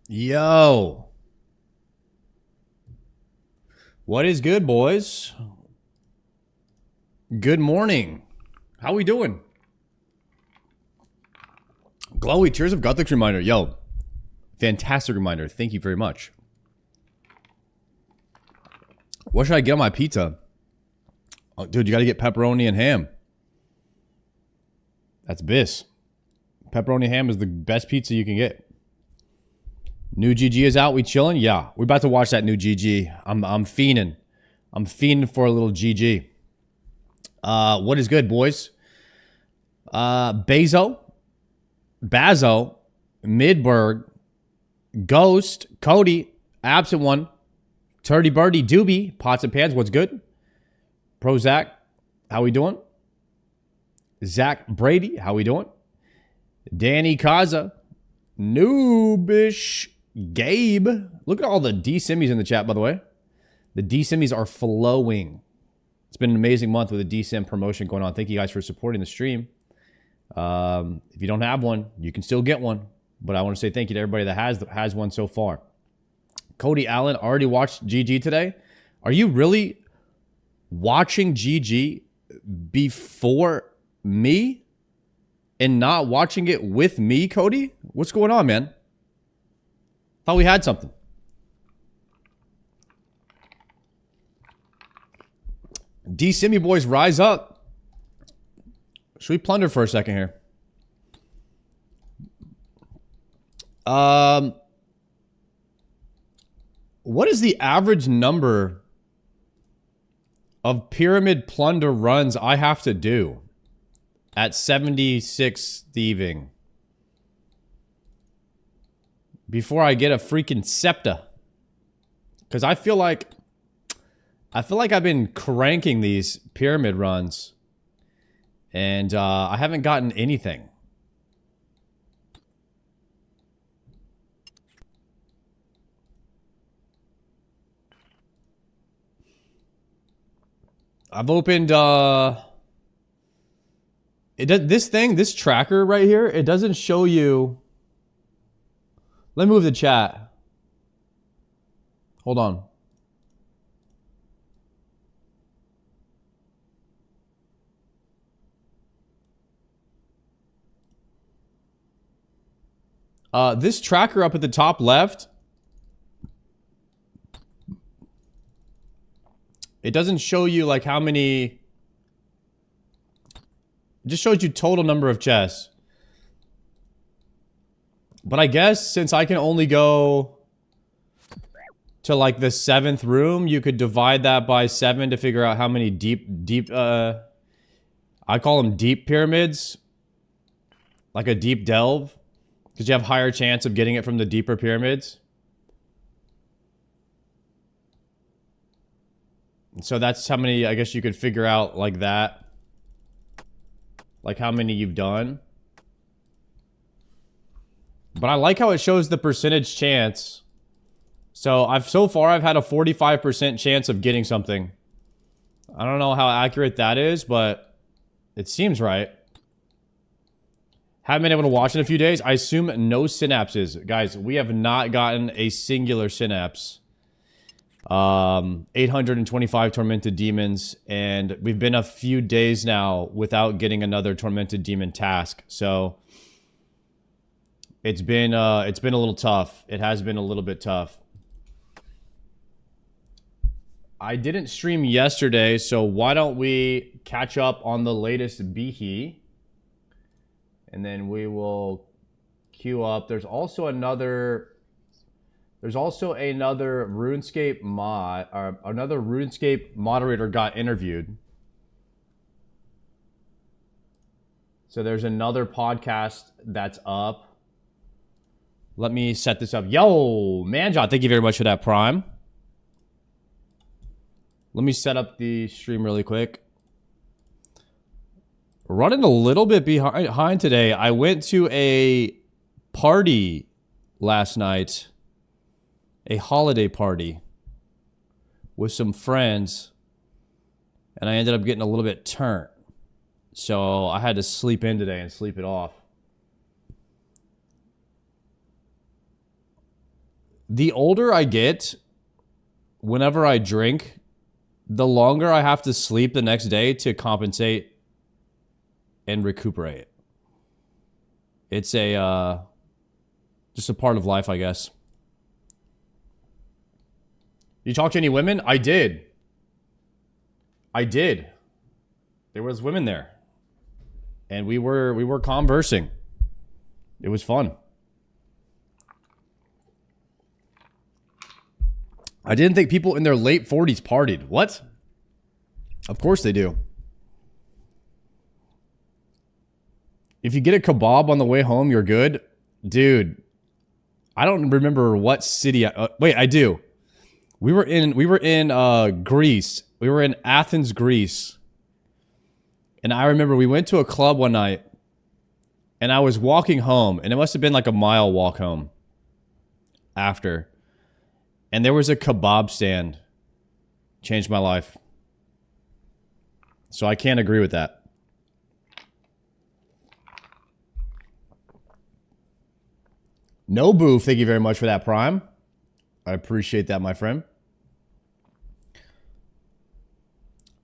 Yo. What is good, boys? Good morning. How we doing? Glowy, Tears of Gothic reminder. Yo. Fantastic reminder. Thank you very much. What should I get on my pizza? Oh, dude, you got to get pepperoni and ham. That's bis. Pepperoni ham is the best pizza you can get. New GG is out. We chilling? Yeah. We're about to watch that new GG. I'm fiending. I'm fiending for a little GG. What is good, boys? Bazo, Midberg, Ghost, Cody, Absent One, Turdy Birdie, Doobie, Pots and Pans, what's good? Prozac, how we doing? Zach Brady, how we doing? Danny Kaza, Noobish, Gabe. Look at all the Dscimmies in the chat, by the way. The Dscimmies are flowing. It's been an amazing month with a Dscim promotion going on. Thank you guys for supporting the stream. If you don't have one, you can still get one. But I want to say thank you to everybody that has one so far. Cody Allen already watched GG today. Are you really watching GG before me and not watching it with me, Cody? What's going on, man? Thought we had something. Dscimmy boys, rise up. Should we plunder for a second here? What is the average number of pyramid plunder runs I have to do at 76 thieving before I get a freaking septa? Because I feel like I've been cranking these pyramid runs and I haven't gotten anything. I've opened this tracker right here, it doesn't show you. Let me move the chat. Hold on. This tracker up at the top left, it doesn't show you like how many. It just shows you total number of chests. But I guess since I can only go to like the 7th room, you could divide that by 7 to figure out how many deep, I call them deep pyramids. Like a deep delve. Because you have higher chance of getting it from the deeper pyramids. So that's how many, I guess you could figure out like that. Like how many you've done. But I like how it shows the percentage chance. So so far I've had a 45% chance of getting something. I don't know how accurate that is, but it seems right. Haven't been able to watch in a few days. I assume no synapses. Guys, we have not gotten a singular synapse. 825 tormented demons, and we've been a few days now without getting another tormented demon task. So it's been a little tough. It has been a little bit tough. I didn't stream yesterday, so why don't we catch up on the latest Bihi, and then we will queue up. There's also another RuneScape mod, or another RuneScape moderator got interviewed. So there's another podcast that's up. Let me set this up. Yo, Manjot, thank you very much for that Prime. Let me set up the stream really quick. Running a little bit behind today. I went to a party last night. A holiday party with some friends, and I ended up getting a little bit turnt. So I had to sleep in today and sleep it off. The older I get, whenever I drink, the longer I have to sleep the next day to compensate and recuperate. It's a just a part of life, I guess. You talk to any women? I did. There was women there. And we were conversing. It was fun. I didn't think people in their late 40s partied. What? Of course they do. If you get a kebab on the way home, you're good. Dude, I don't remember what city. Wait, I do. We were in Greece. We were in Athens, Greece. And I remember we went to a club one night. And I was walking home. And it must have been like a mile walk home. After. And there was a kebab stand. Changed my life. So I can't agree with that. Nobu, thank you very much for that Prime. I appreciate that, my friend.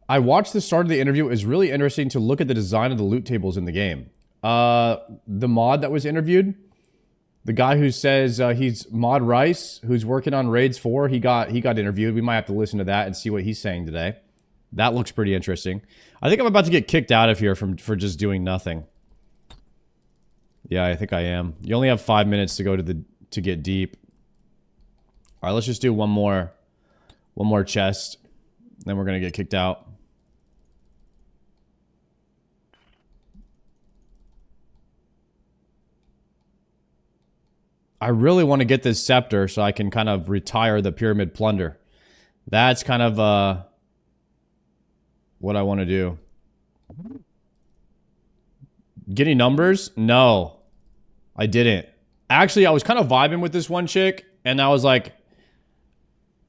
I watched the start of the interview. It was really interesting to look at the design of the loot tables in the game. The mod that was interviewed, the guy who says he's Mod Rice, who's working on Raids 4, he got interviewed. We might have to listen to that and see what he's saying today. That looks pretty interesting. I think I'm about to get kicked out of here for just doing nothing. Yeah, I think I am. You only have 5 minutes to go to get deep. All right, let's just do one more chest. Then we're gonna get kicked out. I really want to get this scepter so I can kind of retire the pyramid plunder. That's kind of what I want to do. Getting numbers? No. I didn't. Actually, I was kind of vibing with this one chick, and I was like,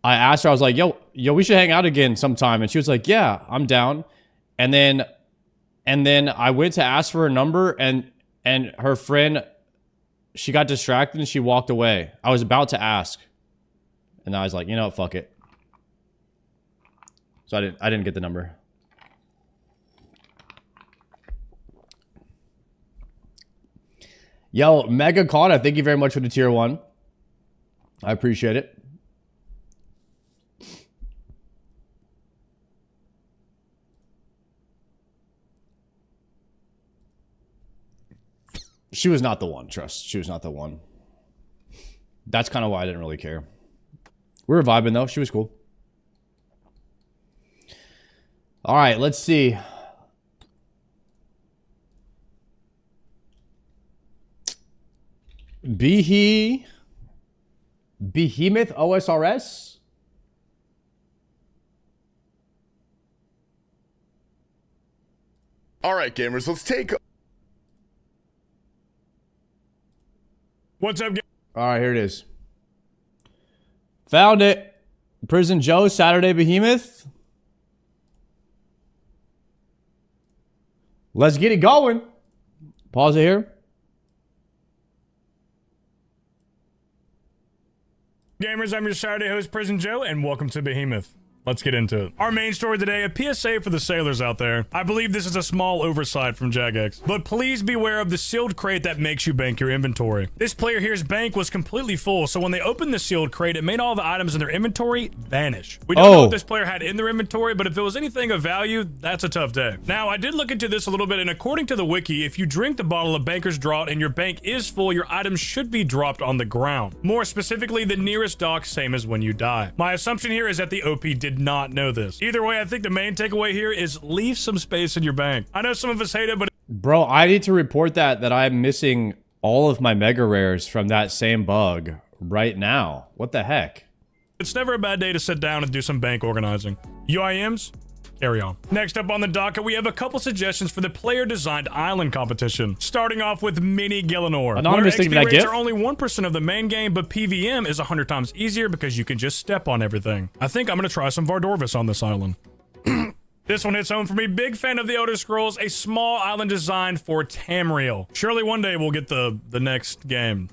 I asked her, I was like, yo, we should hang out again sometime. And she was like, yeah, I'm down. And then I went to ask for her number, and her friend, she got distracted and she walked away. I was about to ask. And I was like, you know what, fuck it. So I didn't get the number. Yo, Mega Cauda, thank you very much for the tier 1. I appreciate it. She was not the one, trust. She was not the one. That's kind of why I didn't really care. We were vibing, though. She was cool. All right, let's see. Behemoth OSRS? All right, gamers, let's take... What's up, all right, here it is. Found it. Prison Joe, Saturday Behemoth. Let's get it going. Pause it here. gamers? I'm your Saturday host, Prison Joe, and welcome to Behemoth. Let's get into it. Our main story today, a PSA for the sailors out there. I believe this is a small oversight from Jagex, but please beware of the sealed crate that makes you bank your inventory. This player here's bank was completely full, so when they opened the sealed crate, it made all the items in their inventory vanish. We don't know what this player had in their inventory, but if it was anything of value, that's a tough day. Now, I did look into this a little bit, and according to the wiki, if you drink the bottle of Banker's Draught and your bank is full, your items should be dropped on the ground. More specifically, the nearest dock, same as when you die. My assumption here is that the OP did not know this. Either way, I think the main takeaway here is leave some space in your bank. I know some of us hate it, but... Bro, I need to report that I'm missing all of my mega rares from that same bug right now. What the heck? It's never a bad day to sit down and do some bank organizing. UIMs? Carry on. Next up on the docket, we have a couple suggestions for the player-designed island competition. Starting off with Mini Gillinor. Anonymous, thank you for that gift. Are only 1% of the main game, but PVM is 100 times easier because you can just step on everything. I think I'm gonna try some Vardorvis on this island. This one hits home for me. Big fan of the Elder Scrolls, a small island designed for Tamriel. Surely one day we'll get the next game.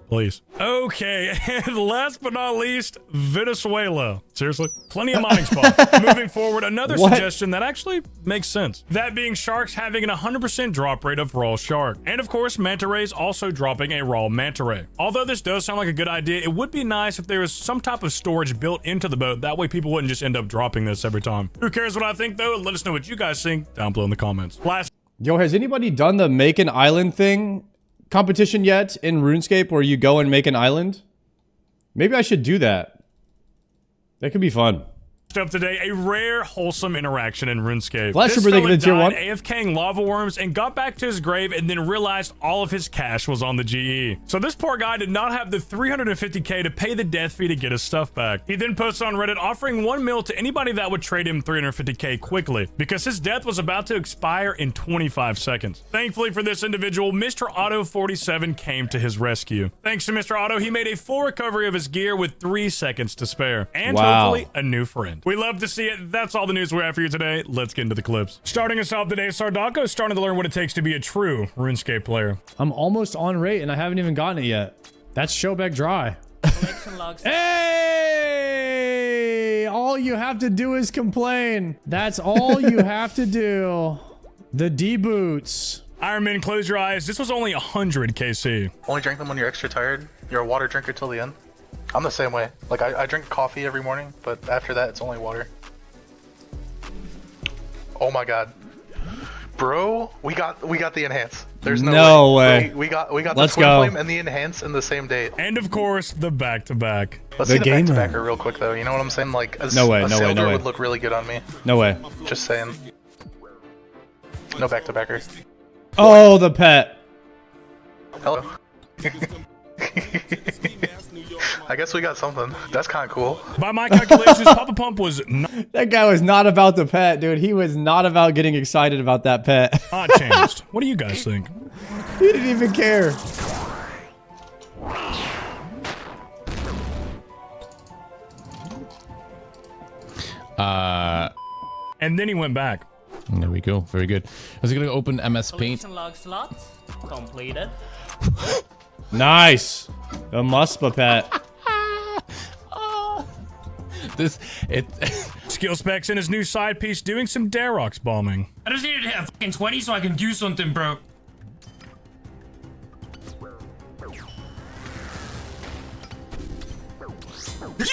Please. Okay, and last but not least, Venezuela. Seriously? Plenty of mining spots. Moving forward, another suggestion that actually makes sense. That being sharks having an 100% drop rate of raw shark. And of course, manta rays also dropping a raw manta ray. Although this does sound like a good idea, it would be nice if there was some type of storage built into the boat. That way people wouldn't just end up dropping this every time. Who cares what I think though? Let us know what you guys think down below in the comments. Last. Yo, has anybody done the make an island thing competition yet in RuneScape where you go and make an island? Maybe I should do that. That could be fun. Up today, a rare wholesome interaction in RuneScape. Flash This Trooper fella thinking tier 1. AFKing lava worms and got back to his grave and then realized all of his cash was on the GE. So this poor guy did not have the 350k to pay the death fee to get his stuff back. He then posted on Reddit offering 1 mil to anybody that would trade him 350k quickly because his death was about to expire in 25 seconds. Thankfully for this individual, Mr. Otto 47 came to his rescue. Thanks to Mr. Otto, he made a full recovery of his gear with 3 seconds to spare and hopefully a new friend. We love to see it. That's all the news we have for you today. Let's get into the clips. Starting us off today, Sardako is starting to learn what it takes to be a true RuneScape player. I'm almost on rate and I haven't even gotten it yet. That's Showback Dry. Hey! All you have to do is complain. That's all you have to do. The D-boots. Iron Man, close your eyes. This was only 100 KC. Only drink them when you're extra tired. You're a water drinker till the end. I'm the same way. Like I drink coffee every morning, but after that it's only water. Oh my god. Bro, we got the enhance. There's no way. We got the twin flame and the enhance in the same day. And of course, the back-to-back. Let's see the back-to-backer real quick though. You know what I'm saying? Like a sailor would look really good on me. No way. Just saying. No back-to-backer. Oh, the pet. Hello. I guess we got something. That's kind of cool. By my calculations, Papa Pump was not That guy was not about the pet, dude. He was not about getting excited about that pet. changed. What do you guys think? He didn't even care. And then he went back. There we go. Very good. I was gonna open MS Paint. Log slot completed. Nice. The Muspa pet. Skill specs in his new side piece doing some Darox bombing. I just needed to have fucking 20 so I can do something, bro.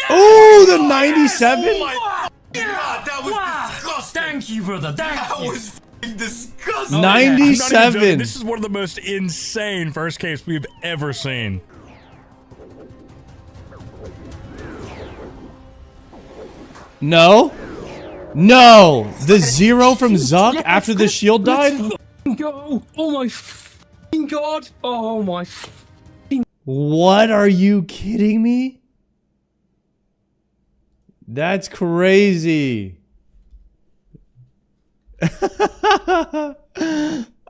Oh, the 97? Oh my god, that was disgusting. Thank you, brother. That was disgusting. 97. This is one of the most insane first capes we've ever seen. No. No. The 0 from Zuck after the shield died? Go. Oh my god. Oh my. What? Are you kidding me? That's crazy. I've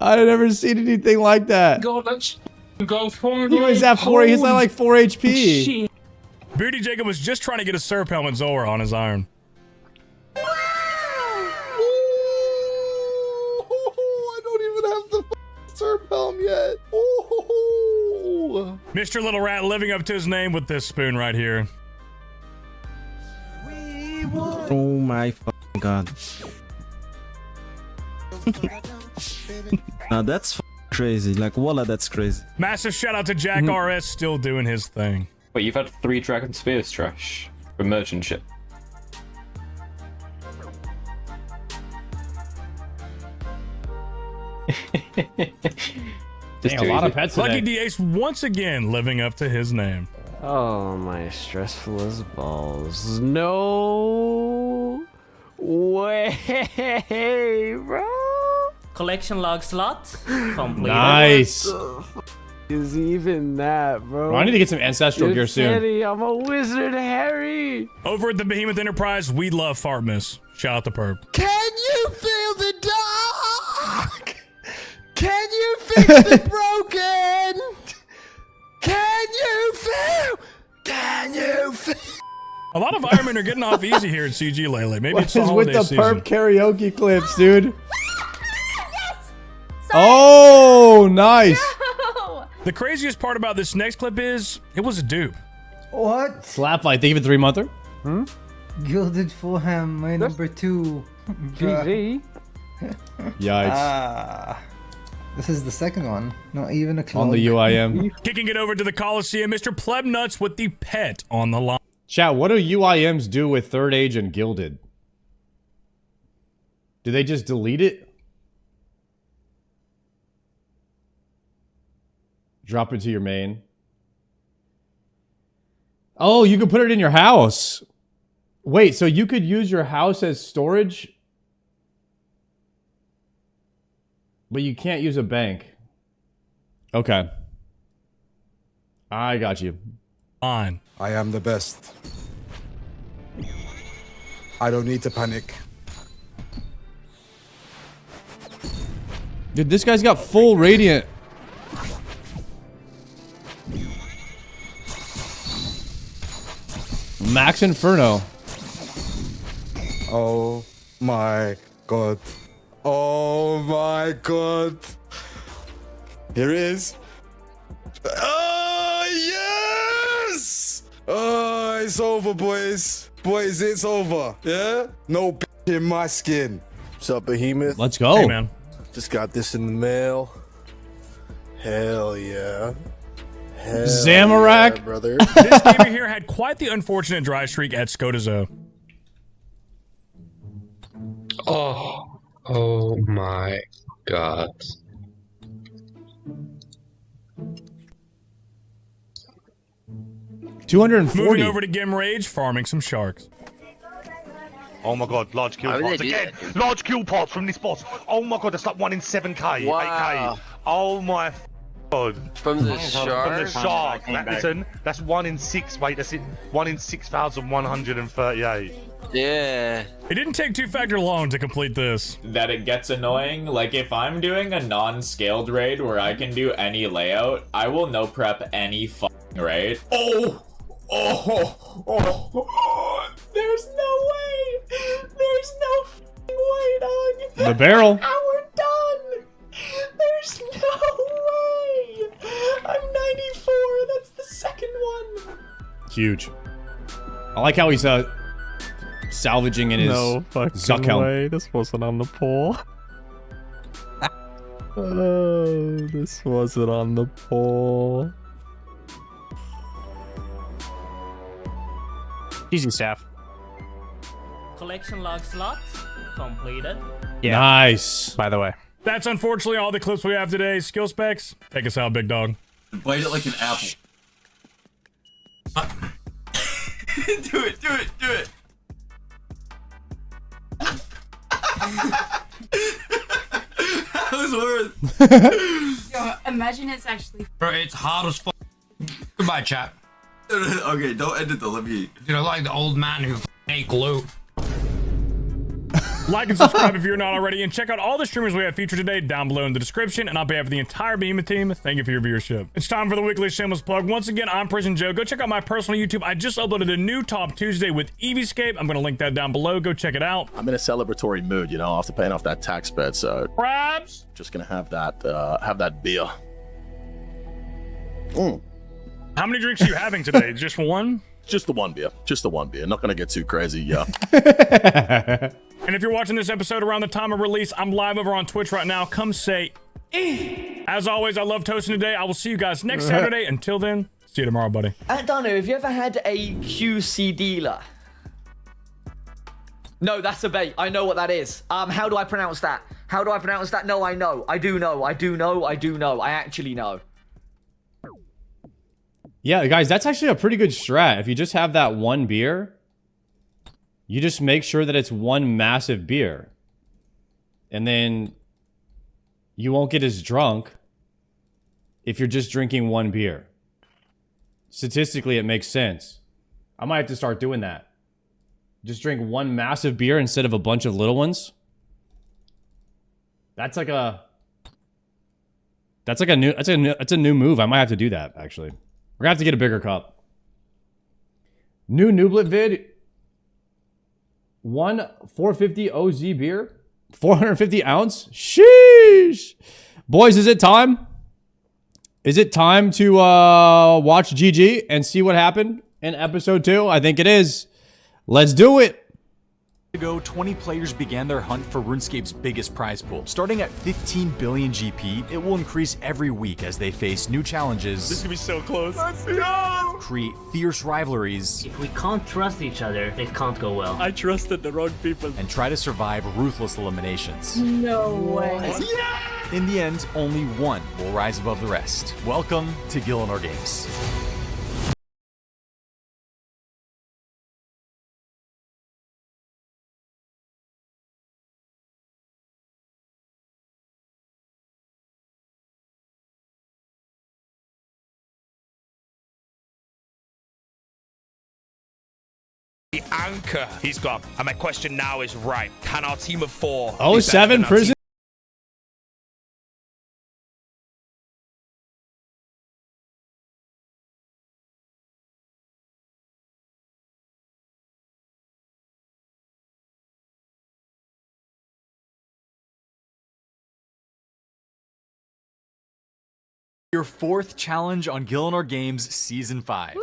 never seen anything like that. God, let's go for it. He was at 4. He's at like 4 HP. Shit. Booty Jacob was just trying to get a Serp Helmet Zora on his iron. I don't even have the Serp Helm yet. Mr. Little Rat living up to his name with this spoon right here. Oh my fucking god. Now that's crazy. Like, voila, that's crazy. Massive shout out to Jack RS still doing his thing. Wait, you've had 3 Dragon Spears trash for merchant ship. Dang, a lot of pets Lucky today. D-Ace once again living up to his name. Oh, my stressful as balls. No way, bro. Collection log slot completed. Nice. Is even that, bro? Well, I need to get some ancestral gear soon. Teddy, I'm a wizard, Harry. Over at the Behemoth Enterprise, we love Fartmas. Shout out to Perp. Can you feel the dark? Can you fix the broken? Can you feel? Can you feel? A lot of Ironmen are getting off easy here at CG lately. Maybe What it's the is with holiday the season. perp karaoke clips, dude? Yes! Oh, nice. No! The craziest part about this next clip is it was a dupe. What? Slap fight. Think of it 3-monther? Gilded Fulham, my number 2. GG. Yikes. This is the second one. Not even a clone. On the UIM. Kicking it over to the Coliseum, Mr. Plebnuts with the pet on the line. Chat, what do UIMs do with Third Age and Gilded? Do they just delete it? Drop it to your main. Oh, you could put it in your house. Wait, so you could use your house as storage? But you can't use a bank. Okay. I got you. On. I am the best. I don't need to panic. Dude, this guy's got full Radiant. Max Inferno. Oh my god. Oh my god. Here it is. Oh, yes! Oh, it's over, boys. Boys, it's over. Yeah? No b in my skin. What's up, Behemoth? Let's go. Hey, man. Just got this in the mail. Hell yeah. Hell Zamorak. yeah, brother. This gamer here had quite the unfortunate dry streak at Skodazo. Oh my god. Moving over to Gim Rage, farming some sharks. Oh my god, large kill pots again. Large kill pots from this boss. Oh my god, that's like 1 in 7k, Wow. 8k. Oh my god. From the shark? From the shark. Listen, that's 1 in 6. Wait, that's it. 1 in 6,138. Yeah. It didn't take 2-factor long to complete this. That it gets annoying. Like, if I'm doing a non-scaled raid where I can do any layout, I will no prep any fucking raid. Oh! There's no way! There's no fucking way, dog! The barrel. We're done! There's no way! I'm 94, that's the second one! Huge. I like how he's salvaging in his Zuck helm. way, this wasn't on the poll. Oh, this wasn't on the poll. Easy staff. Collection log slots completed. Yeah. Nice. By the way. That's unfortunately all the clips we have today. Skill specs, take us out, big dog. Bite it like an apple. Do it. That was worth. Yo, imagine it's actually. Bro, it's hard as fuck. Goodbye, chat. Okay, don't end it though, let me. Dude, I like the old man who ate glue. Like and subscribe if you're not already, and check out all the streamers we have featured today down below in the description. And on behalf of the entire Behemoth team, thank you for your viewership. It's time for the weekly shameless plug. Once again, I'm Prison Joe. Go check out my personal YouTube. I just uploaded a new Top Tuesday with Dscim. I'm going to link that down below. Go check it out. I'm in a celebratory mood, you know, after paying off that tax bed, so Crabs! just gonna have that beer. How many drinks are you having today? Just one? Just the one beer. Not gonna get too crazy, yeah. And if you're watching this episode around the time of release, I'm live over on Twitch right now. Come say, As always, I love toasting today. I will see you guys next Saturday. Until then, see you tomorrow, buddy. Dano, have you ever had a QC dealer? No, that's a bait. I know what that is. How do I pronounce that? No, I know. I do know. I actually know. Yeah, guys, that's actually a pretty good strat. If you just have that one beer, you just make sure that it's one massive beer. And then you won't get as drunk if you're just drinking one beer. Statistically, it makes sense. I might have to start doing that. Just drink one massive beer instead of a bunch of little ones. That's a new move. I might have to do that, actually. We're gonna have to get a bigger cup. New Nublet vid. 1 450 OZ beer. 450 ounce. Sheesh. Boys, is it time? Is it time to watch GG and see what happened in episode 2? I think it is. Let's do it. Ago, 20 players began their hunt for RuneScape's biggest prize pool. Starting at 15 billion GP, it will increase every week as they face new challenges. This is gonna be so close. Let's go! Create fierce rivalries. If we can't trust each other, it can't go well. I trusted the wrong people. And try to survive ruthless eliminations. No way. Yeah! In the end, only one will rise above the rest. Welcome to Gillinor Games. The anchor he's got. And my question now is, right, can our team of 4 Oh, 7 prison. Your 4th challenge on Gillinor Games Season 5.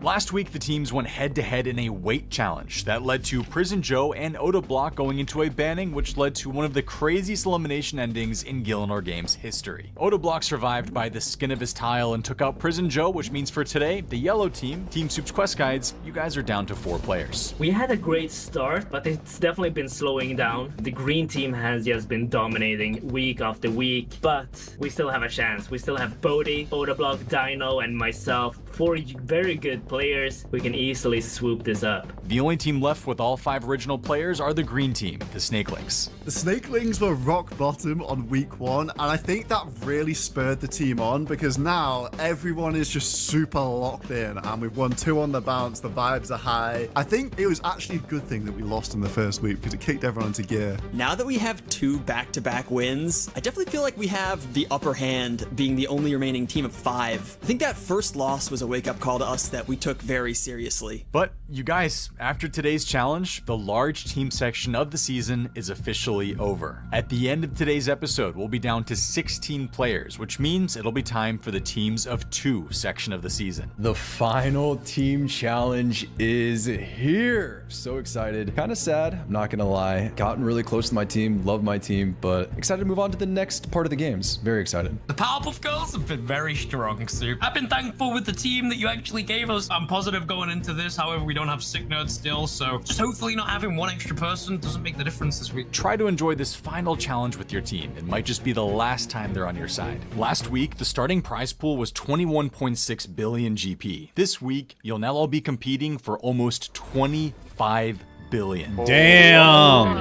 Last week, the teams went head-to-head in a weight challenge that led to Prison Joe and Oda Block going into a banning, which led to one of the craziest elimination endings in Gillinor Games history. Oda Block survived by the skin of his tile and took out Prison Joe, which means for today, the yellow team, Team Soup's Quest Guides, you guys are down to 4 players. We had a great start, but it's definitely been slowing down. The green team has just been dominating week after week, but we still have a chance. We still have Bodhi, Oda Block, Dino, and myself. 4 very good players. We can easily swoop this up. The only team left with all 5 original players are the green team, the Snakelings. The Snakelings were rock bottom on week 1, and I think that really spurred the team on because now everyone is just super locked in, and we've won 2 on the bounce. The vibes are high. I think it was actually a good thing that we lost in the first week because it kicked everyone into gear. Now that we have 2 back-to-back wins, I definitely feel like we have the upper hand being the only remaining team of 5. I think that first loss was a wake-up call to us that we took very seriously. But you guys, after today's challenge, the large team section of the season is officially over. At the end of today's episode, we'll be down to 16 players, which means it'll be time for the teams of 2 section of the season. The final team challenge is here. So excited. Kind of sad, I'm not gonna lie. Gotten really close to my team, love my team, but excited to move on to the next part of the games. Very excited. The Powerpuff Girls have been very strong, Soup. I've been thankful with the team that you actually gave us. I'm positive going into this, however, we don't have sick nerds still, so just hopefully not having one extra person doesn't make the difference this week. Try to enjoy this final challenge with your team. It might just be the last time they're on your side. Last week, the starting prize pool was 21.6 billion GP. This week, you'll now all be competing for almost 25 billion. Damn.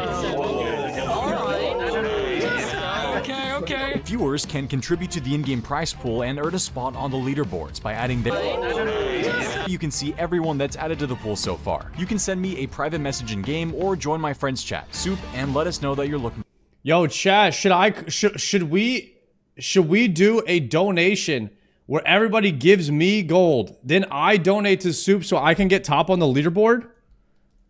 Okay. Viewers can contribute to the in-game prize pool and earn a spot on the leaderboards by adding their... You can see everyone that's added to the pool so far. You can send me a private message in game or join my friend's chat, Soup, and let us know that you're looking. Yo, chat, should we do a donation where everybody gives me gold, then I donate to Soup so I can get top on the leaderboard?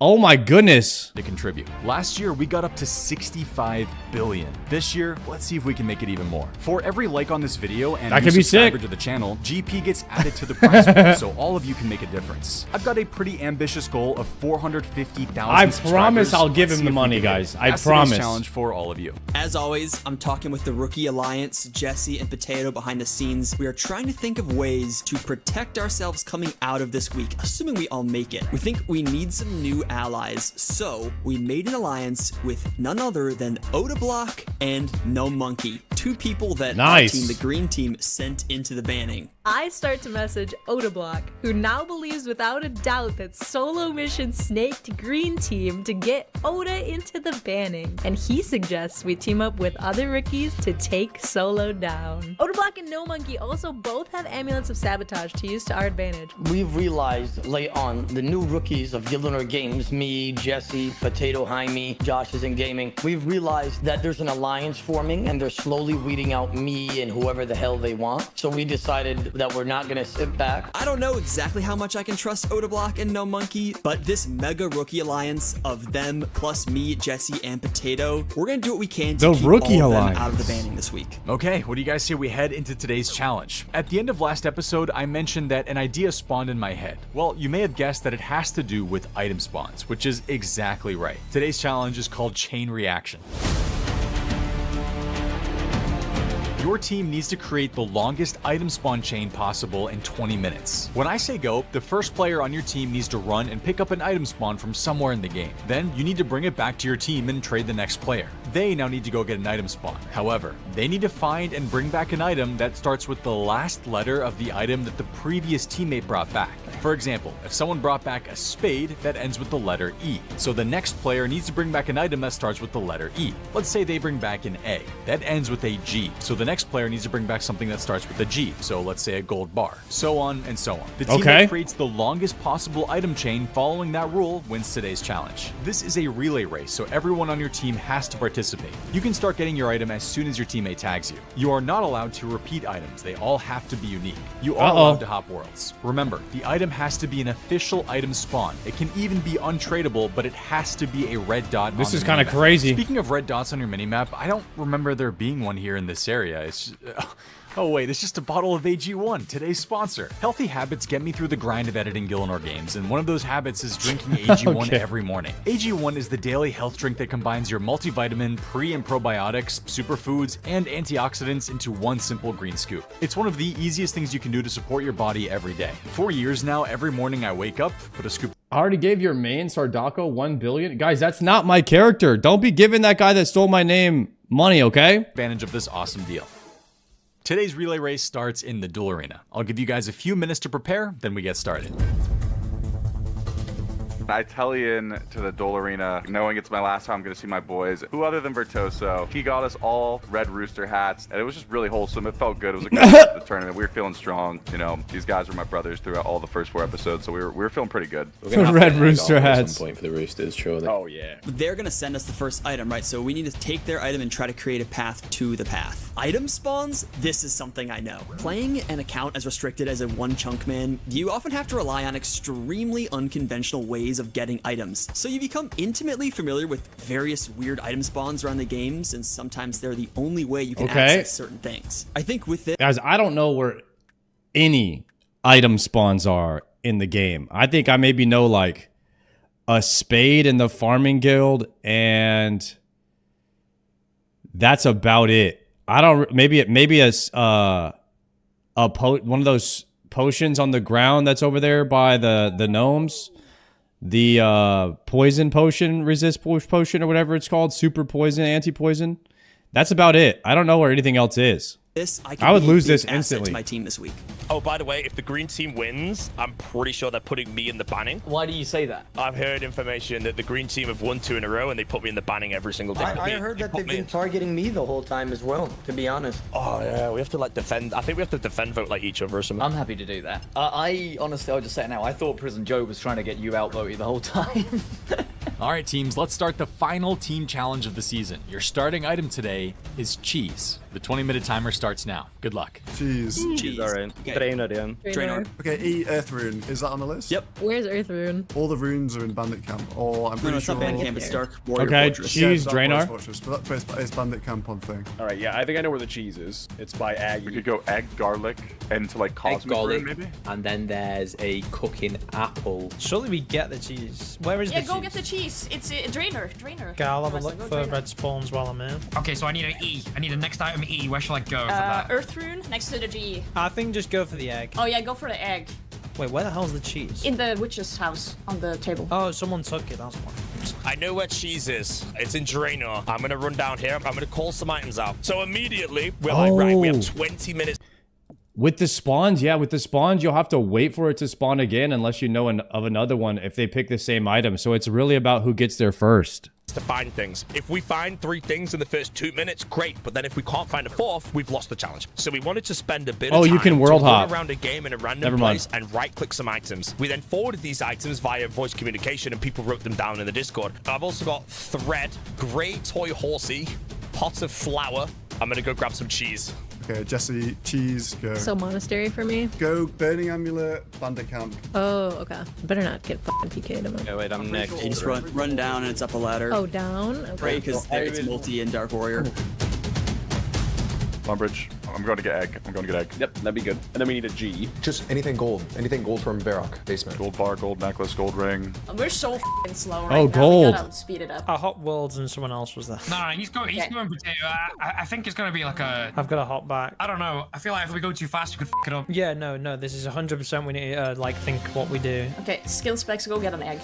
Oh my goodness. To contribute. Last year, we got up to 65 billion. This year, let's see if we can make it even more. For every like on this video and that could be sick to the channel, GP gets added to the prize pool, so all of you can make a difference. I've got a pretty ambitious goal of 450,000 I promise I'll give him the money, guys. I promise. Challenge for all of you. As always, I'm talking with the Rookie Alliance, Jesse and Potato behind the scenes. We are trying to think of ways to protect ourselves coming out of this week, assuming we all make it. We think we need some new allies, so we made an alliance with none other than Oda Block and No Monkey, 2 people that our team, the green team, sent into the banning. I start to message Oda Block, who now believes without a doubt that solo mission snaked green team to get Oda into the banning, and he suggests we team up with other rookies to take Solo down. Oda Block and No Monkey also both have amulets of sabotage to use to our advantage. We've realized late on, the new rookies of Gillinor Games, me, Jesse, Potato, Jaime, Josh is in gaming, we've realized that there's an alliance forming and they're slowly slowly weeding out me and whoever the hell they want. So we decided that we're not gonna sit back. I don't know exactly how much I can trust Odablock and No Monkey, but this mega rookie alliance of them plus me, Jesse, and Potato, we're gonna do what we can to keep all of them out of the banning this week. Okay, what do you guys say we head into today's challenge? At the end of last episode, I mentioned that an idea spawned in my head. Well, you may have guessed that it has to do with item spawns, which is exactly right. Today's challenge is called Chain Reaction. Your team needs to create the longest item spawn chain possible in 20 minutes. When I say go, the first player on your team needs to run and pick up an item spawn from somewhere in the game. Then you need to bring it back to your team and trade the next player. They now need to go get an item spawn. However, they need to find and bring back an item that starts with the last letter of the item that the previous teammate brought back. For example, if someone brought back a spade, that ends with the letter E. So the next player needs to bring back an item that starts with the letter E. Let's say they bring back an egg. That ends with a G. So the next player needs to bring back something that starts with a G. So let's say a gold bar. So on and so on. The team that creates the longest possible item chain following that rule wins today's challenge. This is a relay race, so everyone on your team has to participate. You can start getting your item as soon as your teammate tags you. You are not allowed to repeat items. They all have to be unique. You are allowed to hop worlds. Remember, the item has to be an official item spawn. It can even be untradeable, but it has to be a red dot. This is kind of crazy. Speaking of red dots on your minimap, I don't remember there being one here in this area. It's oh wait, it's just a bottle of AG1, today's sponsor. Healthy habits get me through the grind of editing Gillinor games, and one of those habits is drinking AG1 every morning. AG1 is the daily health drink that combines your multivitamin, pre and probiotics, superfoods, and antioxidants into one simple green scoop. It's one of the easiest things you can do to support your body every day. For years now, every morning I wake up, put a scoop. I already gave your main Sardaco 1 billion. Guys, that's not my character. Don't be giving that guy that stole my name money, okay? Advantage of this awesome deal. Today's relay race starts in the duel arena. I'll give you guys a few minutes to prepare, then we get started. I tell you into the duel arena, knowing it's my last time I'm going to see my boys. Who other than Vertoso? He got us all red rooster hats, and it was just really wholesome. It felt good. It was a good start to the tournament. We were feeling strong. You know, these guys were my brothers throughout all the first 4 episodes, so we were feeling pretty good. Red rooster hats. At some point for the roosters, surely. Oh yeah. They're gonna send us the first item, right? So we need to take their item and try to create a path to the path. Item spawns? This is something I know. Playing an account as restricted as a one chunk man, you often have to rely on extremely unconventional ways of getting items. So you become intimately familiar with various weird item spawns around the games, and sometimes they're the only way you can access certain things. I think with this, guys, I don't know where any item spawns are in the game. I think I maybe know like a spade in the farming guild, and that's about it. I don't. Maybe one of those potions on the ground that's over there by the gnomes. The poison potion, resist potion, or whatever it's called, super poison, anti-poison. That's about it. I don't know where anything else is. I would lose this instantly. To my team this week. Oh, by the way, if the green team wins, I'm pretty sure they're putting me in the banning. Why do you say that? I've heard information that the green team have won 2 in a row and they put me in the banning every single day. I heard that they've been targeting me the whole time as well, to be honest. Oh, yeah, we have to like defend. I think we have to defend vote like each other or something. I'm happy to do that. I honestly, I'll just say it now, I thought Prison Joe was trying to get you outvoted the whole time. All right, teams, let's start the final team challenge of the season. Your starting item today is cheese. The 20-minute timer starts now. Good luck. Cheese. Cheese. Alright. Okay. Drainer then. Drainer. Okay, E Earth Rune. Is that on the list? Yep. Where's Earth Rune? All the runes are in Bandit Camp. Or I'm pretty it's sure. not Bandit Camp, it's Dark Warrior Okay, Fortress. cheese, Dark Draenor. Warrior Fortress, but it's Bandit Camp on thing. Alright, yeah, I think I know where the cheese is. It's by Egg. We could go egg, garlic, and to like cosmic rune, maybe. And then there's a cooking apple. Surely we get the cheese. Where is the cheese? Yeah, go get the cheese. It's a Drainer. Okay, I'll have a look for red spawns while I'm in. Okay, so I need an E. I need a next item E. Where shall I go for that? Earth Rune next to the G. I think just go for the egg. Oh yeah, go for the egg. Wait, where the hell's the cheese? In the witch's house on the table. Oh, someone took it, that's why. I know where cheese is. It's in Draenor. I'm gonna run down here. I'm gonna call some items out. So immediately, we're like, right, we have 20 minutes. With the spawns, yeah, with the spawns, you'll have to wait for it to spawn again unless you know of another one if they pick the same item. So it's really about who gets there first. To find things. If we find 3 things in the first 2 minutes, great. But then if we can't find a 4th, we've lost the challenge. So we wanted to spend a bit of time you can world to run hop. around a game in a random place and right-click some items. We then forwarded these items via voice communication and people wrote them down in the Discord. I've also got thread, grey toy horsey, pots of flour, I'm gonna go grab some cheese. Okay, Jesse, cheese, go. So monastery for me. Go burning amulet, bandit camp. Oh, okay. Better not get fucking PK'd. Okay, wait, I'm next. You just run down and it's up a ladder. Oh, down? Okay. Right, because it's multi and Dark Warrior. Lumbridge. I'm going to get egg. I'm going to get egg. Yep, that'd be good. And then we need a G. Just anything gold. Anything gold from Varrock basement. Gold bar, gold necklace, gold ring. We're so f***ing slow right Oh, now. gold. We gotta speed it up. Hot Worlds and someone else was there. No, he's going potato. I think it's going to be like a... I've got a hot back. I don't know. I feel like if we go too fast, we could f*** it up. Yeah, no, this is 100% we need to, like, think what we do. Okay, skill specs, go get an egg.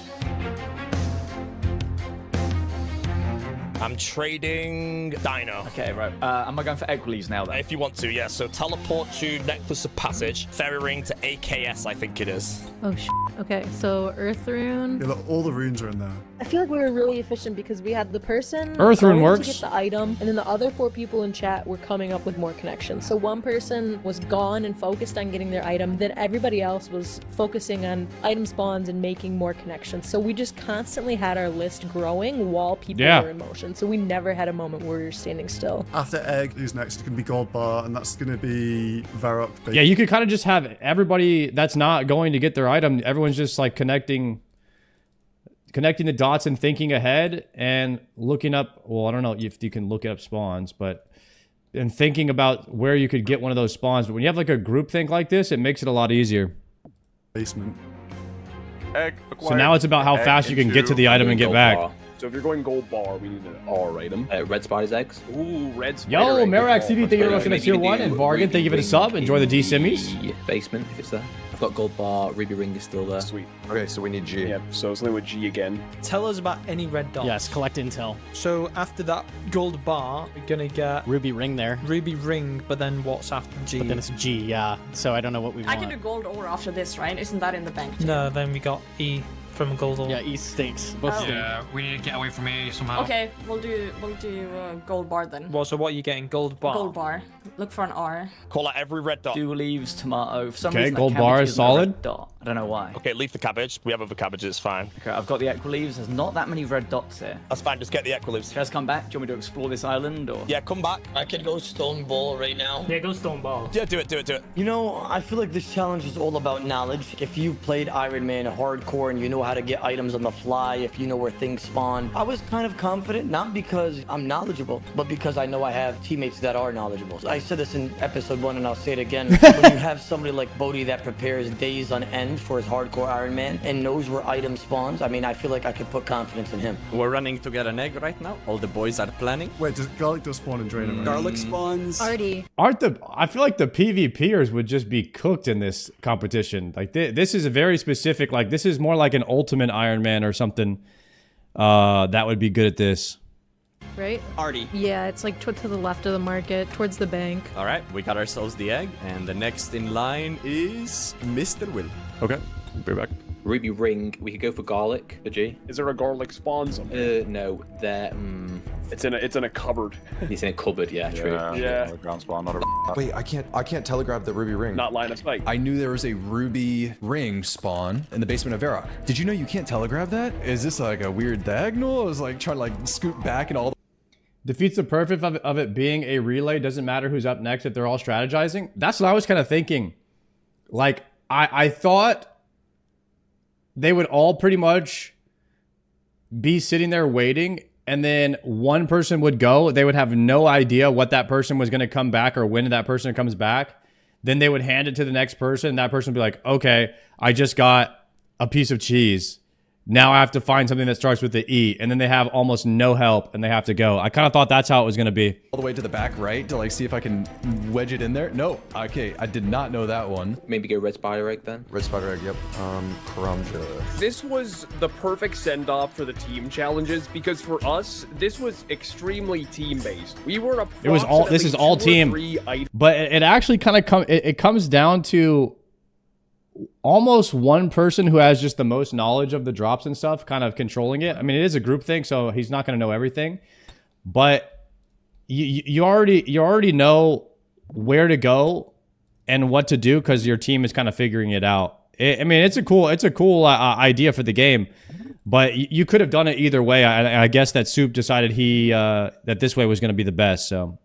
I'm trading Dino. Okay, right. Am I going for Equiles now, then? If you want to, yeah. So teleport to Necklace of Passage, Fairy Ring to AKS, I think it is. Oh, okay, so Earth Rune. Yeah, look, all the runes are in there. I feel like we were really efficient because we had the person Earth Rune going works. to get the item, and then the other 4 people in chat were coming up with more connections. So one person was gone and focused on getting their item, then everybody else was focusing on item spawns and making more connections. So we just constantly had our list growing while people were in motion. So we never had a moment where we were standing still. After egg, who's next? It's going to be gold bar, and that's going to be Varrock. Yeah, you could kind of just have everybody that's not going to get their item. Everyone's just like connecting the dots and thinking ahead and looking up. Well, I don't know if you can look up spawns, but and thinking about where you could get one of those spawns. But when you have like a group think like this, it makes it a lot easier. Basement. Egg. So now it's about how fast you can get to the item and get back. So if you're going gold bar, we need an R item. Red Spider's eggs. Ooh, red spider. Yo, egg. Merax TV, thank you very much for the tier 1. And Vargan, thank you for the sub. Enjoy the D-Simmies. Yeah, basement, if it's there. I've got gold bar, ruby ring is still there. Sweet. Okay, so we need G. Yep, so something with G again. Tell us about any red dots. Yes, collect intel. So after that gold bar, we're gonna get ruby ring there. Ruby ring, but then what's after G? But then it's G, yeah. So I don't know what we want. I can do gold ore after this, right? Isn't that in the bank? No, then we got E from gold ore. Yeah, E stinks. Both stink. Yeah, we need to get away from E somehow. Okay, we'll do gold bar then. Well, so what are you getting? Gold bar. Gold bar. Look for an R. Call out every red dot. 2 leaves, tomato. For some Okay, reason, that gold cabbage bar is isn't a red solid. Dot. I don't know why. Okay, leave the cabbage. We have other cabbages, fine. Okay, I've got the equileaves. There's not that many red dots here. That's fine, just get the equileaves. Should I just come back? Do you want me to explore this island, or? Yeah, come back. I could go stone ball right now. Yeah, go stone ball. Yeah, do it. You know, I feel like this challenge is all about knowledge. If you've played Iron Man hardcore and you know how to get items on the fly, if you know where things spawn, I was kind of confident, not because I'm knowledgeable, but because I know I have teammates that are knowledgeable. I said this in episode 1 and I'll say it again. When you have somebody like Bodhi that prepares days on end for his hardcore Iron Man and knows where item spawns, I mean, I feel like I could put confidence in him. We're running to get an egg right now. All the boys are planning. Wait, garlic does spawn in Draenor, right? Garlic spawns. Already. I feel like the PvPers would just be cooked in this competition. Like this is a very specific, like this is more like an ultimate Iron Man or something that would be good at this. Right? Artie. Yeah, it's like to the left of the market, towards the bank. All right, we got ourselves the egg, and the next in line is Mr. Will. Okay, be back. Ruby ring. We could go for garlic. The G. Is there a garlic spawn somewhere? No. There. It's in a cupboard. It's in a cupboard. Yeah, true. Yeah. Ground spawn, not a. Wait, I can't telegraph the ruby ring. Not line of sight. I knew there was a ruby ring spawn in the basement of Varrock. Did you know you can't telegraph that? Is this like a weird diagonal? I was like trying to like scoot back and all. Defeats the purpose of it being a relay. Doesn't matter who's up next if they're all strategizing. That's what I was kind of thinking. Like, I thought they would all pretty much be sitting there waiting, and then one person would go. They would have no idea what that person was going to come back or when that person comes back. Then they would hand it to the next person. And that person would be like, okay, I just got a piece of cheese. Now I have to find something that starts with the E, and then they have almost no help, and they have to go. I kind of thought that's how it was going to be. All the way to the back right to like see if I can wedge it in there. No, okay, I did not know that one. Maybe go red spider egg then. Red spider egg, yep. Karamja. This was the perfect send-off for the team challenges because for us, this was extremely team-based. We were It was all. This is all team, but it actually kind of it comes down to almost one person who has just the most knowledge of the drops and stuff kind of controlling it. I mean, it is a group thing, so he's not going to know everything, but you already know where to go and what to do because your team is kind of figuring it out. I mean, it's a cool idea for the game, but you could have done it either way. I guess that Soup decided that this way was going to be the best. So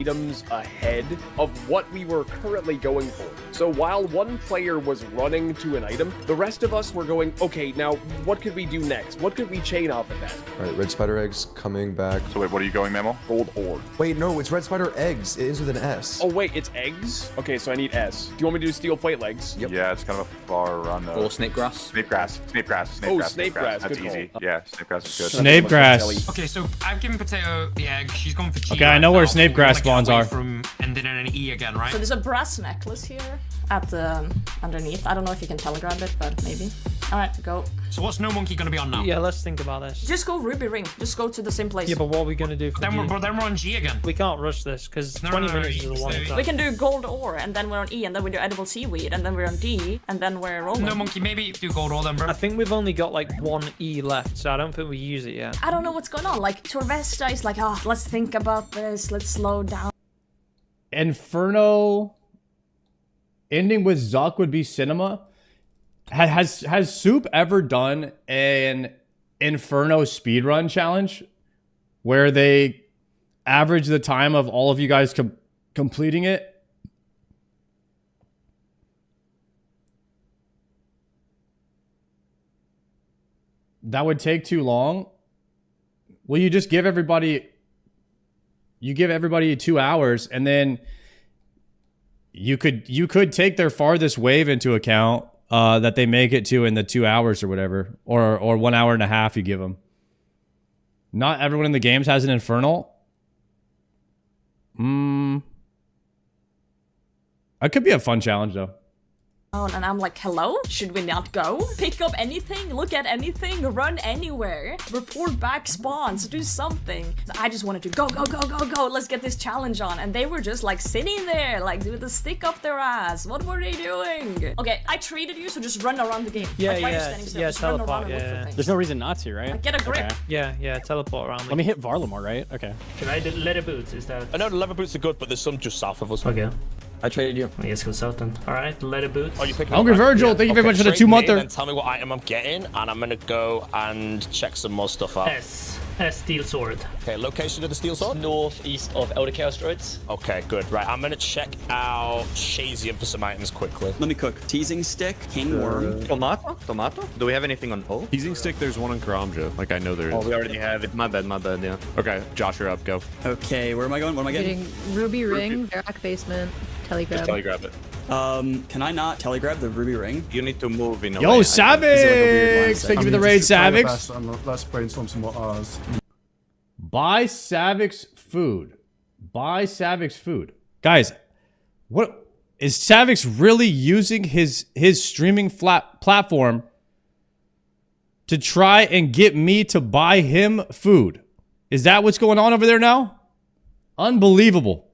items ahead of what we were currently going for. So while one player was running to an item, the rest of us were going, okay, now what could we do next? What could we chain off of that? All right, red spider eggs coming back. So wait, what are you going, Mammal? Gold ore. Wait, no, it's red spider eggs. It is with an S. Oh wait, it's eggs? Okay, so I need S. Do you want me to do steel plate legs? Yep. Yeah, it's kind of a far run though. Or snape grass. Snape grass. Snape grass. Snape Oh, grass. snape grass. That's Good easy. call. Yeah, snape grass is good. Snape grass. Okay, so I've given Potato the egg. She's gone for G. Okay, I know where snape grass spawns are. From ending in an E again, right? So there's a brass necklace here at the underneath. I don't know if you can telegrab it, but maybe. All right, go. So what's No Monkey gonna be on now? Yeah, let's think about this. Just go ruby ring. Just go to the same place. Yeah, but what are we gonna do for Then G? we're on G again. We can't rush this because 20 minutes is a long time. We can do gold ore, and then we're on E, and then we do edible seaweed, and then we're on D, and then we're rolling. No Monkey, maybe do gold ore then, bro. I think we've only got like one E left, so I don't think we use it yet. I don't know what's going on. Like, Torvesta is like, oh, let's think about this. Let's slow down. Inferno ending with Zuck would be cinema. Has Soup ever done an Inferno speedrun challenge where they average the time of all of you guys completing it? That would take too long. Well, you just give everybody 2 hours, and then you could take their farthest wave into account that they make it to in the 2 hours or whatever, or 1 hour and a half you give them. Not everyone in the games has an infernal. That could be a fun challenge though. And I'm like, hello? Should we not go? Pick up anything, look at anything, run anywhere, report back spawns, do something. I just wanted to go, go, go, go, go, let's get this challenge on. And they were just like sitting there, like with the stick up their ass. What were they doing? Okay, I treated you, so just run around the game. Yeah, like, why are you yeah, standing still? yeah, Just run around teleport, and look for yeah. things. There's no reason not to, right? Like, get a grip. Okay. Yeah, teleport around. Let me hit Varlamore, right? Okay. Can I do leather boots? Is that? I know the leather boots are good, but there's some just south of us. Okay. I traded you. I guess consultant. All right, leather boots. Oh, you picking Hungry up, right? Virgil, thank you very much for the trade me 2-monther. and tell me what item I'm getting, and I'm gonna go and check some more stuff out. S steel sword. Okay, location of the steel sword? Northeast of Elder Chaos Droids. Okay, good. Right, I'm gonna check out Shazium for some items quickly. Let me cook. Teasing stick, king worm. Tomato? Do we have anything on hold? Teasing stick, there's one on Karamja. Like, I know there is. Oh, we already have it. My bad, yeah. Okay, Josh, you're up. Go. Okay, where am I going? What am I getting? Getting ruby ring, Barak basement, telegrab. Just telegrab it. Can I not telegrab the ruby ring? You need to move in a Yo, way. Savix! Thank you for the raid, Savix. Let's brainstorm some more R's. Buy Savix food. Buy Savix food. Guys, what is Savix really using his streaming platform to try and get me to buy him food? Is that what's going on over there now? Unbelievable.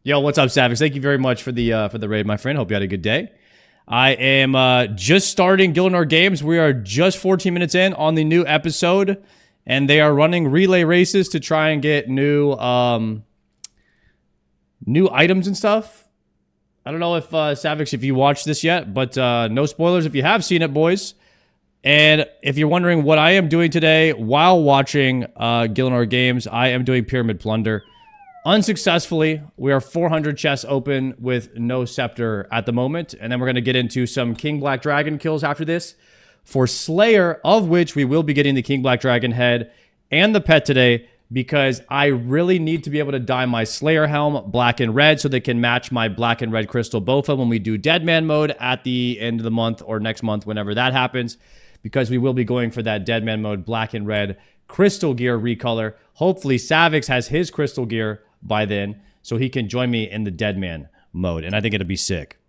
Yo, what's up, Savix? Thank you very much for the raid, my friend. Hope you had a good day. I am just starting Gilnor Games. We are just 14 minutes in on the new episode, and they are running relay races to try and get new items and stuff. I don't know if Savix, if you watched this yet, but no spoilers if you have seen it, boys. And if you're wondering what I am doing today while watching Gilnor Games, I am doing Pyramid Plunder. Unsuccessfully, we are 400 chests open with no scepter at the moment. And then we're going to get into some King Black Dragon kills after this for Slayer, of which we will be getting the King Black Dragon head and the pet today, because I really need to be able to dye my Slayer helm black and red so they can match my black and red crystal Bofa when we do Deadman mode at the end of the month or next month, whenever that happens, because we will be going for that Deadman mode black and red crystal gear recolor. Hopefully Savix has his crystal gear by then, so he can join me in the Deadman mode, and I think it'll be sick.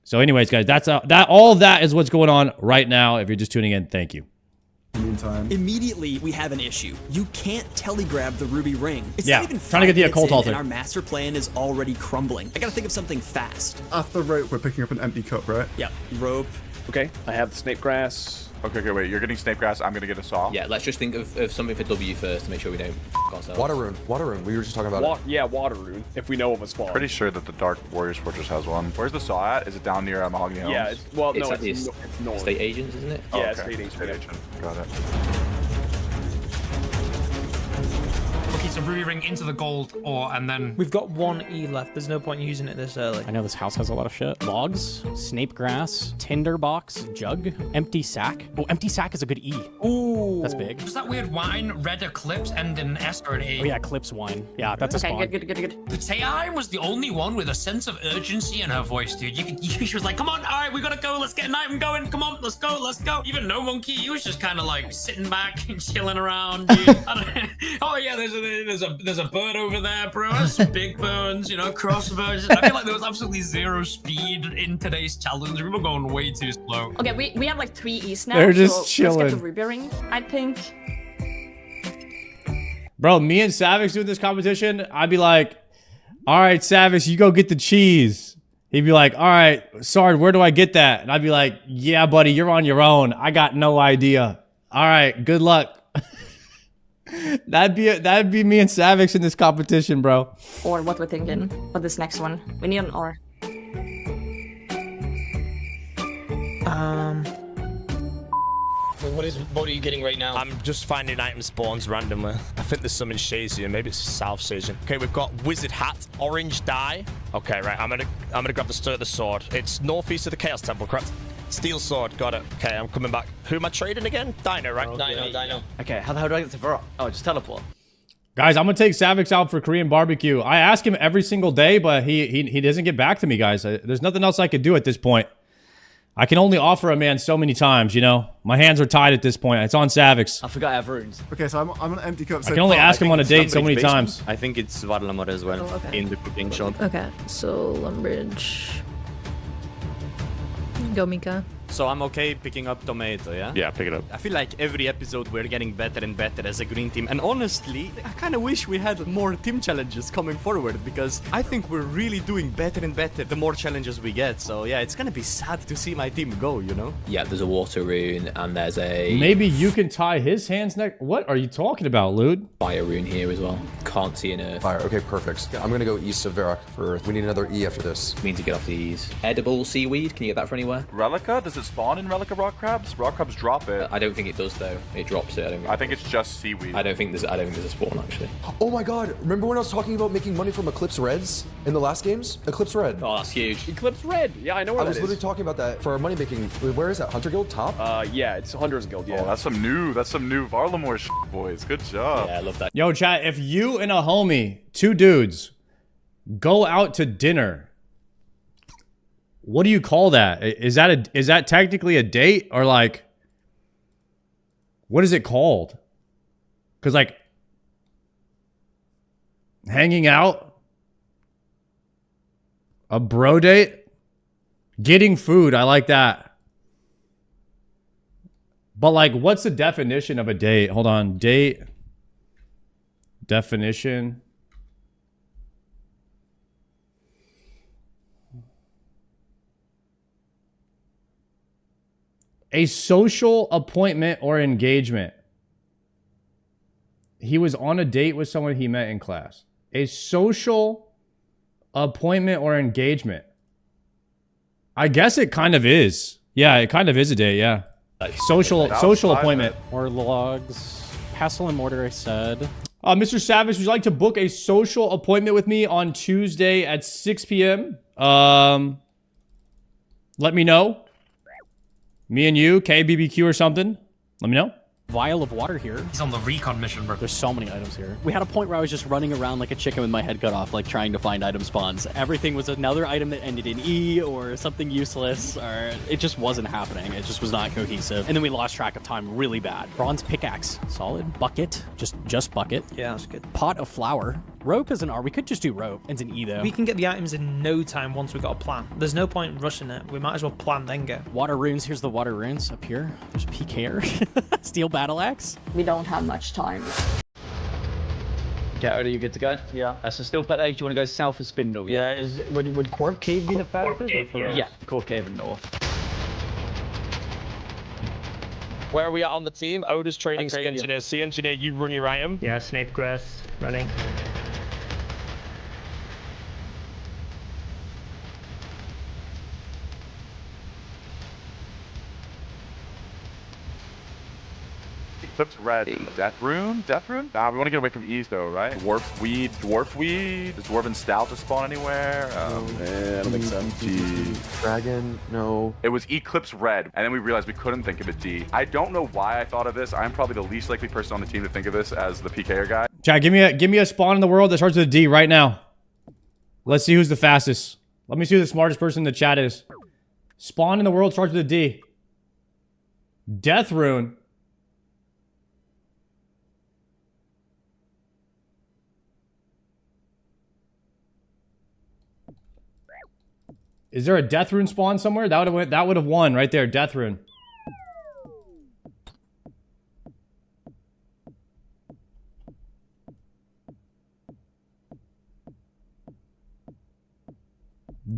So anyways, guys, that's all of that is what's going on right now. If you're just tuning in, thank you. Meantime, immediately we have an issue. You can't telegrab the ruby ring. It's yeah, not even trying to get the occult altar, and our master plan is already crumbling. I gotta think of something fast. After rope, we're picking up an empty cup, right? Yeah, rope. Okay, I have the snake grass. Okay, wait. You're getting snape grass. I'm gonna get a saw. Yeah, let's just think of something for W first to make sure we don't f ourselves. Water rune. We were just talking about it. Yeah, water rune. If we know of a spawn. Pretty sure that the Dark Warriors Fortress has one. Where's the saw at? Is it down near Mahogany Homes? Yeah, it's north. State agents, isn't it? Oh, Yeah, okay. state agent. Got it. Okay, It's a ruby ring into the gold ore, and then We've got 1 E left. There's no point in using it this early. I know this house has a lot of shit. Logs, snape grass, tinder box, jug, empty sack. Oh, empty sack is a good E. Ooh. That's big. was that weird wine, red eclipse, and an S or an A. Oh yeah, Eclipse wine. Yeah, that's a spawn. Okay, good. Potato was the only one with a sense of urgency in her voice, dude. She was like, come on, all right, we gotta go. Let's get an item going. Come on, let's go. Even no monkey, he was just kind of like sitting back and chilling around, dude. Oh yeah, there's a bird over there, bro. That's some big bones, you know, crossbows. I feel like there was absolutely zero speed in today's challenge. We were going way too slow. Okay, we have like 3 E's now. They're just so chilling. Let's get the ruby ring, I think. Bro, me and Savix doing this competition, I'd be like, all right, Savix, you go get the cheese. He'd be like, all right, Sard, where do I get that? And I'd be like, yeah, buddy, you're on your own. I got no idea. All right, good luck. That'd be me and Savix in this competition, bro. Or what we're thinking for this next one. We need an or. What are you getting right now? I'm just finding item spawns randomly. I think there's some in Shazian. Maybe it's South Shazian. Okay, we've got wizard hat, orange dye. Okay, right. I'm gonna grab the sword. It's northeast of the Chaos Temple, correct? Steel sword, got it. Okay, I'm coming back. Who am I trading again? Dino, right? Dino. Okay, how the hell do I get to Varrock? Oh, just teleport. Guys, I'm gonna take Savix out for Korean barbecue. I ask him every single day, but he doesn't get back to me, guys. There's nothing else I could do at this point. I can only offer a man so many times, you know? My hands are tied at this point. It's on Savix. I forgot I have runes. Okay, so I'm an empty cup. I can only ask him on a date so many times. I think it's Varlamar as well, in the cooking shop. Okay, so Lumbridge. Go, Mika. So I'm okay picking up tomato, yeah? Yeah, pick it up. I feel like every episode we're getting better and better as a green team. And honestly, I kind of wish we had more team challenges coming forward because I think we're really doing better and better the more challenges we get. So yeah, it's gonna be sad to see my team go, you know? Yeah, there's a water rune and there's a... Maybe you can tie his hands next. What are you talking about, Lude? Fire rune here as well. Can't see an earth. Fire, okay, perfect. I'm gonna go east of Varrock for Earth. We need another E after this. We need to get off these. Edible seaweed, can you get that from anywhere? Relica? Does it spawn in Relica rock crabs? Rock crabs drop it. I don't think it does though. It drops it. I think it's just seaweed. I don't think there's a spawn actually. Oh my god, remember when I was talking about making money from Eclipse Reds in the last games? Eclipse Red. Oh, that's huge. Eclipse Red. Yeah, I know where I was literally talking about that for our money making. Where is that? Hunter Guild top? Yeah, it's Hunter's Guild. Yeah. Oh, that's some new Varlamore shit, boys. Good job. Yeah, I love that. Yo, chat, if you and a homie, 2 dudes, go out to dinner, what do you call that? Is that technically a date or like, what is it called? Because like hanging out, a bro date, getting food. I like that. But like, what's the definition of a date? Hold on, date definition. A social appointment or engagement. He was on a date with someone he met in class. A social appointment or engagement. I guess it kind of is. Yeah, it kind of is a date, yeah. Social appointment. Or logs. Pestle and mortar, I said. Mr. Savage, would you like to book a social appointment with me on Tuesday at 6 p.m.? Let me know. Me and you, KBBQ or something. Let me know. Vial of water here. He's on the recon mission, bro. There's so many items here. We had a point where I was just running around like a chicken with my head cut off, like trying to find item spawns. Everything was another item that ended in E or something useless, or it just wasn't happening. It just was not cohesive. And then we lost track of time really bad. Bronze pickaxe, solid. Bucket, just bucket. Yeah, that's good. Pot of flour. Rope is an R. We could just do rope. It's an E though. We can get the items in no time once we've got a plan. There's no point in rushing it. We might as well plan then go. Water runes. Here's the water runes up here. There's PKer. Steel battle axe. We don't have much time. Okay, are you good to go? Yeah. So still better. Do you want to go south of Spindle? Yeah. Would Corp Cave be the fastest? Yeah, Corp Cave and north. Where are we at on the team? Oda's trading C engineer. C engineer, you run your item. Yeah, snape grass running. Eclipse Red. Death Rune? Death Rune? Nah, we want to get away from E's though, right? Dwarf Weed. Dwarf Weed? Does Dwarven Stout just spawn anywhere? That makes sense. D. Dragon? No. It was Eclipse Red, and then we realized we couldn't think of a D. I don't know why I thought of this. I'm probably the least likely person on the team to think of this as the PKer guy. Chat, give me a spawn in the world that starts with a D right now. Let's see who's the fastest. Let me see who the smartest person in the chat is. Spawn in the world starts with a D. Death Rune. Is there a Death Rune spawn somewhere? That would have won right there. Death Rune.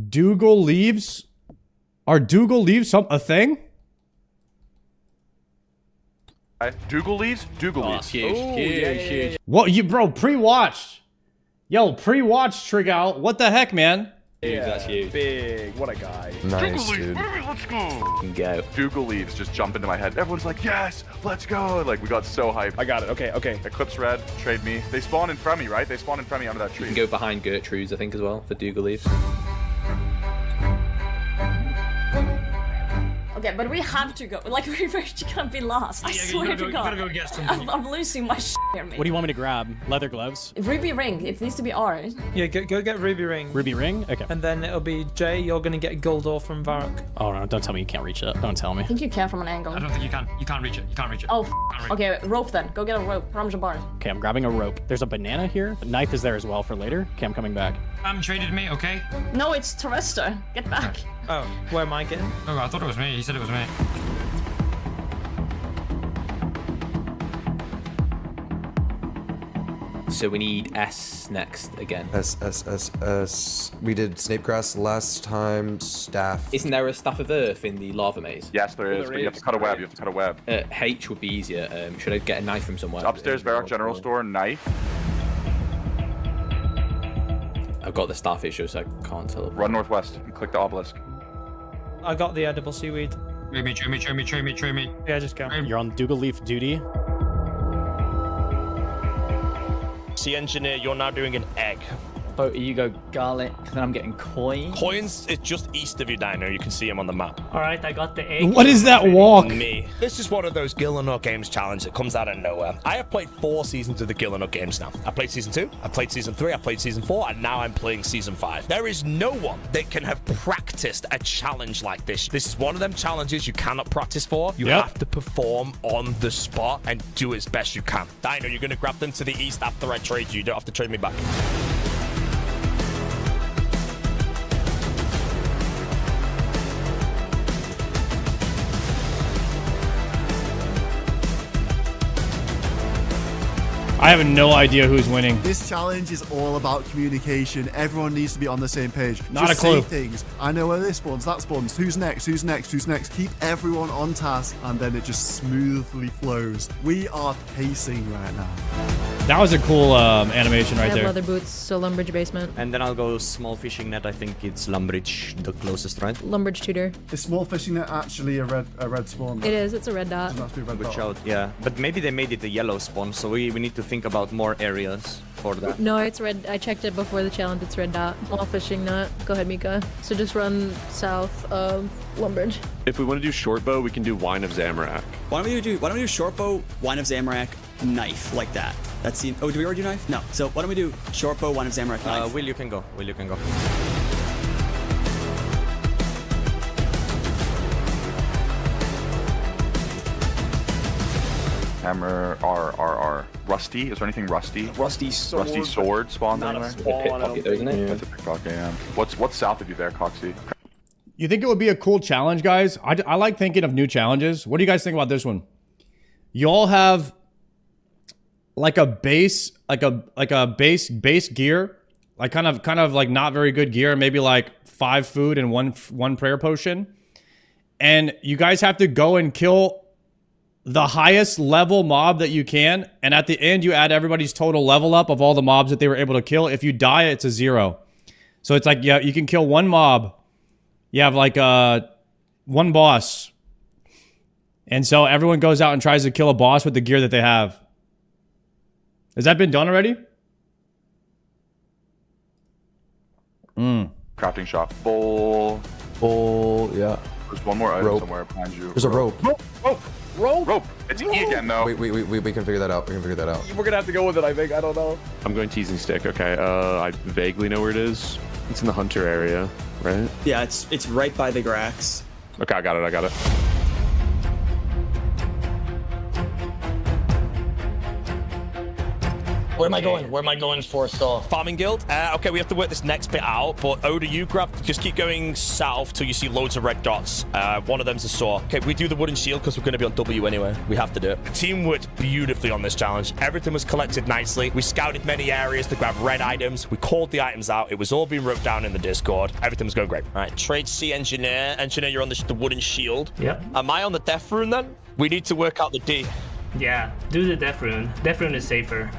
Dougal leaves? Are Dougal leaves a thing? Dougal leaves? Dougal leaves. Huge. What bro, pre-watched. Yo, pre-watched Trig out. What the heck, man? Yeah, that's huge. Big. What a guy. Nice, dude. Let's go. Go. Dougal leaves just jump into my head. Everyone's like, yes, let's go. Like, we got so hyped. I got it. Okay. Eclipse Red, trade me. They spawn in front of me, right? They spawn in front of me under that tree. You can go behind Gertrude's, I think, as well, for Dougal leaves. Okay, but we have to go. Like, we're just gonna be lost. I swear to God. You gotta go get something. I'm losing my shit here, mate. What do you want me to grab? Leather gloves? Ruby ring. It needs to be R. Yeah, go get Ruby Ring. Ruby ring? Okay. And then it'll be Jay, you're gonna get Goldor from Varrock. Oh no, don't tell me you can't reach it. Don't tell me. I think you can from an angle. I don't think you can. You can't reach it. You can't reach it. Oh, okay, rope then. Go get a rope. From Jabbar. Okay, I'm grabbing a rope. There's a banana here. A knife is there as well for later. Okay, I'm coming back. Traded me, okay? No, it's Terrester. Get back. Oh, where am I getting? Oh, I thought it was me. He said it was me. So we need S next again. S. We did Snapegrass last time. Staff. Isn't there a Staff of Earth in the lava maze? Yes, there is, but you have to cut a web. You have to cut a web. H would be easier. Should I get a knife from somewhere? Upstairs, Varrock General Store, knife. I've got the starfish, so I can't tell. Run northwest and click the obelisk. I got the edible seaweed. Trade me. Yeah, just go. You're on Dougal Leaf duty. Sea Engineer, you're now doing an egg. Oh, you go garlic, then I'm getting coins. Coins is just east of you, Dino. You can see him on the map. Alright, I got the egg. What is that walk? Me. This is one of those Gillinut Games challenge that comes out of nowhere. I have played 4 seasons of the Gillinut Games now. I played season 2, I played season 3, I played season 4, and now I'm playing season 5. There is no one that can have practiced a challenge like this. This is one of them challenges you cannot practice for. You have to perform on the spot and do as best you can. Dino, you're going to grab them to the east after I trade you. You don't have to trade me back. I have no idea who's winning. This challenge is all about communication. Everyone needs to be on the same page. Not Just a clue. say things. I know where this spawns, that spawns. Who's next? Who's next? Who's next? Keep everyone on task, and then it just smoothly flows. We are pacing right now. That was a cool animation I right have there. leather boots, so Lumbridge basement. And then I'll go small fishing net. I think it's Lumbridge, the closest, right? Lumbridge tutor. Is small fishing net actually a red spawn? It is, it's a red dot. Doesn't have to be red Good dot. shout, yeah. But maybe they made it a yellow spawn, so we need to think about more areas for that. No, it's red. I checked it before the challenge. It's red dot. Small fishing net. Go ahead, Mika. So just run south of Lumbridge. If we want to do short bow, we can do Wine of Zamorak. Why don't we do short bow, Wine of Zamorak, knife, like that? That's the. Oh, do we already do knife? No. So why don't we do short bow, Wine of Zamorak, knife? Will, you can go. Will, you can go. Hammer, R. Rusty? Is there anything rusty? Rusty sword. Rusty sword spawns Not a anywhere? spawn, I don't Pickpocket, though, isn't it? Yeah, that's a pickpocket, yeah. What's south of you there, Coxie? You think it would be a cool challenge, guys? I like thinking of new challenges. What do you guys think about this one? You all have like a base, like a base gear, like kind of like not very good gear, maybe like 5 food and one prayer potion, and you guys have to go and kill the highest level mob that you can, and at the end you add everybody's total level up of all the mobs that they were able to kill. If you die, it's a 0. So it's like, yeah, you can kill one mob. You have like one boss. And so everyone goes out and tries to kill a boss with the gear that they have. Has that been done already? Crafting shop. Bowl. Yeah. There's one more item Rope. somewhere behind you. There's a rope. Rope. It's E again, though. We can figure that out. We can figure that out. We're gonna have to go with it, I think. I don't know. I'm going teasing stick. Okay. I vaguely know where it is. It's in the hunter area, right? Yeah, it's right by the Grax. Okay, I got it. Where am I going? Where am I going for, Saul? Farming guild. Okay, we have to work this next bit out, but Oda, you just keep going south till you see loads of red dots. One of them's a saw. Okay, we do the wooden shield because we're going to be on W anyway. We have to do it. The team worked beautifully on this challenge. Everything was collected nicely. We scouted many areas to grab red items. We called the items out. It was all being wrote down in the Discord. Everything was going great. All right, trade C engineer. Engineer, you're on the wooden shield. Yep. Am I on the death rune then? We need to work out the D. Yeah, do the death rune. Death rune is safer.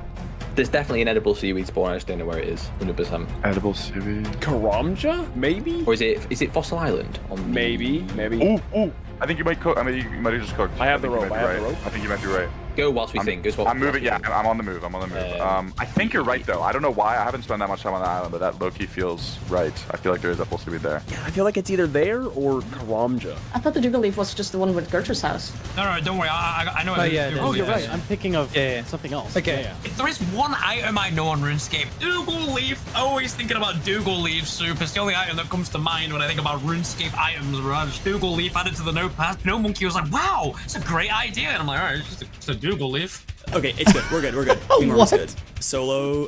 There's definitely an edible seaweed spawn. I just don't know where it is. 100%. Edible seaweed. Karamja? Maybe? Or is it Fossil Island? Maybe. Ooh. I think you might cook. I mean, you might have just cooked. I have the rope. I think you might be right. Go whilst we think. I'm moving. Yeah, I'm on the move. I think you're right though. I don't know why. I haven't spent that much time on the island, but that low-key feels right. I feel like there is a full seaweed there. I feel like it's either there or Karamja. I thought the Dougal leaf was just the one with Gertrude's house. No, don't worry. I know. Oh, you're right. I'm thinking of something else. Okay. Yeah. If there is one item I know on RuneScape, Dougal leaf. Always thinking about Dougal leaf soup. It's the only item that comes to mind when I think about RuneScape items. Right? Dougal leaf added to the notepad. No Monkey was like, "Wow, it's a great idea," and I'm like, "All right, it's a Dougal leaf." Okay, it's good. We're good. Team Armor's good. Solo,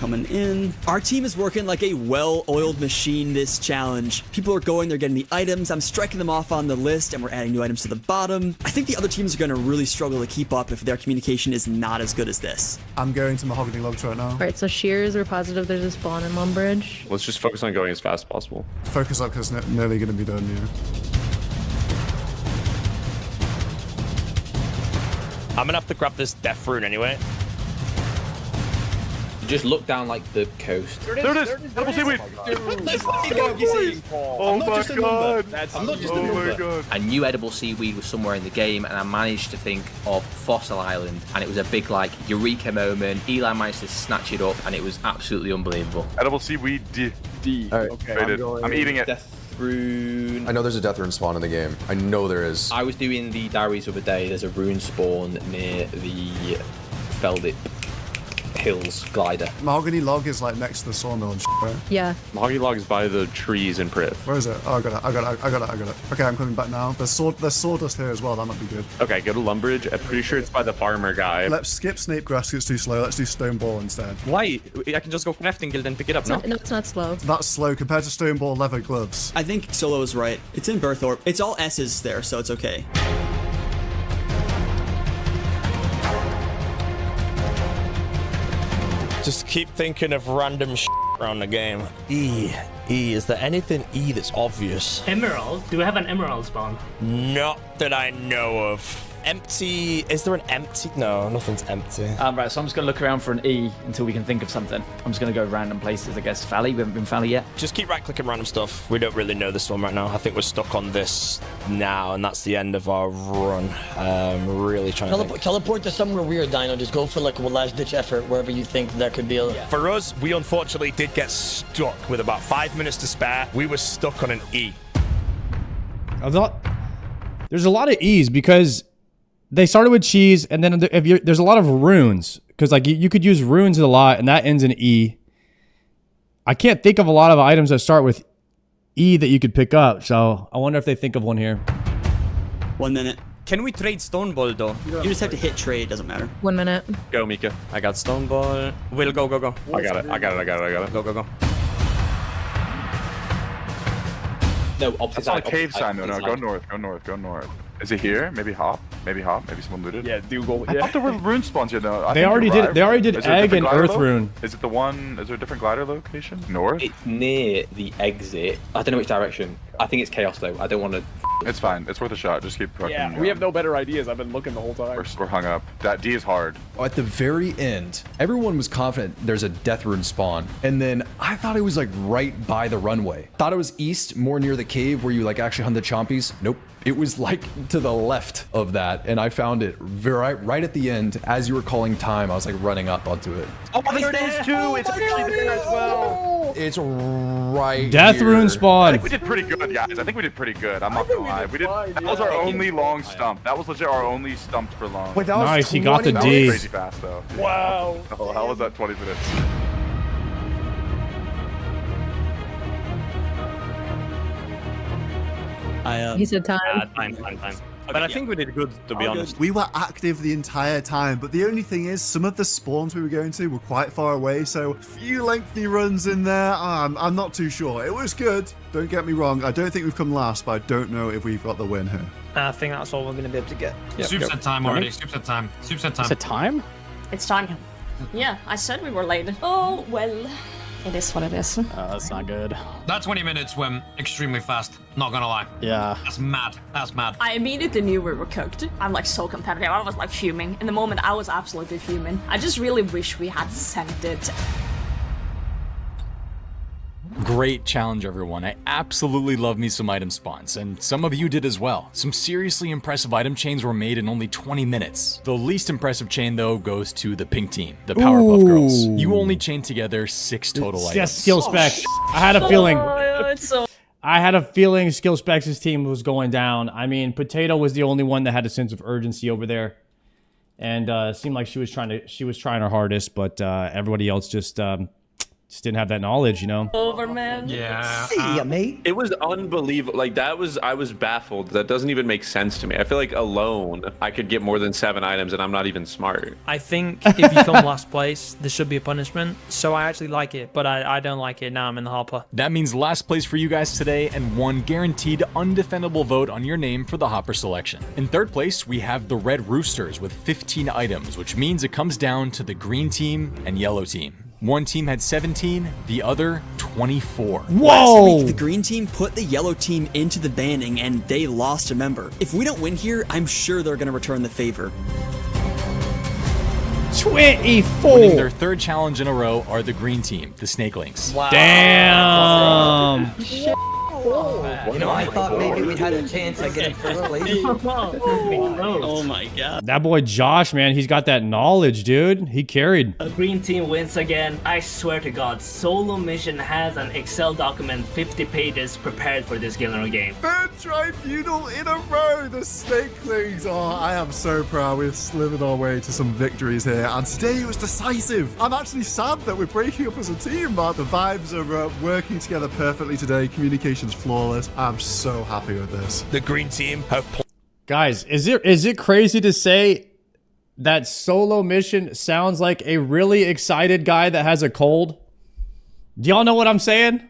coming in. Our team is working like a well-oiled machine this challenge. People are going, they're getting the items. I'm striking them off on the list, and we're adding new items to the bottom. I think the other teams are going to really struggle to keep up if their communication is not as good as this. I'm going to Mahogany Logs right now. All right, so Shears, we're positive there's a spawn in Lumbridge. Let's just focus on going as fast as possible. Focus up because it's nearly going to be done, yeah. I'm gonna have to grab this death rune anyway. Just look down like the coast. There it is. Double seaweed. Oh my god. I'm not just a number. I knew edible seaweed was somewhere in the game, and I managed to think of Fossil Island, and it was a big like eureka moment. Eli managed to snatch it up, and it was absolutely unbelievable. Edible seaweed D. All right. Okay. I'm eating it. Death rune. I know there's a death rune spawn in the game. I know there is. I was doing the diaries the other day. There's a rune spawn near the Feldip Hills glider. Mahogany Log is like next to the sawmill and shit, right? Yeah. Mahogany Log is by the trees in Priv. Where is it? Oh, I got it. Okay, I'm coming back now. There's sawdust here as well. That might be good. Okay, go to Lumbridge. I'm pretty sure it's by the farmer guy. Let's skip Snape Grass. It's too slow. Let's do Stone Ball instead. Why? I can just go crafting guild and pick it up, no? No, it's not slow. That's slow compared to Stone Ball leather gloves. I think Solo is right. It's in Berthorpe. It's all S's there, so it's okay. Just keep thinking of random shit around the game. E. Is there anything E that's obvious? Emerald? Do we have an emerald spawn? Not that I know of. Empty. Is there an empty? No, nothing's empty. Right, so I'm just going to look around for an E until we can think of something. I'm just going to go random places, I guess. Valley? We haven't been Valley yet. Just keep right-clicking random stuff. We don't really know this one right now. I think we're stuck on this now, and that's the end of our run. Really trying to think. Teleport to somewhere weird, Dino. Just go for like a last-ditch effort wherever you think that could be a... Yeah. For us, we unfortunately did get stuck with about 5 minutes to spare. We were stuck on an E. There's a lot of E's because they started with cheese, and then there's a lot of runes because like you could use runes a lot, and that ends in E. I can't think of a lot of items that start with E that you could pick up, so I wonder if they think of one here. 1 minute. Can we trade Stone Ball though? You just have to hit trade, doesn't matter. 1 minute. Go, Mika. I got Stone Ball. We'll go. I got it. Go. No, opposite That's side. on cave sign. No, go north. Is it here? Maybe hop? Maybe hop. Maybe someone looted. Yeah, Dougal. I Yeah. thought there were rune spawns here. No, I They think already you're did. right. They already did Is there a egg different and glider earth loc? rune. Is it the one? Is there a different glider location? North? It's near the exit. I don't know which direction. I think it's chaos though. I don't want to. It's fine. It's worth a shot. Just keep fucking. Yeah, we have no better ideas. I've been looking the whole time. We're hung up. That D is hard. At the very end, everyone was confident there's a death rune spawn. And then I thought it was like right by the runway. Thought it was east, more near the cave where you like actually hunt the chompies. Nope. It was like to the left of that. And I found it right at the end. As you were calling time, I was like running up onto it. Oh, there it is too. It's actually there as well. It's right Death here. rune spawn. I think we did pretty good, guys. I think we did pretty good. I'm not gonna lie. We did. That was our only long stump. That was legit our only stump for long. Wait, that was Nice, he got the That D. was crazy fast though. Wow. Oh, how was that 20 minutes? He said time. Time. But I think we did good, to be honest. We were active the entire time, but the only thing is, some of the spawns we were going to were quite far away, so a few lengthy runs in there. I'm not too sure. It was good. Don't get me wrong. I don't think we've come last, but I don't know if we've got the win here. I think that's all we're going to be able to get. Soup said time already. Soup said time. Soup said time. Is it time? It's time. Yeah, I said we were late. Oh, well. It is what it is. That's not good. That 20 minutes went extremely fast. Not gonna lie. Yeah. That's mad. That's mad. I immediately knew we were cooked. I'm like so competitive. I was like fuming. In the moment, I was absolutely fuming. I just really wish we had sent it. Great challenge, everyone. I absolutely love me some item spawns, and some of you did as well. Some seriously impressive item chains were made in only 20 minutes. The least impressive chain, though, goes to the pink team, the Powerpuff Girls. You only chained together 6 total items. Yes, skill specs. I had a feeling. It's so I had a feeling skill specs' team was going down. I mean, Potato was the only one that had a sense of urgency over there, and it seemed like she was trying her hardest, but everybody else just didn't have that knowledge, you know. over, man. Yeah. See ya, mate. It was unbelievable. Like I was baffled. That doesn't even make sense to me. I feel like alone I could get more than 7 items, and I'm not even smart. I think if you come last place, there should be a punishment. So I actually like it, but I don't like it now. I'm in the hopper. That means last place for you guys today, and 1 guaranteed undefendable vote on your name for the Hopper selection. In 3rd place, we have the Red Roosters with 15 items, which means it comes down to the green team and yellow team. One team had 17, the other 24. Last week, the green team put the yellow team into the banning, and they lost a member. If we don't win here, I'm sure they're going to return the favor. 24. Winning their 3rd challenge in a row are the green team, the Snakelings. Wow. Damn. You know, I thought maybe we had a chance at getting first place. Oh my god. That boy Josh, man, he's got that knowledge, dude. He carried. A green team wins again. I swear to God, Solo Mission has an Excel document 50 pages prepared for this Gilner game. 3rd tribunal in a row, the Snakelings. Oh, I am so proud. We've slithered our way to some victories here, and today was decisive. I'm actually sad that we're breaking up as a team, but the vibes are working together perfectly today. Communication's flawless. I'm so happy with this. The green team have... Guys, is it crazy to say that Solo Mission sounds like a really excited guy that has a cold? Do y'all know what I'm saying?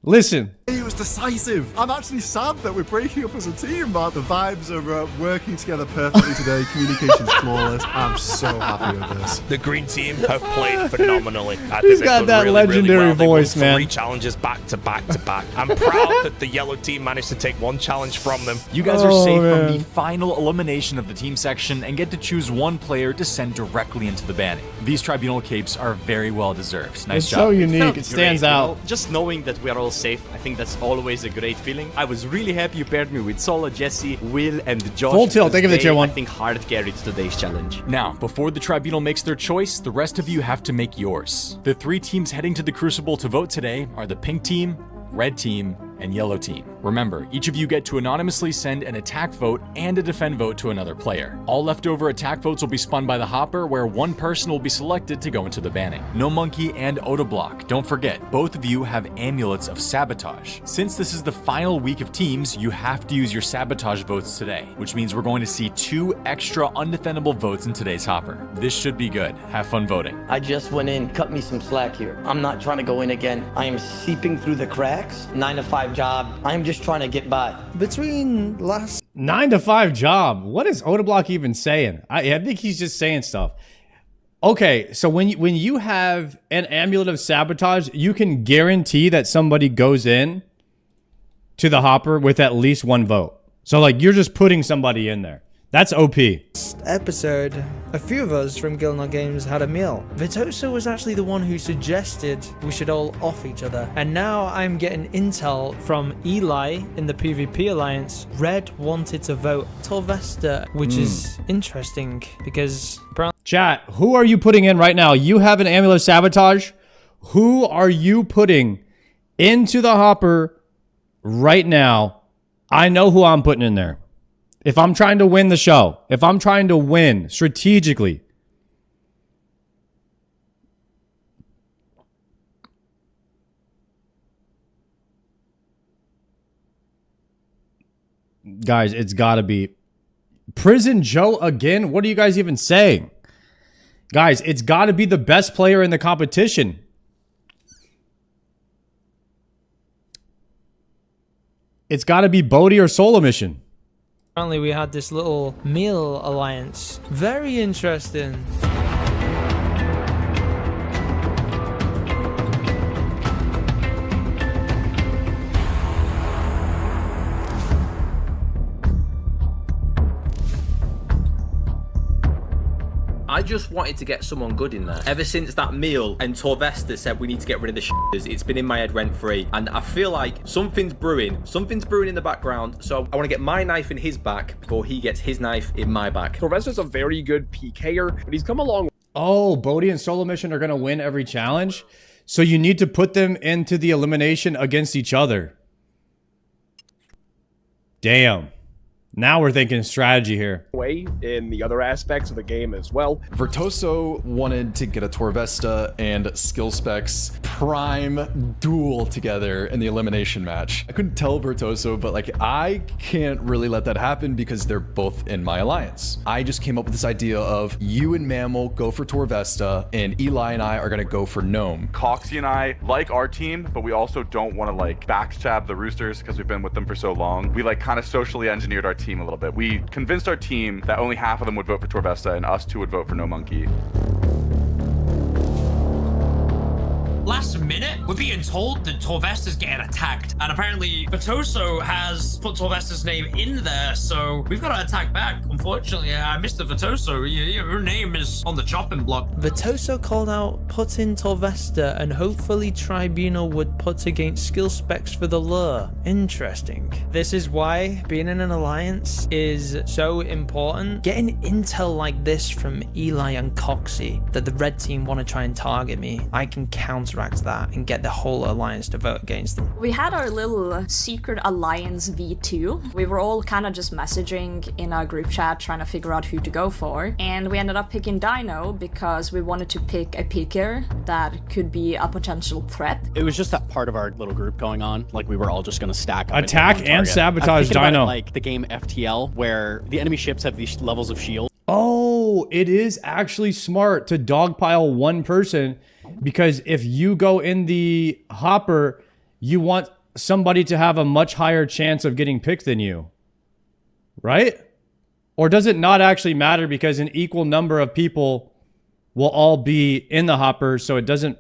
Listen. It was decisive. I'm actually sad that we're breaking up as a team, but the vibes are working together perfectly today. Communication's flawless. I'm so happy with this. The green team have played phenomenally. I He's think got they've done that really, legendary really well. They voice, won 3 man. challenges back to back to back. I'm proud that the yellow team managed to take 1 challenge from them. You guys are safe man. from the final elimination of the team section and get to choose 1 player to send directly into the banning. These tribunal capes are very well deserved. Nice It's job. so unique. Felt It stands great, you out. know, just knowing that we are all safe, I think that's always a great feeling. I was really happy you paired me with Solo, Jesse, Will, and Josh. Full tilt. Thank you for the They, tier 1. I think hard carried today's challenge. Now, before the tribunal makes their choice, the rest of you have to make yours. The 3 teams heading to the Crucible to vote today are the pink team, red team, and yellow team. Remember, each of you get to anonymously send an attack vote and a defend vote to another player. All leftover attack votes will be spun by the Hopper, where 1 person will be selected to go into the banning. No Monkey and Otoblock. Don't forget, both of you have amulets of sabotage. Since this is the final week of teams, you have to use your sabotage votes today, which means we're going to see 2 extra undefendable votes in today's Hopper. This should be good. Have fun voting. I just went in, cut me some slack here. I'm not trying to go in again. I am seeping through the cracks. 9 to 5 job. I'm just trying to get by. Between last 9 to 5 job. What is Odablock even saying? I think he's just saying stuff. Okay, so when you have an Amulet of Sabotage, you can guarantee that somebody goes in to the hopper with at least 1 vote. So like you're just putting somebody in there. That's OP. Episode, a few of us from Gilnot Games had a meal. Vitoso was actually the one who suggested we should all off each other. And now I'm getting intel from Eli in the PvP Alliance. Red wanted to vote Torvesta, which is interesting because... Chat, who are you putting in right now? You have an Amulet of Sabotage. Who are you putting into the hopper right now? I know who I'm putting in there. If I'm trying to win the show, if I'm trying to win strategically, guys, it's got to be Prison Joe again. What are you guys even saying? Guys, it's got to be the best player in the competition. It's got to be Bodhi or Solo Mission. Apparently we had this little meal alliance. Very interesting. I just wanted to get someone good in there. Ever since that meal and Torvesta said we need to get rid of the shitters, it's been in my head rent-free. And I feel like something's brewing. Something's brewing in the background. So I want to get my knife in his back before he gets his knife in my back. Torvesta's a very good PKer, but he's come along. Oh, Bodhi and Solo Mission are going to win every challenge. So you need to put them into the elimination against each other. Damn. Now we're thinking strategy here. Way in the other aspects of the game as well. Virtuoso wanted to get a Torvesta and Skill Specs prime duel together in the elimination match. I couldn't tell Virtuoso, but like I can't really let that happen because they're both in my alliance. I just came up with this idea of you and Mammal go for Torvesta and Eli and I are gonna go for Gnome. Coxie and I like our team, but we also don't want to like backstab the Roosters because we've been with them for so long. We like kind of socially engineered our team a little bit. We convinced our team that only half of them would vote for Torvesta and us 2 would vote for No Monkey. Last minute, we're being told that Torvesta's getting attacked, and apparently Vitoso has put Torvesta's name in there, so we've got to attack back. Unfortunately, Mr. Vitoso, your name is on the chopping block. Vitoso called out put in Torvesta and hopefully Tribunal would put against Skill Specs for the lure. Interesting. This is why being in an alliance is so important. Getting intel like this from Eli and Coxie that the red team want to try and target me, I can counteract that and get the whole alliance to vote against them. We had our little secret alliance V2. We were all kind of just messaging in our group chat trying to figure out who to go for, and we ended up picking Dino because we wanted to pick a picker that could be a potential threat. It was just that part of our little group going on, like we were all just going to stack up attack and sabotage Dino. Like the game FTL where the enemy ships have these levels of shield. Oh, it is actually smart to dogpile one person, because if you go in the hopper, you want somebody to have a much higher chance of getting picked than you, right? Or does it not actually matter because an equal number of people will all be in the hopper, so it doesn't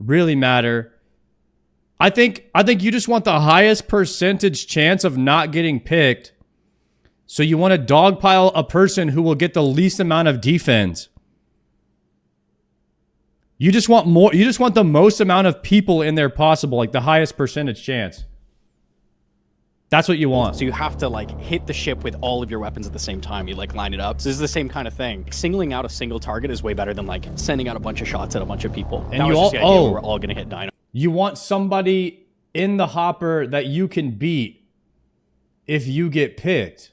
really matter? I think you just want the highest percentage chance of not getting picked. So you want to dogpile a person who will get the least amount of defense. You just want more. You just want the most amount of people in there possible, like the highest percentage chance. That's what you want. So you have to like hit the ship with all of your weapons at the same time. You like line it up. So this is the same kind of thing. Singling out a single target is way better than like sending out a bunch of shots at a bunch of people. And you all, we're all gonna hit Dino. You want somebody in the hopper that you can beat if you get picked.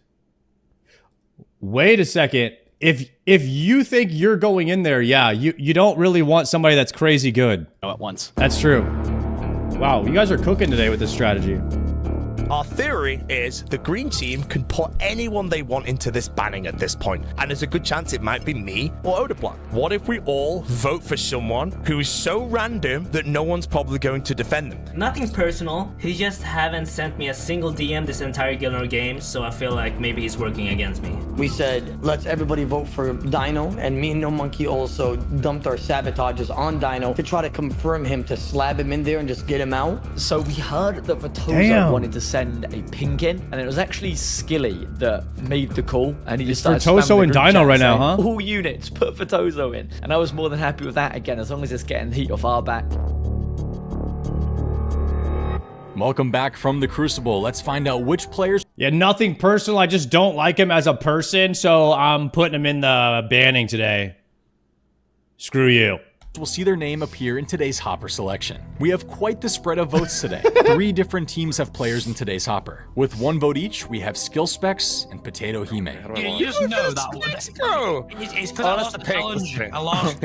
Wait a second. If you think you're going in there, yeah, you don't really want somebody that's crazy good. No, at once. That's true. Wow, you guys are cooking today with this strategy. Our theory is the green team can put anyone they want into this banning at this point, and there's a good chance it might be me or Odablock. What if we all vote for someone who is so random that no one's probably going to defend them? Nothing personal. He just haven't sent me a single DM this entire Gilnor game, so I feel like maybe he's working against me. We said, let's everybody vote for Dino, and me and No Monkey also dumped our sabotages on Dino to try to confirm him, to slab him in there and just get him out. So we heard that Vitozo wanted to send a pink in, and it was actually Skilly that made the call, and he just started Vitozo and Dino right now, huh? All units, put Vitozo in. And I was more than happy with that, again, as long as it's getting the heat off our back. Welcome back from the Crucible. Let's find out which players... Yeah, nothing personal. I just don't like him as a person, so I'm putting him in the banning today. Screw you. We'll see their name appear in today's Hopper selection. We have quite the spread of votes today. 3 different teams have players in today's Hopper. With 1 vote each, we have Skill Specs and Potato Hime. You just know that one. It's because I lost the challenge. I lost.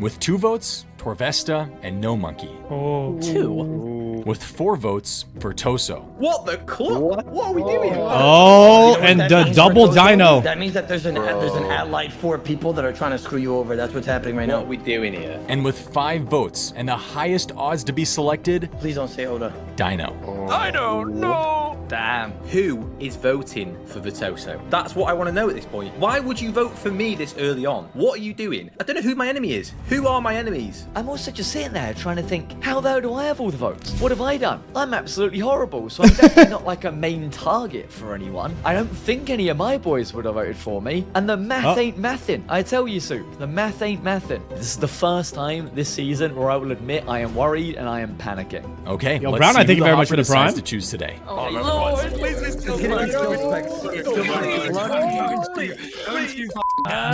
With 2 votes, Torvesta and No Monkey. Oh. 2. With 4 votes, Vertoso. What the club? What are we doing? Oh, and the double Dino. That means that there's an allied 4 people that are trying to screw you over. That's what's happening right now. What are we doing here? And with 5 votes and the highest odds to be selected, please don't say Oda. Dino. I don't know. Damn. Who is voting for Vitoso? That's what I want to know at this point. Why would you vote for me this early on? What are you doing? I don't know who my enemy is. Who are my enemies? I'm also just sitting there trying to think, how the hell do I have all the votes? What have I done? I'm absolutely horrible, so I'm definitely not like a main target for anyone. I don't think any of my boys would have voted for me, and the math ain't mathin'. I tell you, Soup, the math ain't mathin'. This is the first time this season where I will admit I am worried and I am panicking. Okay, Yo, let's Brown, see I thank who you very much for the decides prime. to choose today. Oh, Lord.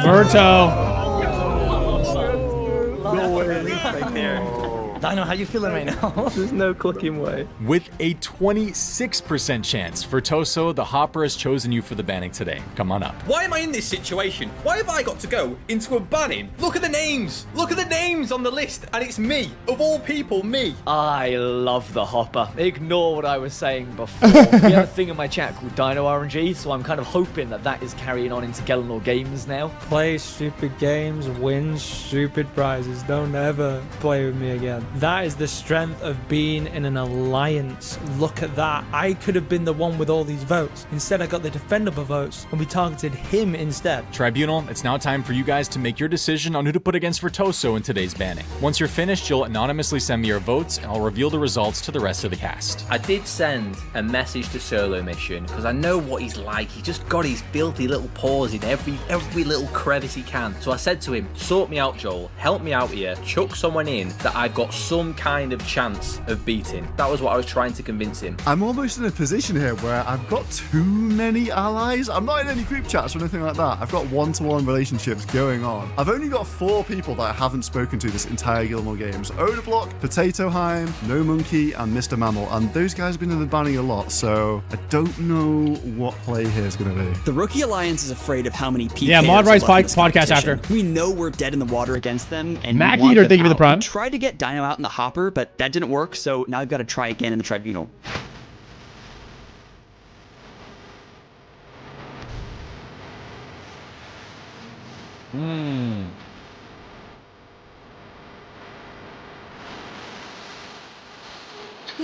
Berto. Right there. Dino, how you feeling right now? There's no clicking way. With a 26% chance, Vertoso, the Hopper has chosen you for the banning today. Come on up. Why am I in this situation? Why have I got to go into a banning? Look at the names. Look at the names on the list, and it's me. Of all people, me. I love the Hopper. Ignore what I was saying before. We have a thing in my chat called Dino RNG, so I'm kind of hoping that that is carrying on into Gilnor games now. Play stupid games, win stupid prizes. Don't ever play with me again. That is the strength of being in an alliance. Look at that. I could have been the one with all these votes. Instead, I got the defendable votes, and we targeted him instead. Tribunal, it's now time for you guys to make your decision on who to put against Vertoso in today's banning. Once you're finished, you'll anonymously send me your votes, and I'll reveal the results to the rest of the cast. I did send a message to Solo Mission because I know what he's like. He's just got his filthy little paws in every little crevice he can. So I said to him, sort me out, Joel. Help me out here. Chuck someone in that I've got some kind of chance of beating. That was what I was trying to convince him. I'm almost in a position here where I've got too many allies. I'm not in any group chats or anything like that. I've got one-to-one relationships going on. I've only got 4 people that I haven't spoken to this entire Gilmore Games. Odablock, Potato Heim, No Monkey, and Mr. Mammal. And those guys have been in the banning a lot, so I don't know what play here is going to be. The Rookie Alliance is afraid of how many PKs Yeah, Mod Rise are left in this podcast competition. after. We know we're dead in the water against them, and Mac we want Eater, them thank you for the out. prime. We tried to get Dino out in the hopper, but that didn't work, so now I've got to try again in the Tribunal. We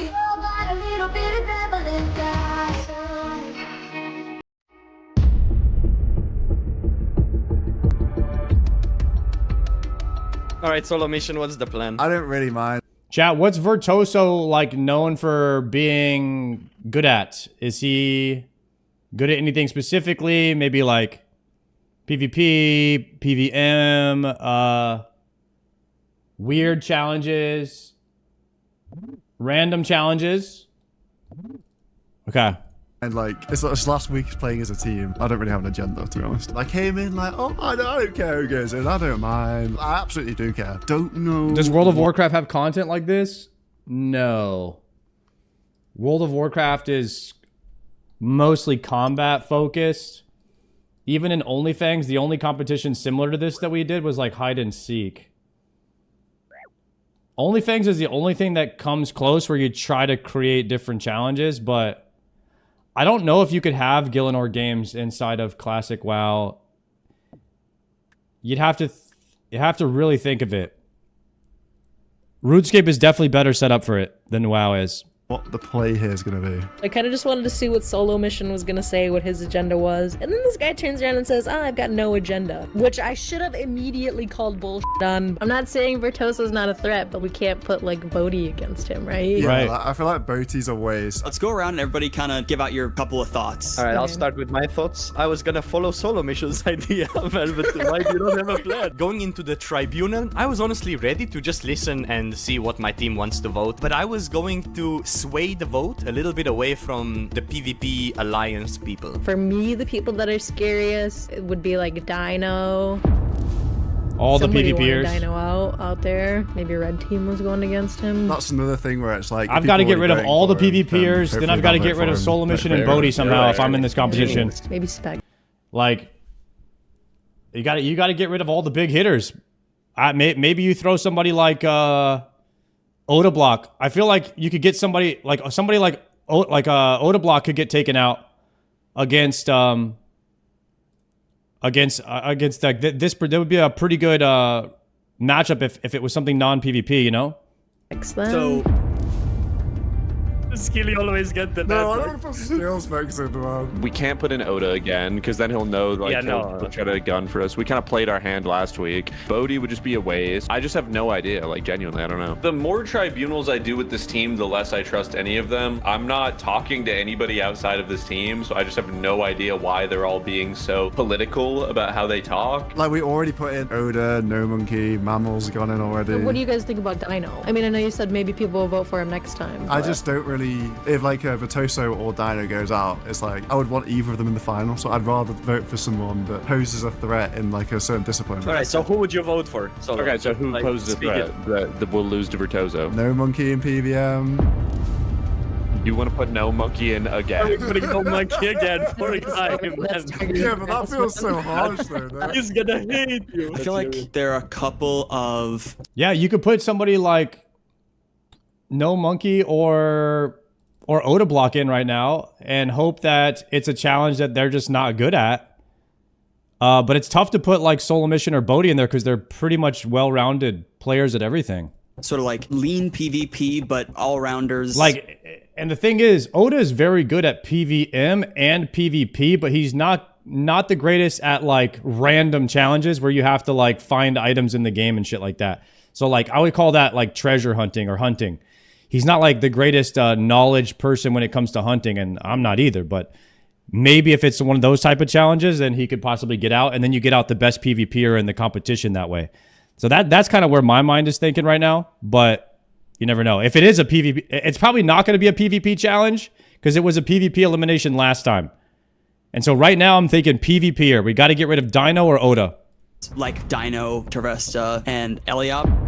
all got a little bit of devil inside. All right, Solo Mission, what's the plan? I don't really mind. Chat, what's Vertoso like known for being good at? Is he good at anything specifically? Maybe like PvP, PvM, weird challenges, random challenges. Okay. And like, it's last week playing as a team. I don't really have an agenda, to be honest. I came in like, oh, I don't care who goes in. I don't mind. I absolutely do care. Don't know. Does World of Warcraft have content like this? No. World of Warcraft is mostly combat focused. Even in OnlyFans, the only competition similar to this that we did was like hide and seek. OnlyFans is the only thing that comes close where you try to create different challenges, but I don't know if you could have Gillinor games inside of Classic WoW. You have to really think of it. RuneScape is definitely better set up for it than WoW is. What the play here is going to be. I kind of just wanted to see what Solo Mission was going to say, what his agenda was. And then this guy turns around and says, I've got no agenda. Which I should have immediately called bullshit on. I'm not saying Vertoso's not a threat, but we can't put, like, Bodhi against him, right? Yeah, I feel like Boaty's a waste. Let's go around and everybody kind of give out your couple of thoughts. All right, I'll start with my thoughts. I was gonna follow Solo Mission's idea, but why do you not have a plan? Going into the tribunal, I was honestly ready to just listen and see what my team wants to vote, but I was going to sway the vote a little bit away from the PvP alliance people. For me, the people that are scariest it would be like Dino. All Somebody the PvPers. wanted Dino out there. Maybe Red Team was going against him. That's another thing where it's like I've got to get rid of all the PvPers, then I've got to get rid of Solo Mission and Bodhi somehow if I'm in this competition. Maybe Spec. Like, you got to get rid of all the big hitters. Maybe you throw somebody like Odablock. I feel like you could get somebody like Odablock could get taken out against like this. There would be a pretty good matchup if it was something non-PvP, you know. So Skilly always get the No, I don't put skills fix in, man. We can't put in Oda again, because then he'll know, like, he'll try to gun for us. We kind of played our hand last week. Bodhi would just be a waste. I just have no idea, like, genuinely, I don't know. The more tribunals I do with this team, the less I trust any of them. I'm not talking to anybody outside of this team, so I just have no idea why they're all being so political about how they talk. Like, we already put in Oda, No Monkey, Mammal's gone in already. What do you guys think about Dino? I mean, I know you said maybe people will vote for him next time. I but- just don't really... If, like, Vertoso or Dino goes out, it's like, I would want either of them in the final, so I'd rather vote for someone that poses a threat in, like, a certain discipline. All right, so who would you vote for? Okay, so who poses a threat that will lose to Vertoso? No Monkey in PVM. You want to put No Monkey in again? We're putting No Monkey again for a time. Yeah, but that feels so harsh, though. He's gonna hate you. I feel like there are a couple of... Yeah, you could put somebody like No Monkey or Odablock in right now and hope that it's a challenge that they're just not good at. But it's tough to put like Solo Mission or Bodhi in there because they're pretty much well-rounded players at everything. Sort of like lean PvP, but all-rounders. Like, and the thing is, Oda is very good at PvM and PvP, but he's not the greatest at like random challenges where you have to like find items in the game and shit like that. So like I would call that like treasure hunting or hunting. He's not like the greatest knowledge person when it comes to hunting, and I'm not either, but maybe if it's one of those type of challenges, then he could possibly get out, and then you get out the best PvPer in the competition that way. So that's kind of where my mind is thinking right now, but you never know. If it is a PvP, it's probably not going to be a PvP challenge because it was a PvP elimination last time. And so right now I'm thinking PvPer. We got to get rid of Dino or Oda. Like Dino, Tervesta, and Eliop.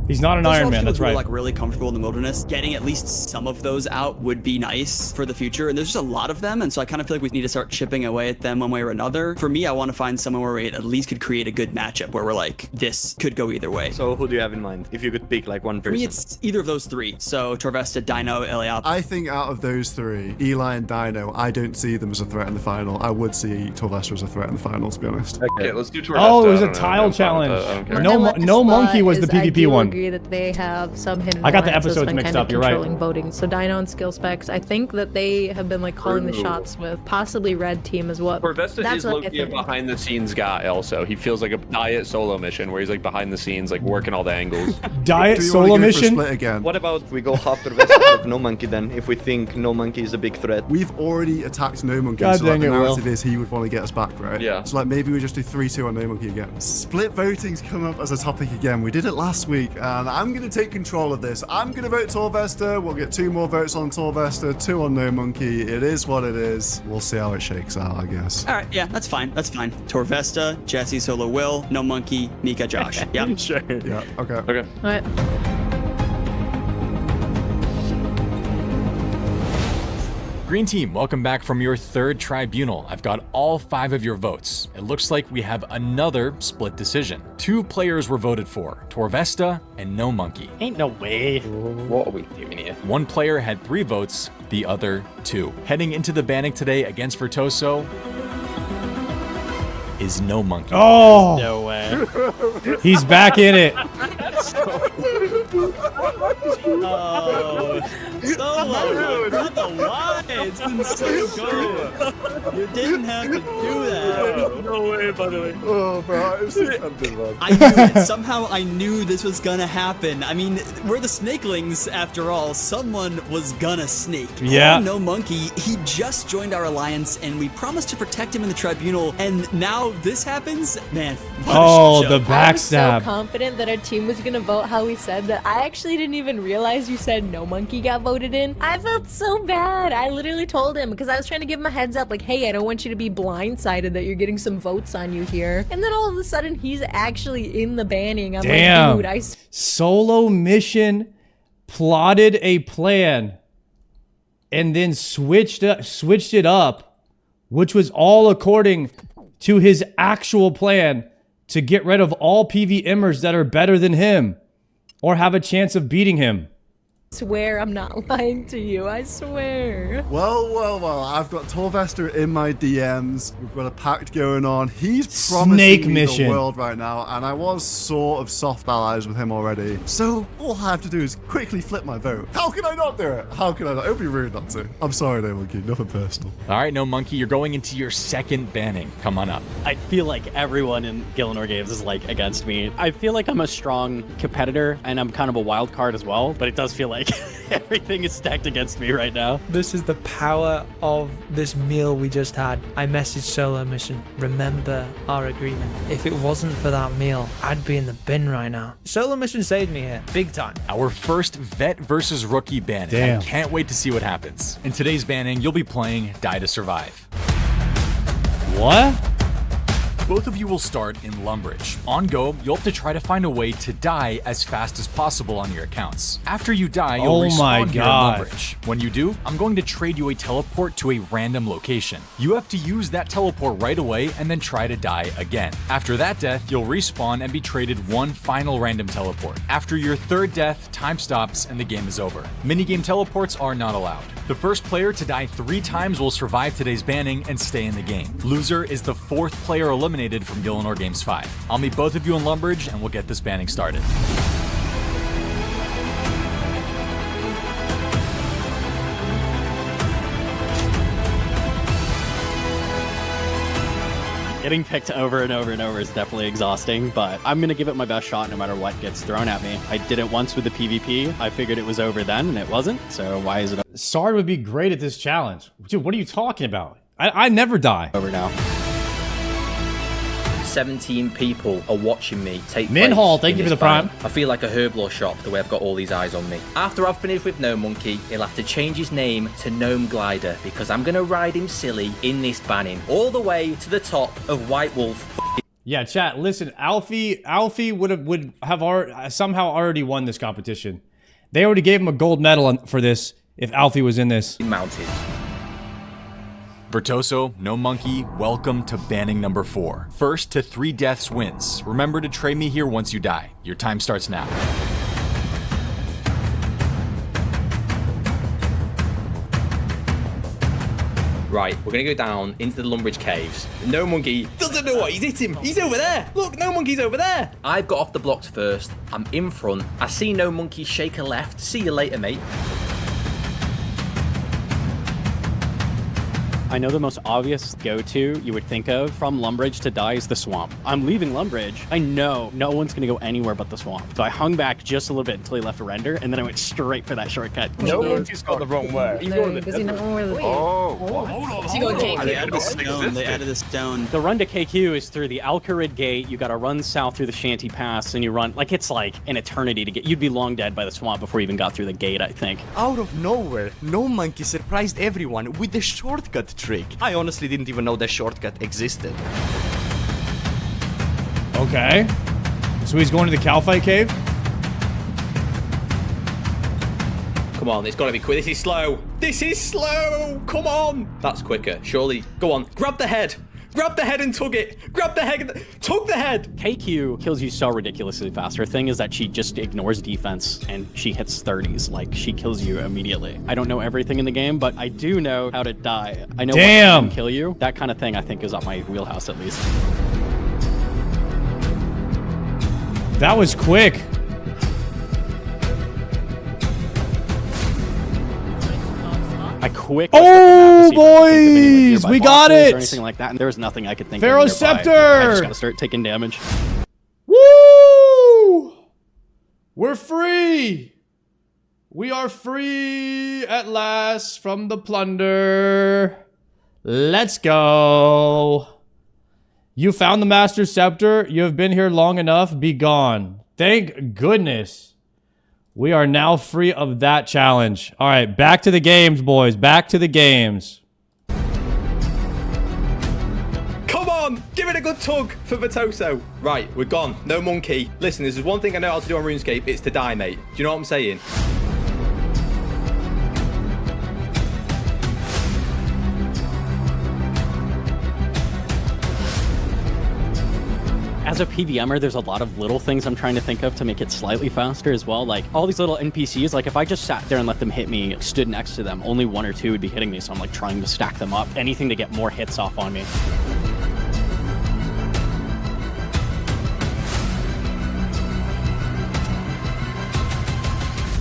He's not an Iron Man, that's right. Like really comfortable in the wilderness. Getting at least some of those out would be nice for the future. And there's just a lot of them. And so I kind of feel like we need to start chipping away at them one way or another. For me, I want to find someone where we at least could create a good matchup where we're like, this could go either way. So who do you have in mind? If you could pick like one person. For me, it's either of those three. So Tervesta, Dino, Eliop. I think out of those three, Eli and Dino, I don't see them as a threat in the final. I would see Torvesta as a threat in the final, to be honest. Okay, let's do Torvesta. Oh, it was a tile challenge. No Monkey was the PvP one. I agree that they have some hidden I got the alliances episodes when mixed kind of up, you're right. controlling voting. So Dino and Skill Specs, I think that they have been like calling the shots with possibly Red Team as well. Torvesta is low-key a behind-the-scenes guy also. He feels like a Diet Solo Mission where he's like behind the scenes, like working all the angles. Diet Solo Mission? What about if we go half Torvesta with No Monkey then, if we think No Monkey is a big threat? We've already attacked No Monkey, God so like, dang the it, Will. narrative is he would want to get us back, right? Yeah. So like maybe we just do 3-2 on No Monkey again. Split voting's come up as a topic again. We did it last week, and I'm going to take control of this. I'm going to vote Torvesta. We'll get 2 more votes on Torvesta, 2 on No Monkey. It is what it is. We'll see how it shakes out, I guess. All right, yeah, that's fine. That's fine. Torvesta, Jesse, Solo, Will, No Monkey, Mika, Josh. Yeah. Sure. Yeah, okay. Okay. All right. Green team, welcome back from your third tribunal. I've got all 5 of your votes. It looks like we have another split decision. 2 players were voted for, Torvesta and No Monkey. Ain't no way. What are we doing here? 1 player had 3 votes, the other 2. Heading into the banning today against Virtuoso is No Monkey. Oh! No way. He's back in it. Oh, Solo, not the why. It's been so good. You didn't have to do that. No way, by the way. Oh, bro, it's so tempting, man. I knew it. Somehow I knew this was gonna happen. I mean, we're the snakelings after all. Someone was gonna snake. Yeah. No Monkey, he just joined our alliance and we promised to protect him in the tribunal, and now this happens? Man. what a Oh, shit the show. I was so backstab. confident that our team was gonna vote how we said that I actually didn't even realize you said No Monkey got voted in. I felt so bad. I literally told him because I was trying to give him a heads up, like, hey, I don't want you to be blindsided that you're getting some votes on you here. And then all of a sudden, he's actually in the banning. I'm Damn. like, dude, Solo Mission plotted a plan and then switched it up, which was all according to his actual plan to get rid of all PVMers that are better than him or have a chance of beating him. swear I'm not lying to you. I swear. Well, I've got Torvesta in my DMs. We've got a pact going on. He's Snake promising me mission. the world right now, and I was sort of soft allies with him already. So all I have to do is quickly flip my vote. How can I not do it? How can I not? It would be rude not to. I'm sorry, No Monkey. Nothing personal. All right, No Monkey, you're going into your second banning. Come on up. I feel like everyone in Gillinor Games is like against me. I feel like I'm a strong competitor and I'm kind of a wild card as well, but it does feel like everything is stacked against me right now. This is the power of this meal we just had. I messaged Solo Mission, remember our agreement. If it wasn't for that meal, I'd be in the bin right now. Solo Mission saved me here, big time. Our first vet versus rookie banning. Damn. I can't wait to see what happens. In today's banning, you'll be playing Die to Survive. What? Both of you will start in Lumbridge. On go, you'll have to try to find a way to die as fast as possible on your accounts. After you die, you'll Oh my respawn here in God. Lumbridge. When you do, I'm going to trade you a teleport to a random location. You have to use that teleport right away and then try to die again. After that death, you'll respawn and be traded one final random teleport. After your third death, time stops and the game is over. Minigame teleports are not allowed. The first player to die 3 times will survive today's banning and stay in the game. Loser is the 4th player eliminated from Gillinor Games 5. I'll meet both of you in Lumbridge and we'll get this banning started. Getting picked over and over and over is definitely exhausting, but I'm going to give it my best shot no matter what gets thrown at me. I did it once with the PvP. I figured it was over then, and it wasn't, so why is it Sard would be great at this challenge. Dude, what are you talking about? I never die. over now? 17 people are watching me take Minhall, place thank in you for this the prime. battle. I feel like a Herblore shop the way I've got all these eyes on me. After I've finished with No Monkey, he'll have to change his name to Gnome Glider because I'm going to ride him silly in this banning all the way to the top of White Wolf. Yeah, chat. Listen, Alfie would have somehow already won this competition. They already gave him a gold medal for this if Alfie was in this. Mounted. Virtuoso, No Monkey, welcome to banning number 4. First to 3 deaths wins. Remember to trade me here once you die. Your time starts now. Right, we're going to go down into the Lumbridge Caves. No Monkey doesn't know what he's hit him. He's over there. Look, No Monkey's over there. I've got off the blocks first. I'm in front. I see No Monkey shake a left. See you later, mate. I know the most obvious go-to you would think of from Lumbridge to die is the swamp. I'm leaving Lumbridge. I know no one's going to go anywhere but the swamp. So I hung back just a little bit until he left a render, and then I went straight for that shortcut. No Monkey's got the wrong way. Does he know where the... Oh, Is he going KQ? They added the stone. They added a stone. The run to KQ is through the Alcarid Gate. You got to run south through the Shanty Pass, and you run like it's like an eternity to get. You'd be long dead by the swamp before you even got through the gate, I think. Out of nowhere, No Monkey surprised everyone with the shortcut trick. I honestly didn't even know the shortcut existed. Okay. So he's going to the Calphite Cave? Come on, it's got to be quick. This is slow. This is slow. Come on. That's quicker. Surely. Go on. Grab the head. Grab the head and tug it. Grab the head. Tug the head. KQ kills you so ridiculously fast. Her thing is that she just ignores defense and she hits 30s. Like, she kills you immediately. I don't know everything in the game, but I do know how to die. I know what can kill you. That kind of thing, I think, is up my wheelhouse at least. That was quick. I quick. Oh, boys, we got it. Or anything like that, and there was nothing I could think Pharaoh of. Scepter. I just gotta start taking damage. Woo! We're free. We are free at last from the plunder. Let's go. You found the Master Scepter. You have been here long enough. Be gone. Thank goodness. We are now free of that challenge. All right, back to the games, boys. Back to the games. Come on, give it a good tug for Vitoso. Right, we're gone. No monkey. Listen, this is one thing I know how to do on RuneScape. It's to die, mate. Do you know what I'm saying? As a PVMer, there's a lot of little things I'm trying to think of to make it slightly faster as well. Like, all these little NPCs, like, if I just sat there and let them hit me, stood next to them, only 1 or 2 would be hitting me, so I'm, like, trying to stack them up. Anything to get more hits off on me.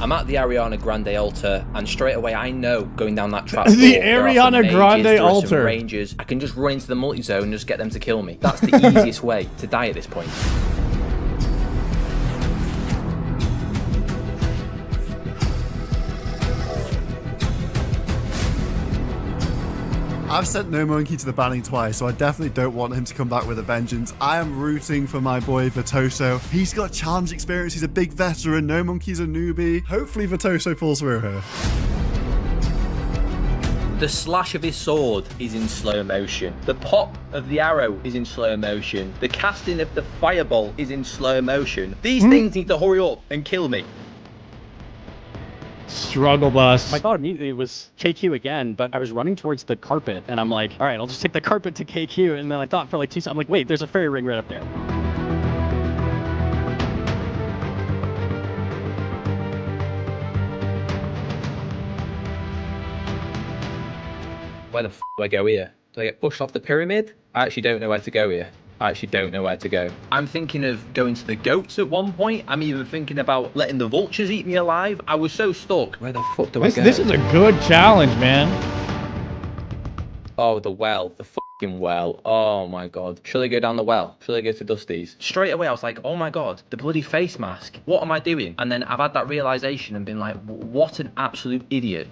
I'm at the Ariana Grande altar, and straight away I know going down that trap. The Ariana Grande altar. Rangers, I can just run into the multi-zone and just get them to kill me. That's the easiest way to die at this point. I've sent No Monkey to the banning twice, so I definitely don't want him to come back with a vengeance. I am rooting for my boy Vitoso. He's got challenge experience. He's a big veteran. No Monkey's a newbie. Hopefully Vitoso pulls through here. The slash of his sword is in slow motion. The pop of the arrow is in slow motion. The casting of the fireball is in slow motion. These things need to hurry up and kill me. Struggle bus. My thought immediately was KQ again, but I was running towards the carpet, and I'm like, all right, I'll just take the carpet to KQ, and then I thought for like 2 seconds, I'm like, wait, there's a fairy ring right up there. Where the f do I go here? Do I get pushed off the pyramid? I actually don't know where to go here. I actually don't know where to go. I'm thinking of going to the goats at one point. I'm even thinking about letting the vultures eat me alive. I was so stuck. Where the fuck do I go? This is a good challenge, man. Oh, the well. The fucking well. Oh my god. Should I go down the well? Should I go to Dusty's? Straight away I was like, oh my god, the bloody face mask. What am I doing? And then I've had that realization and been like, what an absolute idiot.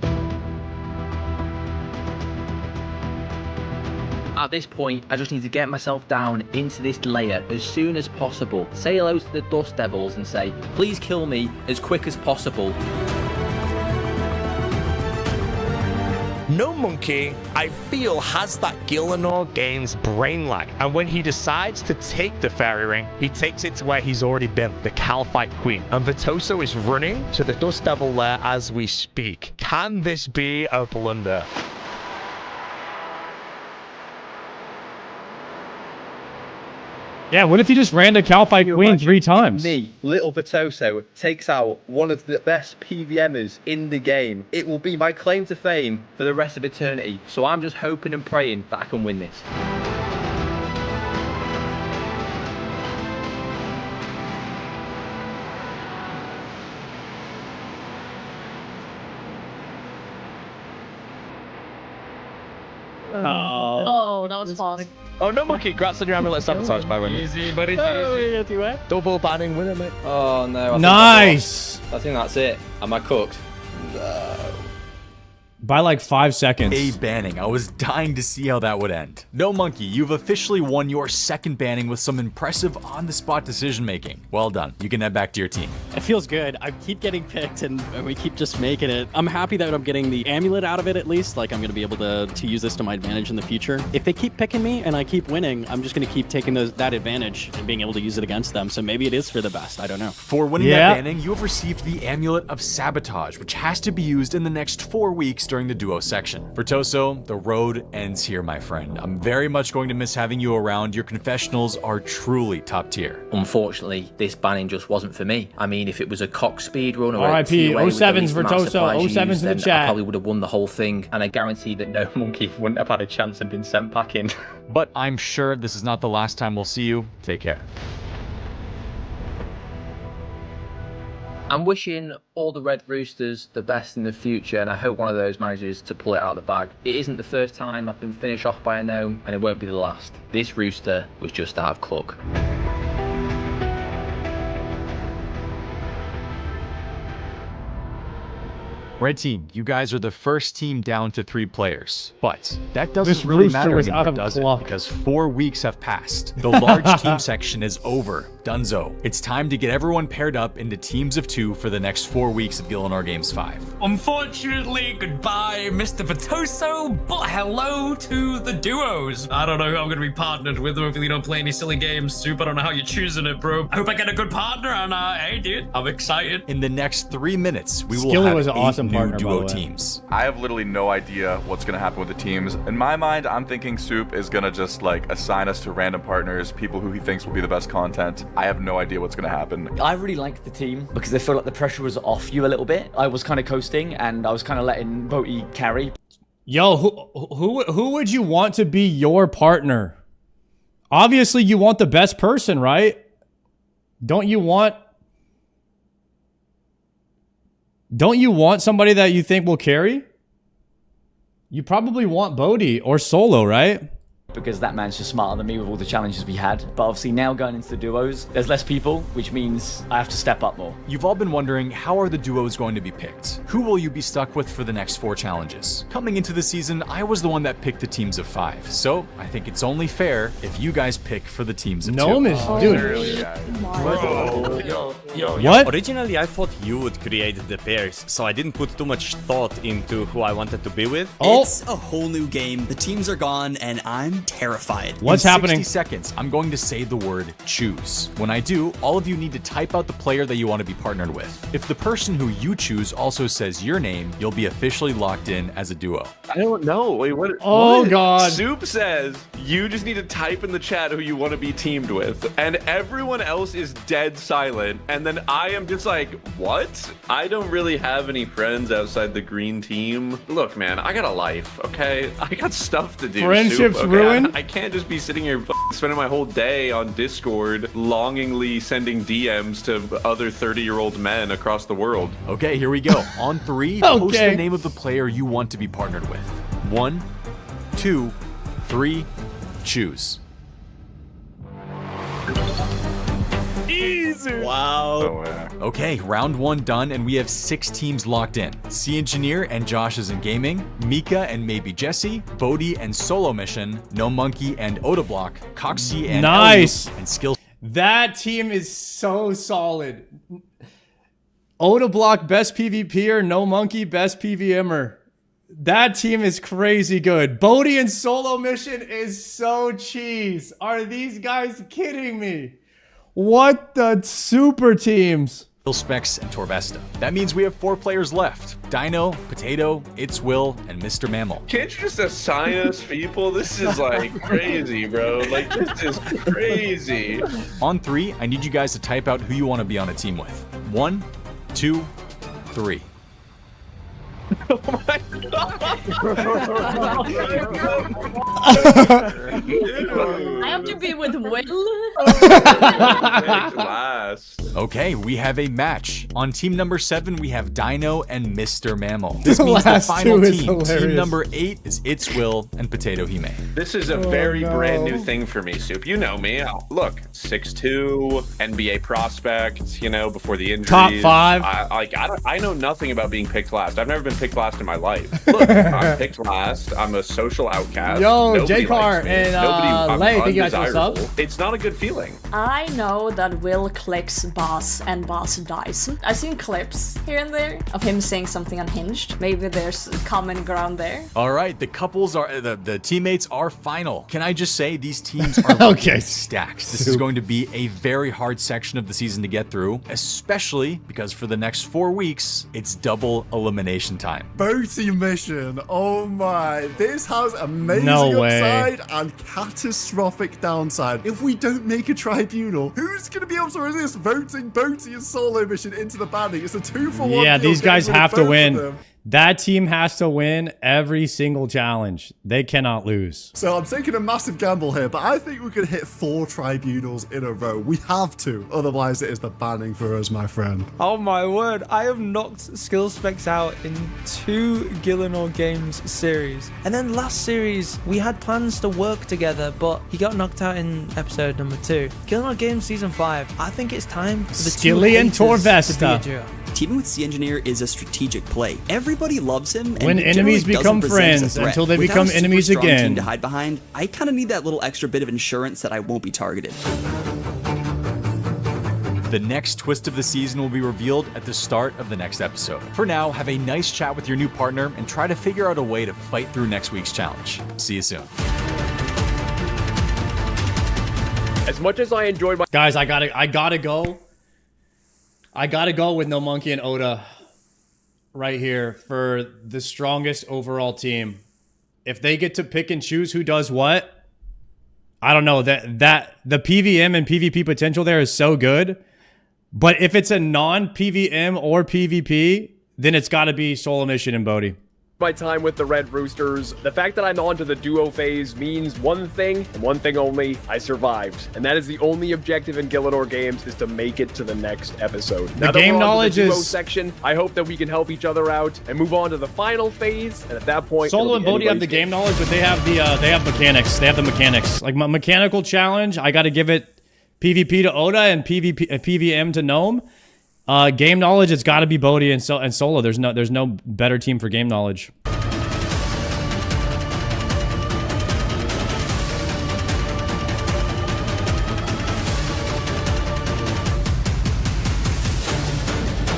At this point, I just need to get myself down into this layer as soon as possible. Say hello to the dust devils and say, please kill me as quick as possible. No Monkey, I feel, has that Gillinor Games brain lag. And when he decides to take the fairy ring, he takes it to where he's already been, the Calphite Queen. And Vitoso is running to the Dust Devil lair as we speak. Can this be a blunder? Yeah, what if you just ran to Calphite Queen 3 times? Me, little Vitoso, takes out one of the best PVMers in the game. It will be my claim to fame for the rest of eternity. So I'm just hoping and praying that I can win this. Oh, that was false. Oh, No Monkey, congrats on your amulet sabotage by winning. Easy, buddy. Double banning winner, mate. Oh no. Nice. I think that's it. Am I cooked? By like 5 seconds. A banning. I was dying to see how that would end. No Monkey, you've officially won your 2nd banning with some impressive on-the-spot decision-making. Well done. You can head back to your team. It feels good. I keep getting picked, and we keep just making it. I'm happy that I'm getting the amulet out of it, at least. Like, I'm going to be able to use this to my advantage in the future. If they keep picking me and I keep winning, I'm just going to keep taking that advantage and being able to use it against them. So maybe it is for the best. I don't know. For winning that banning, you have received the Amulet of Sabotage, which has to be used in the next 4 weeks during during the duo section. Vertoso, the road ends here, my friend. I'm very much going to miss having you around. Your confessionals are truly top tier. Unfortunately, this banning just wasn't for me. I mean, if it was a cock speed run or RIP, a TOA with the 07s least amount of Vertoso, supplies 07s used, in the then chat. I probably would have won the whole thing, and I guarantee that no monkey wouldn't have had a chance and been sent back in. But I'm sure this is not the last time we'll see you. Take care. I'm wishing all the Red Roosters the best in the future, and I hope one of those manages to pull it out of the bag. It isn't the first time I've been finished off by a gnome, and it won't be the last. This rooster was just out of cluck. Red team, you guys are the first team down to 3 players. But that doesn't This really rooster matter was anymore, out of does it? luck. Because 4 weeks have passed. The large team section is over. Dunzo. It's time to get everyone paired up into teams of 2 for the next 4 weeks of Gielinor Games 5. Unfortunately, goodbye, Mr. Vertoso, but hello to the duos. I don't know who I'm going to be partnered with. Hopefully you don't play any silly games. Soup, I don't know how you're choosing it, bro. I hope I get a good partner, and hey, dude, I'm excited. In the next 3 minutes, we will Skilly have was an 8 awesome new partner, by duo the way. teams. I have literally no idea what's going to happen with the teams. In my mind, I'm thinking Soup is going to just like assign us to random partners, people who he thinks will be the best content. I have no idea what's going to happen. I really liked the team because I feel like the pressure was off you a little bit. I was kind of coasting and I was kind of letting Voti carry. Yo, who would you want to be your partner? Obviously, you want the best person, right? Don't you want somebody that you think will carry? You probably want Bodhi or Solo, right? Because that man's just smarter than me with all the challenges we had. But obviously now going into the duos, there's less people, which means I have to step up more. You've all been wondering, how are the duos going to be picked? Who will you be stuck with for the next 4 challenges? Coming into the season, I was the one that picked the teams of 5. So I think it's only fair if you guys pick for the teams of 2. Gnome is, dude. What? Originally, I thought you would create the pairs, so I didn't put too much thought into who I wanted to be with. It's a whole new game. The teams are gone, and I'm terrified. What's In happening? 60 seconds, I'm going to say the word choose. When I do, all of you need to type out the player that you want to be partnered with. If the person who you choose also says your name, you'll be officially locked in as a duo. I don't know. Wait, what? Oh, what? God. Soup says you just need to type in the chat who you want to be teamed with, and everyone else is dead silent. And then I am just like, what? I don't really have any friends outside the green team. Look, man, I got a life, okay? I got stuff to do. Friendships Soup, okay? ruined? I can't just be sitting here spending my whole day on Discord, longingly sending DMs to other 30-year-old men across the world. Okay, here we go. On 3, post the name of the player you want to be partnered with. 1, 2, 3, choose. Easy. Wow. Okay, round 1 done, and we have 6 teams locked in. Sea Engineer and Josh is in gaming, Mika and maybe Jesse, Bodhi and Solo Mission, No Monkey and Odablock, Coxie and Nice. Elliot, and Skill. That team is so solid. Odablock, best PvPer. No Monkey, best PVMer. That team is crazy good. Bodhi and Solo Mission is so cheese. Are these guys kidding me? What the super teams? Specs and Torvesta. That means we have 4 players left. Dino, Potato, It's Will, and Mr. Mammal. Can't you just assign us people? This is like crazy, bro. Like, this is crazy. On 3, I need you guys to type out who you want to be on a team with. 1, 2, 3. Oh my god! I have to be with Will. Okay, we have a match. On team number 7, we have Dino and Mr. Mammal. This means the final team. Team number 8 is It's Will and Potato Hime. This is a very brand new thing for me, Soup. You know me. Look, 6'2", NBA prospect, you know, before the injuries. Top 5. I know nothing about being picked last. I've never been picked last in my life. Look, I'm picked last. I'm a social outcast. Yo, Nobody J-Car likes me. and I'm Lay, thank you guys for the undesirable. sub. It's not a good feeling. I know that Will claimed likes Boss and Boss dies. I've seen clips here and there of him saying something unhinged. Maybe there's common ground there. All right, the couples are the teammates are final. Can I just say these teams are stacked. This is going to be a very hard section of the season to get through, especially because for the next 4 weeks, it's double elimination time. Boaty mission. Oh my. This has amazing upside and catastrophic downside. If we don't make a tribunal, who's going to be able to resist voting Boaty and solo mission into the banning? It's a 2-for-1. Yeah, these guys have to win. Them. That team has to win every single challenge. They cannot lose. So I'm taking a massive gamble here, but I think we could hit 4 tribunals in a row. We have to. Otherwise, it is the banning for us, my friend. Oh my word. I have knocked skill specs out in 2 Gillinor Games series. And then last series, we had plans to work together, but he got knocked out in episode number 2. Gillinor Games season 5. I think it's time for the Skilly and Torvesta. Teaming with C Engineer is a strategic play. Everybody loves him. When enemies become friends until they become enemies again. Team to hide behind, I kind of need that little extra bit of insurance that I won't be targeted. The next twist of the season will be revealed at the start of the next episode. For now, have a nice chat with your new partner and try to figure out a way to fight through next week's challenge. See you soon. As much as I enjoyed my guys, I gotta go. I gotta go with No Monkey and Oda right here for the strongest overall team. If they get to pick and choose who does what, I don't know. That the PVM and PvP potential there is so good. But if it's a non-PVM or PvP, then it's got to be Solo Mission and Bodhi. my time with the Red Roosters, the fact that I'm on to the duo phase means one thing and one thing only: I survived. And that is the only objective in Gillinor Games, is to make it to the next episode. Now that game we're on knowledge to the duo is section, I hope that we can help each other out and move on to the final phase. And at that point, Solo and Bodhi have the game knowledge, but they have mechanics. They have the mechanics. Like my mechanical challenge, I got to give it PvP to Oda and PVM to Gnome. Game knowledge, it's got to be Bodhi and Solo. There's no better team for game knowledge.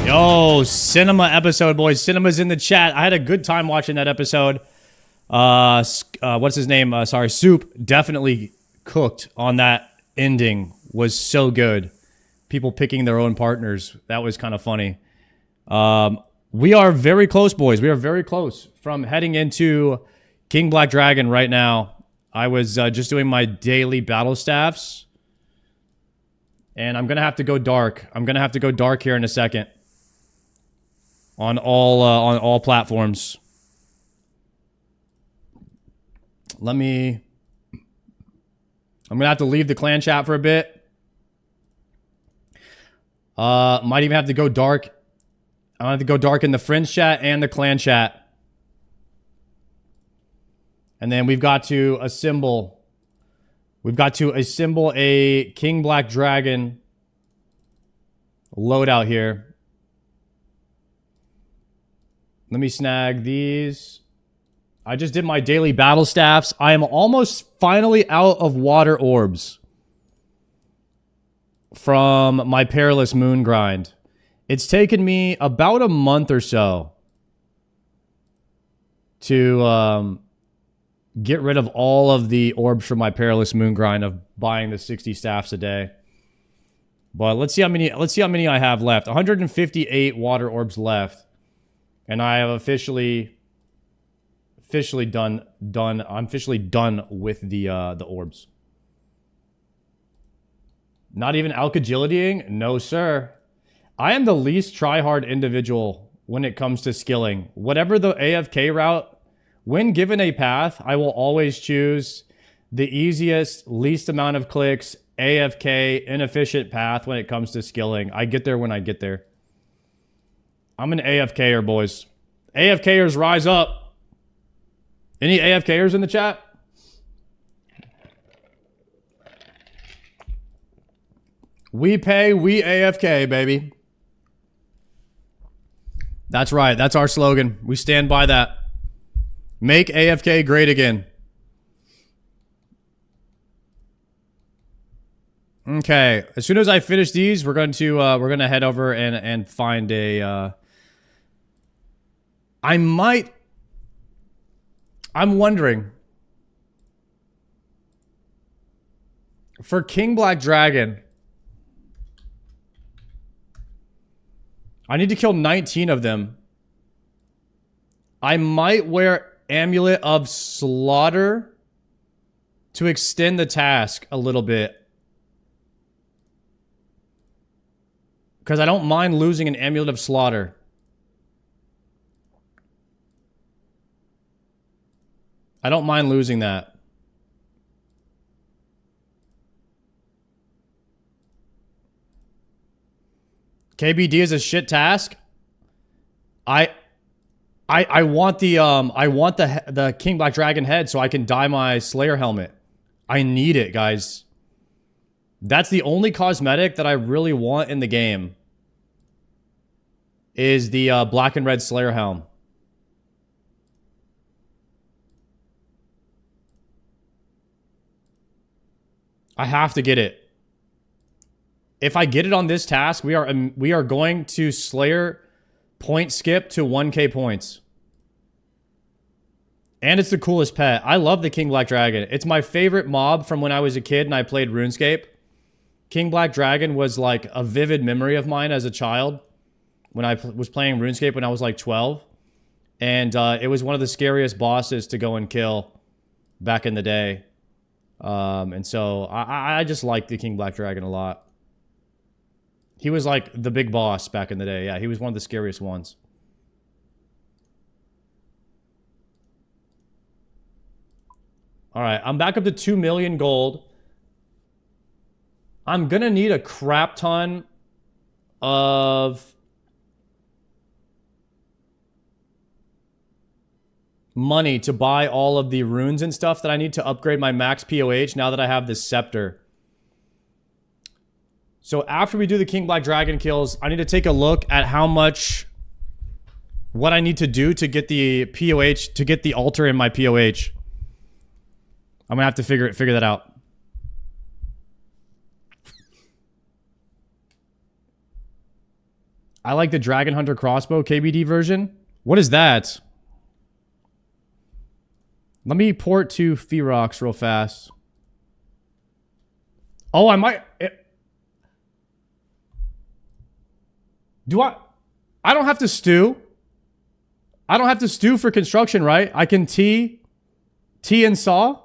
Yo, cinema episode, boys. Cinema's in the chat. I had a good time watching that episode. What's his name? Soup definitely cooked on that ending. Was so good. People picking their own partners. That was kind of funny. We are very close, boys. We are very close from heading into King Black Dragon right now. I was just doing my daily battle staffs. And I'm going to have to go dark. I'm going to have to go dark here in a second. On all platforms. I'm going to have to leave the clan chat for a bit. Might even have to go dark. I'm going to have to go dark in the friends chat and the clan chat. And then we've got to assemble. We've got to assemble a King Black Dragon loadout here. Let me snag these. I just did my daily battle staffs. I am almost finally out of water orbs from my perilous moon grind. It's taken me about a month or so to get rid of all of the orbs from my perilous moon grind of buying the 60 staffs a day. But let's see how many I have left. 158 water orbs left. And I have officially done. I'm officially done with the orbs. Not even alkagilitying? No, sir. I am the least try-hard individual when it comes to skilling. Whatever the AFK route, when given a path, I will always choose the easiest, least amount of clicks, AFK, inefficient path when it comes to skilling. I get there when I get there. I'm an AFKer, boys. AFKers, rise up. Any AFKers in the chat? We pay, we AFK, baby. That's right. That's our slogan. We stand by that. Make AFK great again. Okay, as soon as I finish these, we're gonna head over and find a. I'm wondering for King Black Dragon. I need to kill 19 of them. I might wear Amulet of Slaughter to extend the task a little bit. Because I don't mind losing an Amulet of Slaughter. I don't mind losing that. KBD is a shit task. I want the King Black Dragon head so I can dye my Slayer helmet. I need it, guys. That's the only cosmetic that I really want in the game. Is the black and red Slayer helm. I have to get it. If I get it on this task, we are going to Slayer point skip to 1k points. And it's the coolest pet. I love the King Black Dragon. It's my favorite mob from when I was a kid and I played RuneScape. King Black Dragon was like a vivid memory of mine as a child when I was playing RuneScape when I was like 12. And it was one of the scariest bosses to go and kill back in the day. And so I just like the King Black Dragon a lot. He was like the big boss back in the day. Yeah, he was one of the scariest ones. All right, I'm back up to 2 million gold. I'm gonna need a crap ton of money to buy all of the runes and stuff that I need to upgrade my max POH now that I have this scepter. So after we do the King Black Dragon kills, I need to take a look at how much, what I need to do to get the POH, to get the altar in my POH. I'm gonna have to figure that out. I like the Dragon Hunter crossbow KBD version. What is that? Let me port to Ferox real fast. Oh, I might... I don't have to stew. I don't have to stew for construction, right? I can T and saw.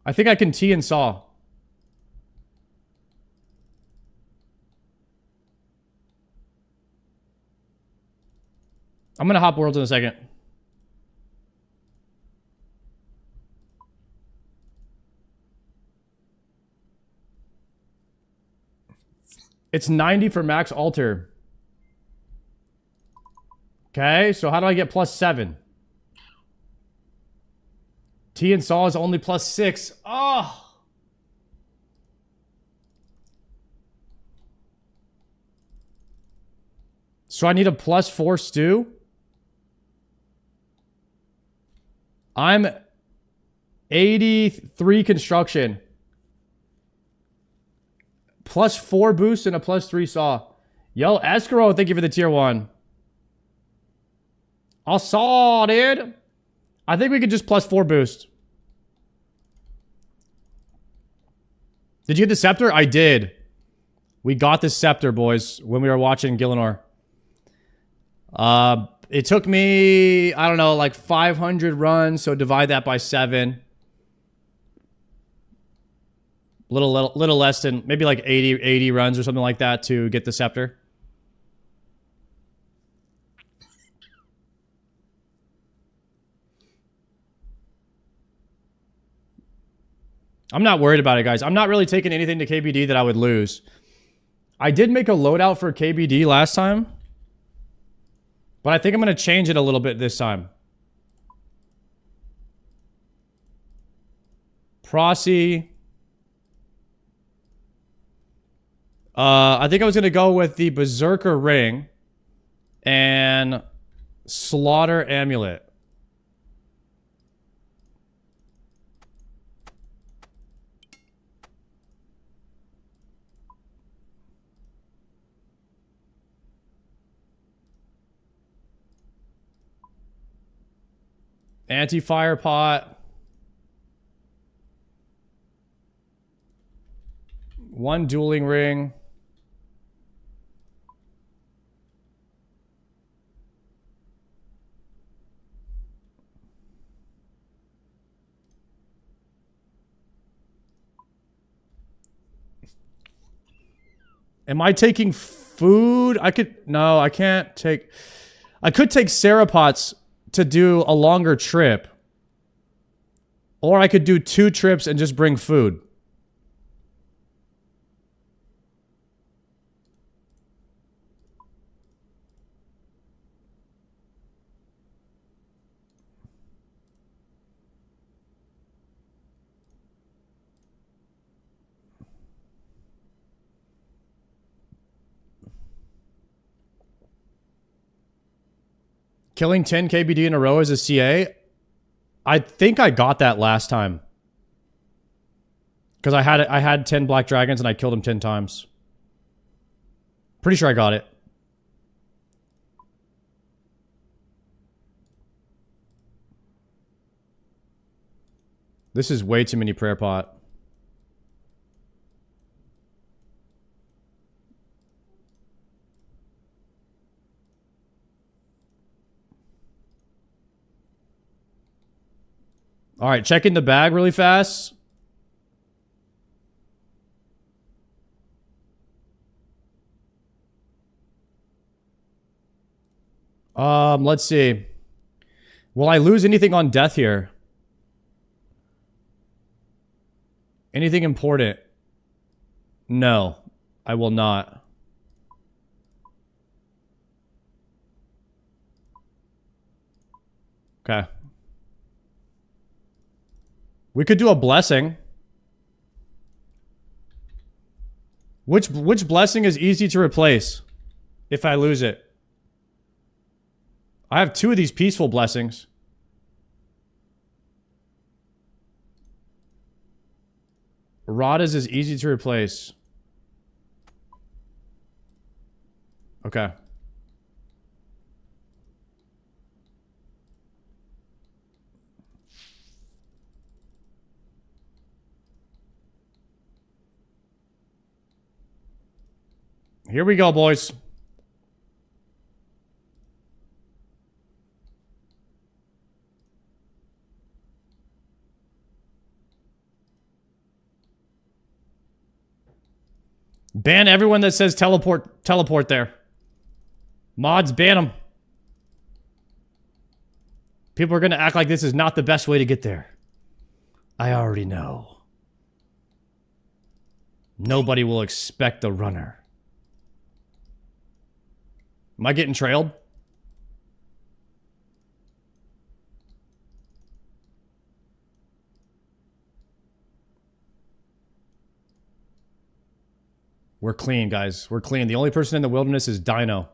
I think I can T and saw. I'm gonna hop worlds in a second. It's 90 for max altar. Okay, so how do I get +7? T and saw is only +6. Oh! So I need a +4 stew? I'm 83 construction. +4 boost and a +3 saw. Yo, Escrow, thank you for the tier 1. I'll saw, dude. I think we could just +4 boost. Did you get the scepter? I did. We got the scepter, boys, when we were watching Gillinor. It took me, I don't know, like 500 runs, so divide that by 7. Little less than, maybe like 80 runs or something like that to get the scepter. I'm not worried about it, guys. I'm not really taking anything to KBD that I would lose. I did make a loadout for KBD last time, but I think I'm going to change it a little bit this time. Prosy. I think I was going to go with the Berserker Ring and Slaughter Amulet. Anti-fire pot. 1 dueling ring. Am I taking food? No, I can't take... I could take Serapots to do a longer trip. Or I could do 2 trips and just bring food. Killing 10 KBD in a row as a CA? I think I got that last time. Because I had 10 black dragons and I killed them 10 times. Pretty sure I got it. This is way too many prayer pot. All right, checking the bag really fast. Let's see. Will I lose anything on death here? Anything important? No, I will not. Okay. We could do a blessing. Which blessing is easy to replace if I lose it? I have 2 of these peaceful blessings. Radas is easy to replace. Okay. Here we go, boys. Ban everyone that says teleport there. Mods, ban them. People are going to act like this is not the best way to get there. I already know. Nobody will expect the runner. Am I getting trailed? We're clean, guys. We're clean. The only person in the wilderness is Dino.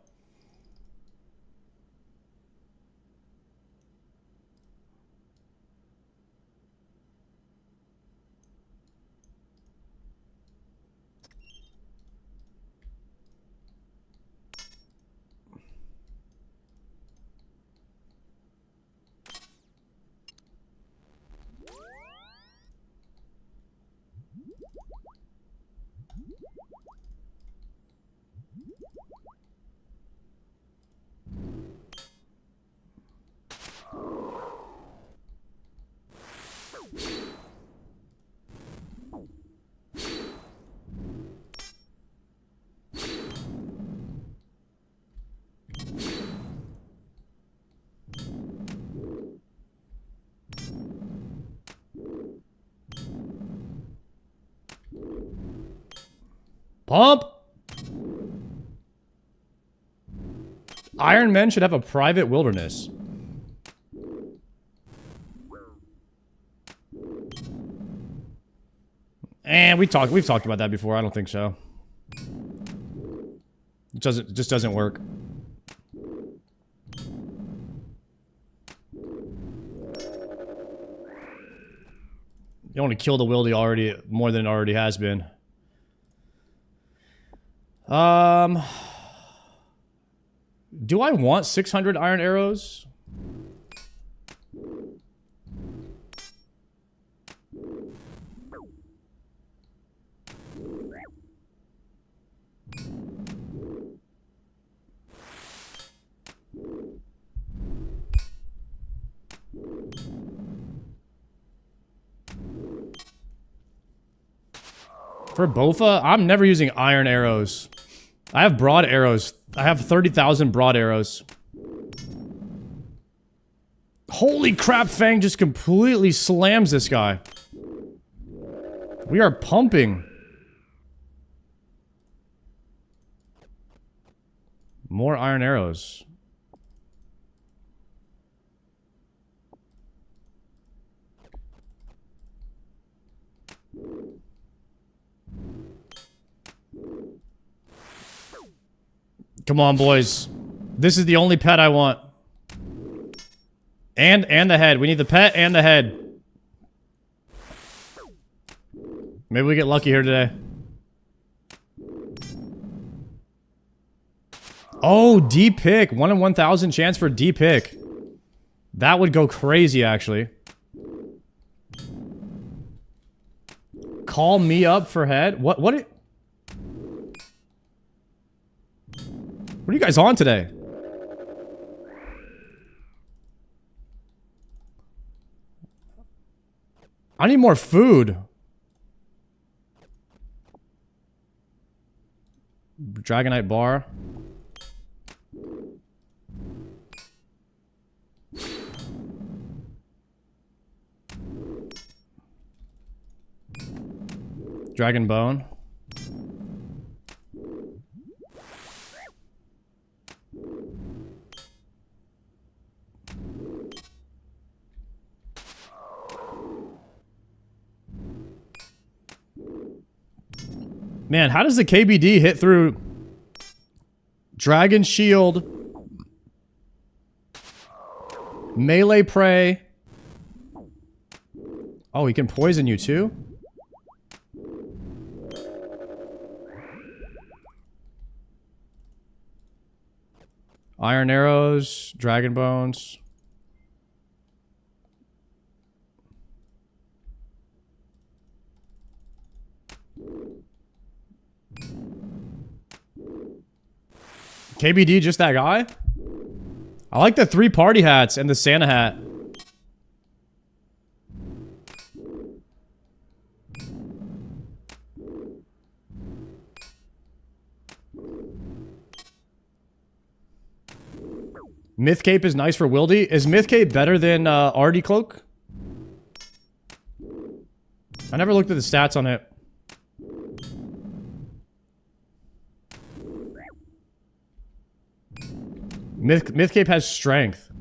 Pump! Iron Men should have a private wilderness. And we've talked about that before. I don't think so. It just doesn't work. You don't want to kill the wildy already more than it already has been. Do I want 600 iron arrows? For Bofa, I'm never using iron arrows. I have broad arrows. I have 30,000 broad arrows. Holy crap, Fang just completely slams this guy. We are pumping. More iron arrows. Come on, boys. This is the only pet I want. And the head. We need the pet and the head. Maybe we get lucky here today. Oh, D pick. 1 in 1,000 chance for D pick. That would go crazy, actually. Call me up for head? What are you guys on today? I need more food. Dragonite bar. Dragon bone. Man, how does the KBD hit through Dragon Shield, Melee Prey? Oh, he can poison you too? Iron arrows, dragon bones. KBD just that guy? I like the 3 party hats and the Santa hat. Myth Cape is nice for Wildy. Is Myth Cape better than Artie Cloak? I never looked at the stats on it. Myth Cape has strength.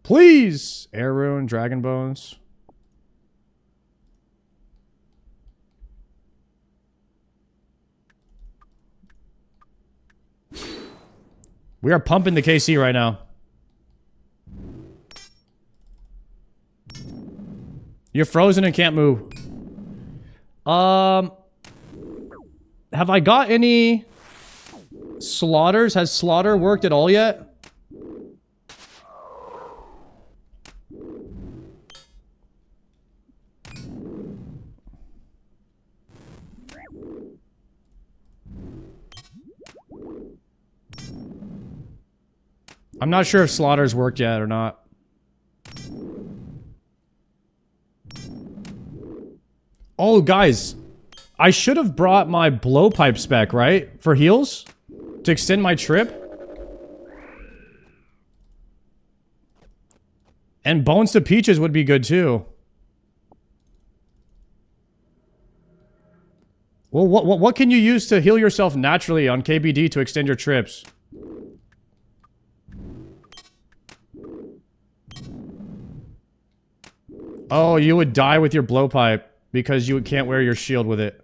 Please! Air Rune, Dragon Bones. We are pumping the KC right now. You're frozen and can't move. Have I got any slaughters? Has slaughter worked at all yet? I'm not sure if slaughter's worked yet or not. Oh, guys. I should have brought my blowpipe spec, right? For heals? To extend my trip? And Bones to Peaches would be good too. Well, what can you use to heal yourself naturally on KBD to extend your trips? Oh, you would die with your blowpipe because you can't wear your shield with it.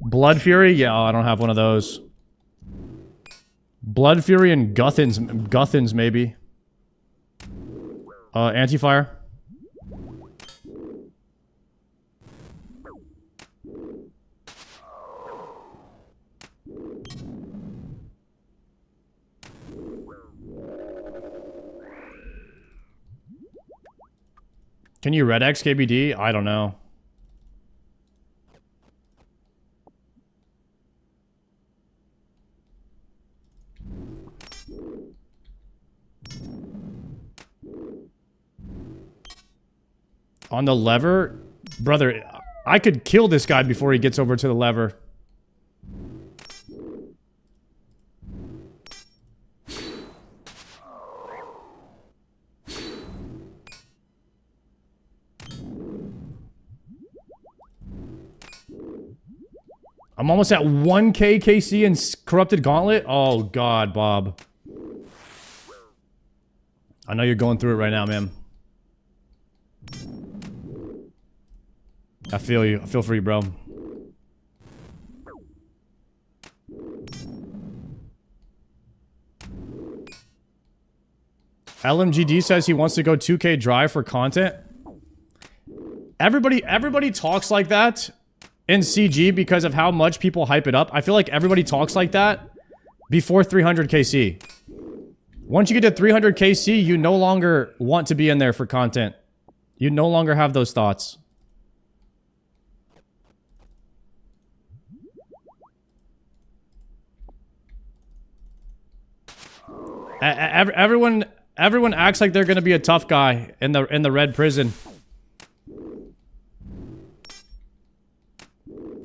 Blood Fury? Yeah, I don't have one of those. Blood Fury and Guthins maybe. Anti-fire. Can you red X KBD? I don't know. On the lever? Brother, I could kill this guy before he gets over to the lever. I'm almost at 1k KC in Corrupted Gauntlet. Oh, God, Bob. I know you're going through it right now, man. I feel you. I feel for you, bro. LMGD says he wants to go 2k drive for content. Everybody talks like that in CG because of how much people hype it up. I feel like everybody talks like that before 300 KC. Once you get to 300 KC, you no longer want to be in there for content. You no longer have those thoughts. Everyone acts like they're gonna be a tough guy in the red prison.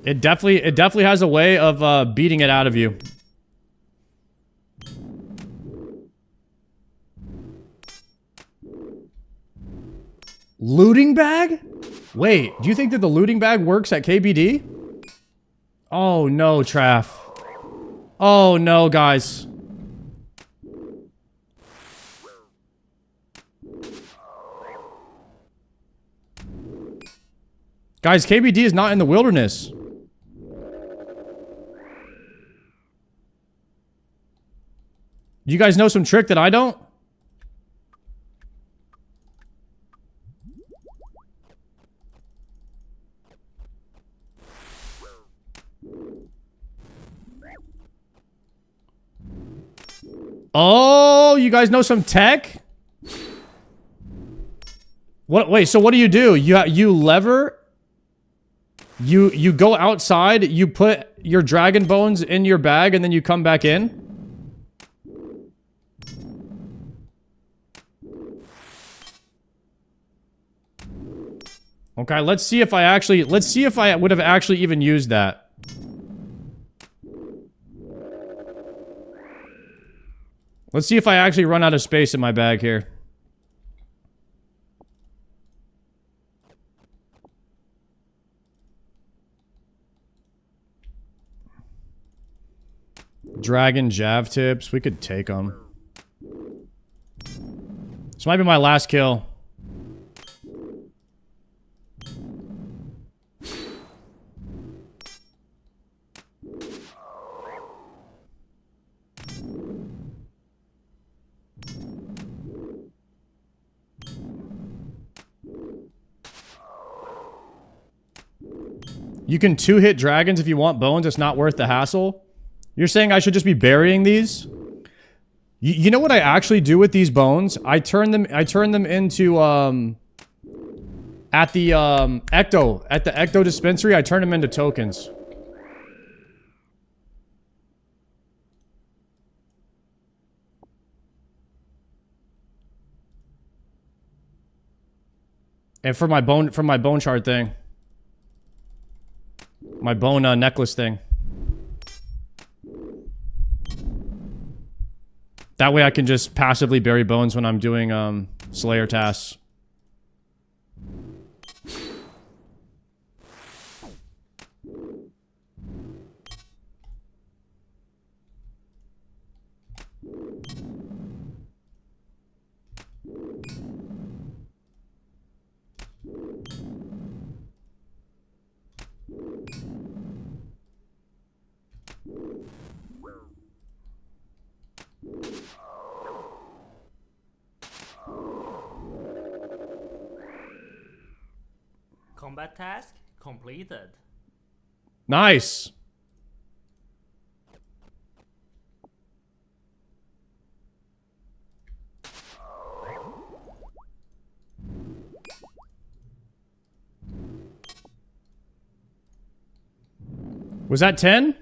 It definitely has a way of beating it out of you. Looting bag? Wait, do you think that the looting bag works at KBD? Oh no, Traff. Oh no, guys. Guys, KBD is not in the wilderness. You guys know some trick that I don't? Oh, you guys know some tech? What? Wait, so what do? You lever? You go outside, you put your dragon bones in your bag, and then you come back in? Okay, let's see if I would have actually even used that. Let's see if I actually run out of space in my bag here. Dragon Jav tips. We could take them. This might be my last kill. You can 2-hit dragons if you want bones. It's not worth the hassle. You're saying I should just be burying these? You know what I actually do with these bones? I turn them into at the Ecto dispensary, I turn them into tokens. And for my bone shard thing. My bone necklace thing. That way I can just passively bury bones when I'm doing Slayer tasks. Combat task completed. Nice. Was that 10?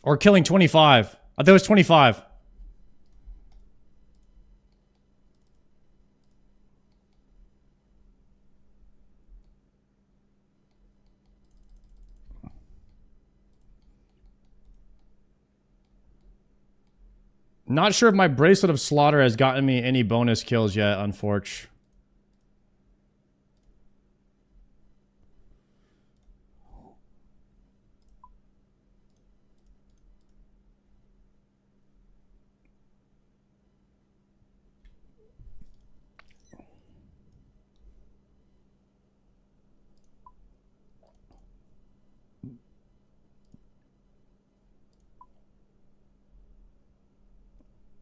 Or killing 25? I thought it was 25. Not sure if my Bracelet of Slaughter has gotten me any bonus kills yet, unfortunately.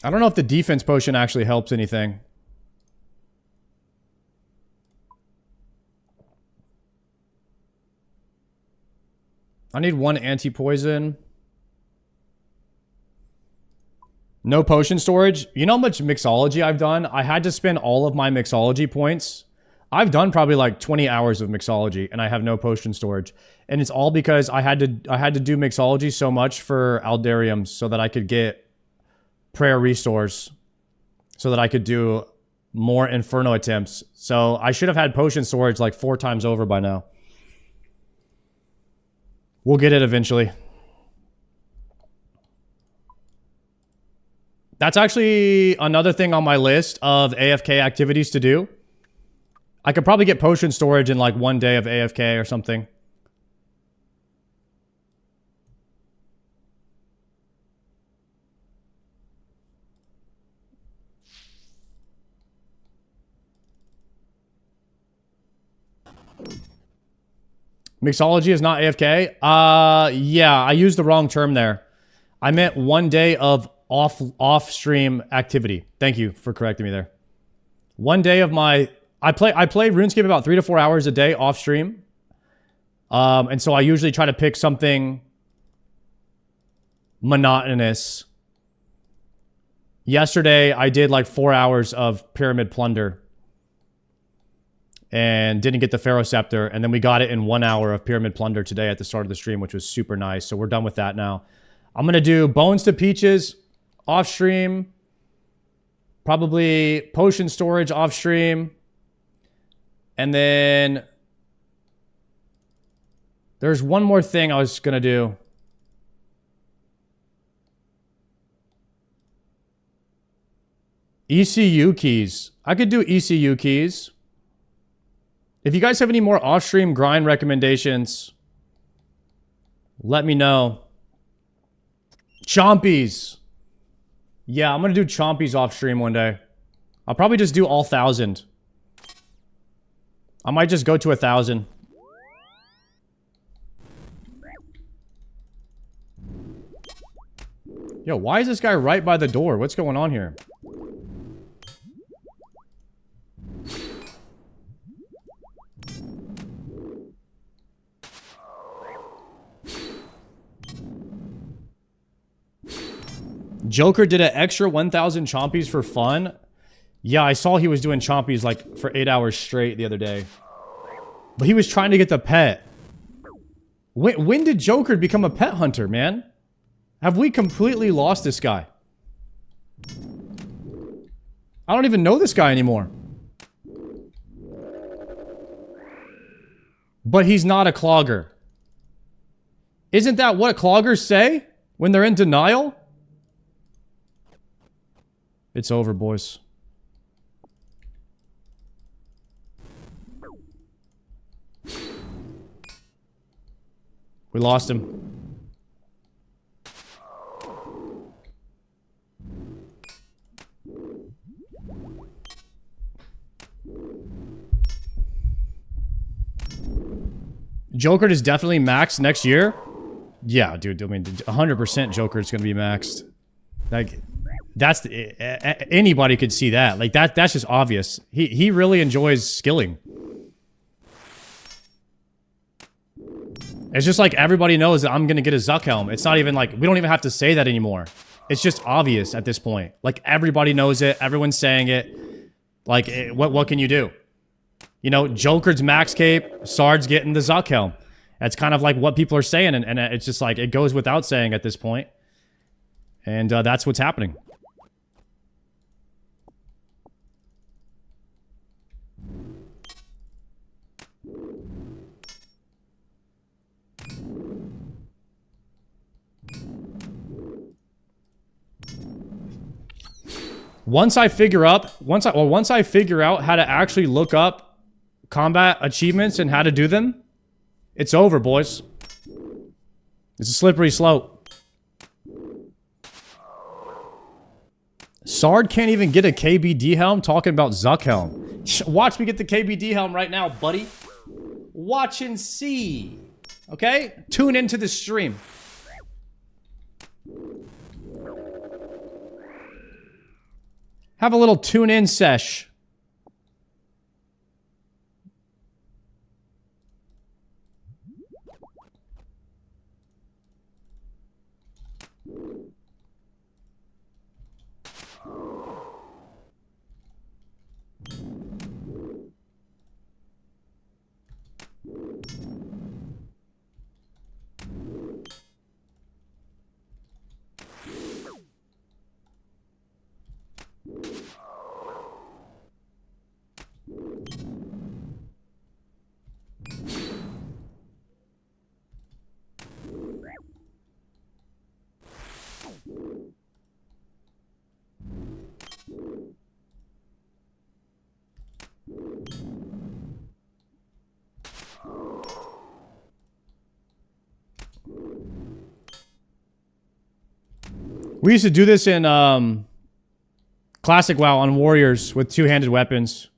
I don't know if the defense potion actually helps anything. I need 1 anti-poison. No potion storage. You know how much mixology I've done? I had to spend all of my mixology points. I've done probably like 20 hours of mixology and I have no potion storage. And it's all because I had to do mixology so much for Aldariums so that I could get prayer restores, so that I could do more Inferno attempts. So I should have had potion storage like 4 times over by now. We'll get it eventually. That's actually another thing on my list of AFK activities to do. I could probably get potion storage in like 1 day of AFK or something. Mixology is not AFK? Yeah, I used the wrong term there. I meant 1 day of off-stream activity. Thank you for correcting me there. 1 day of my... I play RuneScape about 3 to 4 hours a day off-stream. And so I usually try to pick something monotonous. Yesterday, I did like 4 hours of Pyramid Plunder. And didn't get the Pharaoh Scepter. And then we got it in 1 hour of Pyramid Plunder today at the start of the stream, which was super nice. So we're done with that now. I'm going to do Bones to Peaches off stream. Probably Potion Storage off stream. And then there's one more thing I was going to do. ECU keys. I could do ECU keys. If you guys have any more off-stream grind recommendations, let me know. Chompies. Yeah, I'm going to do Chompies off-stream one day. I'll probably just do all 1,000. I might just go to 1,000. Yo, why is this guy right by the door? What's going on here? Joker did an extra 1,000 chompies for fun. Yeah, I saw he was doing chompies like for 8 hours straight the other day. But he was trying to get the pet. When did Joker become a pet hunter, man? Have we completely lost this guy? I don't even know this guy anymore. But he's not a clogger. Isn't that what cloggers say when they're in denial? It's over, boys. We lost him. Joker is definitely maxed next year. Yeah, dude. I mean, 100% Joker is going to be maxed. Like, that's anybody could see that. Like that's just obvious. He really enjoys skilling. It's just like everybody knows that I'm going to get a Zuck helm. It's not even like, we don't even have to say that anymore. It's just obvious at this point. Like everybody knows it. Everyone's saying it. Like what can you do? You know, Joker's max cape, Sard's getting the Zuck helm. That's kind of like what people are saying, and it's just like, it goes without saying at this point. And that's what's happening. Once I figure out how to actually look up combat achievements and how to do them, it's over, boys. It's a slippery slope. Sard can't even get a KBD helm, talking about Zuck helm. Watch me get the KBD helm right now, buddy. Watch and see. Okay? Tune into the stream. Have a little tune-in sesh. We used to do this in Classic WoW on Warriors with two-handed weapons.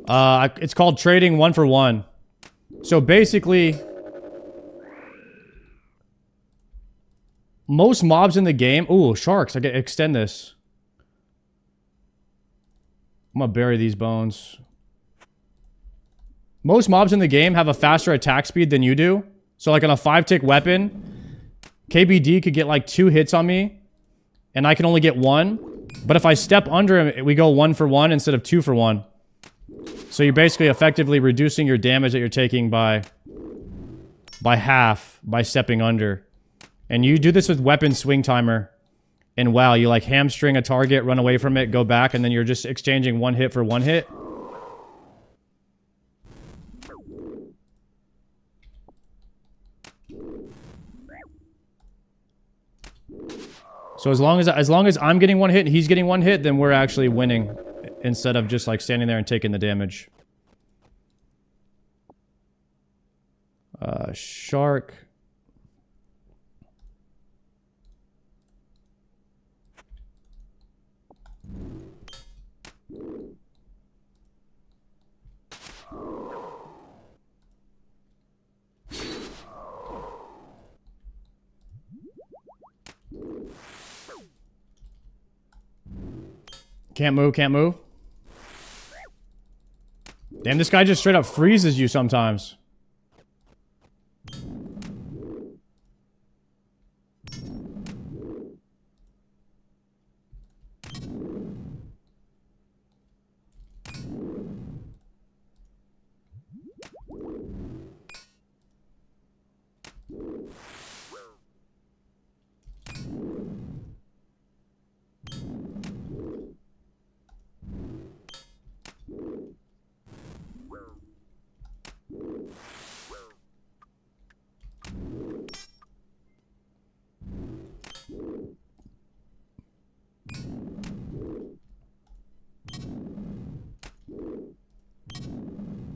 It's called trading 1 for 1. So basically, most mobs in the game... Ooh, sharks. I can extend this. I'm gonna bury these bones. Most mobs in the game have a faster attack speed than you do. So like on a 5-tick weapon, KBD could get like 2 hits on me, and I can only get 1. But if I step under him, we go 1 for 1 instead of 2 for 1. So you're basically effectively reducing your damage that you're taking by half by stepping under. And you do this with weapon swing timer. And wow, you like hamstring a target, run away from it, go back, and then you're just exchanging 1 hit for 1 hit. So as long as I'm getting 1 hit and he's getting 1 hit, then we're actually winning instead of just like standing there and taking the damage. Shark. Can't move, can't move. Damn, this guy just straight up freezes you sometimes.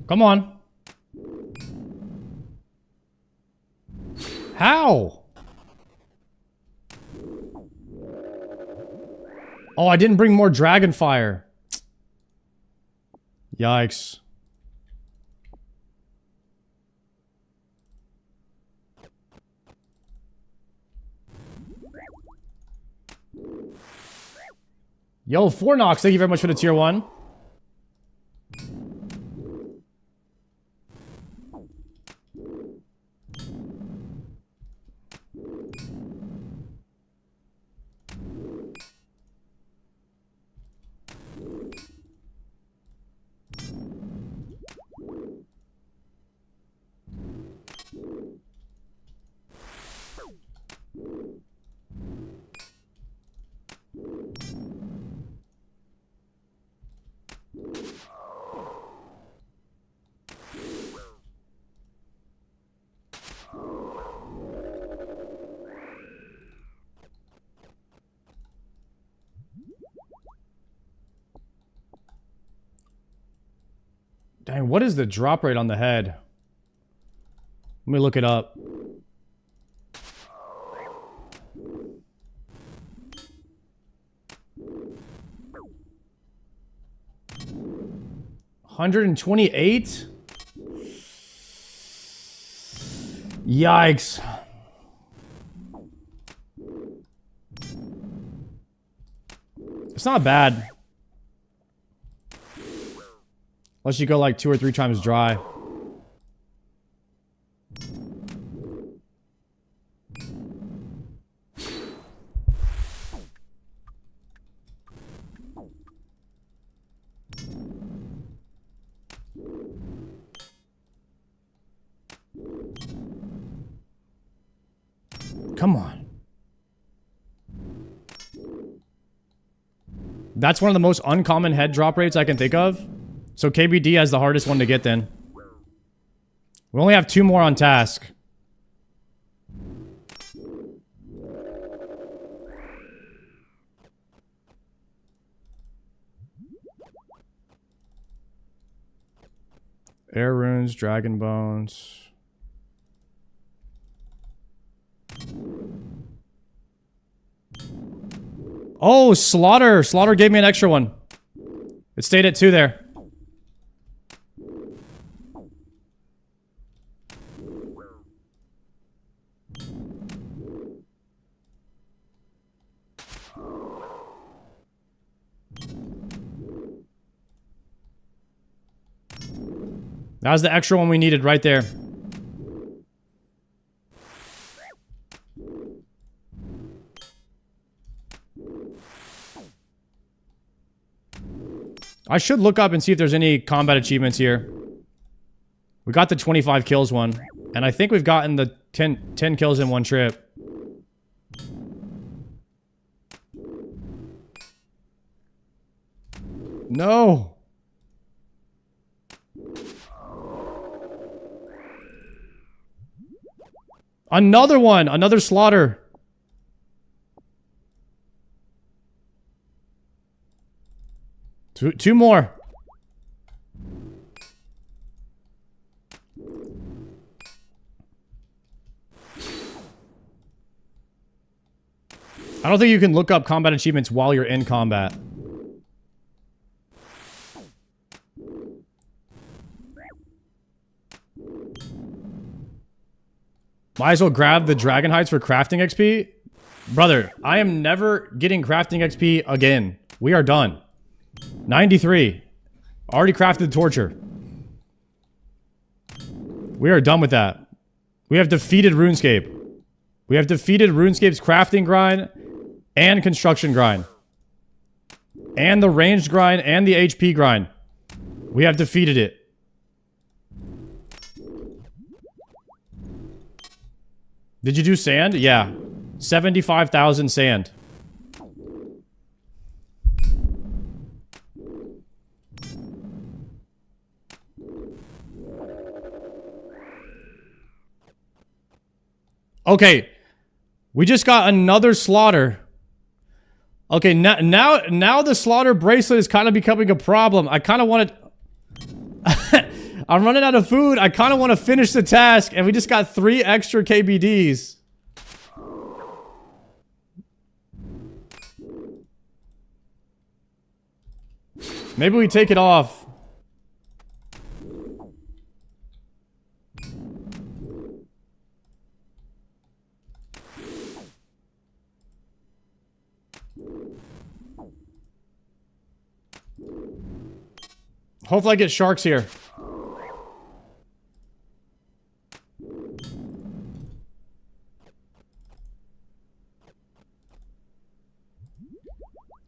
Come on. How? Oh, I didn't bring more dragon fire. Yikes. Yo, Fornox, thank you very much for the tier 1. Dang, what is the drop rate on the head? Let me look it up. $128? Yikes. It's not bad. Unless you go like 2 or 3 times dry. Come on. That's one of the most uncommon head drop rates I can think of. So KBD has the hardest one to get then. We only have 2 more on task. Air runes, dragon bones. Oh, Slaughter! Slaughter gave me an extra one. It stayed at 2 there. That was the extra one we needed right there. I should look up and see if there's any combat achievements here. We got the 25 kills one. And I think we've gotten the 10 kills in one trip. No! Another one! Another slaughter! Two more. I don't think you can look up combat achievements while you're in combat. Might as well grab the dragon hides for crafting XP. Brother, I am never getting crafting XP again. We are done. 93. Already crafted the torture. We are done with that. We have defeated RuneScape. We have defeated RuneScape's crafting grind and construction grind. And the ranged grind and the HP grind. We have defeated it. Did you do sand? Yeah. 75,000 sand. Okay, we just got another slaughter. Okay, now the slaughter bracelet is kind of becoming a problem. I kind of want to... I'm running out of food. I kind of want to finish the task, and we just got 3 extra KBDs. Maybe we take it off. Hopefully I get sharks here.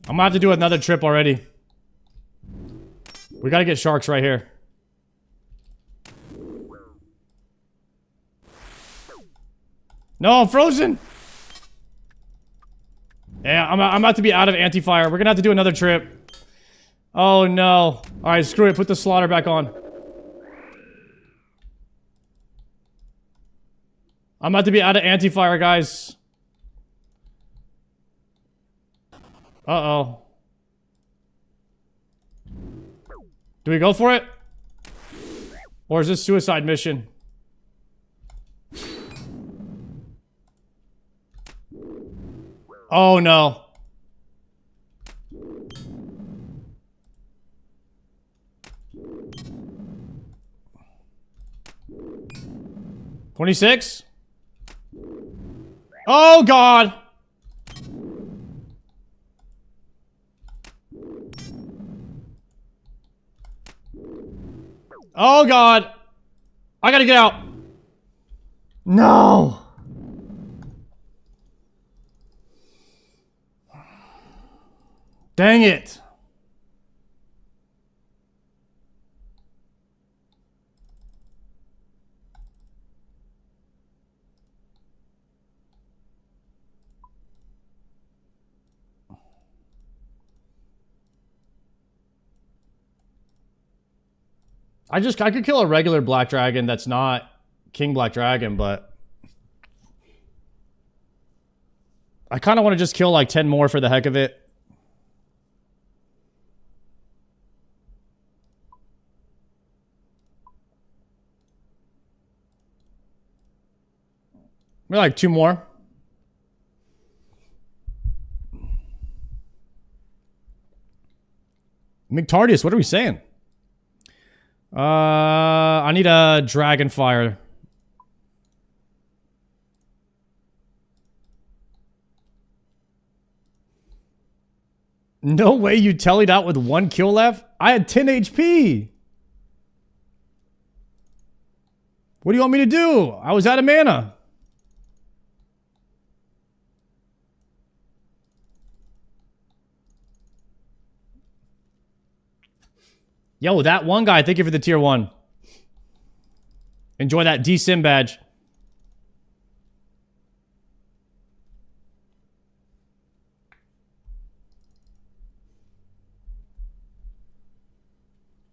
I'm gonna have to do another trip already. We gotta get sharks right here. No, I'm frozen! Yeah, I'm about to be out of anti-fire. We're gonna have to do another trip. Oh no. Alright, screw it. Put the slaughter back on. I'm about to be out of anti-fire, guys. Uh-oh. Do we go for it? Or is this suicide mission? Oh no. $26? Oh God. Oh God. I gotta get out. No. Dang it. I could kill a regular black dragon that's not King Black Dragon, but I kind of want to just kill like 10 more for the heck of it. Maybe like 2 more. McTardius, what are we saying? I need a dragon fire. No way you tellied out with 1 kill left? I had 10 HP. What do you want me to do? I was out of mana. Yo, that one guy, thank you for the tier 1. Enjoy that Dscim badge.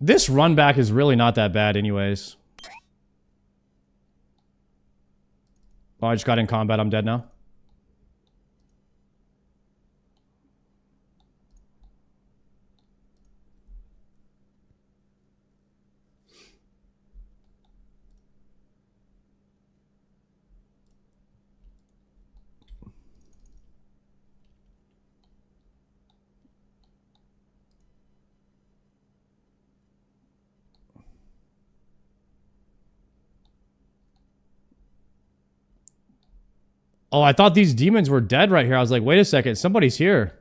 This run back is really not that bad anyways. Oh, I just got in combat. I'm dead now. Oh, I thought these demons were dead right here. I was like, wait a second. Somebody's here.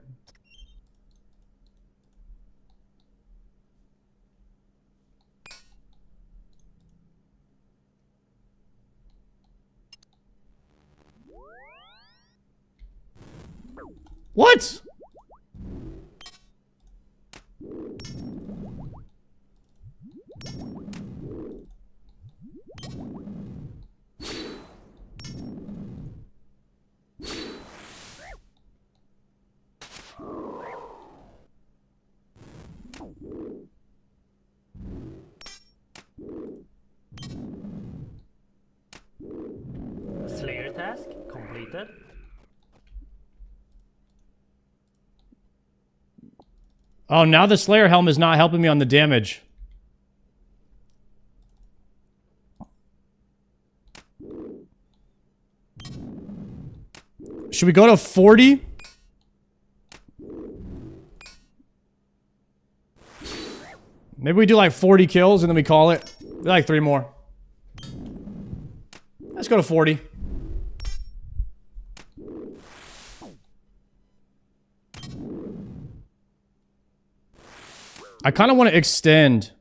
What? Slayer task completed. Oh, now the Slayer helm is not helping me on the damage. Should we go to 40? Maybe we do like 40 kills and then we call it. Like 3 more. Let's go to 40. I kind of want to extend.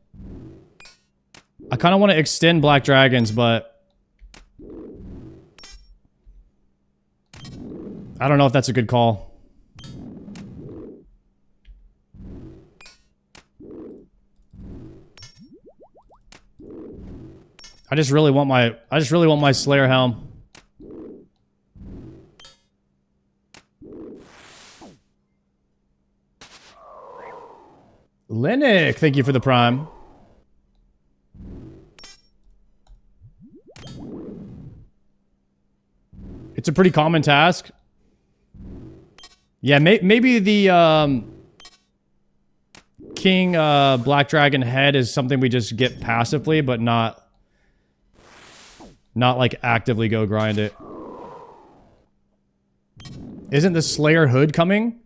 I kind of want to extend Black Dragons, but I don't know if that's a good call. I just really want my Slayer helm. Linux, thank you for the prime. It's a pretty common task. Yeah, maybe the King Black Dragon head is something we just get passively, but not Not like actively go grind it. Isn't the Slayer hood coming?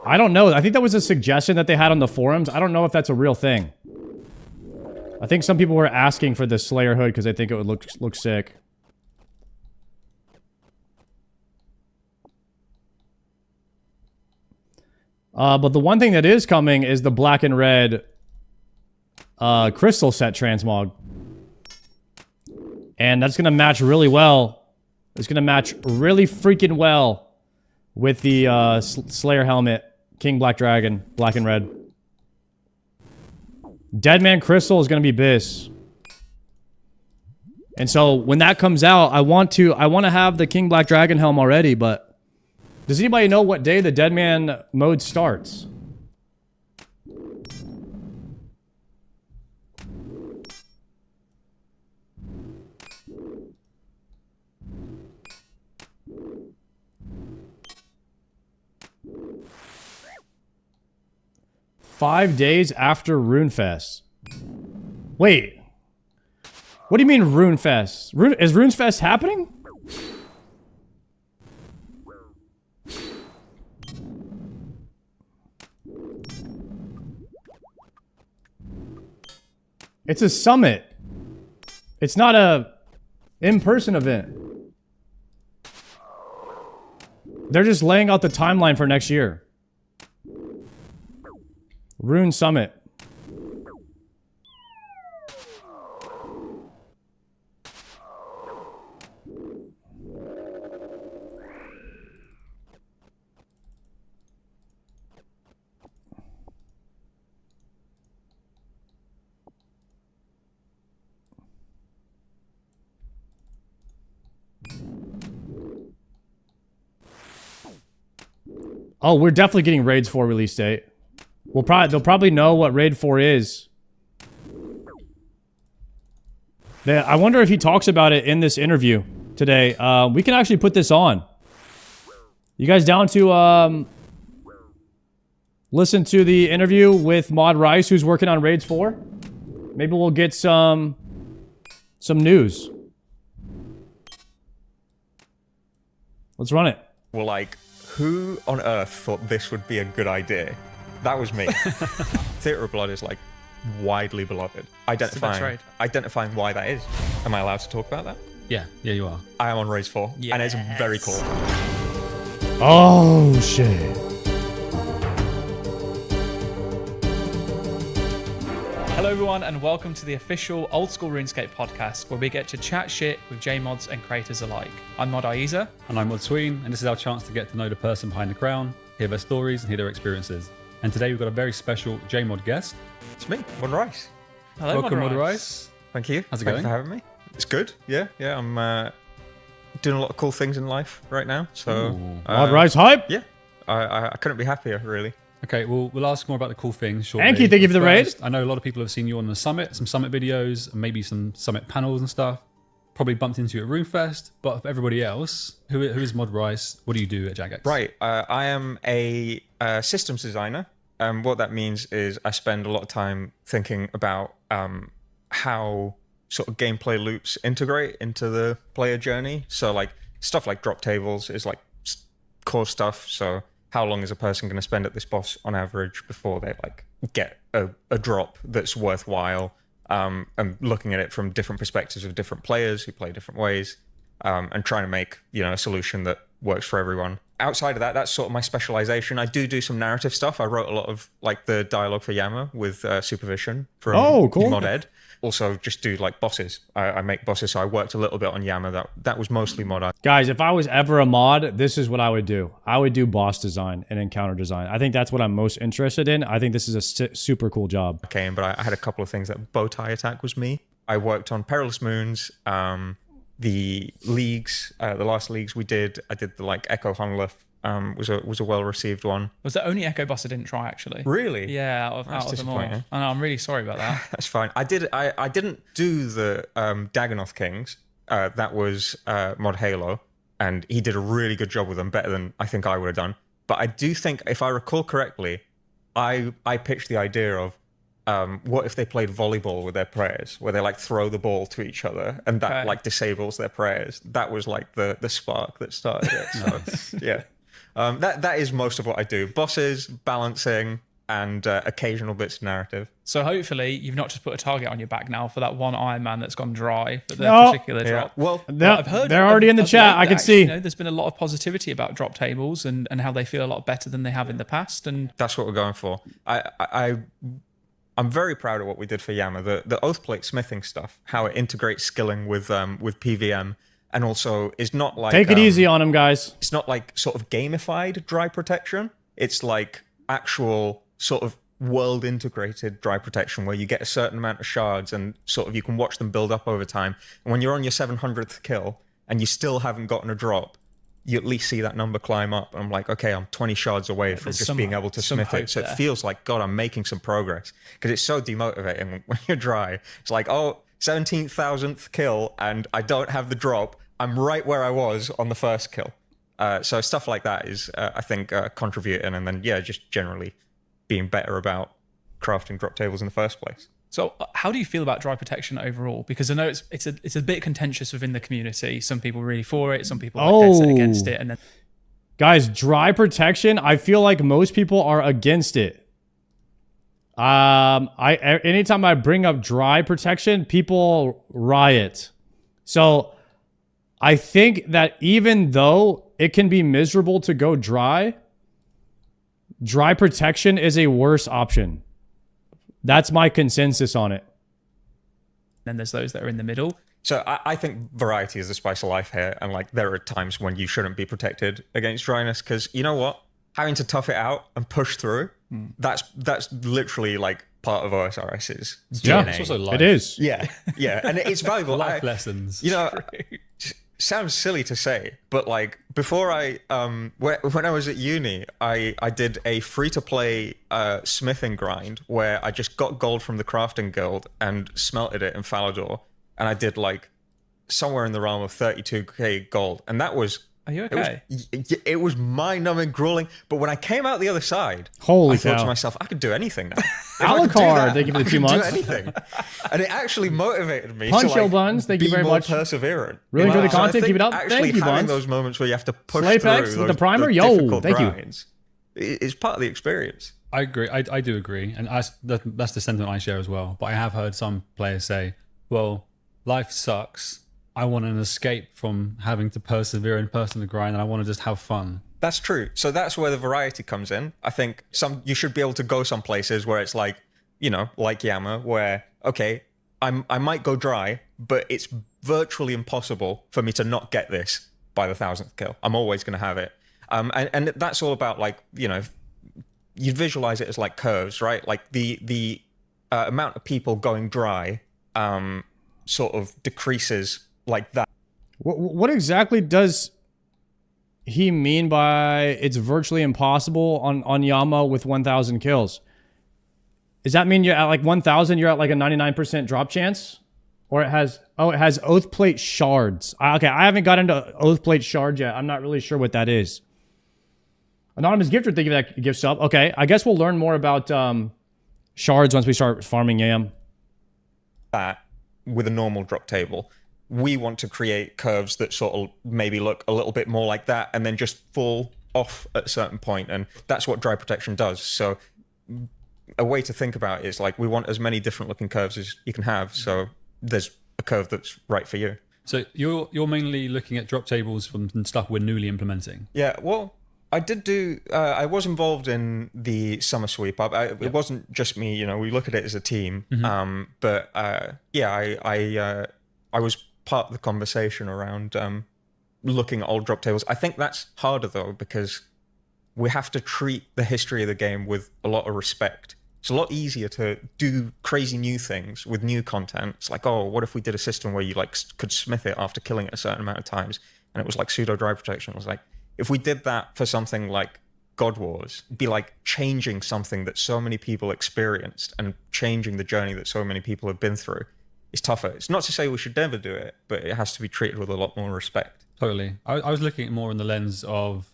I don't know. I think that was a suggestion that they had on the forums. I don't know if that's a real thing. I think some people were asking for the Slayer hood because they think it would look sick. But the one thing that is coming is the black and red crystal set transmog. And that's going to match really well. It's going to match really freaking well with the Slayer helmet. King Black Dragon, black and red. Deadman Crystal is going to be Biss. And so when that comes out, I want to have the King Black Dragon helm already, but does anybody know what day the Deadman mode starts? Five days after RuneFest. Wait. What do you mean RuneFest? Is RuneFest happening? It's a summit. It's not a in-person event. They're just laying out the timeline for next year. Rune Summit. Oh, we're definitely getting Raids 4 release date. They'll probably know what Raid 4 is. I wonder if he talks about it in this interview today. We can actually put this on. You guys down to listen to the interview with Mod Rice, who's working on Raids 4? Maybe we'll get some news. Let's run it. Well, like, who on earth thought this would be a good idea? That was me. Theatre of Blood is like widely beloved. Identifying why that is. Am I allowed to talk about that? Yeah, you are. I am on Race 4, and it's very cool. Oh shit. Hello everyone and welcome to the official Old School RuneScape podcast where we get to chat shit with JMods and creators alike. I'm Mod Aiza. And I'm Mod Sween, and this is our chance to get to know the person behind the crown, hear their stories and hear their experiences. And today we've got a very special JMod guest. It's me, Mod Rice. Hello, welcome, Mod Rice. Thank you. How's it going? Thanks for having me. It's good. Yeah. I'm doing a lot of cool things in life right now. So Mod Rice hype? Yeah. I couldn't be happier, really. Okay, we'll ask more about the cool things shortly. Thank you for the raid. I know a lot of people have seen you on the summit, some summit videos, and maybe some summit panels and stuff. Probably bumped into you at RuneFest, but for everybody else, who is Mod Rice? What do you do at Jagex? Right, I am a systems designer. What that means is I spend a lot of time thinking about how sort of gameplay loops integrate into the player journey. So like stuff like drop tables is like core stuff. So how long is a person going to spend at this boss on average before they like get a drop that's worthwhile? And looking at it from different perspectives of different players who play different ways, and trying to make a solution that works for everyone. Outside of that, that's sort of my specialization. I do some narrative stuff. I wrote a lot of like the dialogue for Yammer with supervision from cool. Mod Ed. Also, just do like bosses. I make bosses, so I worked a little bit on Yammer. That was mostly mod. Guys, if I was ever a mod, this is what I would do. I would do boss design and encounter design. I think that's what I'm most interested in. I think this is a super cool job. Okay, but I had a couple of things. That Bowtie Attack was me. I worked on Perilous Moons, the leagues, the last leagues we did. I did the like Echo Hunlef. Was a well received one. Was the only Echo boss I didn't try actually. Really? Yeah, out of them all. I know, I'm really sorry about that. That's fine. I didn't do the Dagonoth Kings. That was Mod Halo, and he did a really good job with them, better than I think I would have done. But I do think, if I recall correctly, I pitched the idea of what if they played volleyball with their prayers, where they like throw the ball to each other, and that like disables their prayers? That was like the spark that started it. So yeah, that is most of what I do: bosses, balancing, and occasional bits of narrative. So hopefully you've not just put a target on your back now for that one Iron Man that's gone dry for the particular drop. Well, I've heard they're already in the chat. I can see. You know, there's been a lot of positivity about drop tables and how they feel a lot better than they have in the past. And that's what we're going for. I'm very proud of what we did for Yama. The oath plate smithing stuff, how it integrates skilling with PVM, and also is not like take it easy on them, guys. It's not like sort of gamified dry protection. It's like actual sort of world integrated dry protection where you get a certain amount of shards and sort of you can watch them build up over time. And when you're on your 700th kill and you still haven't gotten a drop, you at least see that number climb up. And I'm like, okay, I'm 20 shards away from just being able to smith it. So it feels like, God, I'm making some progress. Because it's so demotivating when you're dry. It's like, oh, 17,000th kill and I don't have the drop. I'm right where I was on the first kill. So stuff like that is, I think, contributing. And then, yeah, just generally being better about crafting drop tables in the first place. So how do you feel about dry protection overall? Because I know it's a bit contentious within the community. Some people are really for it, some people are dead set against it. And then guys, dry protection, I feel like most people are against it. Anytime I bring up dry protection, people riot. So I think that even though it can be miserable to go dry protection is a worse option. That's my consensus on it. Then there's those that are in the middle. So I think variety is the spice of life here. And like there are times when you shouldn't be protected against dryness because you know what? Having to tough it out and push through, that's literally like part of OSRS's DNA. Yeah, it's also life. It is. Yeah, yeah. And it's valuable. Life lessons. You know, sounds silly to say, but like before I when I was at uni, I did a free-to-play smithing grind where I just got gold from the crafting guild and smelted it in Falador, and I did like somewhere in the realm of 32k gold, and that was. Are you okay? It was mind-numbing, grueling. But when I came out the other side, I thought cow. to myself, I could do anything now. Alucard, thank you for the 2 months. Do anything, and it actually motivated me. Punch to like, Buns, thank you very much. Perseverant. Really enjoy the So I content. think Keep it up. Actually, Thank you, having Buns. those moments where you have to push Slaypex through with the those, primer. those Yo, difficult thank you. grinds, it's part of the experience. I agree. I do agree, and that's the sentiment I share as well. But I have heard some players say, "Well, life sucks. I want an escape from having to persevere and personally grind, and I want to just have fun." That's true. So that's where the variety comes in. I think you should be able to go some places where it's like, you know, like Yama, where okay, I might go dry, but it's virtually impossible for me to not get this by the 1000th kill. I'm always going to have it. And that's all about like, you know, you visualize it as like curves, right? Like the amount of people going dry sort of decreases like that. What exactly does he mean by it's virtually impossible on Yama with 1,000 kills? Does that mean you're at like 1,000, you're at like a 99% drop chance? Or it has oath plate shards. Okay, I haven't got into oath plate shards yet. I'm not really sure what that is. Anonymous Gifter, thank you for that gift sub. Okay, I guess we'll learn more about shards once we start farming YAM. That with a normal drop table. We want to create curves that sort of maybe look a little bit more like that and then just fall off at a certain point. And that's what dry protection does. So a way to think about it is like we want as many different looking curves as you can have. So there's a curve that's right for you. So you're mainly looking at drop tables from stuff we're newly implementing. Yeah, well, I did do. I was involved in the summer sweep. It wasn't just me. You know, we look at it as a team. Mm-hmm. But I was part of the conversation around looking at old drop tables. I think that's harder though because we have to treat the history of the game with a lot of respect. It's a lot easier to do crazy new things with new content. It's like, oh, what if we did a system where you like could smith it after killing it a certain amount of times, and it was like pseudo dry protection. It was like, if we did that for something like God Wars, it'd be like changing something that so many people experienced and changing the journey that so many people have been through. It's tougher. It's not to say we should never do it, but it has to be treated with a lot more respect. Totally. I was looking at more in the lens of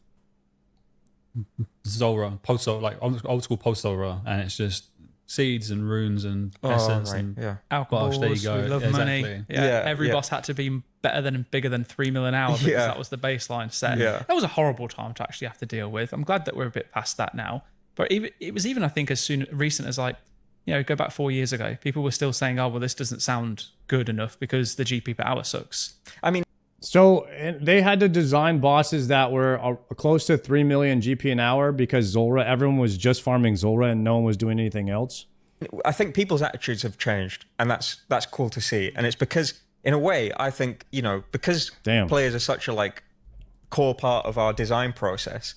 Zulrah, post like old school post Zulrah, and it's just seeds and runes and essence and alcohol. gosh, there you go. We love money. Yeah, every boss had to be better than and bigger than 3 mil an hour because that was the baseline set. That was a horrible time to actually have to deal with. I'm glad that we're a bit past that now. But it was even, I think, as recent as like, go back 4 years ago, people were still saying, oh, well, this doesn't sound good enough because the GP per hour sucks. I mean, so they had to design bosses that were close to 3 million GP an hour because everyone was just farming Zulrah and no one was doing anything else. I think people's attitudes have changed, and that's cool to see. And it's because, in a way, I think, because players are such a like core part of our design process,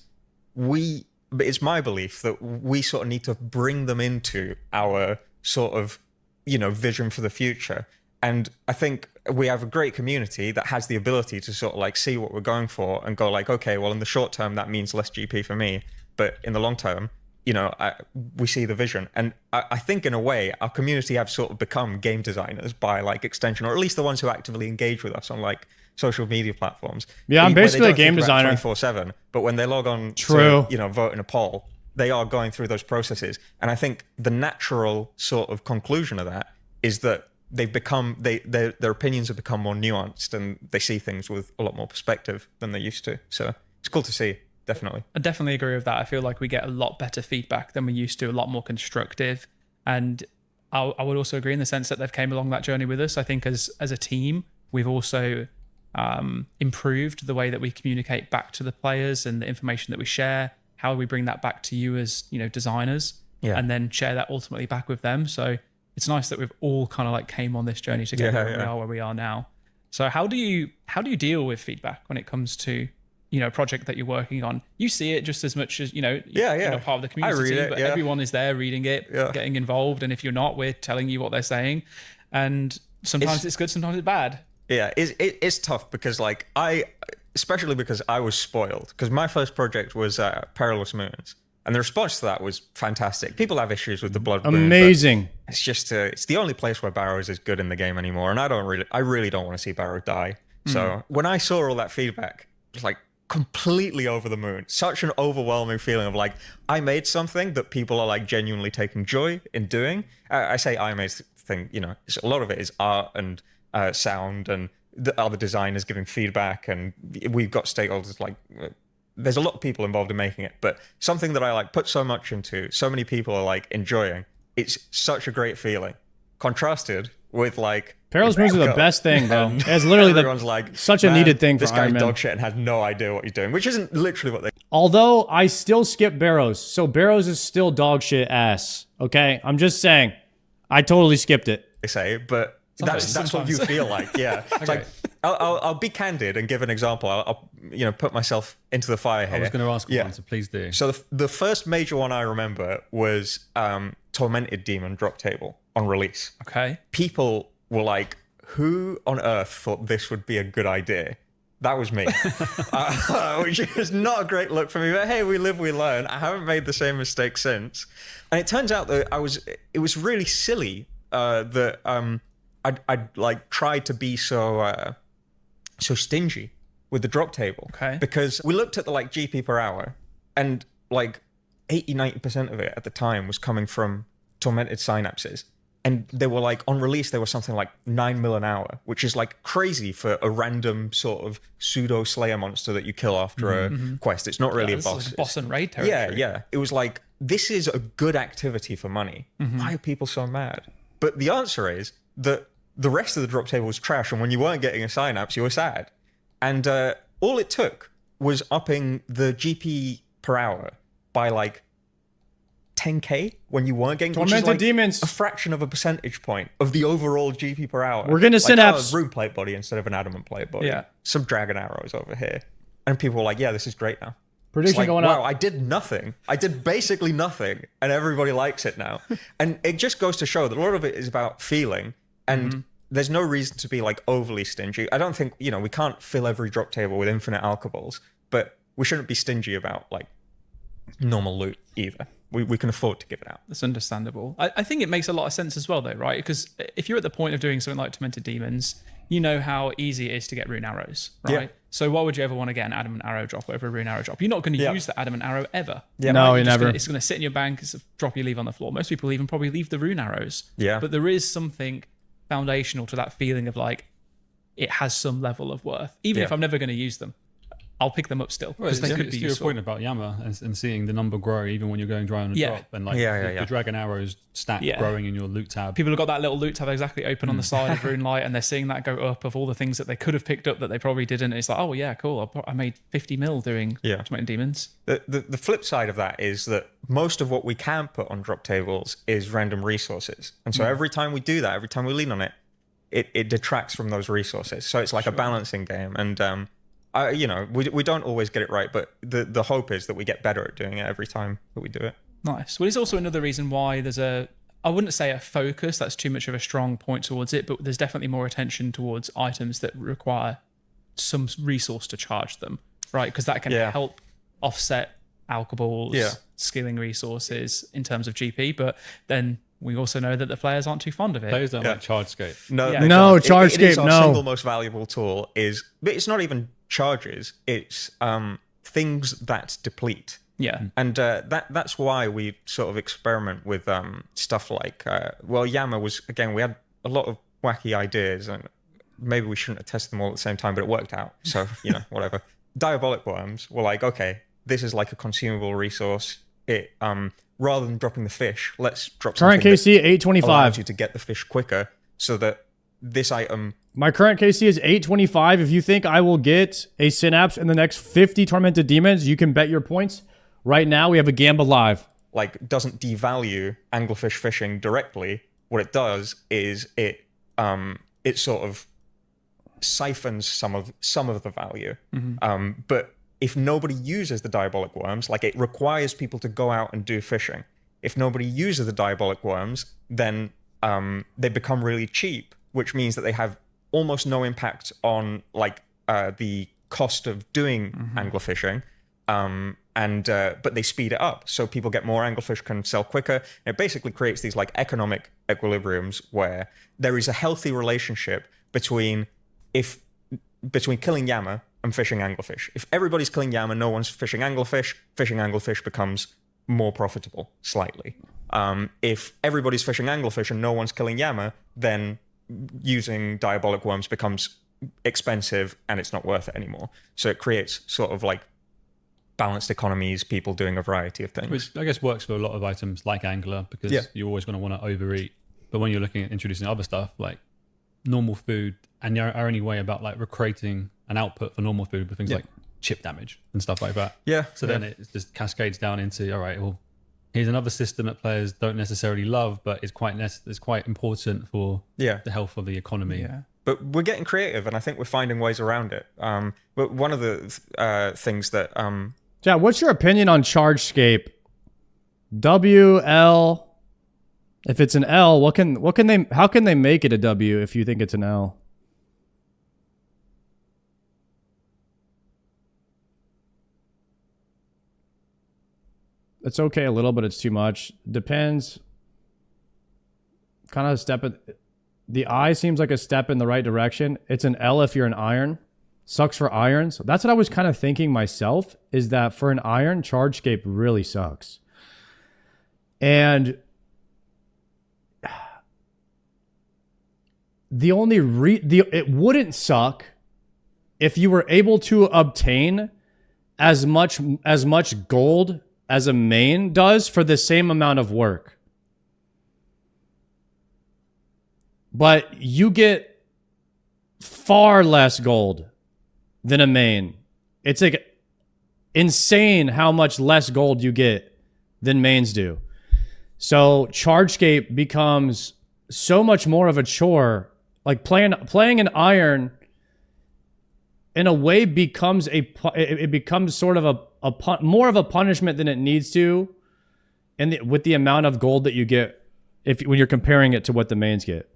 but it's my belief that we sort of need to bring them into our sort of, vision for the future. And I think we have a great community that has the ability to sort of like see what we're going for and go like, okay, well, in the short term, that means less GP for me. But in the long term, we see the vision. And I think in a way, our community have sort of become game designers by like extension, or at least the ones who actively engage with us on like social media platforms. Yeah, I'm basically a game designer 24/7, but when they log on to, vote in a poll, they are going through those processes. And I think the natural sort of conclusion of that is that they've become, their opinions have become more nuanced and they see things with a lot more perspective than they used to. So it's cool to see. Definitely. I definitely agree with that. I feel like we get a lot better feedback than we used to, a lot more constructive. And I would also agree in the sense that they've came along that journey with us. I think as a team, we've also improved the way that we communicate back to the players and the information that we share, how we bring that back to you as, designers, and then share that ultimately back with them. So it's nice that we've all kind of like came on this journey together and we are where we are now. So how do you deal with feedback when it comes to a project that you're working on? You see it just as much as, part of the community, but everyone is there reading it, getting involved. And if you're not, we're telling you what they're saying. And sometimes it's good, sometimes it's bad. Yeah, it's tough because especially because I was spoiled, because my first project was Perilous Moons. And the response to that was fantastic. People have issues with the Blood Moon. Amazing. It's just, it's the only place where Barrows is good in the game anymore. And I really don't want to see Barrow die. So when I saw all that feedback, it was like, completely over the moon. Such an overwhelming feeling of like, I made something that people are like genuinely taking joy in doing. I say I made thing, a lot of it is art and sound and the other designers giving feedback, and we've got stakeholders like, there's a lot of people involved in making it, but something that I like put so much into, so many people are like enjoying, it's such a great feeling. Contrasted with like Perilous Moons are the best thing, bro. It's literally such a needed thing for this Iron guy's Man. dog shit and has no idea what he's doing, which isn't literally what they. Although I still skip Barrows, so Barrows is still dog shit ass. Okay, I'm just saying, I totally skipped it. They say, but that's what you feel like. Yeah, it's like I'll be candid and give an example. I'll put myself into the fire here. I was going to ask one, so please do. So the first major one I remember was Tormented Demon drop table on release. Okay, people were like, who on earth thought this would be a good idea? That was me. Which is not a great look for me, but hey, we live, we learn. I haven't made the same mistake since. And it turns out that it was really silly that I'd like tried to be so stingy with the drop table. Okay. Because we looked at the like GP per hour, and like 80-90% of it at the time was coming from Tormented Synapses. And they were like, on release, they were something like 9 mil an hour, which is like crazy for a random sort of pseudo Slayer monster that you kill after a quest. It's not really a boss. Like boss and raid territory. Yeah. It was like, this is a good activity for money. Why are people so mad? But the answer is that the rest of the drop table was trash. And when you weren't getting a synapse, you were sad. And all it took was upping the GP per hour by like 10k when you weren't getting Tormented Demons, a fraction of a percentage point of the overall GP per hour. We're gonna synapse rune plate body instead of an adamant plate body. Yeah, some dragon arrows over here, and people were like, "Yeah, this is great now." Prediction like, going wow, up. I did nothing. I did basically nothing, and everybody likes it now. And it just goes to show that a lot of it is about feeling, and there's no reason to be like overly stingy. I don't think we can't fill every drop table with infinite alcohols, but we shouldn't be stingy about like normal loot either. We can afford to give it out. That's understandable. I think it makes a lot of sense as well, though, right? Because if you're at the point of doing something like Tormented Demons, you know how easy it is to get rune arrows, right? Yeah. So why would you ever want to get an adamant arrow drop over a rune arrow drop? You're not going to use the adamant arrow ever. Yeah. No, you never. It's going to sit in your bank. It's a drop you leave on the floor. Most people even probably leave the rune arrows. Yeah. But there is something foundational to that feeling of like, it has some level of worth. Even if I'm never going to use them, I'll pick them up still. Well, Because they could be to your useful. point about Yama and seeing the number grow even when you're going dry on a drop. And like the dragon arrows stack growing in your loot tab. People have got that little loot tab exactly open on the side of Runelight, and they're seeing that go up of all the things that they could have picked up that they probably didn't. And it's like, oh yeah, cool. I made 50 mil doing Automated Demons. The flip side of that is that most of what we can put on drop tables is random resources. And so every time we do that, every time we lean on it, it detracts from those resources. So it's like a balancing game. And we don't always get it right, but the hope is that we get better at doing it every time that we do it. Nice. Well, it's also another reason why there's I wouldn't say a focus, that's too much of a strong point towards it, but there's definitely more attention towards items that require some resource to charge them, right? Because that can help offset alcohols, skilling resources in terms of GP, but then we also know that the players aren't too fond of it. Players don't like ChargeScape. No, ChargeScape, it is our single most valuable tool but it's not even charges, it's things that deplete. Yeah. And that's why we sort of experiment with stuff like Yama was, again, we had a lot of wacky ideas, and maybe we shouldn't have tested them all at the same time, but it worked out, so whatever. Diabolic worms were like, okay, this is like a consumable resource. It rather than dropping the fish, let's drop current something KC 825 allows you to get the fish quicker, so that this item. My current KC is 825. If you think I will get a Synapse in the next 50 Tormented Demons, you can bet your points. Right now, we have a gamble live. Like, doesn't devalue anglerfish fishing directly. What it does is it sort of siphons some of the value. But if nobody uses the diabolic worms, like, it requires people to go out and do fishing. If nobody uses the diabolic worms, then they become really cheap, which means that they have almost no impact on the cost of doing anglerfishing. But they speed it up, so people get more anglefish, can sell quicker. And it basically creates these like economic equilibriums where there is a healthy relationship between killing Yama and fishing anglerfish. If everybody's killing Yama, no one's fishing anglerfish becomes more profitable slightly. If everybody's fishing anglerfish and no one's killing Yama, then using diabolic worms becomes expensive and it's not worth it anymore. So it creates sort of like balanced economies, people doing a variety of things. Which I guess works for a lot of items like Angler, because you're always going to want to overeat. But when you're looking at introducing other stuff like normal food, and your only way about like recreating an output for normal food with things like chip damage and stuff like that. So then it just cascades down into, all right, well, here's another system that players don't necessarily love, but is quite important for the health of the economy. But we're getting creative, and I think we're finding ways around it. But one of the things that Jack, what's your opinion on ChargeScape? W, L. If it's an L, how can they make it a W if you think it's an L? It's okay a little, but it's too much. Depends. Kind of the I seems like a step in the right direction. It's an L if you're an iron. Sucks for irons. That's what I was kind of thinking myself, is that for an iron, ChargeScape really sucks. And the only it wouldn't suck if you were able to obtain as much gold as a main does for the same amount of work. But you get far less gold than a main. It's like insane how much less gold you get than mains do. So ChargeScape becomes so much more of a chore. Like playing an iron in a way becomes sort of more of a punishment than it needs to, and with the amount of gold that you get when you're comparing it to what the mains get.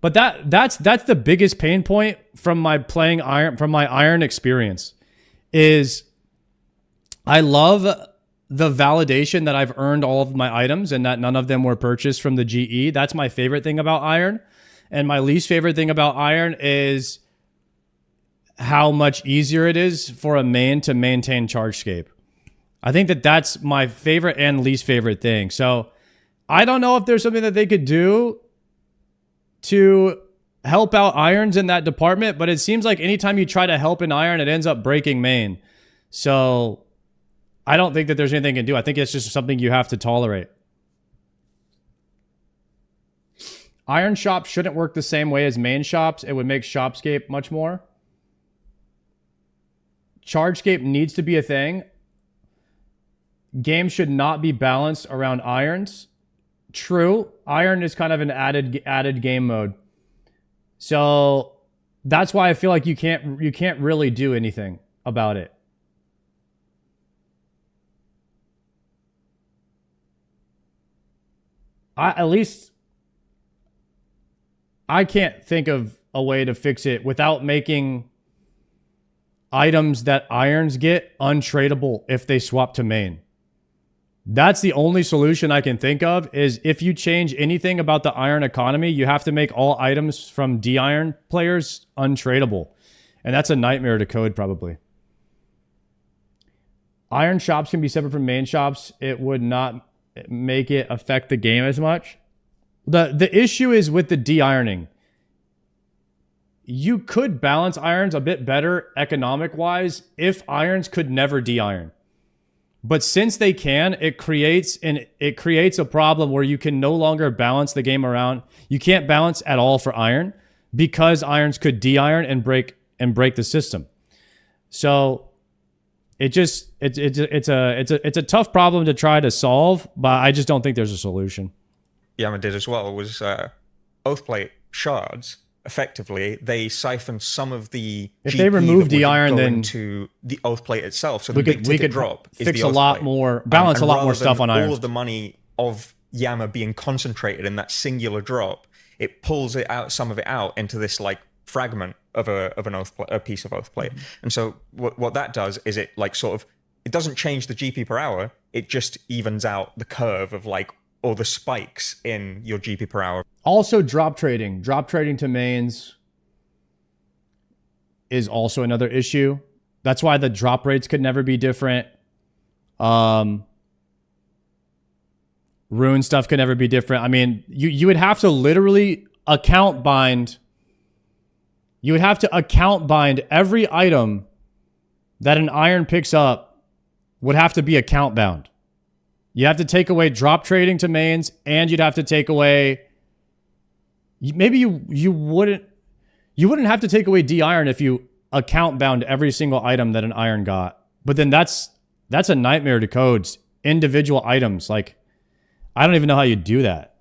But that's the biggest pain point from my iron experience, is I love the validation that I've earned all of my items and that none of them were purchased from the GE. That's my favorite thing about iron. And my least favorite thing about iron is how much easier it is for a main to maintain chargescape. I think that that's my favorite and least favorite thing. So I don't know if there's something that they could do to help out irons in that department, but it seems like anytime you try to help an iron, it ends up breaking main. So I don't think that there's anything you can do. I think it's just something you have to tolerate. Iron shops shouldn't work the same way as main shops. It would make shopscape much more. Chargescape needs to be a thing. Games should not be balanced around irons. True, iron is kind of an added game mode. So that's why I feel like you can't really do anything about it. At least I can't think of a way to fix it without making items that irons get untradeable if they swap to main. That's the only solution I can think of, is if you change anything about the iron economy, you have to make all items from D-iron players untradeable. And that's a nightmare to code, probably. Iron shops can be separate from main shops. It would not make it affect the game as much. The issue is with the de-ironing. You could balance irons a bit better economic-wise if irons could never de-iron. But since they can, it creates a problem where you can no longer balance the game around. You can't balance at all for iron because irons could de-iron and break the system. So it's a tough problem to try to solve, but I just don't think there's a solution. Yama did as well was Oathplate shards. Effectively, they siphoned some some of the if GP they remove de-iron, then then to the Oathplate itself. So we the could big ticket drop is fix the a lot Oathplate. more, balance a lot more stuff on irons. All of the money of Yama being concentrated in that singular drop, it pulls it out, some of it out into this like fragment of a piece of Oathplate. And so what that does is it like sort of, it doesn't change the GP per hour. It just evens out the curve of like all the spikes in your GP per hour. Also, drop trading to mains is also another issue. That's why the drop rates could never be different. Rune stuff could never be different. I mean, you would have to literally account bind. You would have to account bind every item that an iron picks up would have to be account bound. You have to take away drop trading to mains, and you'd have to take away. Maybe you wouldn't have to take away D-iron if you account bound every single item that an iron got. But then that's a nightmare to code individual items. Like, I don't even know how you do that.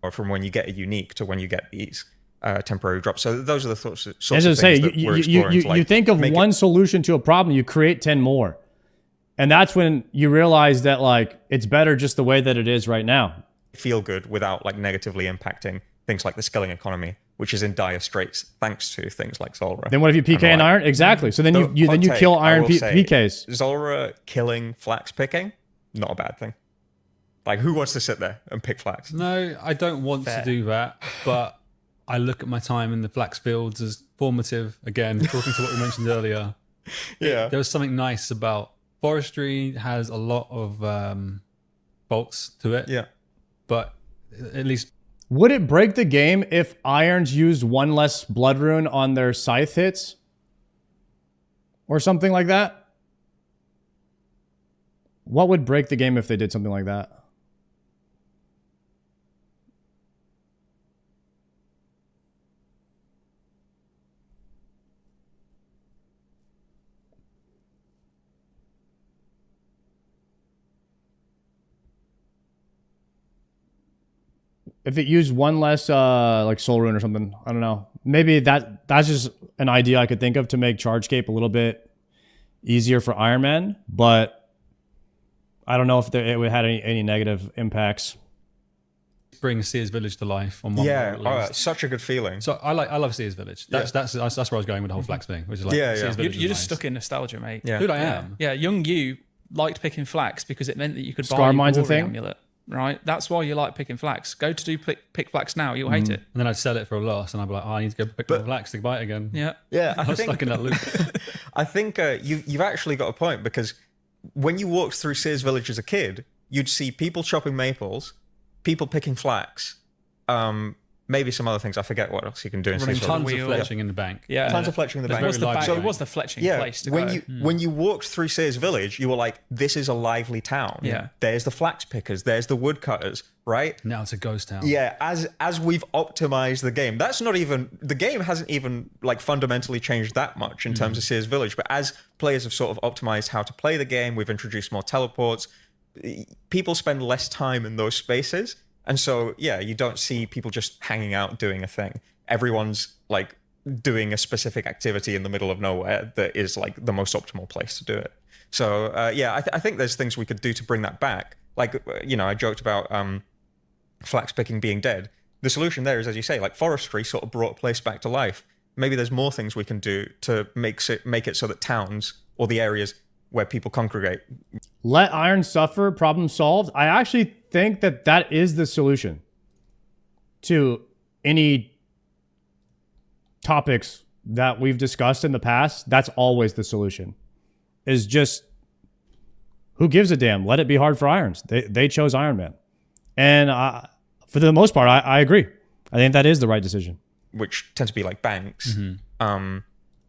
Or from when you get a unique to when you get these temporary drops. So those are the sorts of As I things say, that we're exploring. you think of one solution to a problem, you create 10 more. And that's when you realize that like it's better just the way that it is right now. Feel good without like negatively impacting things like the skilling economy, which is in dire straits thanks to things like Zulrah. Then what if you PK an iron? Exactly. So then you kill iron PKs. Zulrah killing flax picking, not a bad thing. Like, who wants to sit there and pick flax? No, I don't want to do that, but I look at my time in the flax fields as formative. Again, talking to what we mentioned earlier. Yeah. There was something nice about forestry. Has a lot of bolts to it. Yeah. But at least... Would it break the game if irons used one less blood rune on their scythe hits? Or something like that? What would break the game if they did something like that? If it used one less like soul rune or something, I don't know. Maybe that's just an idea I could think of to make Chargescape a little bit easier for Iron Man, but I don't know if it would have any negative impacts. Bring Seer's Village to life on one level, at least. Such a good feeling. So I love Seer's Village. That's where I was going with the whole flax thing, which is like Seer's Village You're is just nice. stuck in nostalgia, mate. Yeah. Dude, I am. Yeah, young you liked picking flax because it meant that you could buy Scar Mine's a Glory thing? Amulet. right? That's why you like picking flax. Go to do pick flax now, you'll hate it. And then I'd sell it for a loss, and I'd be like, I need to go pick my flax to buy it again. Yeah. Yeah, I was stuck in that loop. I think you've actually got a point, because when you walked through Sears Village as a kid, you'd see people chopping maples, people picking flax, maybe some other things. I forget what else you can do in Sears Tons Village. of fletching in the bank. Yeah. Tons of fletching in the bank. So it was the fletching place to go. When you walked through Sears Village, you were like, this is a lively town. Yeah. There's the flax pickers, there's the woodcutters, right? Now it's a ghost town. Yeah, as we've optimized the game, the game hasn't even like fundamentally changed that much in terms of Sears Village, but as players have sort of optimized how to play the game, we've introduced more teleports. People spend less time in those spaces, and so yeah, you don't see people just hanging out doing a thing. Everyone's like doing a specific activity in the middle of nowhere that is like the most optimal place to do it. So yeah, I think there's things we could do to bring that back. Like, you know, I joked about flax picking being dead. The solution there is, as you say, like forestry sort of brought a place back to life. Maybe there's more things we can do to make it so that towns or the areas where people congregate. Let iron suffer, problem solved. I actually think that is the solution to any topics that we've discussed in the past. That's always the solution, is just, who gives a damn? Let it be hard for irons. They chose Iron Man. And for the most part, I agree. I think that is the right decision. Which tend to be like banks.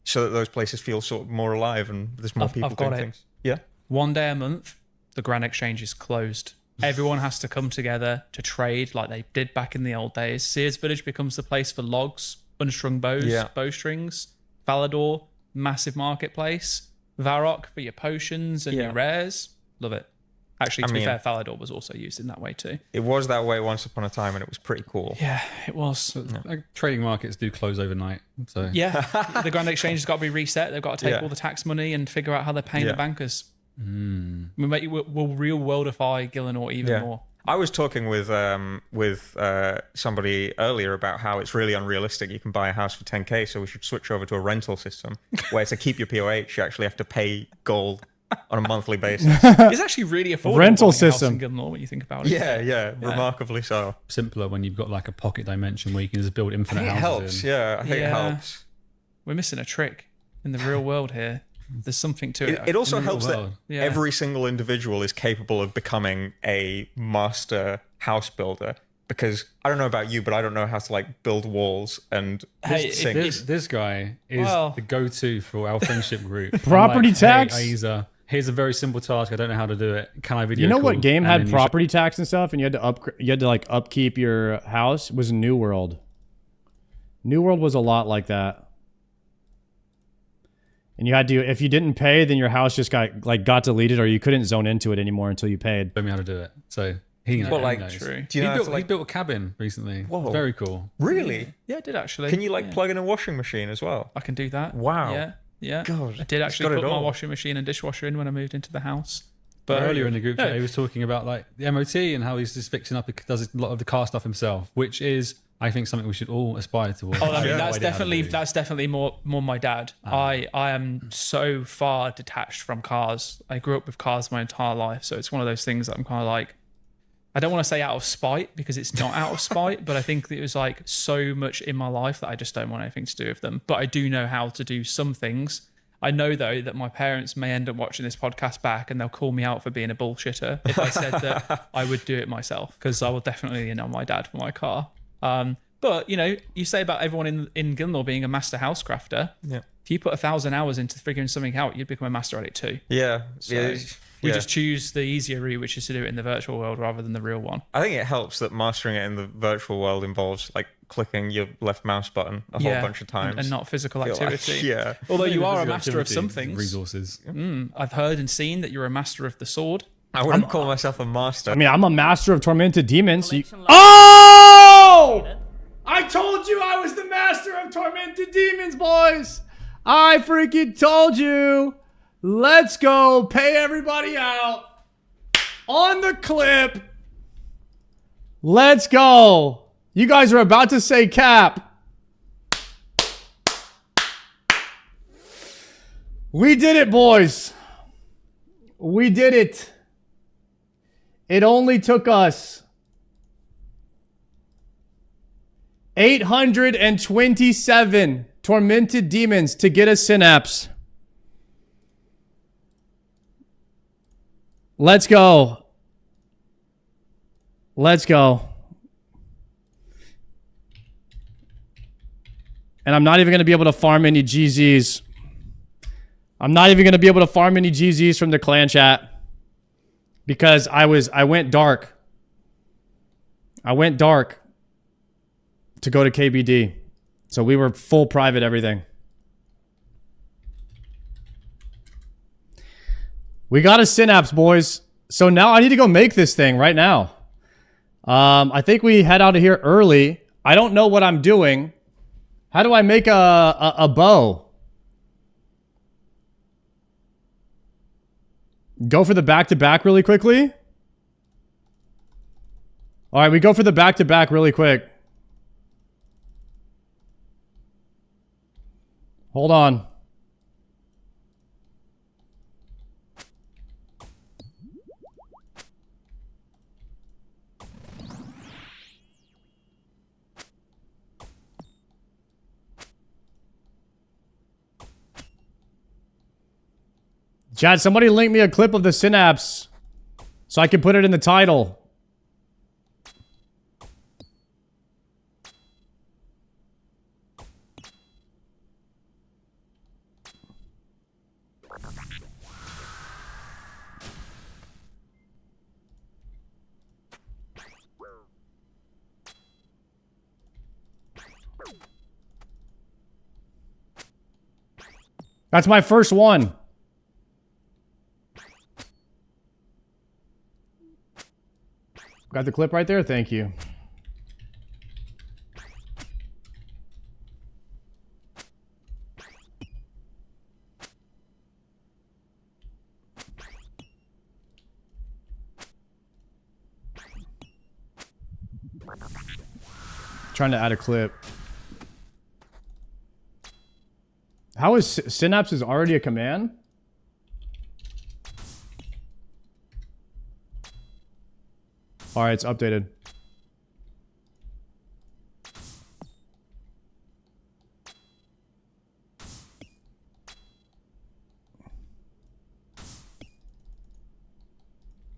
So that those places feel sort of more alive and there's more people doing things. Yeah. One day a month, the Grand Exchange is closed. Everyone has to come together to trade like they did back in the old days. Sears Village becomes the place for logs, unstrung bows, bowstrings. Falador, massive marketplace. Varrock for your potions and your rares. Love it. Actually, to be fair, Falador was also used in that way too. It was that way once upon a time, and it was pretty cool. Yeah, it was. Trading markets do close overnight. So yeah, the Grand Exchange has got to be reset. They've got to take all the tax money and figure out how they're paying the bankers. We'll real worldify Gielinor even more. I was talking with somebody earlier about how it's really unrealistic. You can buy a house for 10k, so we should switch over to a rental system where to keep your POH, you actually have to pay gold on a monthly basis. It's actually really affordable. Rental system. In Gielinor, when you think about it. Yeah, remarkably so. Simpler when you've got like a pocket dimension where you can just build infinite houses. It helps. Yeah, I think it helps. We're missing a trick in the real world here. There's something to it. It also helps that every single individual is capable of becoming a master house builder. Because I don't know about you, but I don't know how to like build walls and this guy is the go-to for our friendship group. Property tax. Hey, here's a very simple task. I don't know how to do it. Can I video? You know call? what game had property tax and stuff, and you had to like upkeep your house? It was New World. New World was a lot like that. And you had to, if you didn't pay, then your house just got deleted, or you couldn't zone into it anymore until you paid. Showed me how to do it. So he knows. True. Do you know he built a cabin recently. Whoa. Very cool. Really? Yeah, I did actually. Can you plug in a washing machine as well? I can do that. Wow. Yeah. God, I did actually put my washing machine and dishwasher in when I moved into the house. But earlier in the group chat, he was talking about like the MOT and how he's just fixing up. He does a lot of the car stuff himself, which is, I think, something we should all aspire towards. Oh, I mean, that's definitely more my dad. I am so far detached from cars. I grew up with cars my entire life, so it's one of those things that I'm kind of like, I don't want to say out of spite, because it's not out of spite, but I think it was like so much in my life that I just don't want anything to do with them. But I do know how to do some things. I know, though, that my parents may end up watching this podcast back and they'll call me out for being a bullshitter if I said that I would do it myself, because I will definitely know my dad for my car. But, you know, you say about everyone in Gielinor being a master house crafter. Yeah. If you put 1,000 hours into figuring something out, you'd become a master at it too. Yeah. So we just choose the easier route, which is to do it in the virtual world rather than the real one. I think it helps that mastering it in the virtual world involves like clicking your left mouse button a whole bunch of times. And not physical activity. Like, Although you are a master of some things. Resources. I've heard and seen that you're a master of the sword. I wouldn't call myself a master. I mean, I'm a master of tormented demons. Oh! I told you I was the master of tormented demons, boys. I freaking told you. Let's go pay everybody out on the clip. Let's go. You guys are about to say cap. We did it, boys. We did it. It only took us 827 tormented demons to get a synapse. Let's go. Let's go. And I'm not even going to be able to farm any GZs. I'm not even going to be able to farm any GZs from the clan chat. Because I went dark. I went dark to go to KBD. So we were full private everything. We got a synapse, boys. So now I need to go make this thing right now. I think we head out of here early. I don't know what I'm doing. How do I make a bow? Go for the back-to-back really quickly. All right, we go for the back-to-back really quick. Hold on. Chad, somebody link me a clip of the synapse so I can put it in the title. That's my first one. Got the clip right there? Thank you. Trying to add a clip. How is Synapse is already a command? All right, it's updated.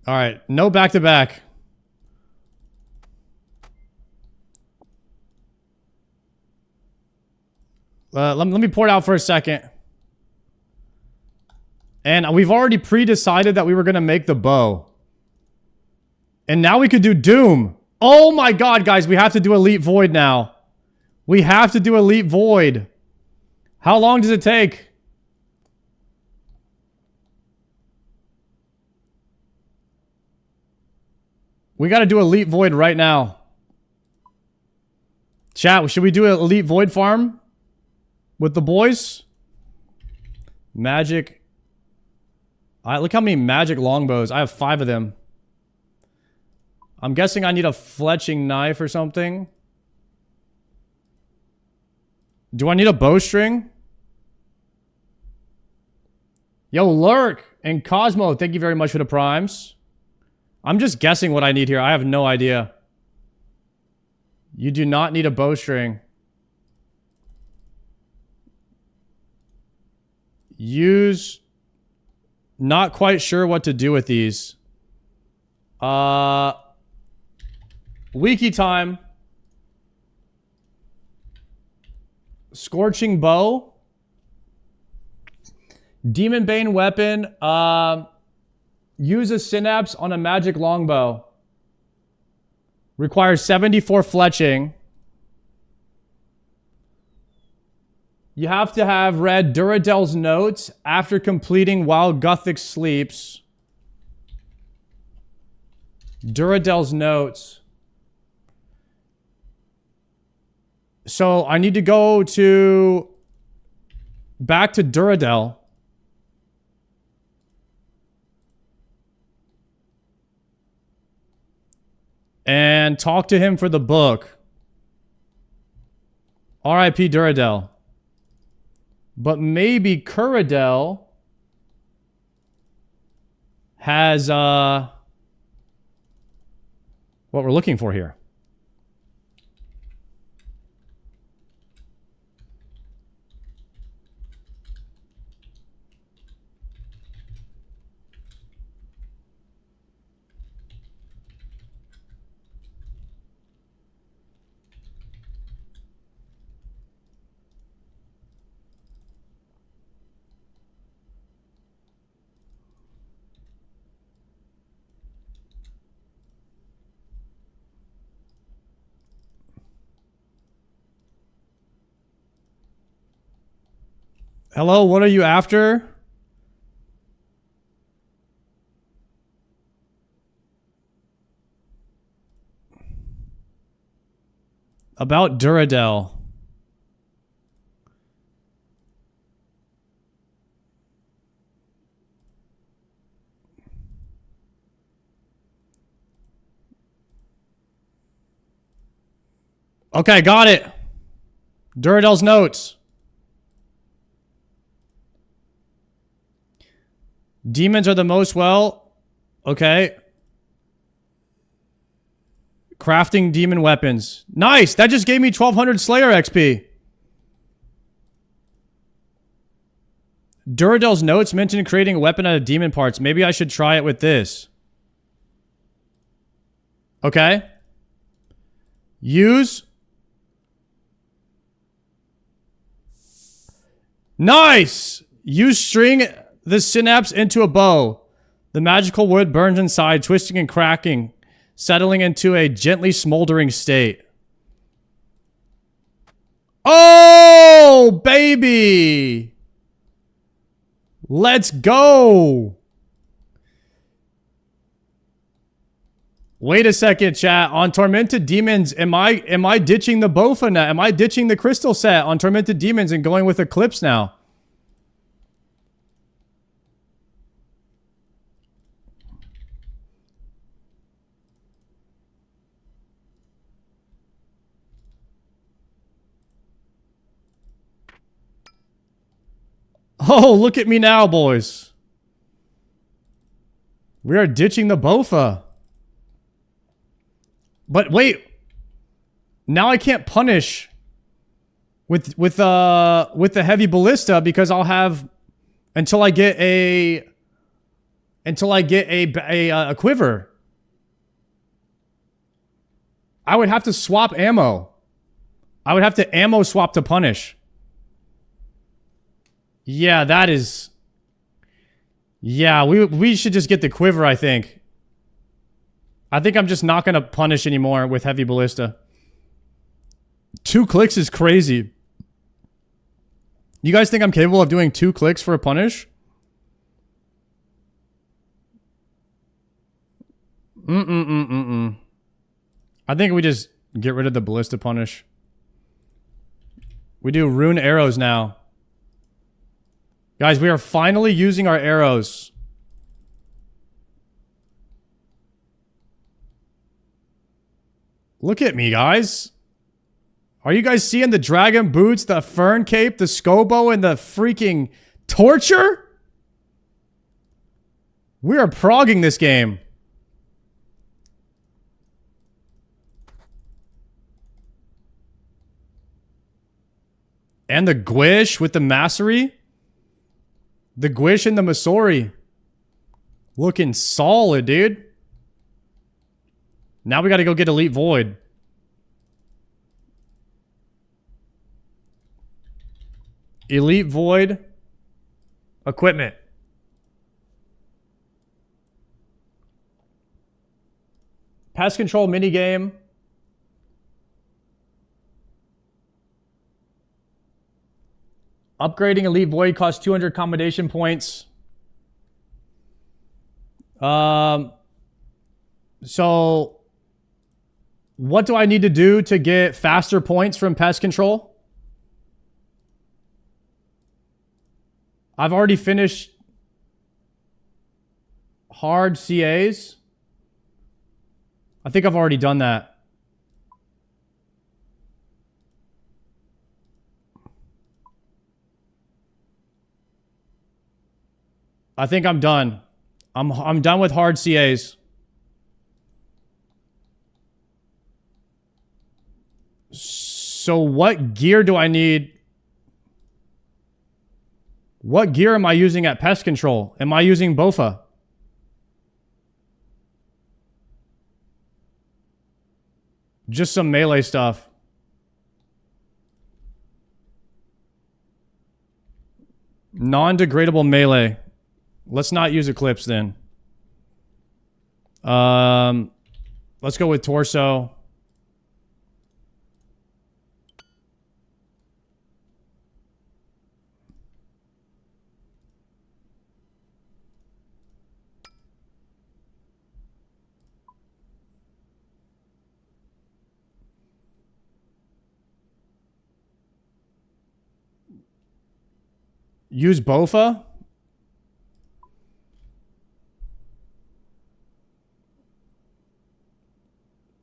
All right, no back-to-back. Let me pour it out for a second. And we've already pre-decided that we were going to make the bow. And now we could do Doom. Oh my god, guys, we have to do Elite Void now. We have to do Elite Void. How long does it take? We got to do Elite Void right now. Chat, should we do an Elite Void farm? With the boys? Magic. Look how many magic longbows. I have 5 of them. I'm guessing I need a fletching knife or something. Do I need a bowstring? Yo, Lurk and Cosmo, thank you very much for the primes. I'm just guessing what I need here. I have no idea. You do not need a bowstring. Use... Not quite sure what to do with these. Wiki time. Scorching bow. Demon Bane weapon. Use a synapse on a magic longbow. Requires 74 fletching. You have to have read Duradel's notes after completing while Gothic sleeps. Duradel's notes. So I need to go to... back to Duradel. And talk to him for the book. R.I.P. Duradel. But maybe Kuradel has what we're looking for here. Hello, what are you after? About Duradel. Okay, got it. Duradel's notes. Demons are the most okay. Crafting demon weapons. Nice! That just gave me 1200 Slayer XP. Duradel's notes mentioned creating a weapon out of demon parts. Maybe I should try it with this. Okay. Use. Nice! Use string the synapse into a bow. The magical wood burns inside, twisting and cracking, settling into a gently smoldering state. Oh, baby! Let's go! Wait a second, chat. On Tormented Demons, am I ditching the Bofa now? Am I ditching the crystal set on Tormented Demons and going with Eclipse now? Oh, look at me now, boys. We are ditching the Bofa. But wait. Now I can't punish with the heavy ballista because I'll have until I get a quiver. I would have to swap ammo. I would have to ammo swap to punish. Yeah, that is... Yeah, we should just get the quiver, I think. I think I'm just not going to punish anymore with heavy ballista. 2 clicks is crazy. You guys think I'm capable of doing 2 clicks for a punish? I think we just get rid of the ballista punish. We do rune arrows now. Guys, we are finally using our arrows. Look at me, guys. Are you guys seeing the dragon boots, the fern cape, the scobo, and the freaking torture? We are progging this game. And the Gwish with the Massery. The Gwish and the Masori. Looking solid, dude. Now we gotta go get Elite Void. Elite Void. Equipment. Pest control minigame. Upgrading Elite Void costs 200 accommodation points. So what do I need to do to get faster points from pest control? I've already finished hard CAs. I think I've already done that. I think I'm done. I'm done with hard CAs. So what gear do I need? What gear am I using at pest control? Am I using Bofa? Just some melee stuff. Non-degradable melee. Let's not use Eclipse then. Let's go with Torso. Use Bofa?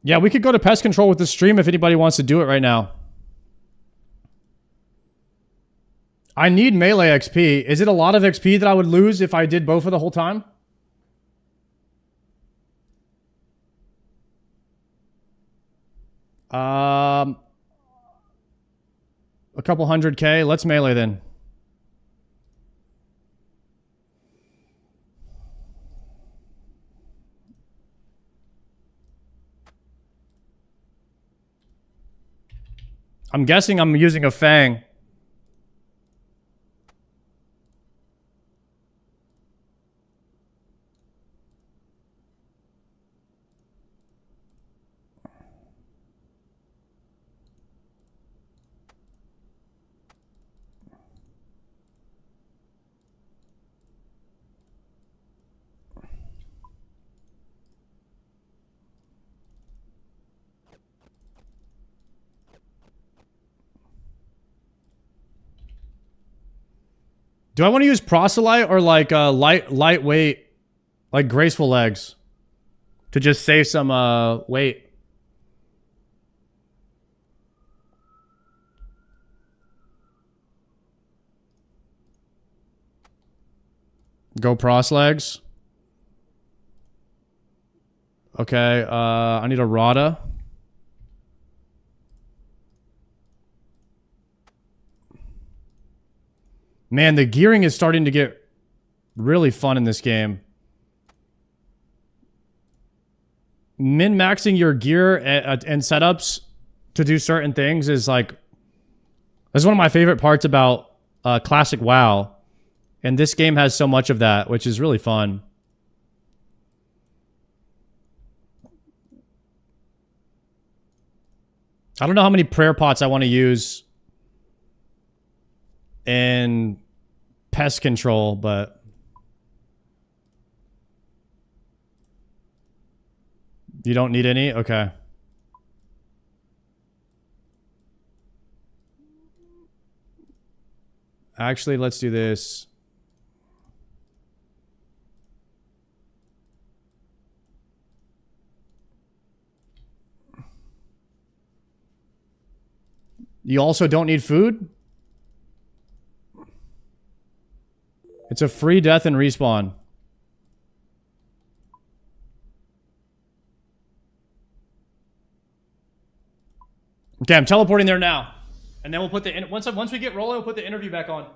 Yeah, we could go to pest control with the stream if anybody wants to do it right now. I need melee XP. Is it a lot of XP that I would lose if I did Bofa the whole time? A couple 100K. Let's melee then. I'm guessing I'm using a Fang. Do I want to use proselyte or like lightweight, like graceful legs to just save some weight? Go pros legs. Okay, I need a Rada. Man, the gearing is starting to get really fun in this game. Min-maxing your gear and setups to do certain things is like... That's one of my favorite parts about classic WoW. And this game has so much of that, which is really fun. I don't know how many prayer pots I want to use in pest control, but you don't need any? Okay. Actually, let's do this. You also don't need food? It's a free death and respawn. Okay, I'm teleporting there now. And then we'll put the... Once we get rolling, we'll put the interview back on.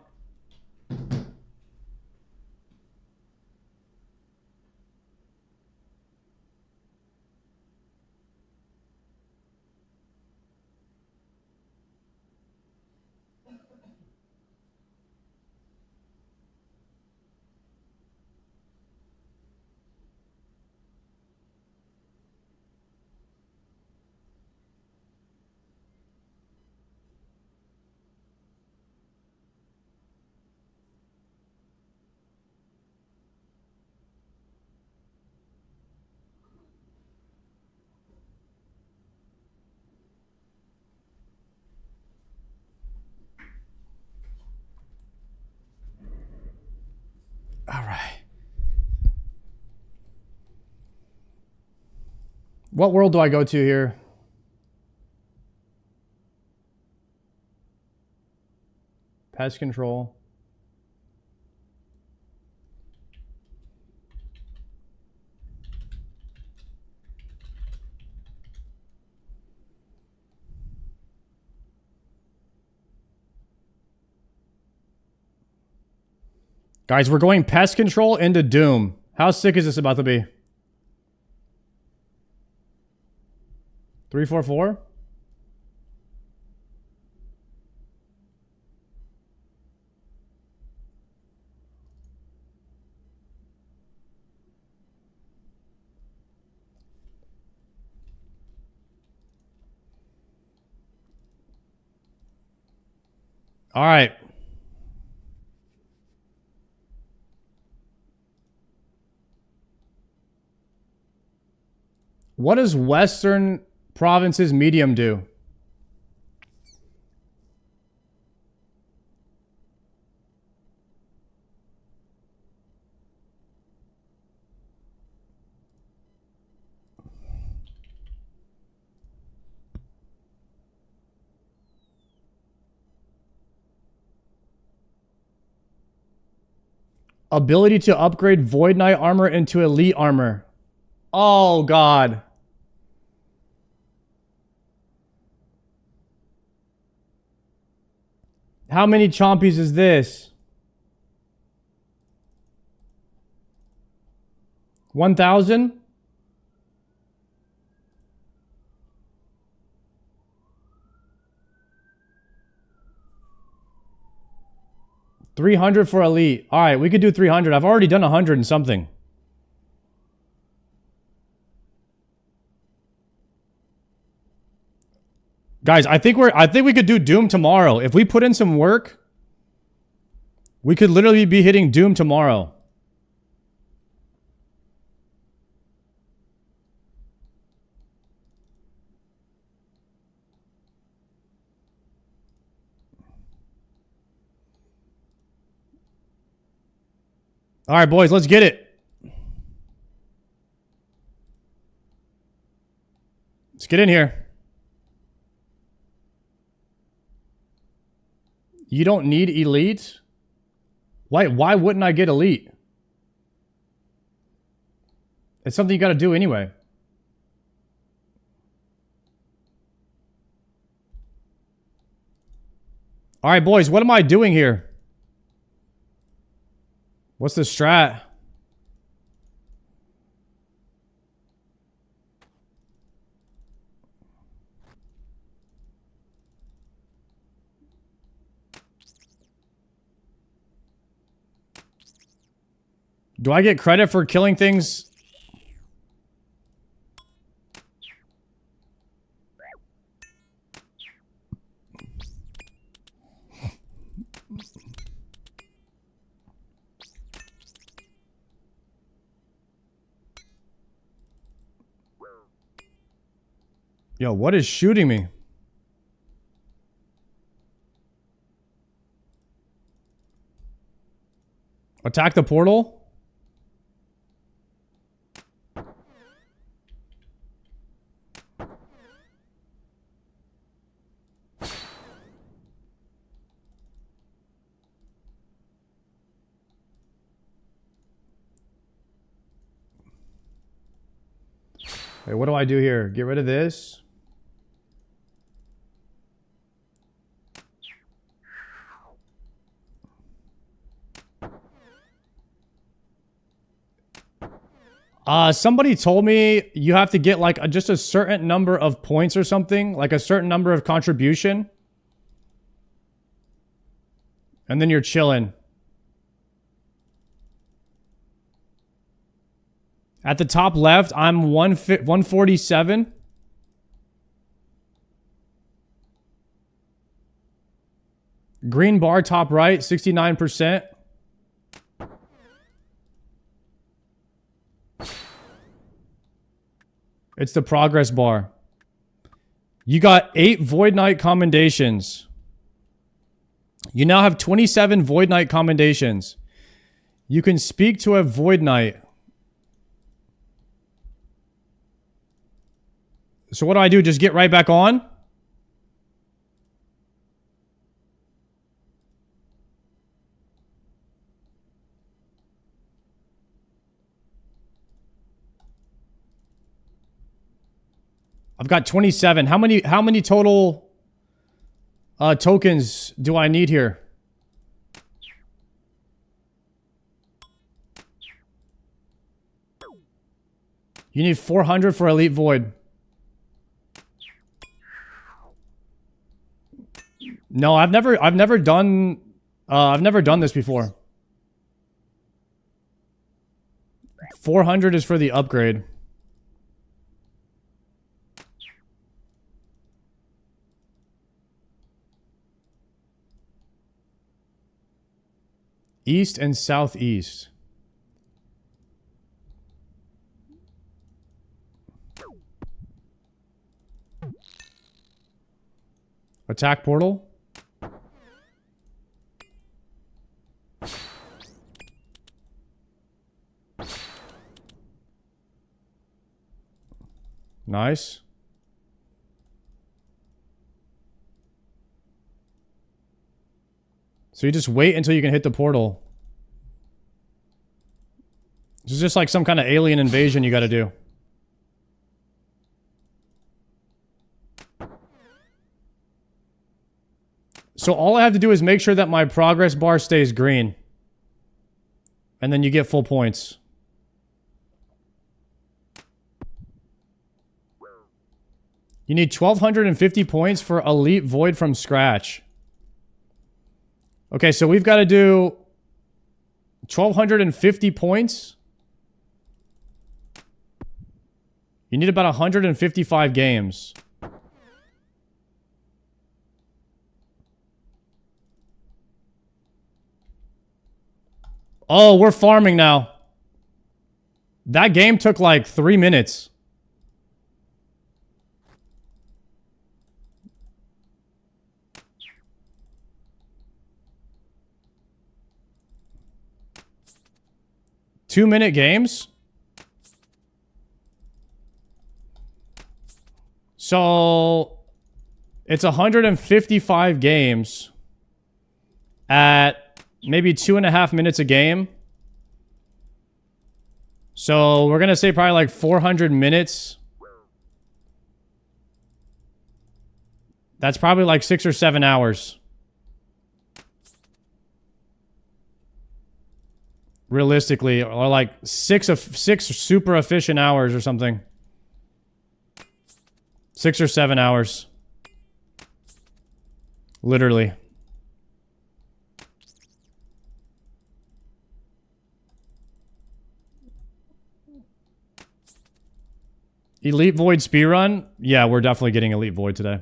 All right. What world do I go to here? Pest control. Guys, we're going pest control into Doom. How sick is this about to be? 344? All right. What does Western Province's medium do? Ability to upgrade Void Knight armor into elite armor. Oh, God. How many chompies is this? 1,000? $300 for elite. All right, we could do 300. I've already done 100 and something. Guys, I think we could do Doom tomorrow. If we put in some work, we could literally be hitting Doom tomorrow. All right, boys, let's get it. Let's get in here. You don't need elite? Why wouldn't I get elite? It's something you got to do anyway. All right, boys, what am I doing here? What's the strat? Do I get credit for killing things? Yo, what is shooting me? Attack the portal? Wait, what do I do here? Get rid of this. Somebody told me you have to get like just a certain number of points or something, like a certain number of contribution. And then you're chilling. At the top left, I'm 147. Green bar top right, 69%. It's the progress bar. You got 8 Void Knight commendations. You now have 27 Void Knight commendations. You can speak to a Void Knight. So what do I do? Just get right back on? I've got 27. How many total tokens do I need here? You need 400 for Elite Void. No, I've never done this before. 400 is for the upgrade. East and southeast. Attack portal. Nice. So you just wait until you can hit the portal. This is just like some kind of alien invasion you got to do. So all I have to do is make sure that my progress bar stays green. And then you get full points. You need 1,250 points for Elite Void from scratch. Okay, so we've got to do 1,250 points. You need about 155 games. Oh, we're farming now. That game took like 3 minutes. Two-minute games? So, it's 155 games at maybe 2.5 minutes a game. So, we're going to say probably like 400 minutes. That's probably like 6 or 7 hours. Realistically, or like six super efficient hours or something. 6 or 7 hours. Literally. Elite Void speedrun? Yeah, we're definitely getting Elite Void today.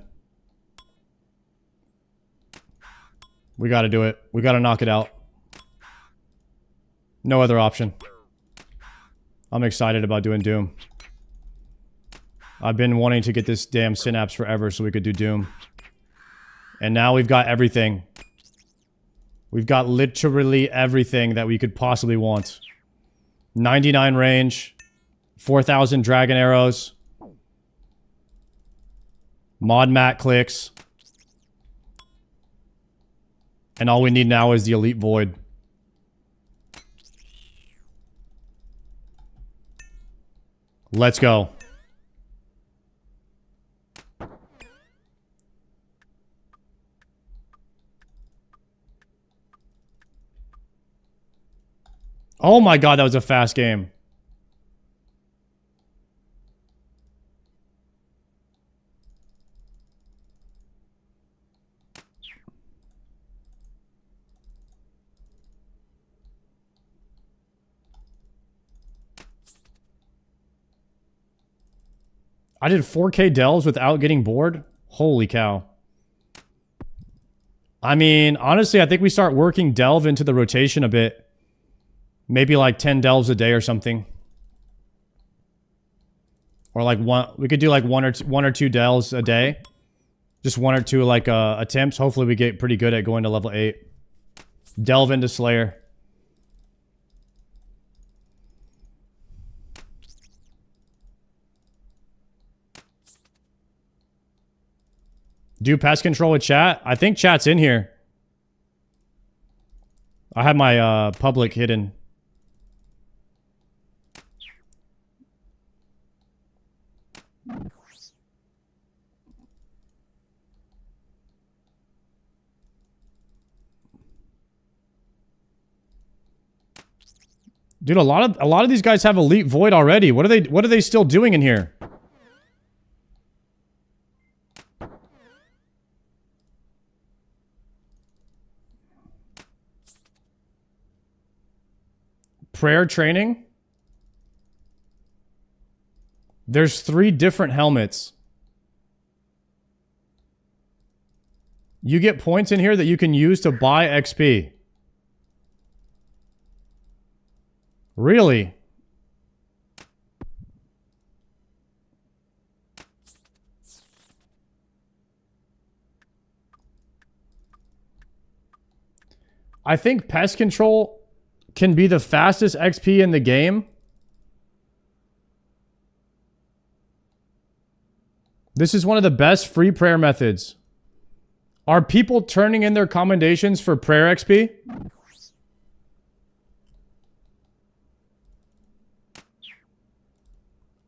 We gotta do it. We gotta knock it out. No other option. I'm excited about doing Doom. I've been wanting to get this damn Synapse forever so we could do Doom. And now we've got everything. We've got literally everything that we could possibly want. 99 range. 4,000 dragon arrows. Mod mat clicks. And all we need now is the Elite Void. Let's go. Oh my god, that was a fast game. I did 4K delves without getting bored? Holy cow. I mean, honestly, I think we start working delve into the rotation a bit. Maybe like 10 delves a day or something. Or like we could do like one or two delves a day. Just 1 or 2 like attempts. Hopefully we get pretty good at going to level 8. Delve into Slayer. Do pest control with chat? I think chat's in here. I have my public hidden. Dude, a lot of these guys have Elite Void already. What are they still doing in here? Prayer training? There's 3 different helmets. You get points in here that you can use to buy XP. Really? I think pest control can be the fastest XP in the game. This is one of the best free prayer methods. Are people turning in their commendations for prayer XP?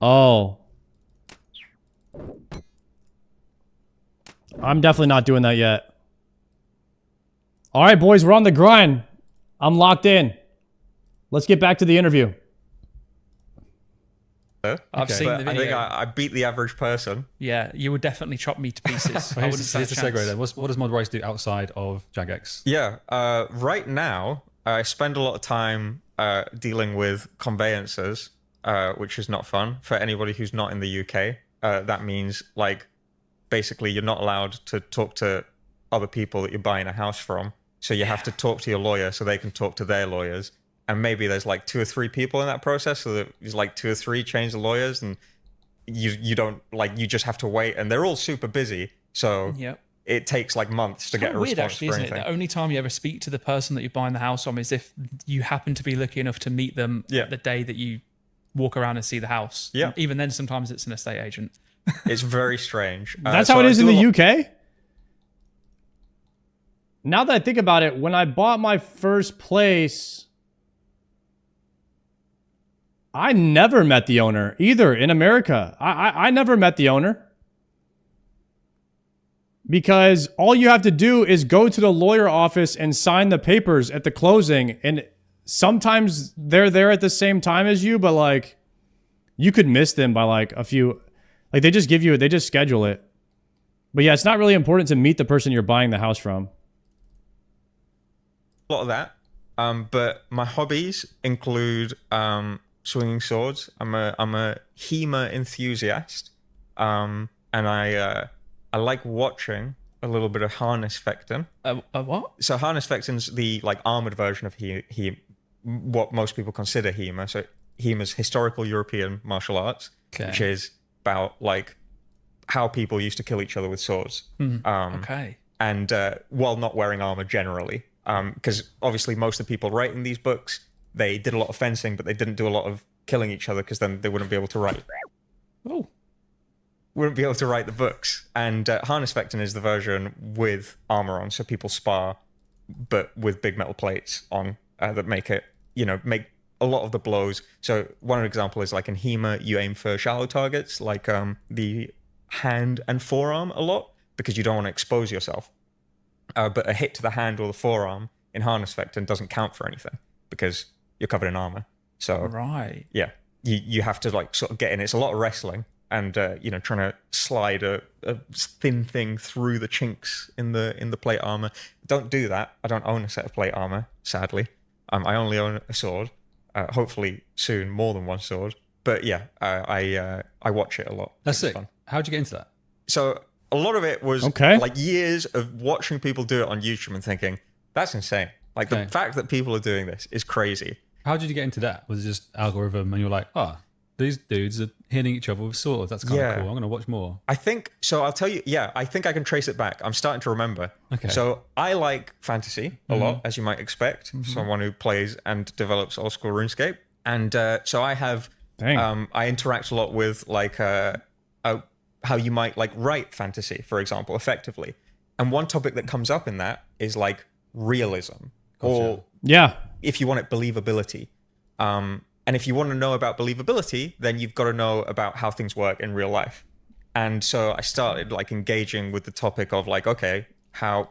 Oh. I'm definitely not doing that yet. All right, boys, we're on the grind. I'm locked in. Let's get back to the interview. I've seen the video. I think I beat the average person. Yeah, you would definitely chop me to pieces. Well, here's the segue then. What does Mod Rice do outside of Jagex? Yeah, right now, I spend a lot of time dealing with conveyances, which is not fun for anybody who's not in the UK. That means, like, basically you're not allowed to talk to other people that you're buying a house from. So you have to talk to your lawyer so they can talk to their lawyers. And maybe there's like 2 or 3 people in that process. So there's like 2 or 3 change the lawyers, and you don't, like, you just have to wait. And they're all super busy. So it takes like months to get a weird, response actually, for isn't anything. it? The only time you ever speak to the person that you're buying the house from is if you happen to be lucky enough to meet them the day that you walk around and see the house. Yeah. Even then, sometimes it's an estate agent. It's very strange. That's how it is in the UK? Now that I think about it, when I bought my first place, I never met the owner either in America. I never met the owner. Because all you have to do is go to the lawyer office and sign the papers at the closing. And sometimes they're there at the same time as you, but like you could miss them by like a few. Like they just schedule it. But yeah, it's not really important to meet the person you're buying the house from. A lot of that. But my hobbies include swinging swords. I'm a HEMA enthusiast. And I like watching a little bit of harness fecting. What? So harness fecting's the like armored version of what most people consider HEMA. So HEMA's historical European martial arts, which is about like how people used to kill each other with swords. Okay. And while not wearing armor generally. Because obviously most of the people writing these books, they did a lot of fencing, but they didn't do a lot of killing each other because then they wouldn't be able to write. Wouldn't be able to write the books. And harness fecting is the version with armor on, so people spar, but with big metal plates on that make it, make a lot of the blows. So one example is like in HEMA, you aim for shallow targets, like the hand and forearm a lot, because you don't want to expose yourself. But a hit to the hand or the forearm in harness fecting doesn't count for anything because you're covered in armor. So yeah, you have to like sort of get in. It's a lot of wrestling and trying to slide a thin thing through the chinks in the plate armor. Don't do that. I don't own a set of plate armor, sadly. I only own a sword. Hopefully soon more than one sword. But yeah, I watch it a lot. That's sick. Fun. How'd you get into that? So a lot of it was like years of watching people do it on YouTube and thinking, that's insane. Like the fact that people are doing this is crazy. How did you get into that? Was it just algorithm and you're like, these dudes are hitting each other with swords. That's kind of cool. I'm going to watch more. I think, so I'll tell you, I think I can trace it back. I'm starting to remember. Okay. So I like fantasy a lot, as you might expect. Someone who plays and develops old school RuneScape. And so I have, I interact a lot with like how you might like write fantasy, for example, effectively. And one topic that comes up in that is like realism. Or if you want it, believability. And if you want to know about believability, then you've got to know about how things work in real life. And so I started like engaging with the topic of like, okay, how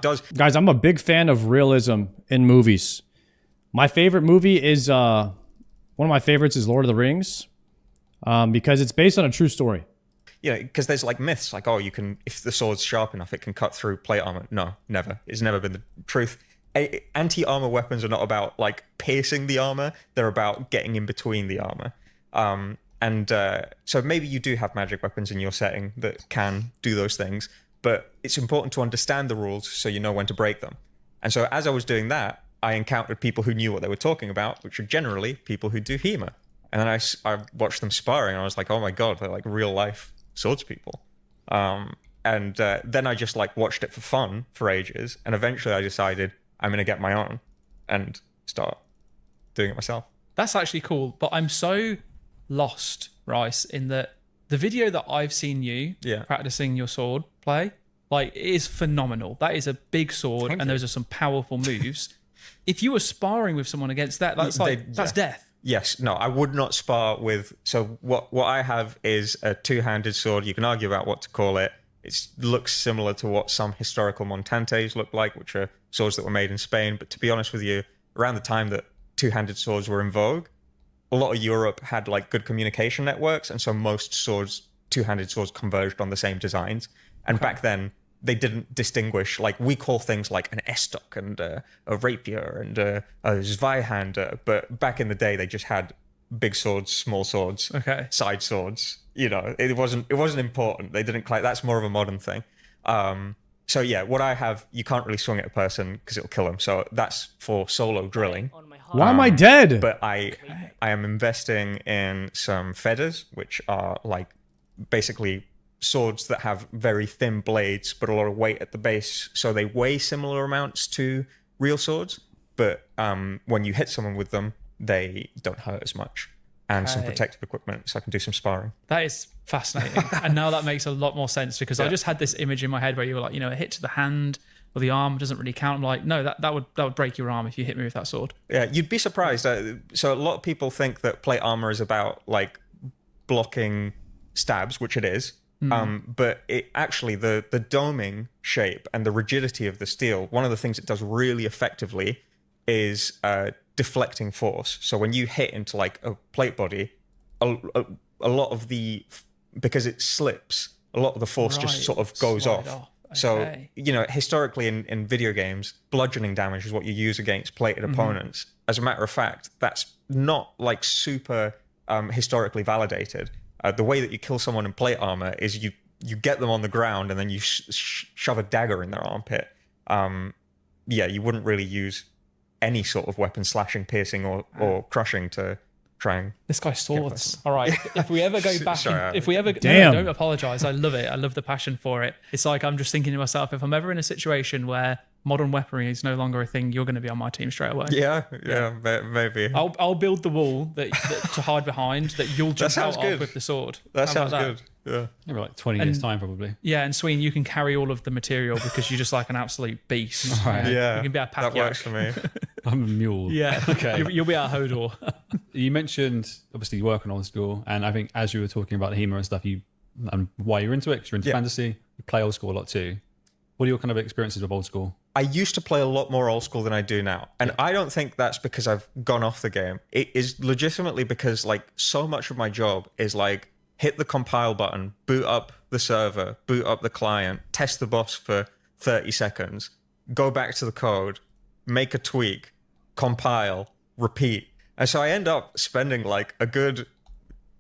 does... Guys, I'm a big fan of realism in movies. My favorite movie is one of my favorites is Lord of the Rings, because it's based on a true story. Yeah, because there's like myths, like, oh, you can, if the sword's sharp enough, it can cut through plate armor. No, never. It's never been the truth. Anti-armor weapons are not about like piercing the armor. They're about getting in between the armor. So maybe you do have magic weapons in your setting that can do those things, but it's important to understand the rules so you know when to break them. And so as I was doing that, I encountered people who knew what they were talking about, which are generally people who do HEMA. And then I watched them sparring, and I was like, oh my god, they're like real life swords people. Then I just like watched it for fun for ages, and eventually I decided I'm gonna get my own and start doing it myself. That's actually cool, but I'm so lost, Rice, in that the video that I've seen you practicing your sword play, like, it is phenomenal. That is a big sword, and those are some powerful moves. If you were sparring with someone against that, that's death. Yes, no, I would not spar with. So what I have is a two-handed sword. You can argue about what to call it. It looks similar to what some historical montantes look like, which are swords that were made in Spain. But to be honest with you, around the time that two-handed swords were in vogue, a lot of Europe had like good communication networks, and so most swords, two-handed swords, converged on the same designs. And back then, they didn't distinguish, like we call things like an estoc and a rapier and a Zweihander, but back in the day they just had big swords, small swords, side swords. You know, it wasn't important. They didn't quite. That's more of a modern thing. So yeah, what I have, you can't really swing at a person because it'll kill them. So that's for solo drilling. Why am I dead? But I am investing in some feathers, which are like basically swords that have very thin blades but a lot of weight at the base, so they weigh similar amounts to real swords, but when you hit someone with them they don't hurt as much, and some protective equipment so I can do some sparring. That is fascinating. And now that makes a lot more sense, because I just had this image in my head where you were like, you know, a hit to the hand or the arm doesn't really count. I'm like, no, that would break your arm if you hit me with that sword. Yeah, you'd be surprised. So a lot of people think that plate armor is about like blocking stabs, which it is. But it actually, the doming shape and the rigidity of the steel, one of the things it does really effectively is deflecting force. So when you hit into like a plate body, a lot of the, because it slips, a lot of the force just sort of goes off. So, you know, historically in video games, bludgeoning damage is what you use against plated opponents. As a matter of fact, that's not like super historically validated. The way that you kill someone in plate armor is you get them on the ground and then you shove a dagger in their armpit. You wouldn't really use any sort of weapon, slashing, piercing, or crushing to try and... This guy's swords. All right, if we ever go back... if we ever... Damn. No, don't apologise. I love it. I love the passion for it. It's like I'm just thinking to myself, if I'm ever in a situation where modern weaponry is no longer a thing, you're going to be on my team straight away. Yeah, maybe. I'll build the wall that to hide behind that you'll jump out of with the sword. That sounds good. Yeah. Maybe like 20 years time, probably. Yeah, and Sween, you can carry all of the material because you're just like an absolute beast. Right. Yeah, you can be our pack that works for me. I'm a mule. Yeah, okay. You'll be our Hodor. You mentioned obviously you work on old school, and I think as you were talking about the HEMA and stuff, and why you're into it, because you're into fantasy, you play old school a lot too. What are your kind of experiences with old school? I used to play a lot more old school than I do now. And I don't think that's because I've gone off the game. It is legitimately because like so much of my job is like hit the compile button, boot up the server, boot up the client, test the boss for 30 seconds, go back to the code, make a tweak, compile, repeat. And so I end up spending like a good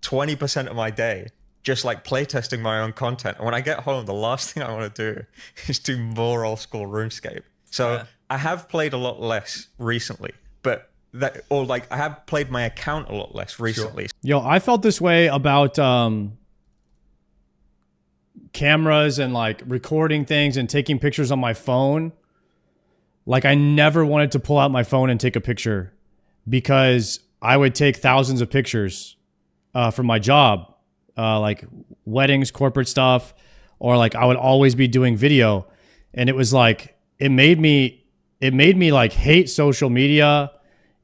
20% of my day just like playtesting my own content. And when I get home, the last thing I want to do is do more old school RuneScape. So I have played a lot less recently, but I have played my account a lot less recently. Sure. Yo, I felt this way about cameras and like recording things and taking pictures on my phone. Like I never wanted to pull out my phone and take a picture because I would take thousands of pictures for my job. Like weddings, corporate stuff, or like I would always be doing video. And it was like, it made me like hate social media.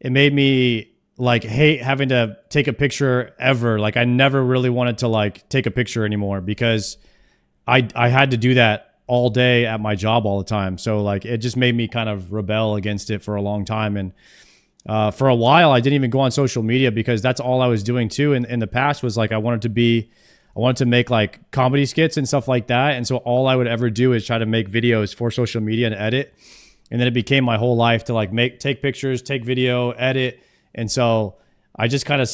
It made me like hate having to take a picture ever. Like I never really wanted to like take a picture anymore because I had to do that all day at my job all the time. So like, it just made me kind of rebel against it for a long time. And For a while, I didn't even go on social media because that's all I was doing too. In the past was like I wanted to make like comedy skits and stuff like that. And so all I would ever do is try to make videos for social media and edit. And then it became my whole life to like take pictures, take video, edit. And so I just kind of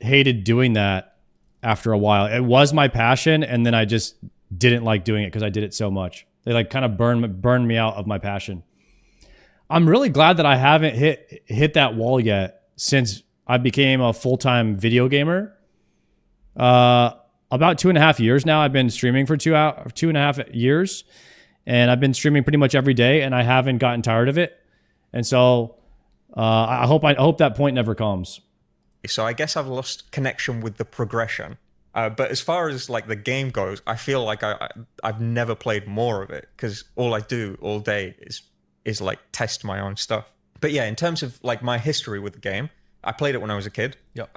hated doing that after a while. It was my passion. And then I just didn't like doing it because I did it so much. They like kind of burned me out of my passion. I'm really glad that I haven't hit that wall yet since I became a full-time video gamer. About 2.5 years now. I've been streaming for 2.5 years, and I've been streaming pretty much every day, and I haven't gotten tired of it. And so I hope that point never comes. So I guess I've lost connection with the progression. But as far as like the game goes, I feel like I've never played more of it because all I do all day is like test my own stuff. But yeah, in terms of like my history with the game, I played it when I was a kid. Yep.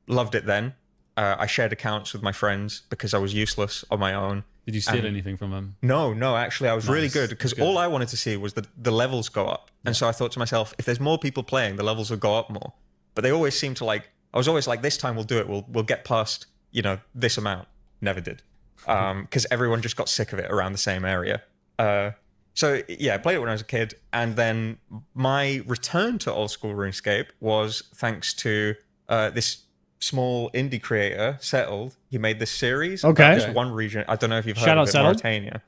Loved it then. I shared accounts with my friends because I was useless on my own. Did you steal anything from them? No, actually I was really good because all I wanted to see was the levels go up. And so I thought to myself, if there's more people playing, the levels will go up more. But they always seem to like, I was always like, this time we'll do it. We'll get past, this amount. Never did. Because everyone just got sick of it around the same area. So yeah, I played it when I was a kid. And then my return to old school RuneScape was thanks to this small indie creator, Settled. He made this series about this one region. I don't know if you've heard of it, Mauritania.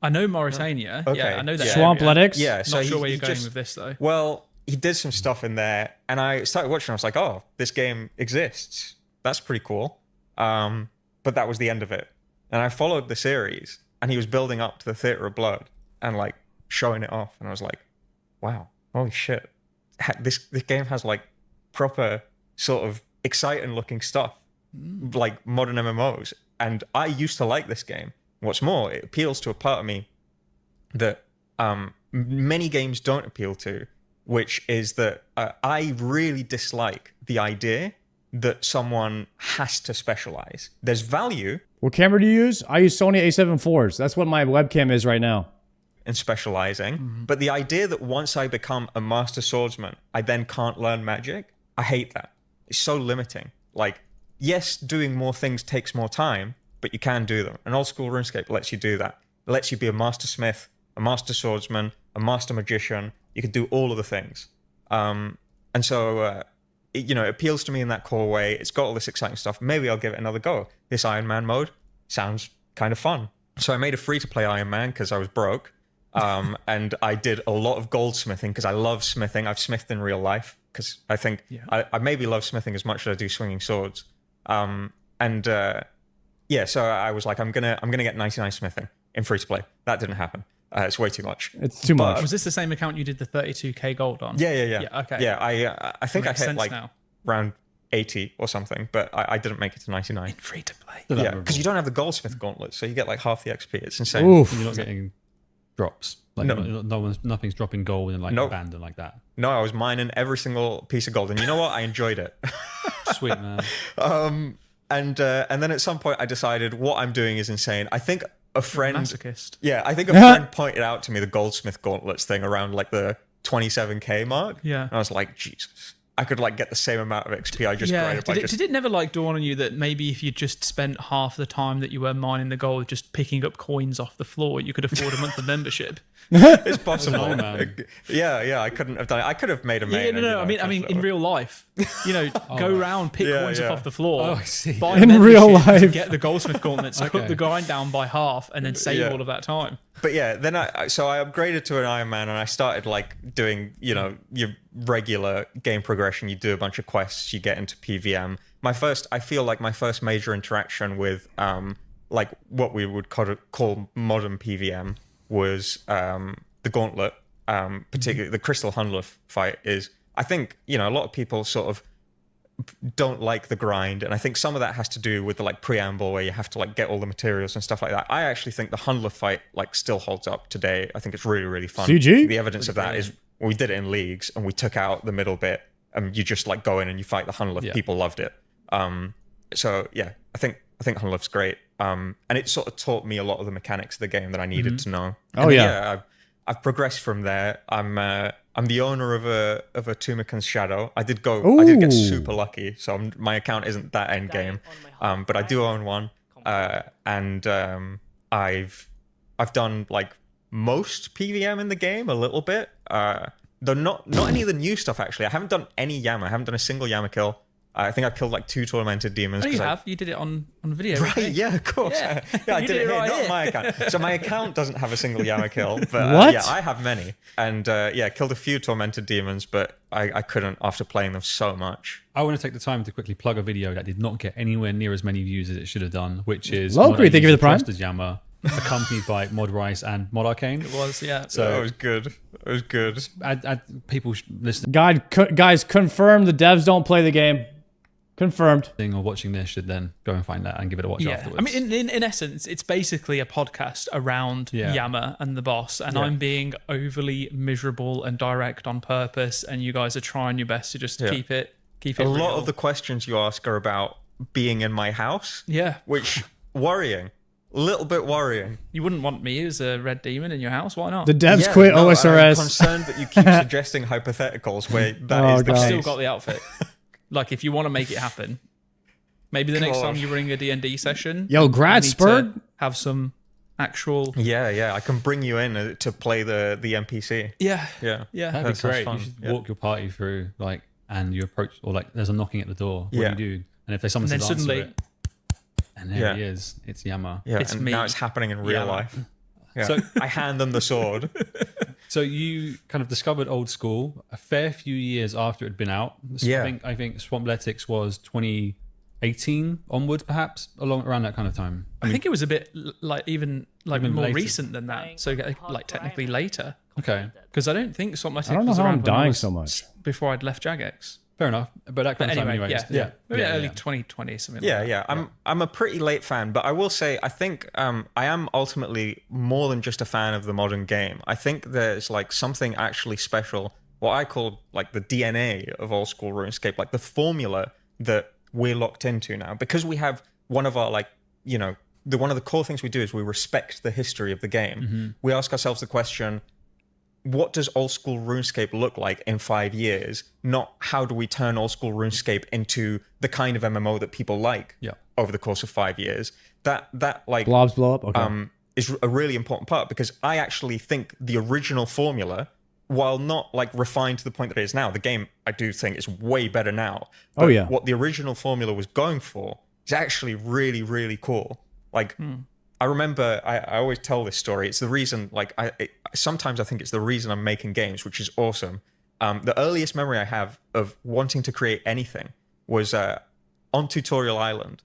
I know Mauritania. Okay. Yeah, I know that. Swampletics? Yeah, so not sure where you're going with this though. Well, he did some stuff in there, and I started watching. I was like, "Oh, this game exists. That's pretty cool." But that was the end of it. And I followed the series, and he was building up to the Theater of Blood and like showing it off, and I was like, "Wow, holy shit! This game has like proper sort of exciting looking stuff, like modern MMOs." And I used to like this game. What's more, it appeals to a part of me that many games don't appeal to, which is that I really dislike the idea that someone has to specialize. There's value. What camera do you use? I use Sony A7 IVs. That's what my webcam is right now. In specializing. But the idea that once I become a master swordsman, I then can't learn magic, I hate that. It's so limiting. Like, yes, doing more things takes more time, but you can do them. And old school RuneScape lets you do that. It lets you be a master smith, a master swordsman, a master magician. You can do all of the things. And so, it appeals to me in that core way. It's got all this exciting stuff. Maybe I'll give it another go. This Iron Man mode sounds kind of fun. So I made a free-to-play Iron Man because I was broke. And I did a lot of goldsmithing because I love smithing. I've smithed in real life because I think I maybe love smithing as much as I do swinging swords. So I was like, I'm gonna get 99 smithing in free to play. That didn't happen. It's way too much. It's too much. Was this the same account you did the 32k gold on? Yeah. Okay. Yeah, I think I hit like now. around 80 or something, but I didn't make it to 99. In free to play. Yeah, because you don't have the goldsmith gauntlet, so you get like half the XP. It's insane. Oof. You're not getting drops. Like nothing's dropping gold in like abandon like that. No, I was mining every single piece of gold, and you know what? I enjoyed it. Sweet man. And then at some point I decided what I'm doing is insane. I think a friend, masochist. Yeah, I think a friend pointed out to me the goldsmith gauntlets thing around like the 27k mark. Yeah, and I was like, Jesus, I could like get the same amount of XP I just grinded by Did it never like dawn on you that maybe if you just spent half the time that you were mining the gold just picking up coins off the floor, you could afford a month of membership? It's possible. Man. Yeah, I couldn't have done it. I could have made a main. Yeah, no. I mean, in real life, go around, pick coins up off the floor. Oh, I see. Buy In real life, get the goldsmith gauntlets, cut the grind down by half, and then save all of that time. But yeah, then I upgraded to an Iron Man, and I started like doing your regular game progression. You do a bunch of quests, you get into PVM. I feel like my first major interaction with like what we would call modern PVM was the Gauntlet, particularly the Crystal Hunluf fight. Is I think a lot of people sort of don't like the grind, and I think some of that has to do with the like preamble where you have to like get all the materials and stuff like that. I actually think the Hunluf fight like still holds up today. I think it's really, really fun. CG? The evidence of that is we did it in leagues and we took out the middle bit and you just like go in and you fight the Hunluf. Yeah. People loved it. So yeah, I think Hunluf's great. And it sort of taught me a lot of the mechanics of the game that I needed to know. Oh, and yeah. I've progressed from there. I'm I'm the owner of a Tumikan's Shadow. I did get Ooh. super lucky, so my account isn't that end game, but I do own one, and I've done like most PVM in the game a little bit, though not any of the new stuff actually. I haven't done any Yama. I haven't done a single Yama kill. I think I've killed like 2 tormented demons. Oh, you have? You did it on video. Right, yeah, of course. Yeah, I did it here, right not here. my account. So my account doesn't have a single Yama kill, but What? yeah, I have many. And killed a few tormented demons, but I couldn't after playing them so much. I want to take the time to quickly plug a video that did not get anywhere near as many views as it should have done, which is Lockery, thank you for the prime. Trusted Yama, accompanied by Mod Rice and Mod Arcane. It was, yeah. So it was good. It was good. People listening Guys, confirm the devs don't play the game. Confirmed. or watching this should then go and find that and give it a watch afterwards. I mean, in essence, it's basically a podcast around Yama and the boss, and I'm being overly miserable and direct on purpose, and you guys are trying your best to just keep it A real. lot of the questions you ask are about being in my house. Yeah. Which, worrying. A little bit worrying. You wouldn't want me as a red demon in your house? Why not? The devs quit OSRS. I'm concerned that you keep suggesting hypotheticals where that is the I've case. still got the outfit. Like, if you want to make it happen, maybe the next time you bring a D&D session. Yo, Grad you need Spurred? to have some actual. Yeah, I can bring you in to play the NPC. Yeah. Yeah. That'd be great. You should walk your party through, like, and you approach, or like, there's a knocking at the door. What do you do? And if there's someone And says then answer suddenly- it, and there he is. It's Yama. Yeah, It's and me. now it's happening in real Yama. life. Yeah. So- I hand them the sword. So you kind of discovered Old School a fair few years after it had been out. Yeah. I think Swampletics was 2018 onwards, perhaps around that kind of time. I think it was a bit even more later. recent than that. So like technically later. Okay. Because I don't think Swampletics I don't know was how I'm around when I dying was so much. before I'd left Jagex. Fair enough, but that kind But of time anyway, anyway. maybe early 2020 something. like that. Yeah. I'm a pretty late fan, but I will say I think I am ultimately more than just a fan of the modern game. I think there's like something actually special, what I call like the DNA of old school RuneScape, like the formula that we're locked into now, because we have one of our one of the core things we do is we respect the history of the game. Mm-hmm. We ask ourselves the question, what does old school RuneScape look like in 5 years? Not how do we turn old school RuneScape into the kind of MMO that people like over the course of 5 years. That like Blobs blow up? Okay. Is a really important part, because I actually think the original formula, while not like refined to the point that it is now, the game I do think is way better now. But Oh, yeah. what the original formula was going for is actually really, really cool. Like I remember, I always tell this story. It's the reason, like, sometimes I think it's the reason I'm making games, which is awesome. The earliest memory I have of wanting to create anything was on Tutorial Island.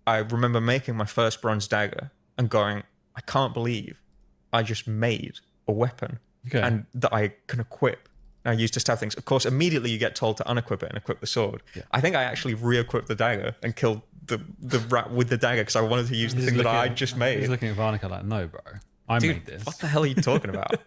I remember making my first bronze dagger and going, I can't believe I just made a weapon and that I can equip. And I used to stab things. Of course, immediately you get told to unequip it and equip the sword. Yeah. I think I actually re-equipped the dagger and killed the rat with the dagger because I wanted to use the thing that I just made. He's looking at Varnica like, no, bro. I Dude, made this. What the hell are you talking about?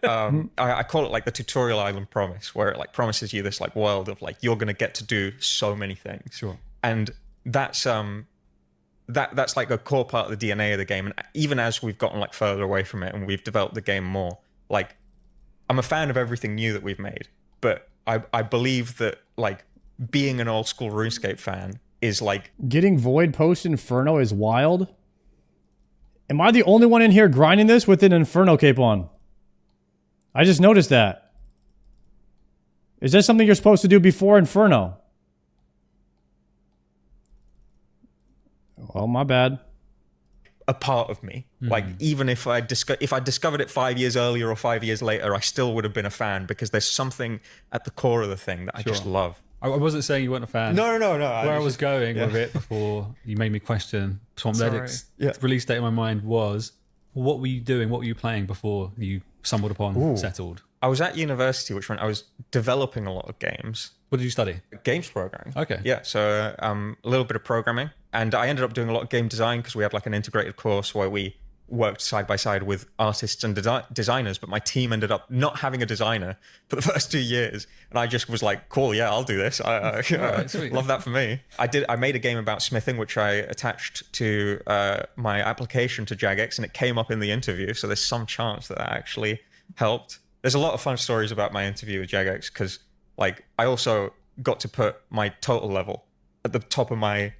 I call it like the Tutorial Island promise, where it like promises you this like world of like you're gonna get to do so many things. Sure. And that's like a core part of the DNA of the game. And even as we've gotten like further away from it and we've developed the game more, like I'm a fan of everything new that we've made. But I believe that like being an old school RuneScape fan is like Getting Void Post Inferno is wild. Am I the only one in here grinding this with an Inferno cape on? I just noticed that. Is that something you're supposed to do before Inferno? Well, my bad. a part of me. Like even if I discovered it 5 years earlier or 5 years later, I still would have been a fan because there's something at the core of the thing that I just love. I wasn't saying you weren't a fan. No. Where I was going with it before you made me question Swampletics. Release date in my mind was, what were you doing? What were you playing before you stumbled upon Settled? I was at university, which meant I was developing a lot of games. What did you study? Games programming. Okay. Yeah, so a little bit of programming. And I ended up doing a lot of game design because we had like an integrated course where we worked side by side with artists and designers, but my team ended up not having a designer for the first 2 years. And I just was like, cool, yeah, I'll do this. Right, sweet. Love that for me. I made a game about smithing, which I attached to my application to Jagex, and it came up in the interview. So there's some chance that actually helped. there's a lot of fun stories about my interview with Jagex because like I also got to put my total level at the top of my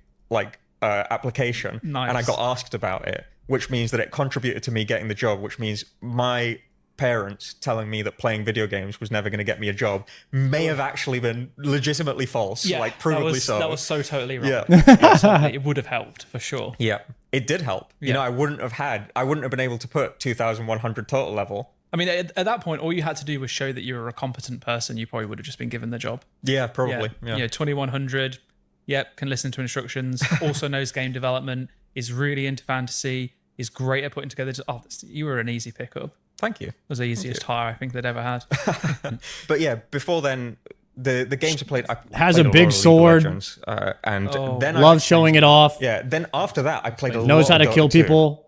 application, Nice. and I got asked about it, which means that it contributed to me getting the job, which means my parents telling me that playing video games was never going to get me a job may have actually been legitimately false, provably so. That was so totally wrong. Yeah. It would have helped for sure. Yeah, it did help. You know, I wouldn't have been able to put 2,100 total level. I mean, at that point, all you had to do was show that you were a competent person. You probably would have just been given the job. Yeah, probably. Yeah. 2,100. Yep, can listen to instructions. Also knows game development. Is really into fantasy. Is great at putting together. You were an easy pickup. Thank you. It was the easiest hire I think they'd ever had. But yeah, before then, the games I played, has a big sword, and then loves showing it off. Yeah, then after that, I played a lot. Knows how to Dota kill 2. people.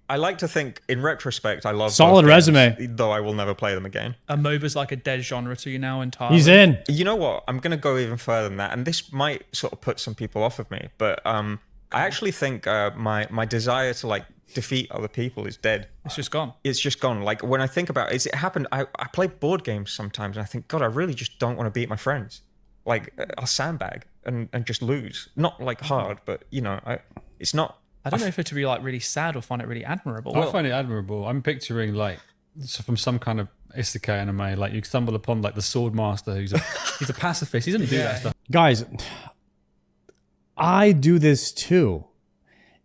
I like to think, in retrospect, I love solid both games, resume. though I will never play them again. A MOBA's like a dead genre to you now entirely. He's in. You know what? I'm going to go even further than that, and this might sort of put some people off of me, but I actually think my desire to defeat other people is dead. It's just gone. It's just gone. Like when I think about it happened. I play board games sometimes, and I think, God, I really just don't want to beat my friends. I'll sandbag and just lose. Not hard, but it's not. I don't know if it to be really sad or find it really admirable. I find it admirable. I'm picturing from some kind of isekai anime, you stumble upon the sword master he's a pacifist. He doesn't do that stuff. Guys, I do this too.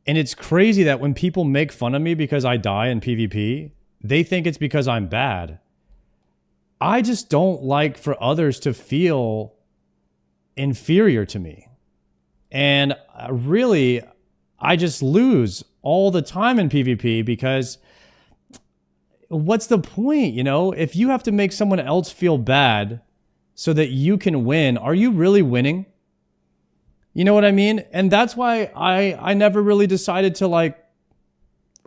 And it's crazy that when people make fun of me because I die in PvP, they think it's because I'm bad. I just don't like for others to feel inferior to me. And really, I just lose all the time in PvP because what's the point, If you have to make someone else feel bad so that you can win, are you really winning? You know what I mean? And that's why I never really decided to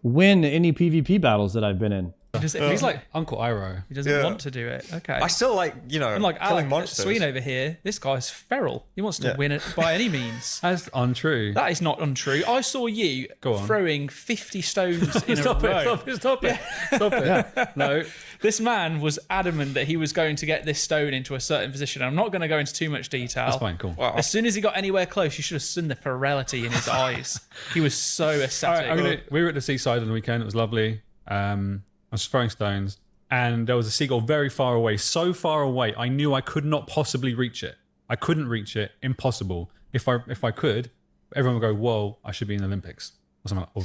win any PvP battles that I've been in. He's like Uncle Iroh. He doesn't want to do it. Okay. I still I'm like killing Alec monsters. Sween over here. This guy's feral. He wants to win it by any means. That's untrue. That is not untrue. I saw you throwing 50 stones in Stop a it, row. Stop it. Stop it. Yeah. No, this man was adamant that he was going to get this stone into a certain position. I'm not going to go into too much detail. That's fine, cool. As soon as he got anywhere close, you should have seen the ferality in his eyes. He was so ecstatic. We were at the seaside on the weekend. It was lovely. I was throwing stones, and there was a seagull very far away. So far away, I knew I could not possibly reach it. I couldn't reach it. Impossible. If I could, everyone would go, "Whoa! I should be in the Olympics." Or something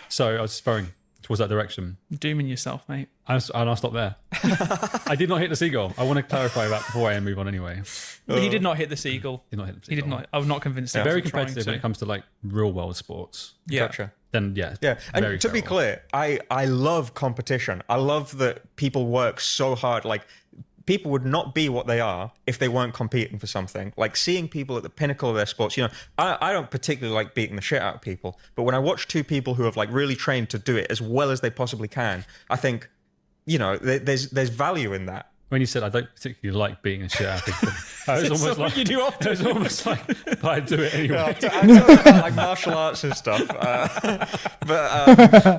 So I was throwing towards that direction. You're dooming yourself, mate. And I'll stop there. I did not hit the seagull. I want to clarify that before I move on anyway. He did not hit the seagull. Did not hit the seagull. He did not. I'm not convinced. They're he very wasn't trying competitive when it comes to real world sports. Yeah. Gotcha. Then yeah. And to be clear, I love competition. I love that people work so hard. People would not be what they are if they weren't competing for something. Seeing people at the pinnacle of their sports, I don't particularly like beating the shit out of people, but when I watch two people who have really trained to do it as well as they possibly can, I think, there's value in that. When you said I don't particularly like beating the shit out of people, it was almost like you do often. It was almost like I do it anyway. I'm talking about martial arts and stuff.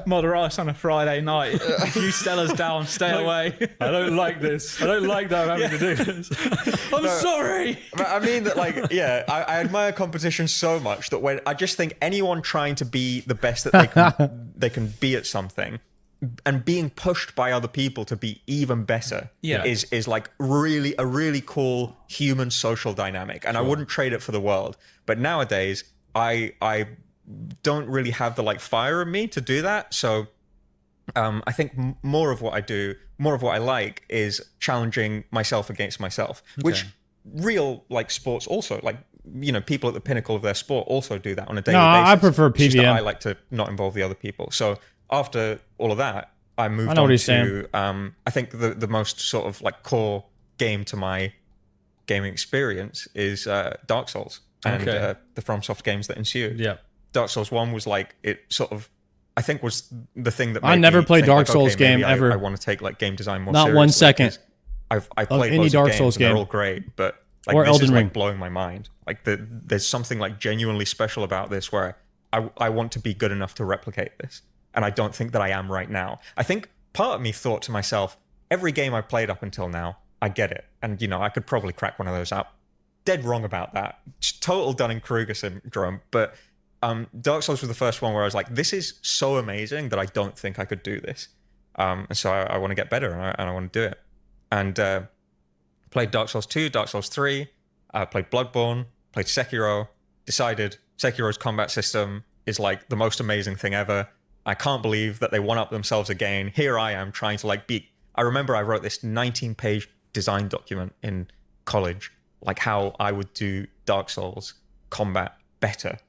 Mother ice on a Friday night. A few Stellas down, stay away. I don't like this. I don't like that I'm having to do this. I'm sorry. But I mean that I admire competition so much that when I just think anyone trying to be the best that they can be at something, and being pushed by other people to be even better is really a really cool human social dynamic, and I wouldn't trade it for the world. But nowadays I don't really have the fire in me to do that, so I think more of what I like is challenging myself against myself, which real sports also people at the pinnacle of their sport also do that on a daily basis. I prefer PVM. It's just that I like to not involve the other people. So after all of that, I moved on to, I think the most sort of core game to my gaming experience is Dark Souls and the FromSoft games that ensued. Yeah. Dark Souls 1 was it sort of, I think was the thing that made I never me played think, Dark Souls game ever. ever. I want to take game design more Not seriously. 1 second. I've played any loads Dark of games Souls and they're game. all great, but Or this Elden is Ring. blowing my mind. There's something genuinely special about this where I want to be good enough to replicate this. And I don't think that I am right now. I think part of me thought to myself, every game I've played up until now, I get it. And, I could probably crack one of those out. Dead wrong about that. Total Dunning-Kruger syndrome. But Dark Souls was the first one where I was like, this is so amazing that I don't think I could do this. And so I want to get better and I want to do it. And played Dark Souls 2, Dark Souls 3, played Bloodborne, played Sekiro, decided Sekiro's combat system is like the most amazing thing ever. I can't believe that they one-up themselves again. Here I am trying to beat... I remember I wrote this 19-page design document in college, like how I would do Dark Souls combat better.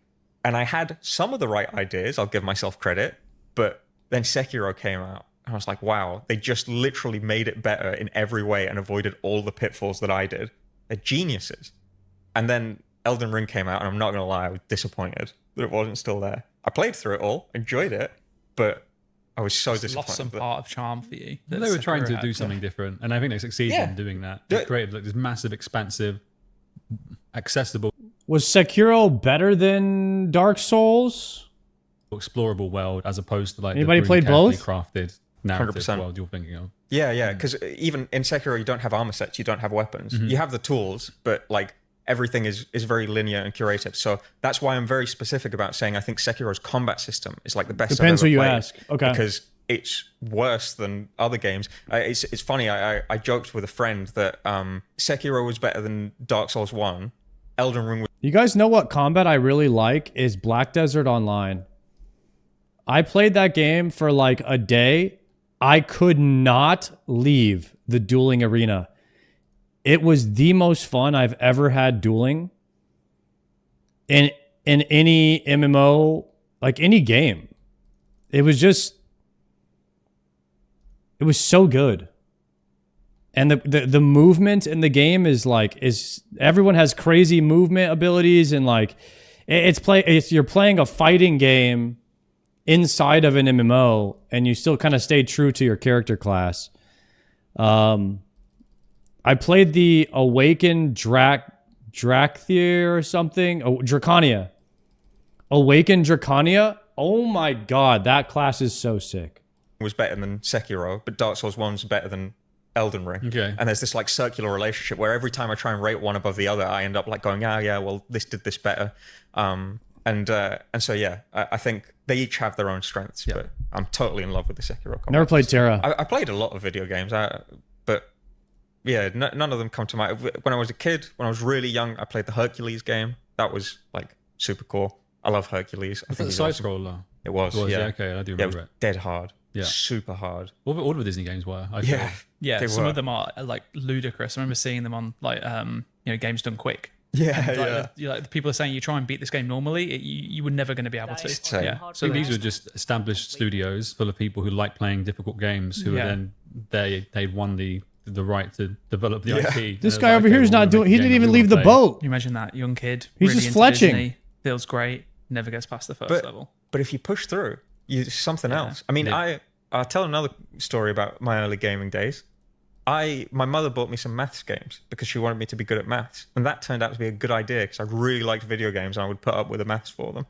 And I had some of the right ideas, I'll give myself credit, but then Sekiro came out. And I was like, wow, they just literally made it better in every way and avoided all the pitfalls that I did. They're geniuses. And then Elden Ring came out, and I'm not going to lie, I was disappointed that it wasn't still there. I played through it all, enjoyed it, but I was so disappointed. Lost some part of charm for you. They were trying to do something different, and I think they succeeded in doing that. They created this massive, expansive, accessible... Was Sekiro better than Dark Souls? Explorable world, as opposed to Anybody the played carefully both? crafted narrative 100%. world you're thinking of. Yeah, because even in Sekiro, you don't have armor sets, you don't have weapons. Mhm. You have the tools, but everything is very linear and curated. So that's why I'm very specific about saying I think Sekiro's combat system is the best Depends I've ever who you played. ask. Okay. Because it's worse than other games. It's funny, I joked with a friend that Sekiro was better than Dark Souls 1. Elden Ring was... You guys know what combat I really like is Black Desert Online. I played that game for a day. I could not leave the dueling arena. It was the most fun I've ever had dueling in any MMO, any game. It was so good. And the movement in the game is everyone has crazy movement abilities, and you're playing a fighting game inside of an MMO, and you still kind of stay true to your character class. I played the Awakened Dracthir or something. Oh, Dracania. Awakened Dracania. Oh my god, that class is so sick. Was better than Sekiro, but Dark Souls 1's better than Elden Ring. Okay. And there's this circular relationship where every time I try and rate one above the other, I end up going, well, this did this better. And so I think they each have their own strengths, but I'm totally in love with the Sekiro combat. Never played Terra. I played a lot of video games, but none of them come to mind. When I was a kid, when I was really young, I played the Hercules game. That was super cool. I love Hercules. I think Was that a side scroller? It was. Yeah. Okay, I do remember it was dead hard. Yeah. Super hard. All the Disney games were. I feel. Yeah, They some were. of them are ludicrous. I remember seeing them on games done quick. Yeah, The people are saying you try and beat this game normally, you were never going to be able to. So these were just established studios full of people who like playing difficult games, who then they'd won the right to develop the IP. This guy over here is not doing. He didn't even leave the boat. You imagine that young kid. He's really just into fletching. Disney, feels great. Never gets past the first level. But if you push through, it's something else. I mean, I'll tell another story about my early gaming days. My mother bought me some maths games because she wanted me to be good at maths, and that turned out to be a good idea because I really liked video games and I would put up with the maths for them.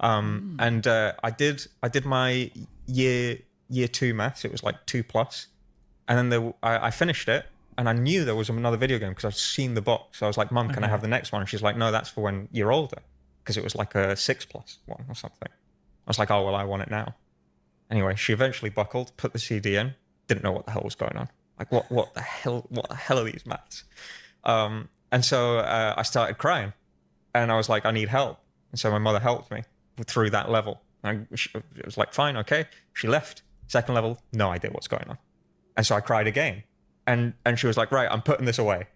And I did my year 2 maths. It was 2+, and then I finished it, and I knew there was another video game because I'd seen the box. So I was like, "Mum, can I have the next one?" And she's like, "No, that's for when you're older," because it was a 6+ one or something. I was like, "Oh well, I want it now." Anyway, she eventually buckled, put the CD in, didn't know what the hell was going on. What the hell are these maths? And so I started crying, and I was like, I need help. And so my mother helped me through that level. And it was fine, okay. She left. Second level, no idea what's going on. And so I cried again. And she was like, right, I'm putting this away.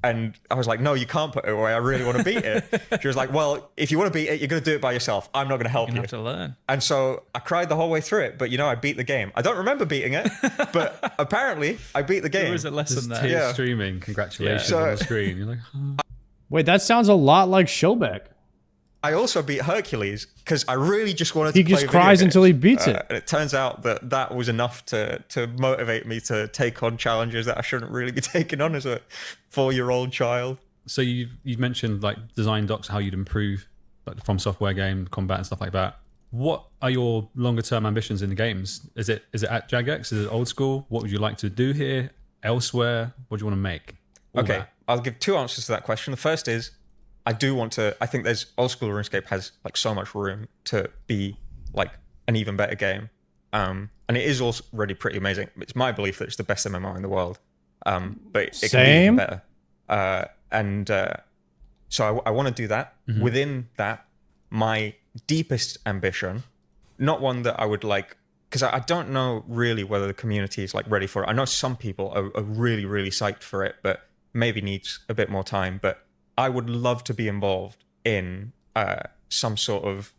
And I was like, no, you can't put it away. I really want to beat it. She was like, well, if you want to beat it, you're going to do it by yourself. I'm not going to help you. You have to learn. And so I cried the whole way through it, but I beat the game. I don't remember beating it, but apparently I beat the game. There was a lesson there. Tears streaming. Congratulations Yeah. on the screen. You're like, oh. Wait, that sounds a lot like Showbeck. I also beat Hercules because I really just wanted He to play just cries video until he games. beats it. And it turns out that was enough to motivate me to take on challenges that I shouldn't really be taking on as a 4-year-old child. So you've mentioned design docs, how you'd improve from software game combat and stuff like that. What are your longer term ambitions in the games? Is it at Jagex? Is it old school? What would you like to do here? Elsewhere? What do you want to make? Okay, I'll give 2 answers to that question. The first is, I think there's old school RuneScape has like so much room to be like an even better game. And it is already pretty amazing. It's my belief that it's the best MMO in the world. But it can be even better. So I want to do that. Mm-hmm. Within that, my deepest ambition, not one that I would like, because I don't know really whether the community is like ready for it. I know some people are really, really psyched for it, but maybe needs a bit more time. But I would love to be involved in some sort of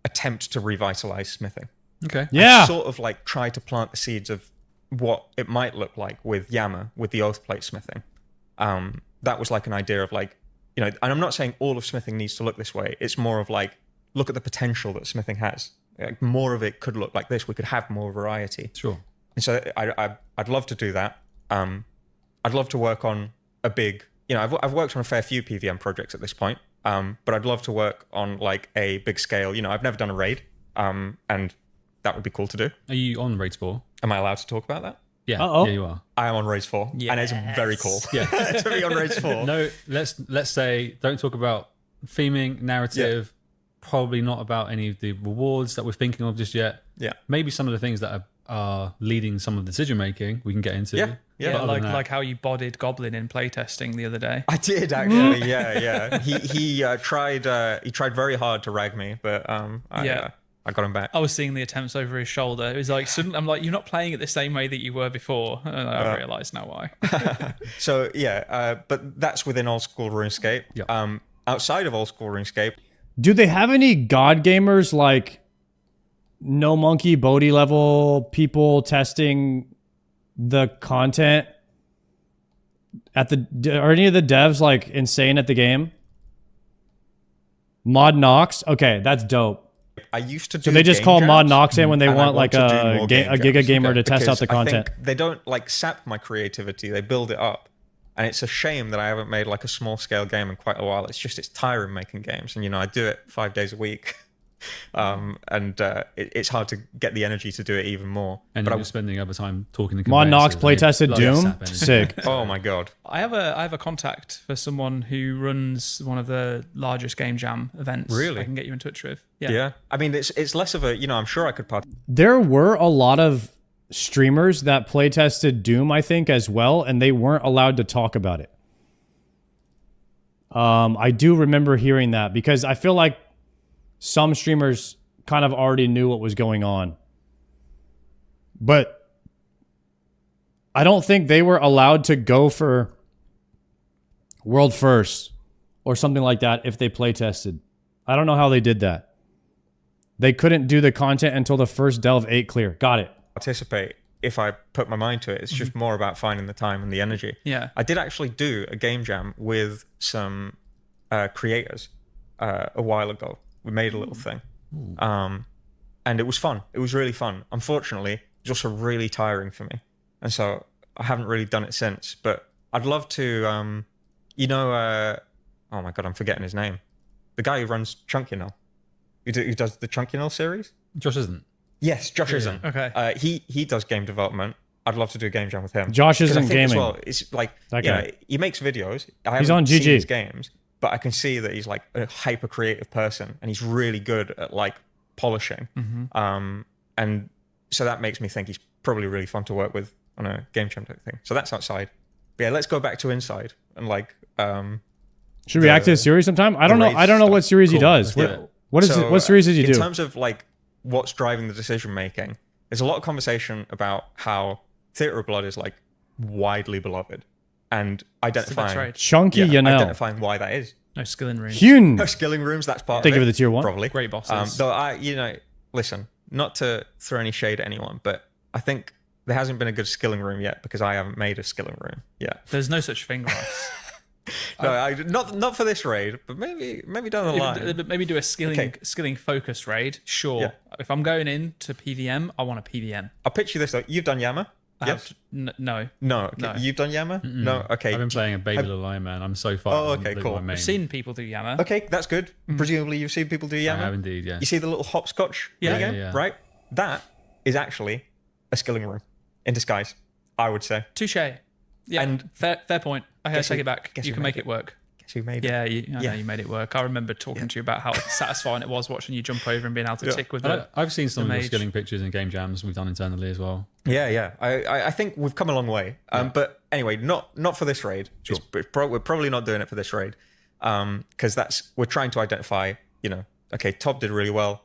attempt to revitalize smithing. Okay. Yeah. Sort of like try to plant the seeds of what it might look like with Yammer, with the oath plate smithing. That was like an idea of like, you know, and I'm not saying all of smithing needs to look this way. It's more of like, look at the potential that smithing has. Like, more of it could look like this. We could have more variety. Sure. And so I'd love to do that. I'd love to work on a big, you know, I've worked on a fair few PVM projects at this point, but I'd love to work on like a big scale. You know, I've never done a raid, and that would be cool to do. Are you on Raids 4? Am I allowed to talk about that? Yeah, Uh-oh. yeah, you are. I am on Raids 4, and it's very cool to be on Raids 4. No, let's say don't talk about theming, narrative, probably not about any of the rewards that we're thinking of just yet. Yeah. Maybe some of the things that are leading some of the decision making we can get into. Yeah, But other than that- like how you bodied Goblin in playtesting the other day. I did actually, yeah. He tried very hard to rag me, but I got him back. I was seeing the attempts over his shoulder. It was like, I'm like, you're not playing it the same way that you were before. And I realised now why. So but that's within old school RuneScape. Yeah. Outside of old school RuneScape, do they have any god gamers like No Monkey, Bodhi level people testing the content at are any of the devs like insane at the game? Mod Nox? Okay, that's dope. I used to do. So they just game call jams, Mod Nox in when they and I want like to do a more game Giga jams, Gamer to test out the because I content. think they don't like sap my creativity. They build it up. And it's a shame that I haven't made like a small scale game in quite a while. It's tiring making games. And, you know, I do it 5 days a week. It's hard to get the energy to do it even more. And but you're spending other time talking to Mod Nox conveyancers, playtested I mean, Doom? sap energy. Sick. Oh my god. I have a contact for someone who runs one of the largest game jam events. Really? I can get you in touch with. Yeah. I mean, it's less of a, you know, I'm sure I could part. There were a lot of streamers that playtested Doom, I think, as well, and they weren't allowed to talk about it. I do remember hearing that because I feel like some streamers kind of already knew what was going on. But I don't think they were allowed to go for world first or something like that if they playtested. I don't know how they did that. They couldn't do the content until the first Delve 8 clear. Got it. Participate if I put my mind to it. It's just more about finding the time and the energy. Yeah. I did actually do a game jam with some creators a while ago. We made a little thing. And it was fun. It was really fun. Unfortunately, it was also really tiring for me. And so I haven't really done it since. But I'd love to, oh my God, I'm forgetting his name. The guy who runs Chunkinell, who does the Chunkinell series. Josh isn't. Yes, Josh isn't. Okay. He does game development. I'd love to do a game jam with him. Josh isn't 'Cause I think gaming. as well, it's like, That you guy. know, he makes videos. He's on seen GG. his games, but I can see that he's like a hyper creative person and he's really good at like polishing. And so that makes me think he's probably really fun to work with on a game jam type thing. So that's outside. But yeah, let's go back to inside and like. Should we react to the series sometime? I don't know. I don't know what series he does. Yeah. What series did you do? In terms of like what's driving the decision making, there's a lot of conversation about how Theatre of Blood is like widely beloved and identifying right. Chunky Yanel. identifying why that is. No skilling rooms. Hyun. No skilling rooms, that's part Thank of you it. for the tier 1. Probably. Great bosses. Though listen, not to throw any shade at anyone, but I think there hasn't been a good skilling room yet because I haven't made a skilling room yet. There's no such thing, Ross. No, not for this raid, but maybe down the line. Maybe do a skilling focused raid. Sure. Yeah. If I'm going into PVM, I want a PVM. I'll pitch you this though. You've done Yammer. No. No. Okay. You've done Yammer? No. Okay. I've been playing a Baby Little Lion Man. I'm so far. Oh, okay, cool. I've seen people do Yammer. Okay, that's good. Presumably you've seen people do Yammer. I have indeed. Yeah. You see the little hopscotch game, right? That is actually a skilling room in disguise, I would say. Touche. Yeah. And fair point. I take it back. You can make it work. Guess who made it? Yeah, I know you made it work. I remember talking to you about how satisfying it was watching you jump over and being able to tick with it. I've seen some of your skilling pictures in game jams we've done internally as well. Yeah. I think we've come a long way. But anyway, not for this raid. Sure. We're probably not doing it for this raid. Because we're trying to identify, okay, Tob did really well.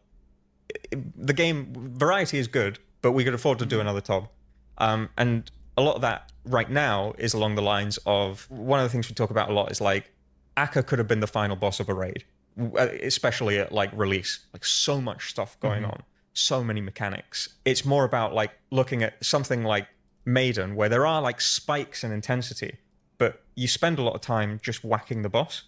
The game variety is good, but we could afford to do another Tob. And a lot of that right now is along the lines of, one of the things we talk about a lot is like, Akka could have been the final boss of a raid, especially at like release. Like so much stuff going on, so many mechanics. It's more about like looking at something like Maiden, where there are like spikes in intensity, but you spend a lot of time just whacking the boss.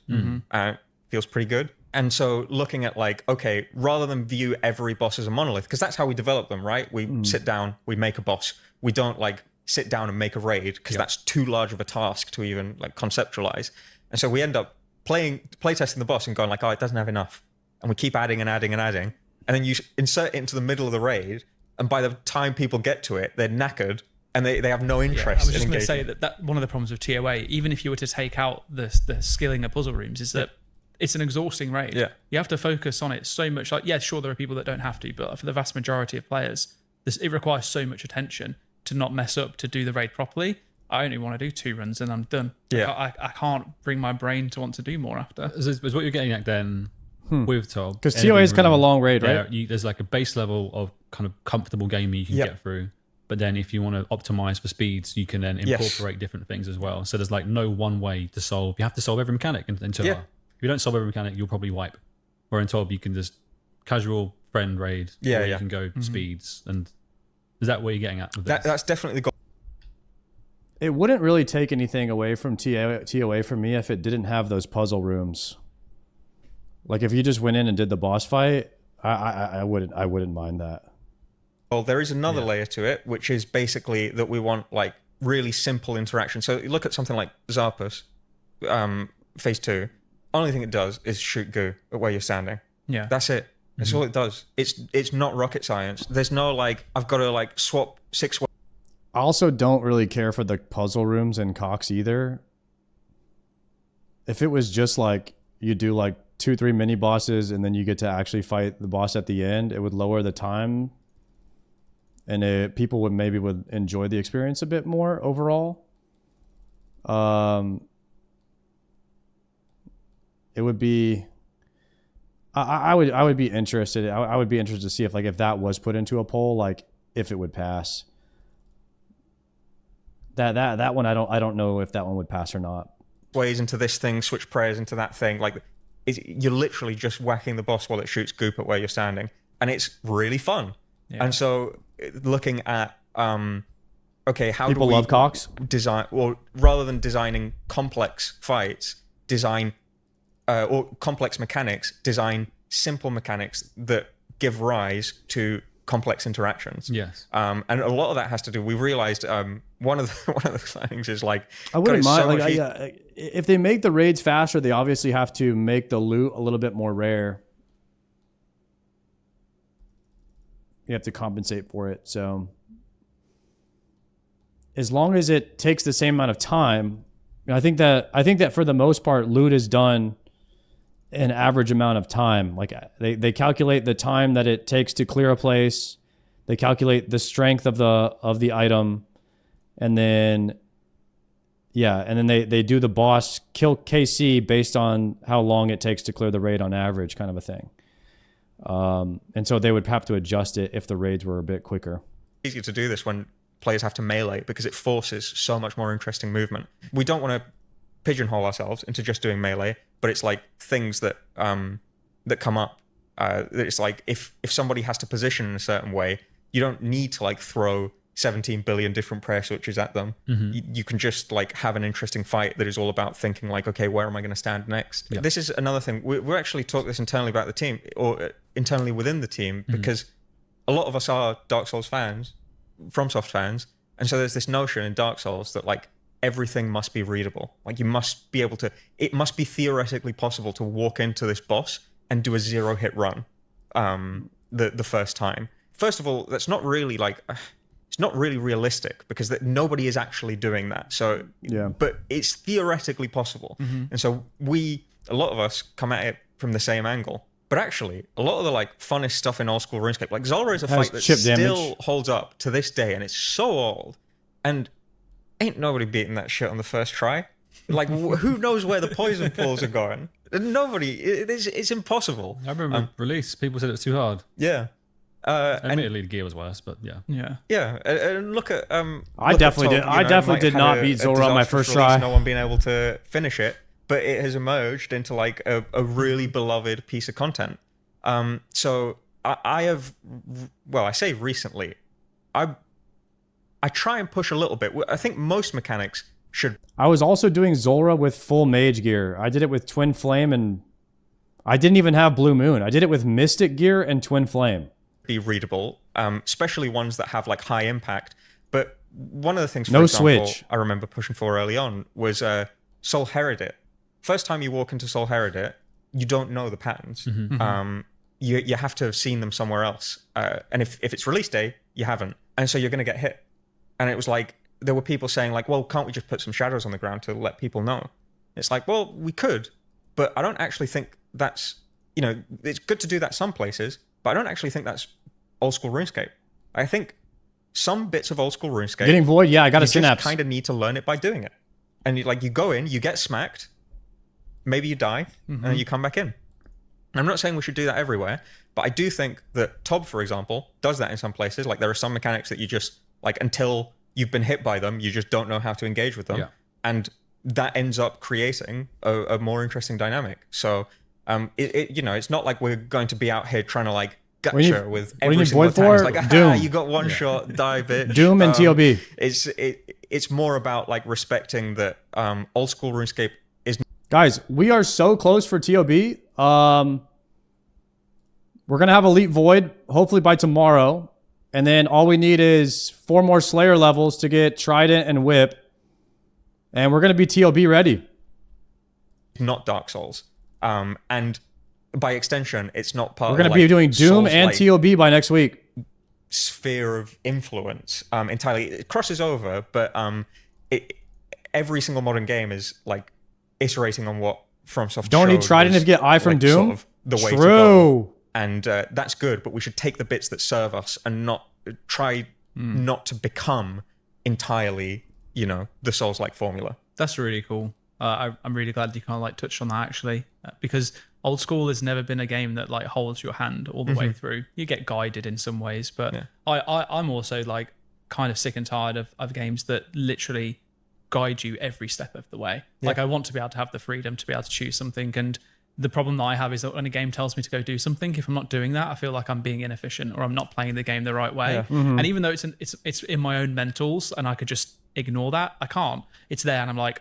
Feels pretty good. And so looking at like, okay, rather than view every boss as a monolith, because that's how we develop them, right? We sit down, we make a boss. We don't like sit down and make a raid because that's too large of a task to even like conceptualize. And so we end up playtesting the boss and going like, oh, it doesn't have enough. And we keep adding and adding and adding. And then you insert it into the middle of the raid. And by the time people get to it, they're knackered and they have no interest. I was just going to say that one of the problems with TOA, even if you were to take out the skilling of puzzle rooms, is that it's an exhausting raid. Yeah. You have to focus on it so much. Like, yeah, sure, there are people that don't have to, but for the vast majority of players, it requires so much attention to not mess up, to do the raid properly. I only want to do 2 runs and I'm done. Yeah. I can't bring my brain to want to do more after. Is what you're getting at then with Tob? Because TOA is kind of a long raid, right? There's like a base level of kind of comfortable gaming you can get through. But then if you want to optimize for speeds, you can then incorporate different things as well. So there's like no one way to solve. You have to solve every mechanic in TOA. If you don't solve every mechanic, you'll probably wipe. Where in Tob, you can just casual friend raid. Yeah. You can go speeds. And is that what you're getting at with this? That's definitely the goal. It wouldn't really take anything away from TOA for me if it didn't have those puzzle rooms. Like if you just went in and did the boss fight, I wouldn't mind that. Well, there is another layer to it, which is basically that we want like really simple interaction. So you look at something like Zarpus, phase 2. Only thing it does is shoot goo at where you're standing. Yeah, that's it. That's all it does. It's not rocket science. There's no like I've got to like swap 6 ways. I also don't really care for the puzzle rooms in Cox either. If it was just like you do like 2-3 mini bosses and then you get to actually fight the boss at the end, it would lower the time and people would enjoy the experience a bit more overall. It would be I would be interested. I would be interested to see if that was put into a poll, like if it would pass. That one I don't know if that one would pass or not. Ways into this thing, switch prayers into that thing. Like you're literally just whacking the boss while it shoots goop at where you're standing, and it's really fun. Yeah. And so looking at okay, how people do we love Cox design? Well, rather than designing complex fights, design or complex mechanics, design simple mechanics that give rise to complex interactions. Yes. And a lot of that has to do. We realized one of the things is like I wouldn't mind. If they make the raids faster, they obviously have to make the loot a little bit more rare. You have to compensate for it. So as long as it takes the same amount of time, I think that for the most part, loot is done an average amount of time. Like they calculate the time that it takes to clear a place. They calculate the strength of the item, and then they do the boss kill KC based on how long it takes to clear the raid on average, kind of a thing. And so they would have to adjust it if the raids were a bit quicker. It's easier to do this when players have to melee because it forces so much more interesting movement. We don't want to pigeonhole ourselves into just doing melee, but it's like things that come up. It's like if somebody has to position in a certain way, you don't need to like throw 17 billion different prayer switches at them. You can just like have an interesting fight that is all about thinking like, okay, where am I going to stand next? Yeah. This is another thing. We're actually talked this internally about the team, or internally within the team, because a lot of us are Dark Souls fans, FromSoft fans, And so there's this notion in Dark Souls that like everything must be readable. Like you must be able to, it must be theoretically possible to walk into this boss and do a 0-hit run the first time. First of all, that's not really like, it's not really realistic because nobody is actually doing that. So, but it's theoretically possible. And so a lot of us come at it from the same angle. But actually, a lot of the like funnest stuff in old school RuneScape, like Zulrah is a fight that still holds up to this day, and it's so old. And ain't nobody beating that shit on the first try. Like, who knows where the poison pools are going? Nobody. It's impossible. I remember release, people said it was too hard. Yeah. Admittedly, the gear was worse, but yeah. And look at I definitely did not beat Zulrah on my first try. No one being able to finish it, but it has emerged into like a really beloved piece of content. So I have, well, I say recently, I try and push a little bit. I think most mechanics should. I was also doing Zulrah with full mage gear. I did it with Twin Flame, and I didn't even have Blue Moon. I did it with Mystic gear and Twin Flame. Be readable, especially ones that have like high impact. But one of the things, for no example, switch. I remember pushing for early on was Soul Heredit. First time you walk into Soul Heredit, you don't know the patterns. You have to have seen them somewhere else. And if it's release day, you haven't. And so you're going to get hit. And it was like, there were people saying like, well, can't we just put some shadows on the ground to let people know? It's like, well, we could, but I don't actually think that's, you know, it's good to do that some places, but I don't actually think that's old school RuneScape. I think some bits of old school RuneScape, Getting Void, yeah, I got a synapse. You just kind of need to learn it by doing it. And you go in, you get smacked, maybe you die, and then you come back in. I'm not saying we should do that everywhere, but I do think that Tob, for example, does that in some places. Like there are some mechanics that you just, like until you've been hit by them, you just don't know how to engage with them. Yeah. And that ends up creating a more interesting dynamic. So, you know, it's not like we're going to be out here trying to like gotcha with every single time. It's like, aha, you got one shot, die, bitch. Doom and TOB. It's more about like respecting that old school RuneScape is. Guys, we are so close for TOB. We're going to have Elite Void, hopefully by tomorrow. And then all we need is 4 more Slayer levels to get Trident and Whip. And we're going to be TOB ready. Not Dark Souls. And by extension, it's not part of We're going to be doing Doom and TOB by next week. Sphere of influence entirely. It crosses over, but every single modern game is like iterating on what FromSoft Don't need Trident to get Eye from Doom? Sort of the way True. to go. And that's good, but we should take the bits that serve us and not try not to become entirely, you know, the Souls-like formula. That's really cool. I'm really glad you kind of like touched on that actually, because old school has never been a game that like holds your hand all the way through. You get guided in some ways, but I'm also like kind of sick and tired of games that literally guide you every step of the way. Like I want to be able to have the freedom to be able to choose something, and the problem that I have is that when a game tells me to go do something, if I'm not doing that, I feel like I'm being inefficient or I'm not playing the game the right way. Yeah. And even though it's in my own mentals and I could just ignore that, I can't. It's there and I'm like,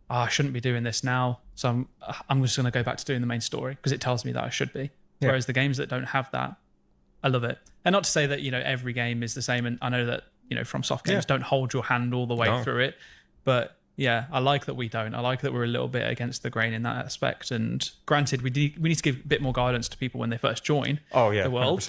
I shouldn't be doing this now. So I'm just going to go back to doing the main story because it tells me that I should be. Yeah. Whereas the games that don't have that, I love it. And not to say that, you know, every game is the same. And I know that, you know, FromSoft games don't hold your hand all the way through it. But yeah, I like that we don't. I like that we're a little bit against the grain in that aspect. And granted, we need to give a bit more guidance to people when they first join the world.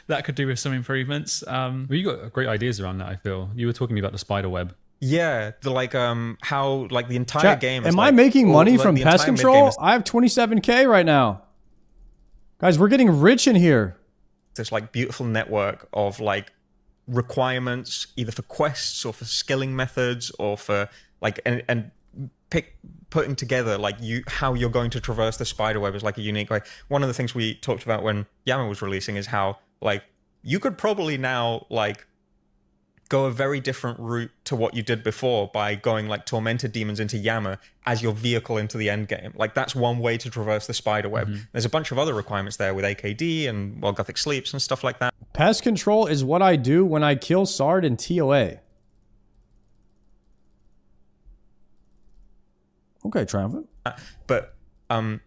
That could do with some improvements. Well, you got great ideas around that, I feel. You were talking about the spider web. Yeah, the like how like the entire game is am like, I making money like, from the pest entire control? mid-game I have 27K right now. Guys, we're getting rich in here. This like beautiful network of like requirements either for quests or for skilling methods or for like and putting together like how you're going to traverse the spider web is like a unique way. One of the things we talked about when Yama was releasing is how like you could probably now like go a very different route to what you did before by going like tormented demons into Yama as your vehicle into the end game. Like that's one way to traverse the spider web. There's a bunch of other requirements there with AKD and Well Gothic Sleeps and stuff like that. Pest control is what I do when I kill Sard in TOA. Okay, Triumphant. But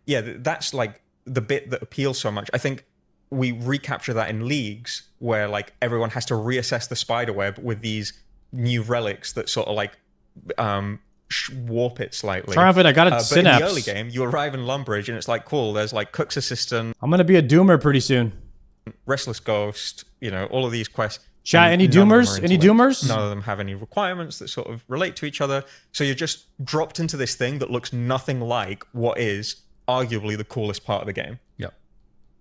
yeah, that's like the bit that appeals so much. I think we recapture that in leagues where like everyone has to reassess the spider web with these new relics that sort of like warp it slightly. Triumphant, I got a but synapse. in the early game, you arrive in Lumbridge and it's like, cool, there's like Cook's Assistant. I'm going to be a doomer pretty soon. Restless Ghost, all of these quests. Chat, any doomers? Any doomers? None of them have any requirements that sort of relate to each other. So you're just dropped into this thing that looks nothing like what is arguably the coolest part of the game. Yep.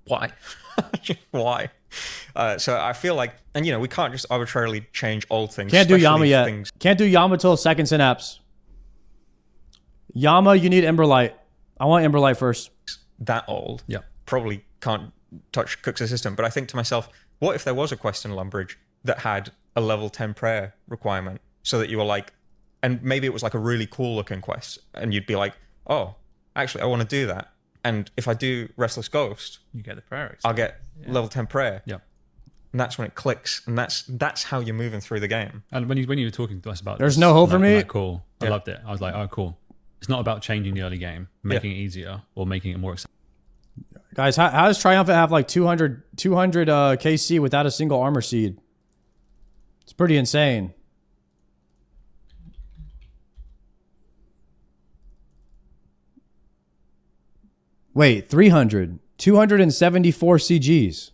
Why? Why? So I feel like, and we can't just arbitrarily change old things. Can't do especially Yama yet. things- Can't do Yama till second synapse. Yama, you need Emberlight. I want Emberlight first. That old. Yeah. Probably can't touch Cook's Assistant. But I think to myself, what if there was a quest in Lumbridge that had a level 10 prayer requirement, so that you were like, and maybe it was like a really cool looking quest, and you'd be like, oh, actually, I want to do that. And if I do Restless Ghost, you get the prayer. I'll get level 10 prayer. Yeah. And that's when it clicks, and that's how you're moving through the game. And when you were talking to us about There's this, no hope for me. like, cool. I loved it. I was like, oh, cool. It's not about changing the early game, making it easier, or making it more accessible. Guys, how does Triumphant have like 200 KC without a single armor seed? It's pretty insane. Wait, 300. 274 CGs.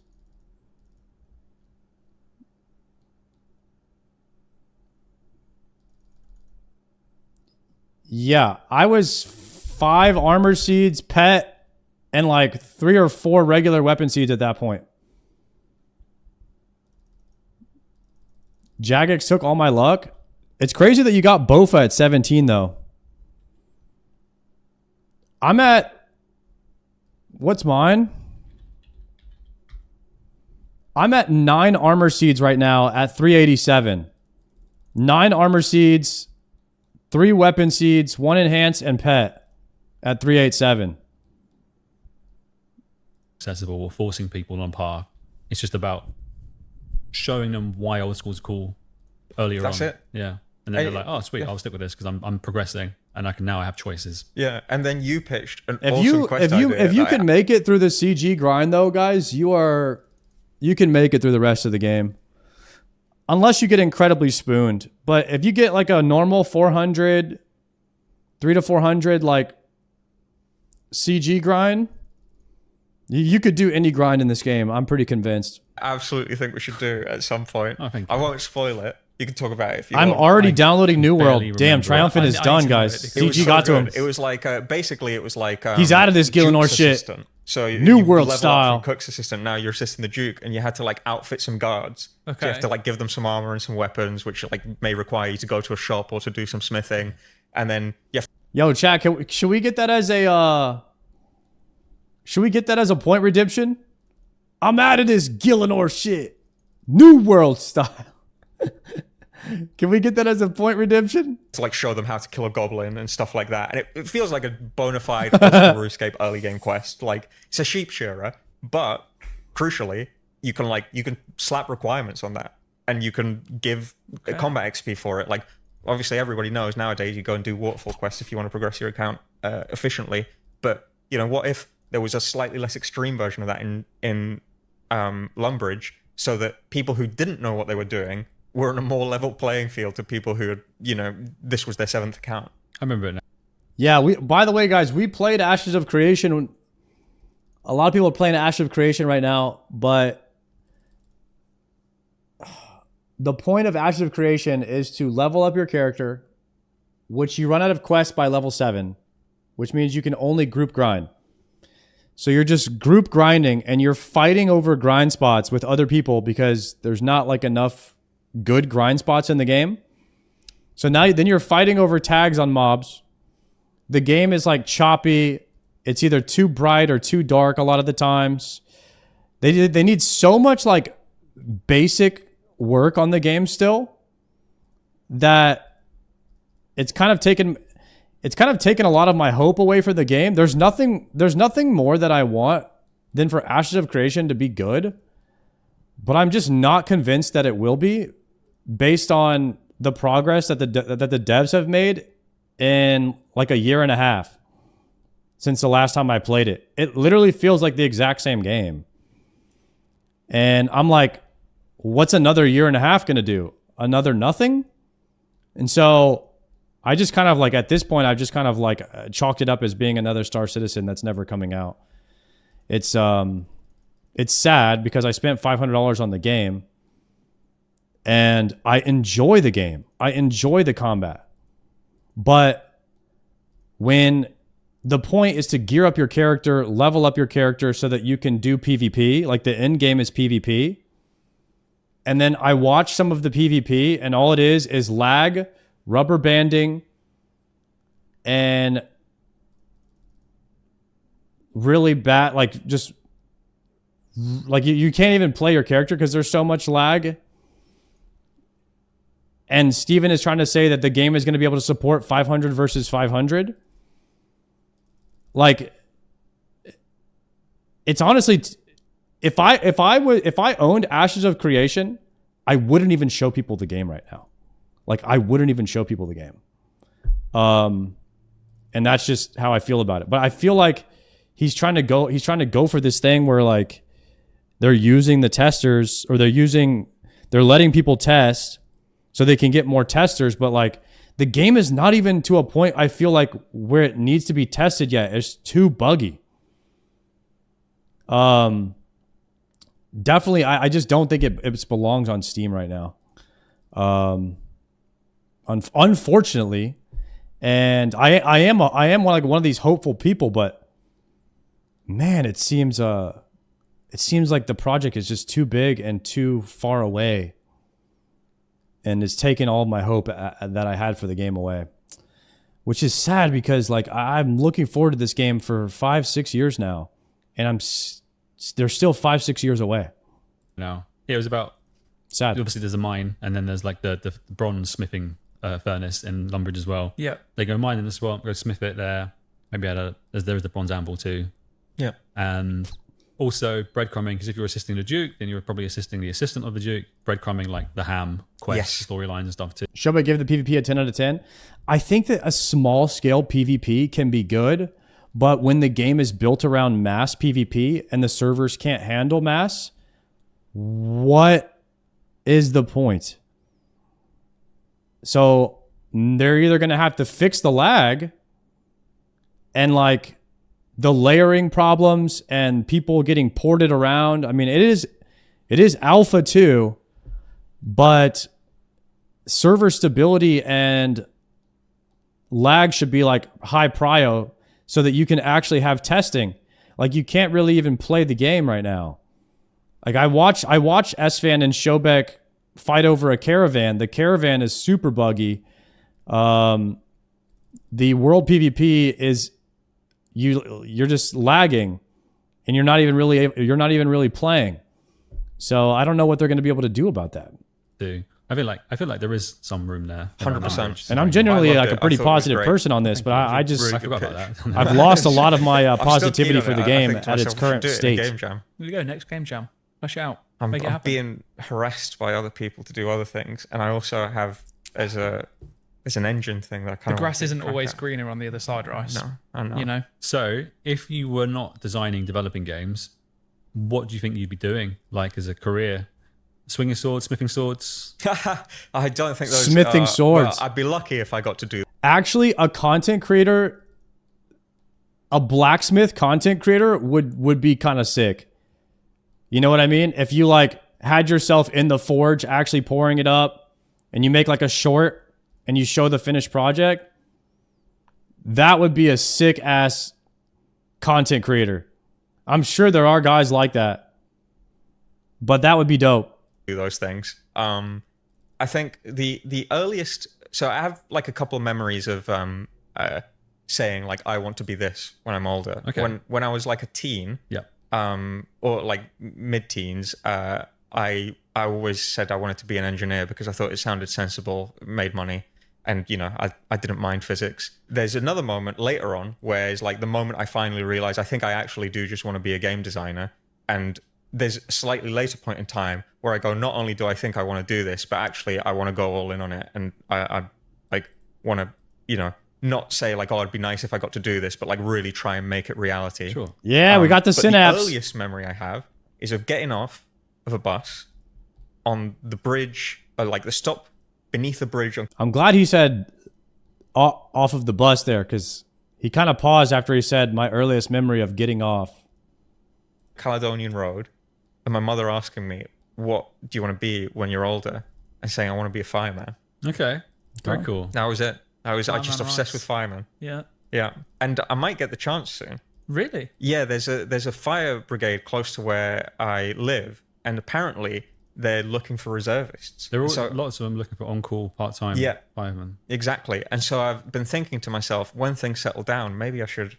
Yeah, I was 5 armor seeds, pet, and like 3 or 4 regular weapon seeds at that point. Jagex took all my luck. It's crazy that you got Bofa at 17 though. I'm at... What's mine? I'm at 9 armor seeds right now at 387. 9 armor seeds, 3 weapon seeds, 1 enhance, and pet at 387. Accessible or forcing people on par. It's just about showing them why old school's cool earlier That's on. it. Yeah. And then they're like, oh, sweet, I'll stick with this because I'm progressing and now I have choices. Yeah, and then you pitched an If awesome you quest idea. if you can make it through the CG grind though, guys, you can make it through the rest of the game. Unless you get incredibly spooned. But if you get like a normal 400, 300 to 400 like CG grind, you could do any grind in this game. I'm pretty convinced. Absolutely think we should do at some point. I won't spoil it. You can talk about it if you I'm want. already downloading New World. barely Damn, remember it. Triumphant is I done, need to know guys. it. It was CG so got to good. him. It was like basically it was like He's out of this Gillinor Duke's shit. assistant. So New you World level up style. from Cook's Assistant. Now you're assisting the Duke, and you had to like outfit some guards. So you have Okay. to like give them some armor and some weapons, which like may require you to go to a shop or to do some smithing, and then you have Yo, chat, should we get that as a point redemption? I'm out of this Gillinor shit. New World style. Can we get that as a point redemption? to like show them how to kill a goblin and stuff like that. And it feels like a bona fide RuneScape early game quest. Like it's a sheep shearer, but crucially, you can slap requirements on that, and you can give combat XP for it. Like obviously, everybody knows nowadays you go and do waterfall quests if you want to progress your account efficiently. But what if there was a slightly less extreme version of that in Lumbridge, so that people who didn't know what they were doing were on a more level playing field to people who had, this was their 7th account. I remember it now. Yeah, by the way, guys, we played Ashes of Creation. A lot of people are playing Ashes of Creation right now, but the point of Ashes of Creation is to level up your character, which you run out of quests by level 7, which means you can only group grind. So you're just group grinding, and you're fighting over grind spots with other people because there's not like enough good grind spots in the game. So then you're fighting over tags on mobs. The game is like choppy. It's either too bright or too dark a lot of the times. They need so much like basic work on the game still that it's kind of taken a lot of my hope away for the game. There's nothing more that I want than for Ashes of Creation to be good, but I'm just not convinced that it will be, based on the progress that the devs have made in like a year and a half since the last time I played it. It literally feels like the exact same game. And I'm like, what's another year and a half going to do? Another nothing? And so I just kind of like, at this point, I've just kind of like chalked it up as being another Star Citizen that's never coming out. It's sad because I spent $500 on the game and I enjoy the game. I enjoy the combat. But when the point is to gear up your character, level up your character so that you can do PvP, like the end game is PvP. And then I watch some of the PvP and all it is lag, rubber banding, and really bad, like just like you can't even play your character because there's so much lag. And Steven is trying to say that the game is going to be able to support 500 versus 500. Like, it's honestly, if I owned Ashes of Creation, I wouldn't even show people the game right now. Like, I wouldn't even show people the game. And that's just how I feel about it. But I feel like he's trying to go for this thing where like they're using the testers, or they're letting people test so they can get more testers, but like the game is not even to a point I feel like where it needs to be tested yet. It's too buggy. Definitely, I just don't think it belongs on Steam right now. Unfortunately, and I am like one of these hopeful people, but man, it seems like the project is just too big and too far away, and it's taken all of my hope that I had for the game away, which is sad because like I'm looking forward to this game for 5-6 years now, and they're still 5-6 years away. No, it was about sad. Obviously, there's a mine, and then there's like the bronze smithing furnace in Lumbridge as well. Yeah, they go mine in the swamp, go smith it there. Maybe there's the bronze anvil too. Yeah, and also breadcrumbing, because if you're assisting the Duke, then you're probably assisting the assistant of the Duke. Breadcrumbing like the ham quest storylines and stuff too. Should I give the PvP a 10 out of 10? I think that a small scale PvP can be good, but when the game is built around mass PvP and the servers can't handle mass, what is the point? So they're either going to have to fix the lag and like the layering problems and people getting ported around. I mean, it is alpha too, but server stability and lag should be like high prio so that you can actually have testing. Like you can't really even play the game right now. Like I watch Svan and Shobek fight over a caravan. The caravan is super buggy. The world PvP is you're just lagging, and you're not even really playing. So I don't know what they're going to be able to do about that. I feel like there is some room there. 100%. And I'm generally like a pretty positive person on this, but I just I forgot about that. I've lost a lot of my positivity for the game at its current state. Game Jam. Here we go, next game jam. Push out. I'm Make it happen. being harassed by other people to do other things, and I also have as an engine thing that I kind The of grass isn't always greener on the other side, right? No, I know. You know. So if you were not developing games, what do you think you'd be doing like as a career? Swinging swords, smithing swords? I don't think those smithing swords. Well, I'd be lucky if I got to do. Actually, a content creator, a blacksmith content creator would be kind of sick. You know what I mean? If you like had yourself in the forge actually pouring it up and you make like a short and you show the finished project, that would be a sick ass content creator. I'm sure there are guys like that, but that would be dope. Do those things. I think the earliest, so I have like a couple of memories of saying like I want to be this when I'm older. Okay. When I was like a teen, or like mid-teens, I always said I wanted to be an engineer because I thought it sounded sensible, made money, and you know I didn't mind physics. There's another moment later on where it's like the moment I finally realized I think I actually do just want to be a game designer, and there's a slightly later point in time where I go, not only do I think I want to do this, but actually I want to go all in on it, and I like want to, you know, not say like, oh, it'd be nice if I got to do this, but like really try and make it reality. Sure. Yeah, we got the synapse. The earliest memory I have is of getting off of a bus on the bridge, or like the stop beneath a bridge. I'm glad he said off of the bus there, because he kind of paused after he said my earliest memory of getting off Caledonian Road, and my mother asking me, what do you want to be when you're older? And saying, I want to be a fireman. Okay. Very cool. That was it. I was Fireman just obsessed Rice. with firemen. Yeah. Yeah. And I might get the chance soon. Really? Yeah, there's a fire brigade close to where I live, and apparently they're looking for reservists. There are So- lots of them looking for on-call part-time firemen. Exactly. And so I've been thinking to myself, when things settle down, maybe I should...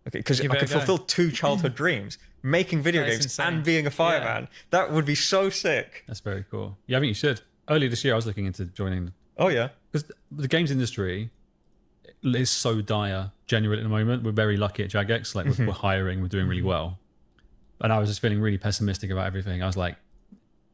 Okay, because I Give it a could go. fulfill 2 childhood dreams. Making video That is games insane. and being a fireman. That would be so sick. That's very cool. Yeah, I think you should. Earlier this year, I was looking into joining. Oh, yeah. Because the games industry is so dire, genuinely at the moment. We're very lucky at Jagex. Like, we're hiring, we're doing really well. And I was just feeling really pessimistic about everything. I was like,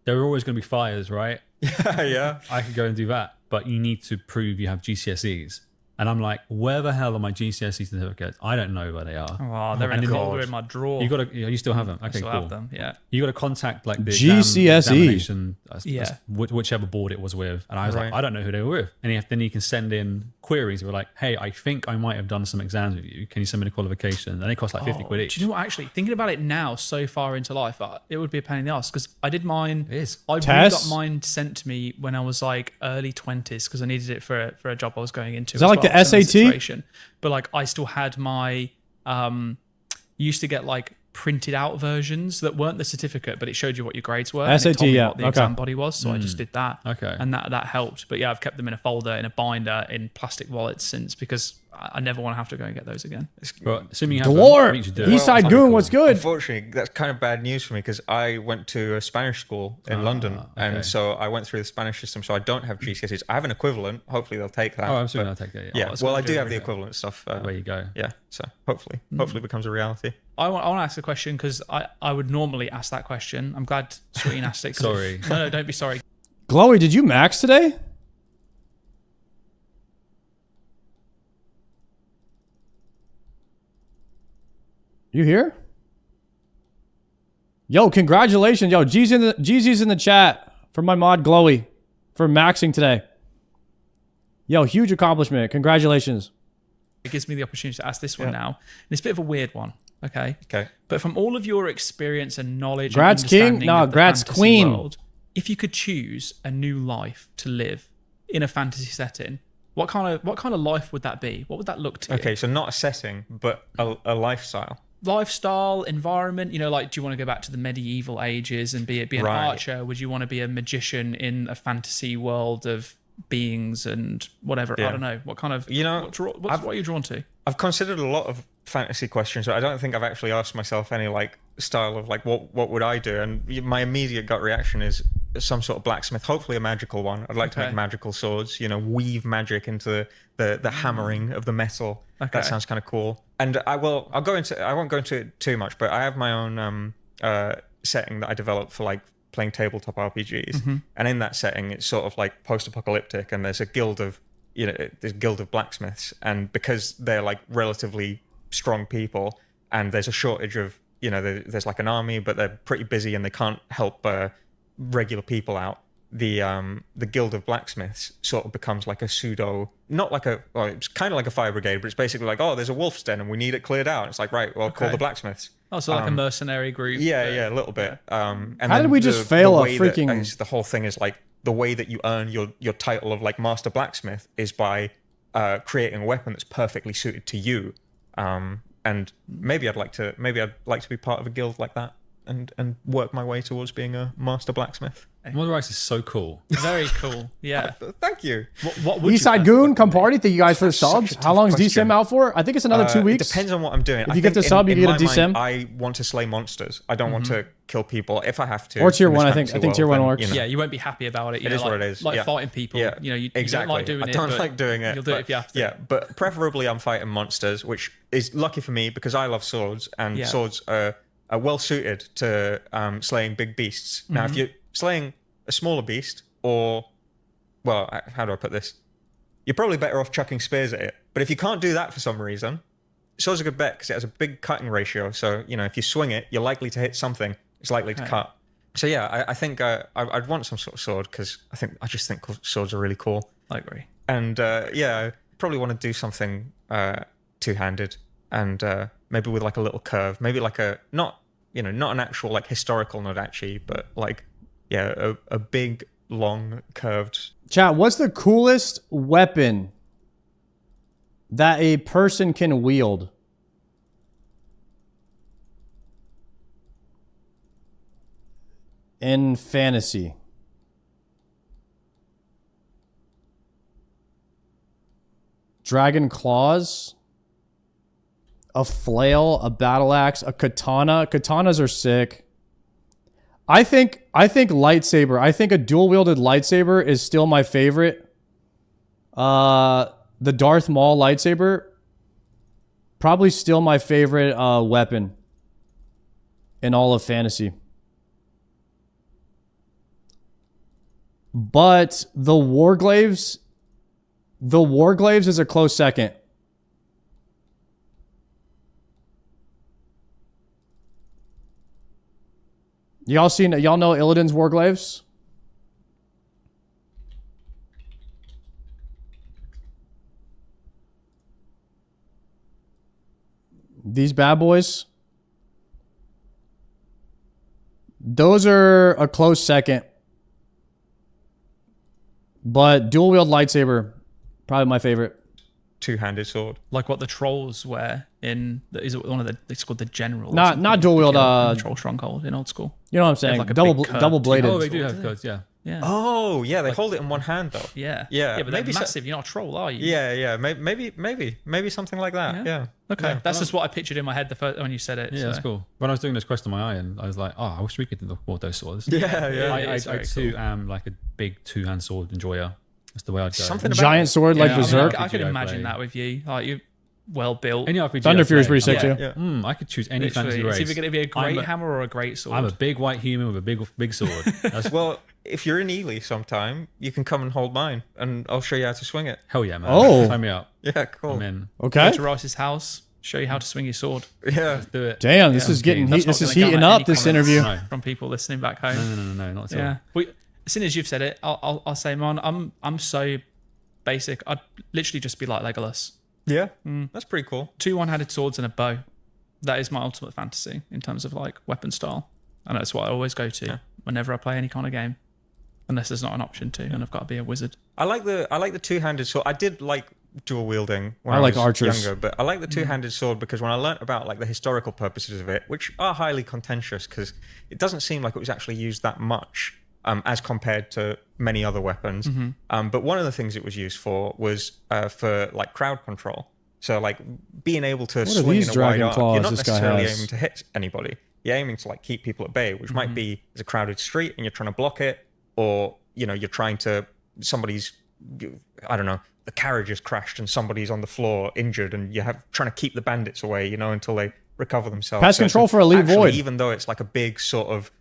there are always going to be fires, right? Yeah. I could go and do that. But you need to prove you have GCSEs. And I'm like, where the hell are my GCSE certificates? I don't know where they are. Oh, they're in a folder in my drawer. You got to. You still have them. Okay, still cool. have them, yeah. You got to contact like the GCSE. examination, Yeah. whichever board it was with. And I was Right. like, I don't know who they were with. And then you can send in queries. We're like, hey, I think I might have done some exams with you. Can you send me the qualification? And they cost like 50 quid each. Do you know what? Actually, thinking about it now, so far into life, it would be a pain in the ass because I did mine. It is. I really Tess? got mine sent to me when I was like early 20s because I needed it for a job I was going into. Is that as like the well, similar SAT? situation. But like, I still had my. Used to get like printed out versions that weren't the certificate, but it showed you what your grades were. and it SAT, told me yeah, what the okay. exam body was. So I just did that. Okay. And that helped. But yeah, I've kept them in a folder, in a binder, in plastic wallets since because I never want to have to go and get those again. But assuming you have Glor! them, I think you should do it. Eastside Well, Goon, what's good? Unfortunately, that's kind of bad news for me because I went to a Spanish school in London, okay. and so I went through the Spanish system. So I don't have GCSEs. I have an equivalent. Hopefully, they'll take that. Oh, I'm assuming but- they'll take that. Yeah. that's Well, what I I'm do doing have the right now. equivalent stuff. There you go. Yeah. So hopefully it becomes a reality. I want to ask a question because I would normally ask that question. I'm glad Sweetin asked it. 'cause Sorry. No, don't be sorry. Glowy, did you max today? You here? Yo, congratulations. Yo, Jeezy's in the chat for my mod Glowy for maxing today. Yo, huge accomplishment. Congratulations. It gives me the opportunity to ask this one now. And it's a bit of a weird one, okay? Okay. But from all of your experience and knowledge Grad's and king? understanding No, of the Grad's fantasy queen. world, if you could choose a new life to live in a fantasy setting, what kind of life would that be? What would that look to you? Okay, so not a setting, but a lifestyle. Lifestyle, environment, like, do you want to go back to the medieval ages and be an Right. archer? Would you want to be a magician in a fantasy world of beings and whatever? I Yeah. don't know. What kind of, what are you drawn to? I've considered a lot of fantasy questions, but I don't think I've actually asked myself any style of what would I do? And my immediate gut reaction is some sort of blacksmith, hopefully a magical one. I'd like to make magical swords, weave magic into the hammering of the metal. Okay. That sounds kind of cool. And I won't go into it too much, but I have my own setting that I developed for playing tabletop RPGs. Mm-hmm. And in that setting, it's sort of like post-apocalyptic, and there's a guild of blacksmiths, and because they're relatively strong people, and there's a shortage of there's an army, but they're pretty busy and they can't help regular people out. The guild of blacksmiths sort of becomes like a pseudo, it's kind of like a fire brigade, but it's basically there's a wolf's den and we need it cleared out. It's like, right, well, call Okay. the blacksmiths. Oh, so like a mercenary group. Yeah, a little bit. And How did then we just fail a way that- freaking- the whole thing is the way that you earn your title of master blacksmith is by creating a weapon that's perfectly suited to you. And maybe I'd like to be part of a guild like that and work my way towards being a master blacksmith. Mother Ice is so cool. Very cool. Yeah. Thank you. What would Eastside Goon, come party. Thank you guys for the subs. such a How long is tough question. DSIM out for? I think it's another 2 weeks. It depends on what I'm doing. If you get the sub, you in get a my DSIM. mind, I want to slay monsters. I don't want to kill people if I have to. Or tier in this one, I think. fantasy I think tier world, one then, works. Yeah, you won't be happy about it. It is what it is. Like yeah. fighting people. Yeah. You exactly. don't like doing it. I don't but like doing it. You'll do it but- if you have to. Yeah, but preferably I'm fighting monsters, which is lucky for me because I love swords, and Yeah. swords are well suited to slaying big beasts. Now, if you're slaying a smaller beast, or how do I put this? You're probably better off chucking spears at it. But if you can't do that for some reason, sword's a good bet because it has a big cutting ratio. So if you swing it, you're likely to hit something. It's likely to cut. So yeah, I think I'd want some sort of sword because I just think swords are really cool. I agree. And yeah, I probably want to do something two-handed and maybe with like a little curve, maybe like not an actual like historical Nodachi, but like a big long curved. Chat, what's the coolest weapon that a person can wield? In fantasy. Dragon claws, a flail, a battle axe, a katana. Katanas are sick. I think lightsaber. I think a dual wielded lightsaber is still my favorite. The Darth Maul lightsaber, probably still my favorite weapon in all of fantasy. But the Warglaves is a close second. Y'all know Illidan's Warglaves? These bad boys. Those are a close second. But dual wield lightsaber, probably my favorite. Two-handed sword, like what the trolls wear in. Is it one of the? It's called the general. Not dual wield. Troll stronghold in old school. You know what I'm saying? Like double bladed. Oh, they do have curves. Yeah. Yeah. Oh yeah, they hold it in one hand though. Yeah. Yeah. Yeah, but they're massive. You're not a troll, are you? Yeah. Maybe something like that. Yeah. Okay. Yeah. That's just what I pictured in my head the first when you said it. Yeah, so. that's cool. When I was doing this quest on my iron, I was like, oh, I wish we could afford those swords. Yeah. I too am like a big two-hand sword enjoyer. That's the way I'd go. Something giant sword like Berserk. I could imagine that with you. Like you, well built. Any RPG Thunder Fury is pretty sick too. Yeah. I could choose any Literally, fantasy race. It's either going to be a great hammer or a great sword. I'm a big white human with a big sword. Well, if you're in Ely sometime, you can come and hold mine, and I'll show you how to swing it. Hell yeah, man! Oh, sign me up. Yeah, cool. I'm in. Okay. Go to Ross's house. Show you how to swing your sword. Yeah, let's do it. Damn, this is getting this is heating up. This interview from people listening back home. No, not at all. As soon as you've said it, I'll say, man, I'm so basic. I'd literally just be like Legolas. Yeah, that's pretty cool. 2 one-handed swords and a bow. That is my ultimate fantasy in terms of like weapon style, and that's what I always go to whenever I play any kind of game, unless there's not an option to, and I've got to be a wizard. I like the two-handed sword. I did like dual wielding when I like was archers. younger, but I like the two-handed sword because when I learnt about like the historical purposes of it, which are highly contentious, because it doesn't seem like it was actually used that much as compared to many other weapons. But one of the things it was used for was for like crowd control. So like being able to swing in a wide arc. You're not necessarily aiming to hit anybody. You're aiming to like keep people at bay, which might be as a crowded street and you're trying to block it, or you're trying to I don't know, the carriage has crashed and somebody's on the floor injured, and trying to keep the bandits away, until they recover themselves. Pass control for Elite Void. Even though it's like a big sort of,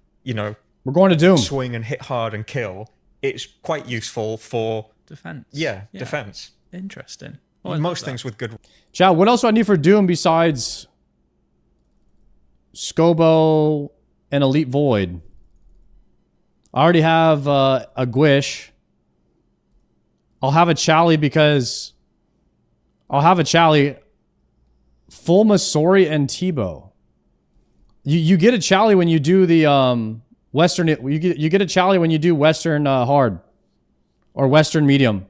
we're going to Doom. Swing and hit hard and kill. It's quite useful for defense. Yeah, defense. Interesting. Most things with good. Chat, what else do I need for Doom besides Scobo and Elite Void? I already have a Gwish. I'll have a Chally because I'll have a Chally, full Masori and Tebow. You get a Chally when you do the Western. You get a Chally when you do Western hard or Western medium.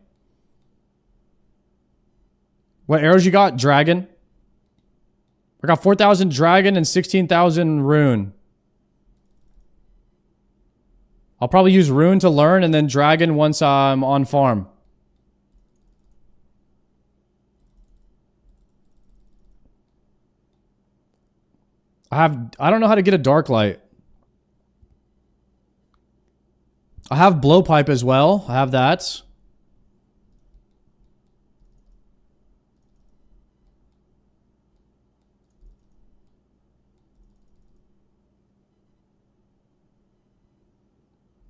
What arrows you got? Dragon. I got 4,000 dragon and 16,000 rune. I'll probably use rune to learn and then dragon once I'm on farm. I don't know how to get a dark light. I have blowpipe as well. I have that.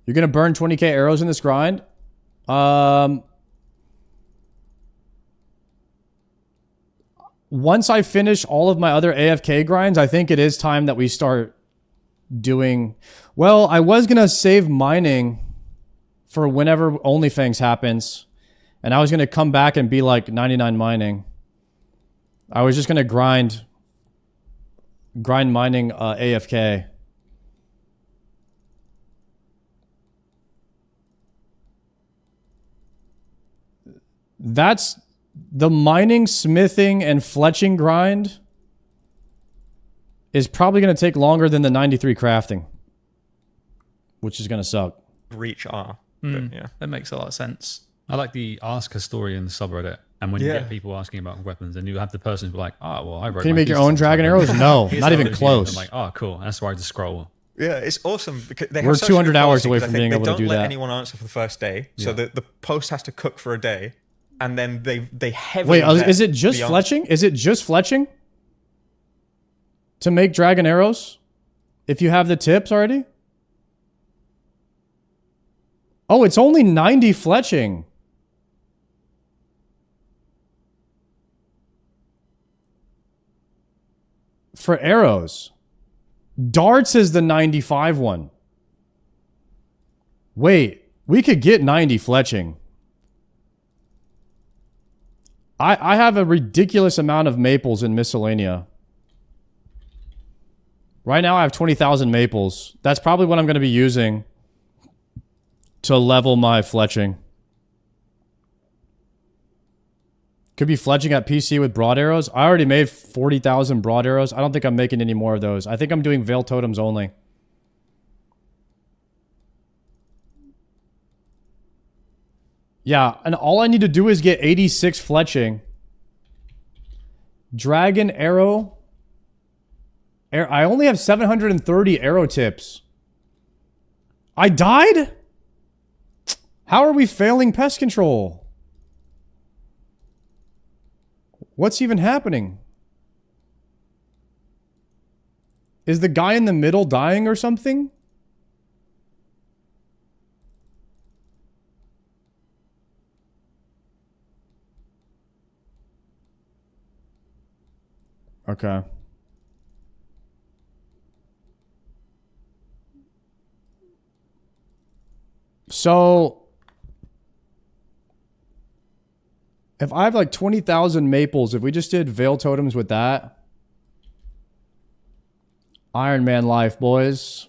You're going to burn 20k arrows in this grind? Once I finish all of my other AFK grinds, I think it is time that we start doing... Well, I was going to save mining for whenever OnlyFans happens. And I was going to come back and be like 99 mining. I was just going to grind mining AFK. That's the mining, smithing, and fletching grind is probably going to take longer than the 93 crafting, which is going to suck. Reach R. Yeah, that makes a lot of sense. I like the Ask Historian subreddit. And when you get people asking about weapons, and you have the person who's like, oh, well, I wrote. Can you make your own dragon arrows? No, not even close. I'm like, oh, cool. That's why I just scroll. Yeah, it's awesome because they We're have such 200 good hours policy away 'cause from I think being able to do They don't let that. anyone answer for the first day, so the post has to cook for a day, and then they heavily. Wait, is it just the fletching? Is it just fletching to make dragon arrows? If you have the tips already? Oh, it's only 90 fletching. For arrows. Darts is the 95 one. Wait, we could get 90 fletching. I have a ridiculous amount of maples in Miscellanea. Right now I have 20,000 maples. That's probably what I'm going to be using to level my fletching. Could be fletching at PC with broad arrows. I already made 40,000 broad arrows. I don't think I'm making any more of those. I think I'm doing Veil Totems only. Yeah, and all I need to do is get 86 fletching. Dragon arrow. I only have 730 arrow tips. I died? How are we failing pest control? What's even happening? Is the guy in the middle dying or something? Okay. So, if I have like 20,000 maples, if we just did Veil Totems with that. Iron Man life, boys.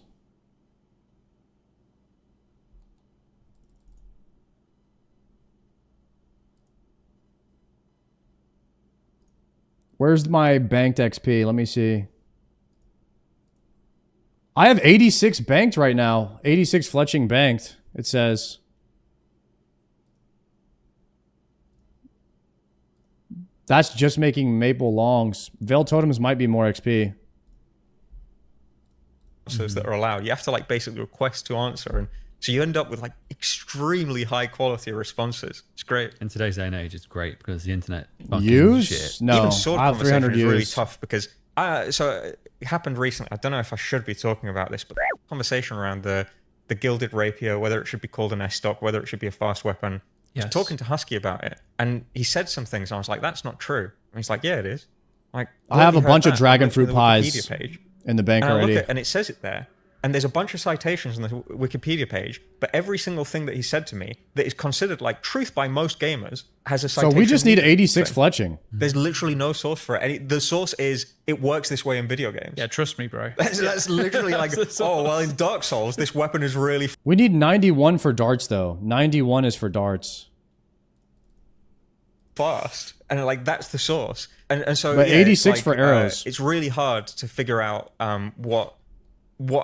Where's my banked XP? Let me see. I have 86 banked right now. 86 fletching banked, it says. That's just making maple longs. Veil Totems might be more XP. That are allowed. You have to like basically request to answer, and so you end up with like extremely high quality responses. It's great. In today's day and age, it's great because the internet. Use? Shit. No, Even sword I have conversation 300 is really use. tough because so it happened recently. I don't know if I should be talking about this, but conversation around the gilded rapier, whether it should be called an S-stock, whether it should be a fast weapon. Yes. I was talking to Husky about it, and he said some things. And I was like, "That's not true." And he's like, "Yeah, it is." Like, I have a heard bunch of that? dragon I went to fruit the pies Wikipedia page, in the bank and I look already. at, and it says it there. And there's a bunch of citations on the Wikipedia page, but every single thing that he said to me that is considered like truth by most gamers has a So citation. we just need 86 fletching. There's literally no source for it. The source is it works this way in video games. Yeah, trust me, bro. That's literally like, oh, well, in Dark Souls, this weapon is really We need 91 for darts, though. 91 is for darts. fast. And like, that's the source. And so, But yeah, 86 it's for arrows. It's really hard to figure out what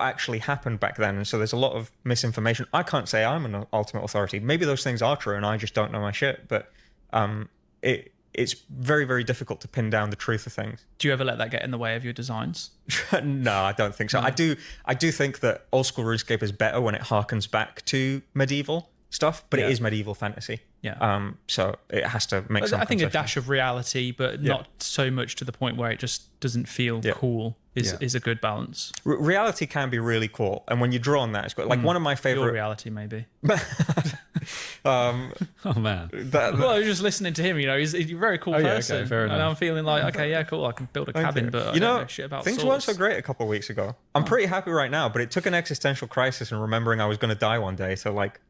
actually happened back then. And so there's a lot of misinformation. I can't say I'm an ultimate authority. Maybe those things are true and I just don't know my shit. But it's very, very difficult to pin down the truth of things. Do you ever let that get in the way of your designs? No, I don't think so. No. I do think that old school RuneScape is better when it harkens back to medieval stuff, but Yeah. it is medieval fantasy. Yeah. So it has to make some I think a concessions. dash of reality, but Yeah. not so much to the point where it just doesn't feel cool is a good balance. Reality can be really cool, and when you draw on that, it's good. Like one of my favorite Your reality, maybe. Oh man. Well, I was just listening to him. You know, he's a very cool person. Okay, fair enough. And I'm feeling like, okay, yeah, cool. I can build a cabin, but I don't know shit about things swords. weren't so great a couple of weeks ago. I'm pretty happy right now, but it took an existential crisis and remembering I was going to die one day to like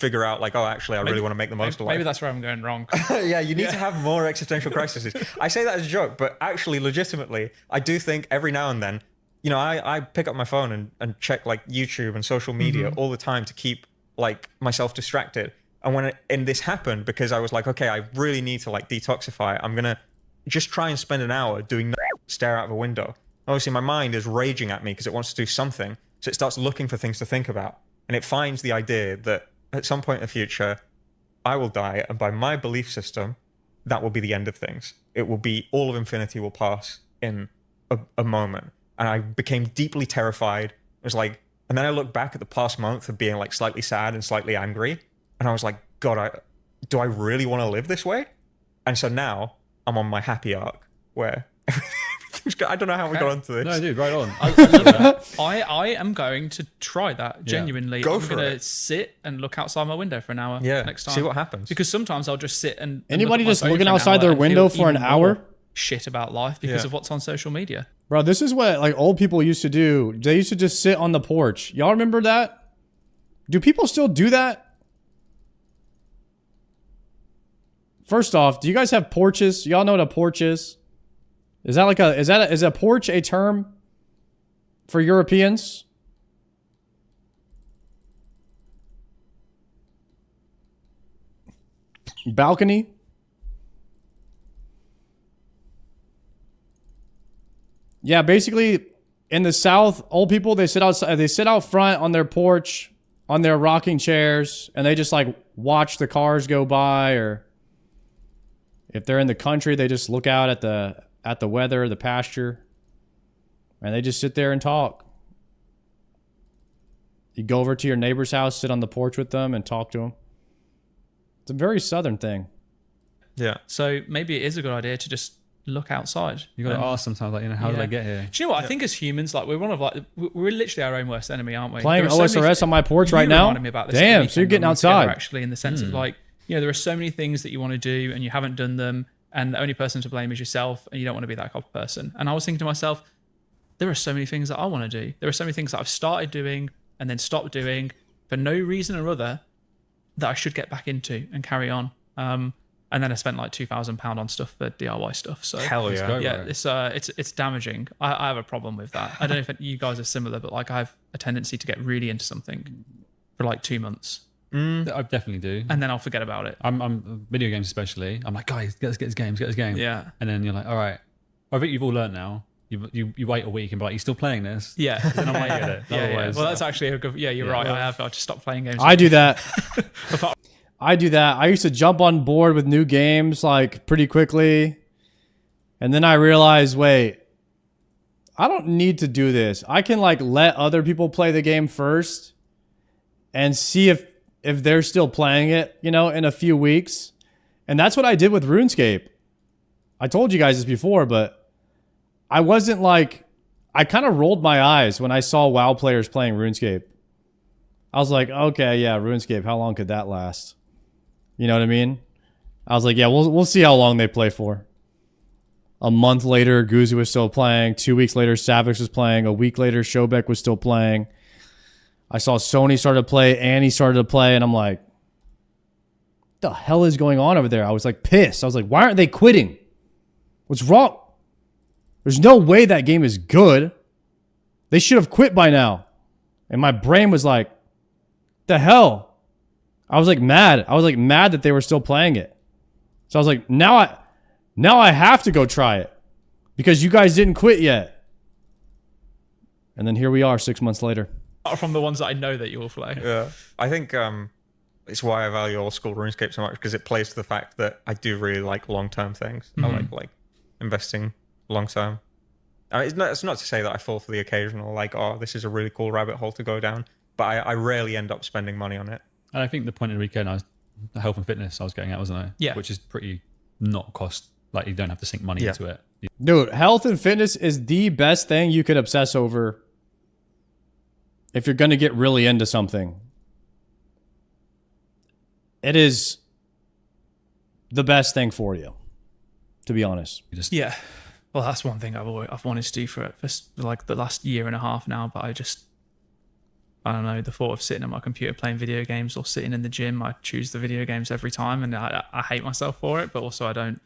figure out like, oh, actually, I really want to make the most of life. Maybe that's where I'm going wrong. Yeah, you need to have more existential crises. I say that as a joke, but actually, legitimately, I do think every now and then, you know, I pick up my phone and check like YouTube and social media all the time to keep like myself distracted. And and this happened because I was like, okay, I really need to like detoxify. I'm gonna just try and spend an hour doing nothing, stare out of a window. Obviously, my mind is raging at me because it wants to do something, so it starts looking for things to think about, and it finds the idea that at some point in the future, I will die, and by my belief system, that will be the end of things. It will be all of infinity will pass in a moment. And I became deeply terrified. It was like, and then I looked back at the past month of being like slightly sad and slightly angry. And I was like, God, do I really want to live this way? And so now I'm on my happy arc where I don't know how we got onto this. No, dude, right on. I love that. I am going to try that, genuinely. Go I'm for going to it. sit and look outside my window for an hour next time. See what happens. Because sometimes I'll just sit and Anybody look at my just phone looking for an outside hour their and window feel for an even hour? more shit about life because of what's on social media. Bro, this is what like old people used to do. They used to just sit on the porch. Y'all remember that? Do people still do that? First off, do you guys have porches? Y'all know what a porch is? Is that like is a porch a term for Europeans? Balcony? Yeah, basically in the South, old people, they sit outside, they sit out front on their porch, on their rocking chairs, and they just like watch the cars go by, or if they're in the country, they just look out at the weather, the pasture, and they just sit there and talk. You go over to your neighbor's house, sit on the porch with them and talk to them. It's a very Southern thing. Yeah. So maybe it is a good idea to just look outside. You got to ask sometimes, like, you know, how did I get here? Do you know what? I think as humans, like we're literally our own worst enemy, aren't we? Playing There are so many OSRS on my porch you right now? reminded me about this Damn, the so you're weekend getting when we were together, outside. actually, in the sense of like, you know, there are so many things that you want to do and you haven't done them, and the only person to blame is yourself, and you don't want to be that type of person. And I was thinking to myself, there are so many things that I want to do. There are so many things that I've started doing and then stopped doing for no reason or other that I should get back into and carry on. And then I spent like £2,000 on stuff for DIY stuff. So hell yeah, yeah, it's damaging. I have a problem with that. I don't know if you guys are similar, but like I have a tendency to get really into something for like 2 months. I definitely do. And then I'll forget about it. I'm video games especially. I'm like, guys, get this game. Yeah. And then you're like, all right. I think you've all learned now. You wait a week and be like, you still playing this? Yeah. Then I'm like, get it. Yeah. Well, that's actually a good. Yeah, you're right. I just stopped playing games. I do that. I do that. I used to jump on board with new games like pretty quickly. And then I realized, wait, I don't need to do this. I can like let other people play the game first and see if they're still playing it, you know, in a few weeks. And that's what I did with RuneScape. I told you guys this before, but I wasn't like, I kind of rolled my eyes when I saw WoW players playing RuneScape. I was like, okay, yeah, RuneScape, how long could that last? You know what I mean? I was like, yeah, we'll see how long they play for. A month later, Guzu was still playing. 2 weeks later, Savage was playing. A week later, Shobek was still playing. I saw Sony started to play, Annie started to play, and I'm like, what the hell is going on over there? I was like pissed. I was like, why aren't they quitting? What's wrong? There's no way that game is good. They should have quit by now. And my brain was like, the hell? I was like mad. I was like mad that they were still playing it. So I was like, now I have to go try it because you guys didn't quit yet. And then here we are 6 months later. Apart from the ones that I know that you will play. Yeah. I think it's why I value old school RuneScape so much, because it plays to the fact that I do really like long-term things. I like investing long-term. I mean, it's not to say that I fall for the occasional, like, oh, this is a really cool rabbit hole to go down, but I rarely end up spending money on it. And I think the point of the weekend, the health and fitness I was getting at, wasn't I? Yeah. Which is pretty not cost, like you don't have to sink money into it. Dude, health and fitness is the best thing you could obsess over if you're going to get really into something. it is the best thing for you, to be honest. Yeah. Well, that's one thing I've wanted to do for like the last year and a half now, but I don't know, the thought of sitting at my computer playing video games or sitting in the gym, I choose the video games every time, and I hate myself for it, but also I don't.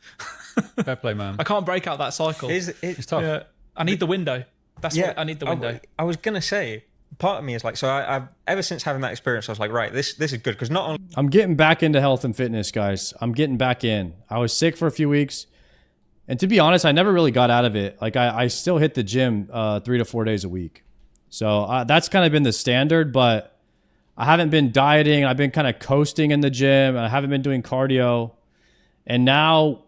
Fair play, man. I can't break out that cycle. It's tough. Yeah. I need the window. I need the window. I was going to say, part of me is like, so I've ever since having that experience, I was like, right, this is good, because not only... I'm getting back into health and fitness, guys. I'm getting back in. I was sick for a few weeks. And to be honest, I never really got out of it. Like I still hit the gym 3 to 4 days a week. So that's kind of been the standard, but I haven't been dieting. I've been kind of coasting in the gym. I haven't been doing cardio. And now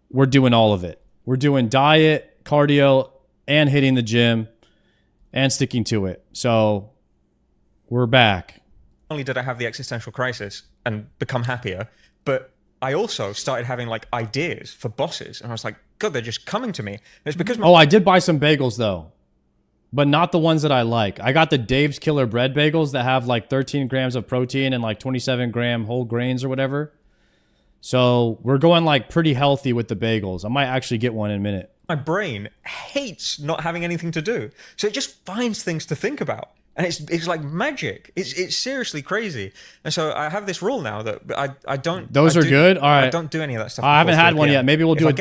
we're doing all of it. We're doing diet, cardio, and hitting the gym and sticking to it. So we're back. Not only did I have the existential crisis and become happier, but I also started having like ideas for bosses. And I was like, God, they're just coming to me. And it's because I did buy some bagels though, but not the ones that I like. I got the Dave's Killer Bread bagels that have like 13 grams of protein and like 27 gram whole grains or whatever. So we're going like pretty healthy with the bagels. I might actually get one in a minute. my brain hates not having anything to do. So it just finds things to think about. And it's like magic. It's seriously crazy. And so I have this rule now that I don't. Those are good. All right. I don't do any of that stuff. I haven't had one yet. Maybe we'll do a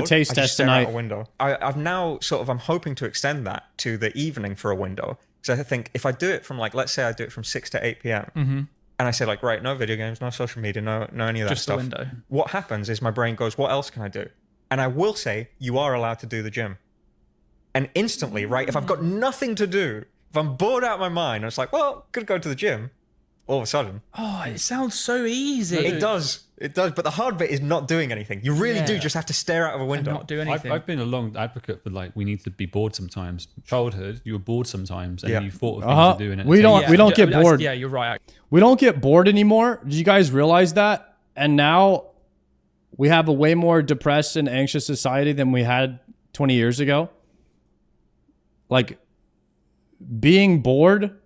taste I just test stare out tonight. a window. I've now I'm hoping to extend that to the evening for a window. Because I think if I do it from let's say I do it from 6 to 8 p.m. Mm-hmm. And I say right, no video games, no social media, no any of that Just stuff. the window. What happens is my brain goes, what else can I do? And I will say, you are allowed to do the gym. And instantly, right, if I've got nothing to do, if I'm bored out of my mind, and it's like, well, could go to the gym. All of a sudden. Oh, it sounds so easy. It does. It does. But the hard bit is not doing anything. You really do just have to stare out of a window. And not do anything. I've been a long advocate for we need to be bored sometimes. Childhood, you were bored sometimes, and you thought of things to do. And We don't get bored. Yeah, you're right. We don't get bored anymore. Did you guys realize that? And now we have a way more depressed and anxious society than we had 20 years ago. Like, being bored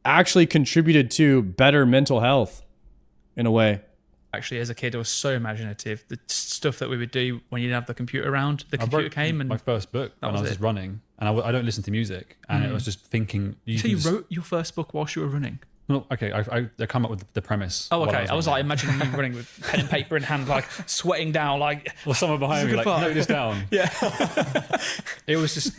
actually contributed to better mental health in a way. Actually, as a kid, I was so imaginative. The stuff that we would do when you didn't have the computer around. The computer came and my first book when I was just running, and I don't listen to music, and it was just thinking. So you wrote your first book whilst you were running? No, okay. I come up with the premise. Oh, okay. I was imagining you running with pen and paper in hand, sweating down, or someone behind me, note this down. Yeah. It was just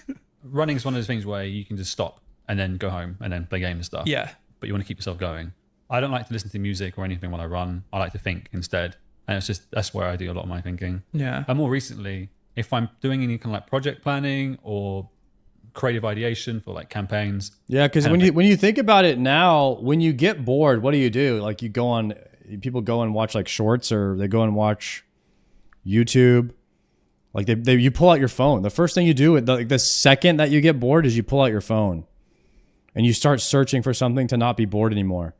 running is one of those things where you can just stop and then go home and then play games and stuff. Yeah. But you want to keep yourself going. I don't like to listen to music or anything when I run. I like to think instead. And that's where I do a lot of my thinking. Yeah. And more recently, if I'm doing any kind of project planning or creative ideation for campaigns. Yeah, because when you think about it now, when you get bored, what do? People go and watch shorts, or they go and watch YouTube. You pull out your phone. The first thing you do, the second that you get bored, is you pull out your phone and you start searching for something to not be bored anymore.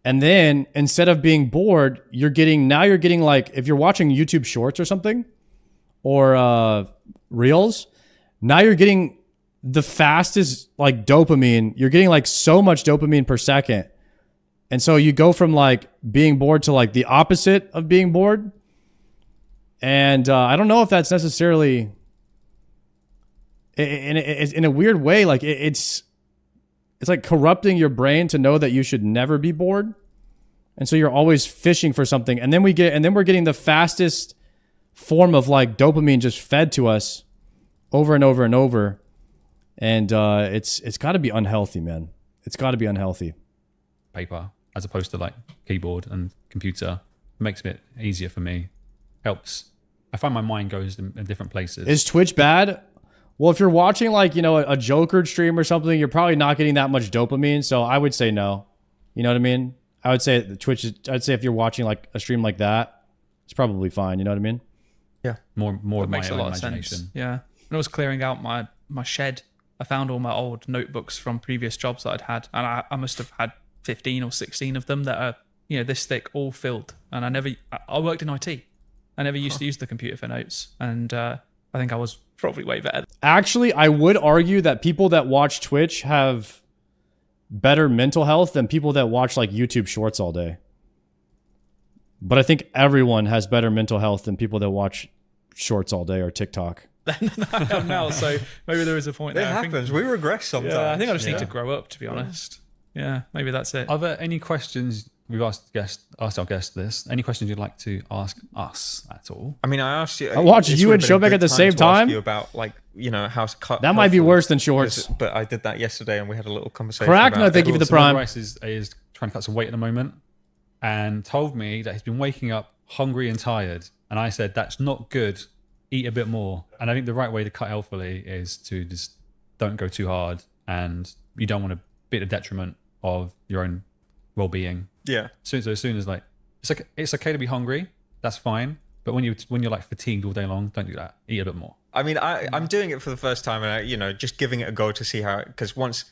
And then instead of being bored, you're getting if you're watching YouTube shorts or something, or reels, now you're getting the fastest dopamine. You're getting so much dopamine per second. And so you go from being bored to the opposite of being bored. And I don't know if that's necessarily in a weird way. It's corrupting your brain to know that you should never be bored. And so you're always fishing for something. And then we're getting the fastest form of dopamine just fed to us over and over and over. And it's got to be unhealthy, man. It's got to be unhealthy. Paper as opposed to keyboard and computer makes it easier for me. Helps. I find my mind goes in different places. Is Twitch bad? Well, if you're watching a Joker stream or something, you're probably not getting that much dopamine. So I would say no. You know what I mean? I would say I'd say if you're watching a stream like that, it's probably fine. You know what I mean? Yeah. More It makes a lot of imagination. sense. Yeah. When I was clearing out my shed, I found all my old notebooks from previous jobs that I'd had, and I must have had 15 or 16 of them that are this thick, all filled. And I worked in IT. I never used to use the computer for notes, and I think I was probably way better. Actually, I would argue that people that watch Twitch have better mental health than people that watch YouTube shorts all day. But I think everyone has better mental health than people that watch shorts all day or TikTok. I am now, so maybe there is a point It there. happens. We regress sometimes. Yeah, I think I just need to grow up, to be honest. Yeah, maybe that's it. Are there any questions we've asked our guest this? Any questions you'd like to ask us at all? I mean, I asked you. I watched this you would and have been a Showback good at the time same to ask time? You about like how to cut. That might be healthily, worse than shorts. But I did that yesterday, and we had a little conversation. Correct. About No, thank it. you for the So my prime. Rice is trying to cut some weight at the moment, and told me that he's been waking up hungry and tired. And I said that's not good. Eat a bit more. And I think the right way to cut healthily is to just don't go too hard, and you don't want to be at the detriment of your own well-being. Yeah. So as soon as like it's okay to be hungry, that's fine. But when you're like fatigued all day long, don't do that. Eat a bit more. I mean, I'm doing it for the first time, and just giving it a go to see how. Because once,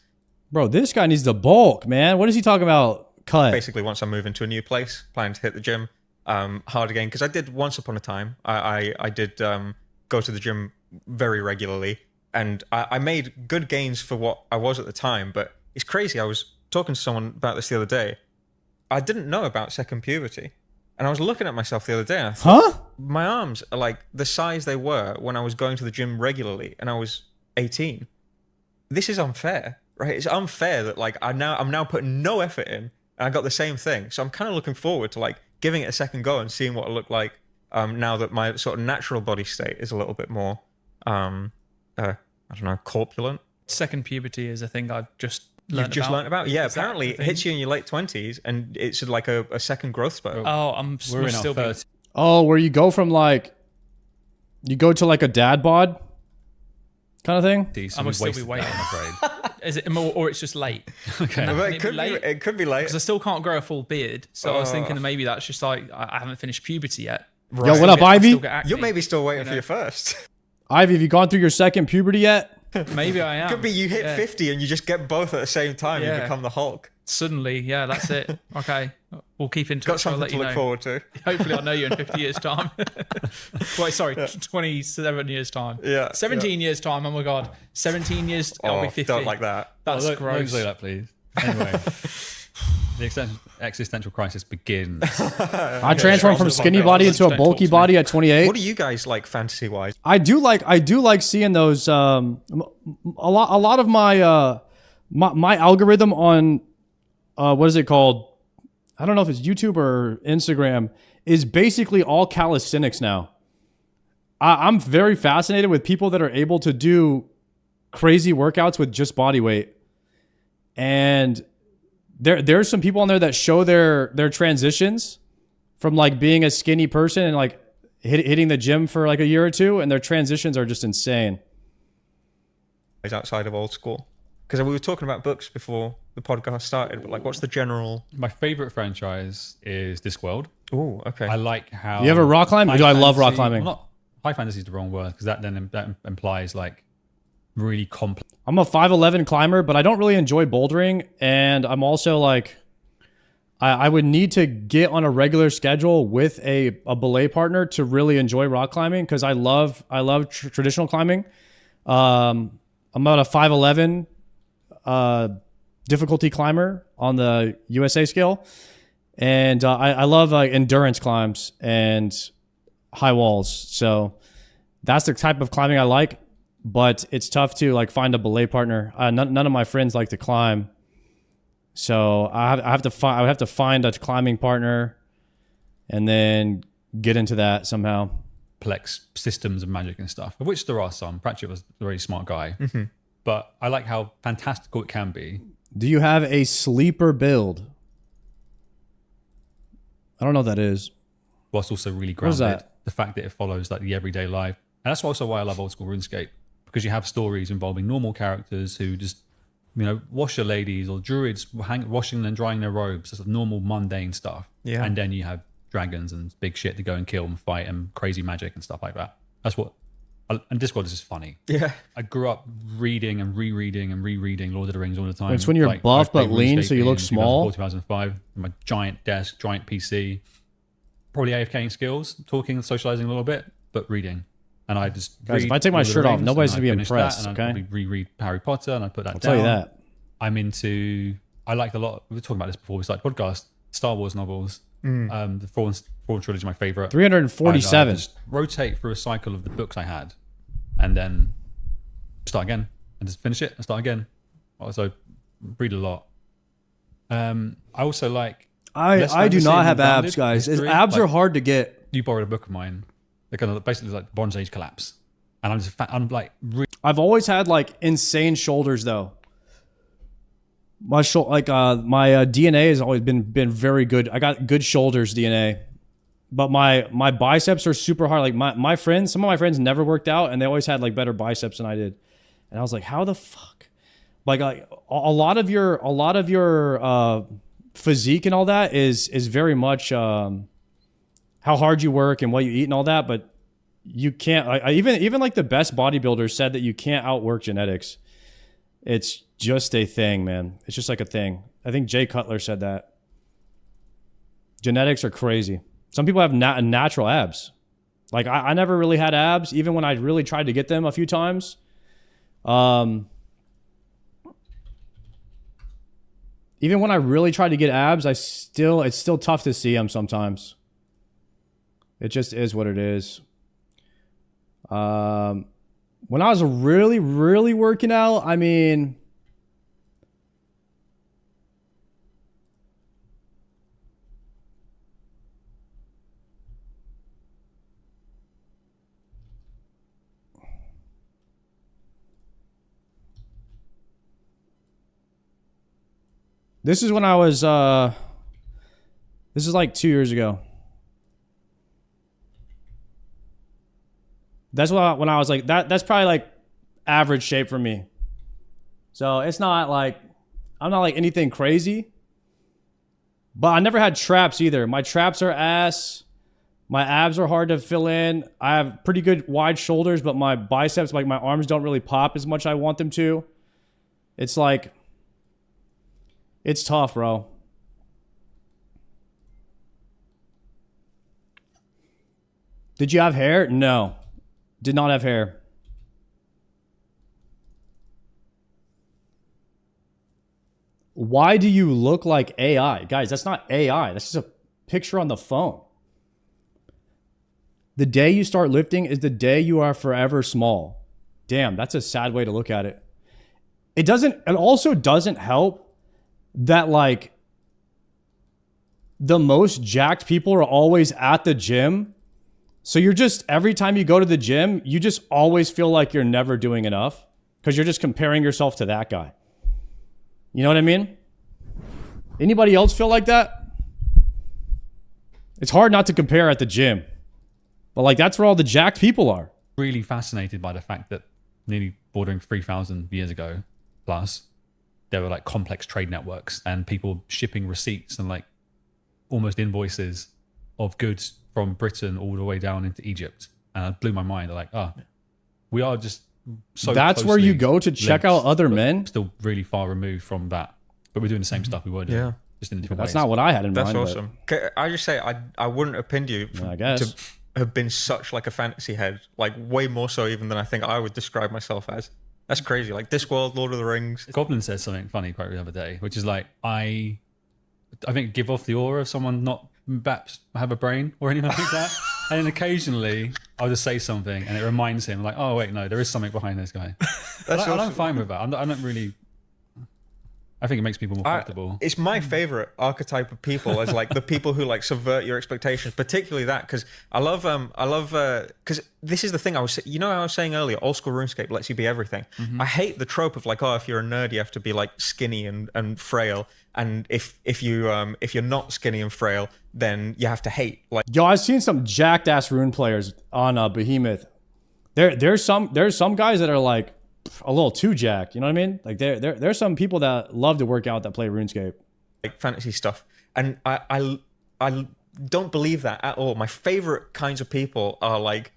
Bro, this guy needs to bulk, man. What is he talking about? Cut. basically, once I move into a new place, planning to hit the gym hard again. Because I did once upon a time. I did go to the gym very regularly, and I made good gains for what I was at the time. But it's crazy. I was talking to someone about this the other day. I didn't know about second puberty, and I was looking at myself the other day. And I thought, my arms are like the size they were when I was going to the gym regularly, and I was 18. This is unfair, right? It's unfair that like I'm now putting no effort in, and I got the same thing. So I'm kind of looking forward to like giving it a second go and seeing what it looked like now that my sort of natural body state is a little bit more, I don't know, corpulent. Second puberty is a thing I've just You've learned about? Yeah, Is that apparently the it thing? hits you in your late 20s, and it's like a second growth spurt. Oh, we're still be... Oh, where you go from like, you go to like a dad bod kind of thing? I must still be waiting, I'm afraid. Is it more, or it's just late? Okay. Well, it could be late. Because I still can't grow a full beard. So I was thinking that maybe that's just like, I haven't finished puberty yet. Yo, what up, Ivy? You're maybe still waiting for your first. Ivy, have you gone through your second puberty yet? Maybe I am. Could be you hit Yeah. 50 and you just get both at the same time. You Yeah. become the Hulk. Suddenly, yeah, that's it. Okay, we'll keep in touch. Got something I'll let to you look know. forward to. Hopefully, I'll know you in 50 years' time. Wait, sorry, 27 years' time. Yeah, 17 years' time. Oh my god, 17 years. I'll be 50. Don't like that. That's Don't gross. say that, please. Anyway, the existential crisis begins. I transformed from skinny body into a bulky body at 28. What do you guys like fantasy wise? I do like seeing those. A lot of my my algorithm on what is it called? I don't know if it's YouTube or Instagram, is basically all calisthenics now. I'm very fascinated with people that are able to do crazy workouts with just body weight. And there's some people on there that show their transitions from like being a skinny person and like hitting the gym for like a year or two, and their transitions are just insane. Is outside of old school, because we were talking about books before the podcast started, but like, what's the general? My favorite franchise is Discworld. Oh, okay. I like how. You ever rock climb? I love rock climbing. Well, not high fantasy is the wrong word, because that implies like really complex. I'm a 5'11" climber, but I don't really enjoy bouldering, and I'm also like, I would need to get on a regular schedule with a belay partner to really enjoy rock climbing, because I love traditional climbing. I'm about a 5'11" difficulty climber on the USA scale, and I love endurance climbs and high walls. So that's the type of climbing I like. But it's tough to like find a belay partner. None of my friends like to climb, so I have to find a climbing partner, and then get into that somehow. Complex systems of magic and stuff, of which there are some. Pratchett was a very smart guy, but I like how fantastical it can be. Do you have a sleeper build? I don't know what that is. Whilst also really What is grounded. that? The fact that it follows like the everyday life, and that's also why I love old school RuneScape, because you have stories involving normal characters who just, washer ladies or druids washing and drying their robes, sort of normal mundane stuff. Yeah. And then you have dragons and big shit to go and kill and fight and crazy magic and stuff like that. That's what. And Discord is just funny. Yeah. I grew up reading and rereading Lord of the Rings all the time. It's when you're Like, buff I played but lean, RuneScape so you look in small. 2005, my giant desk, giant PC, probably AFKing skills, talking, socializing a little bit, but reading. And I just Guys, read if I take my Lord of the shirt off, Rings, nobody's and gonna be I finish that, impressed, and okay? I'd probably reread Harry Potter, and I put that I'll down. tell you that. I'm into. I liked a lot. We were talking about this before we started the podcast. Star Wars novels. The Fallen Trilogy is my favorite. 347. I just rotate through a cycle of the books I had, and then start again, and just finish it and start again. Also, read a lot. I also like. I do not have abs, guys. Abs are hard to get. You borrowed a book of mine. They're kind of basically like Bronze Age collapse, and I'm like. I've always had like insane shoulders though. My DNA has always been very good. I got good shoulders DNA, but my biceps are super hard. Like some of my friends never worked out, and they always had like better biceps than I did. And I was like, how the fuck? Like a lot of your physique and all that is very much how hard you work and what you eat and all that, but you can't. Even like the best bodybuilders said that you can't outwork genetics. It's just a thing, man. It's just like a thing. I think Jay Cutler said that. Genetics are crazy. Some people have natural abs. Like I never really had abs, even when I really tried to get them a few times. Even when I really tried to get abs, it's still tough to see them sometimes. It just is what it is. When I was really, really working out, I mean, this is when I was, this is like 2 years ago. That's when I was like, that's probably like average shape for me. So it's not like, I'm not like anything crazy. But I never had traps either. My traps are ass. My abs are hard to fill in. I have pretty good wide shoulders, but my biceps, like my arms don't really pop as much as I want them to. It's like, it's tough, bro. Did you have hair? No. Did not have hair. Why do you look like AI? Guys, that's not AI. That's just a picture on the phone. The day you start lifting is the day you are forever small. Damn, that's a sad way to look at it. It also doesn't help that like the most jacked people are always at the gym. So you're just, every time you go to the gym, you just always feel like you're never doing enough because you're just comparing yourself to that guy. You know what I mean? Anybody else feel like that? It's hard not to compare at the gym. But like, that's where all the jacked people are. Really fascinated by the fact that nearly bordering 3,000 years ago plus, there were like complex trade networks and people shipping receipts and like almost invoices of goods from Britain all the way down into Egypt. And it blew my mind. Like, we are just so that's where you go to check out other men? Still really far removed from that. But we're doing the same stuff we were doing. Yeah. Just in different That's ways. not what I had in mind. That's awesome. Can I just say, I wouldn't have pinned you to have been such like a fantasy head. Like way more so even than I think I would describe myself as. That's crazy. Like Discworld, Lord of the Rings. Goblin says something funny quite the other day, which is like, I think give off the aura of someone not perhaps have a brain or anything like that. And then occasionally I'll just say something and it reminds him like, oh wait, no, there is something behind this guy. I'm fine with that. I'm not really, I think it makes people more comfortable. It's my favorite archetype of people as like the people who like subvert your expectations, particularly that because I love because this is the thing I was saying earlier, old school RuneScape lets you be everything. Mm-hmm. I hate the trope of like, oh, if you're a nerd you have to be like skinny and frail, and if you're not skinny and frail then you have to hate. Like, yo, I've seen some jacked ass rune players on Behemoth. There's some guys that are like a little too jacked. You know what I mean? Like there's some people that love to work out that play RuneScape, like fantasy stuff, and I don't believe that at all. My favorite kinds of people are like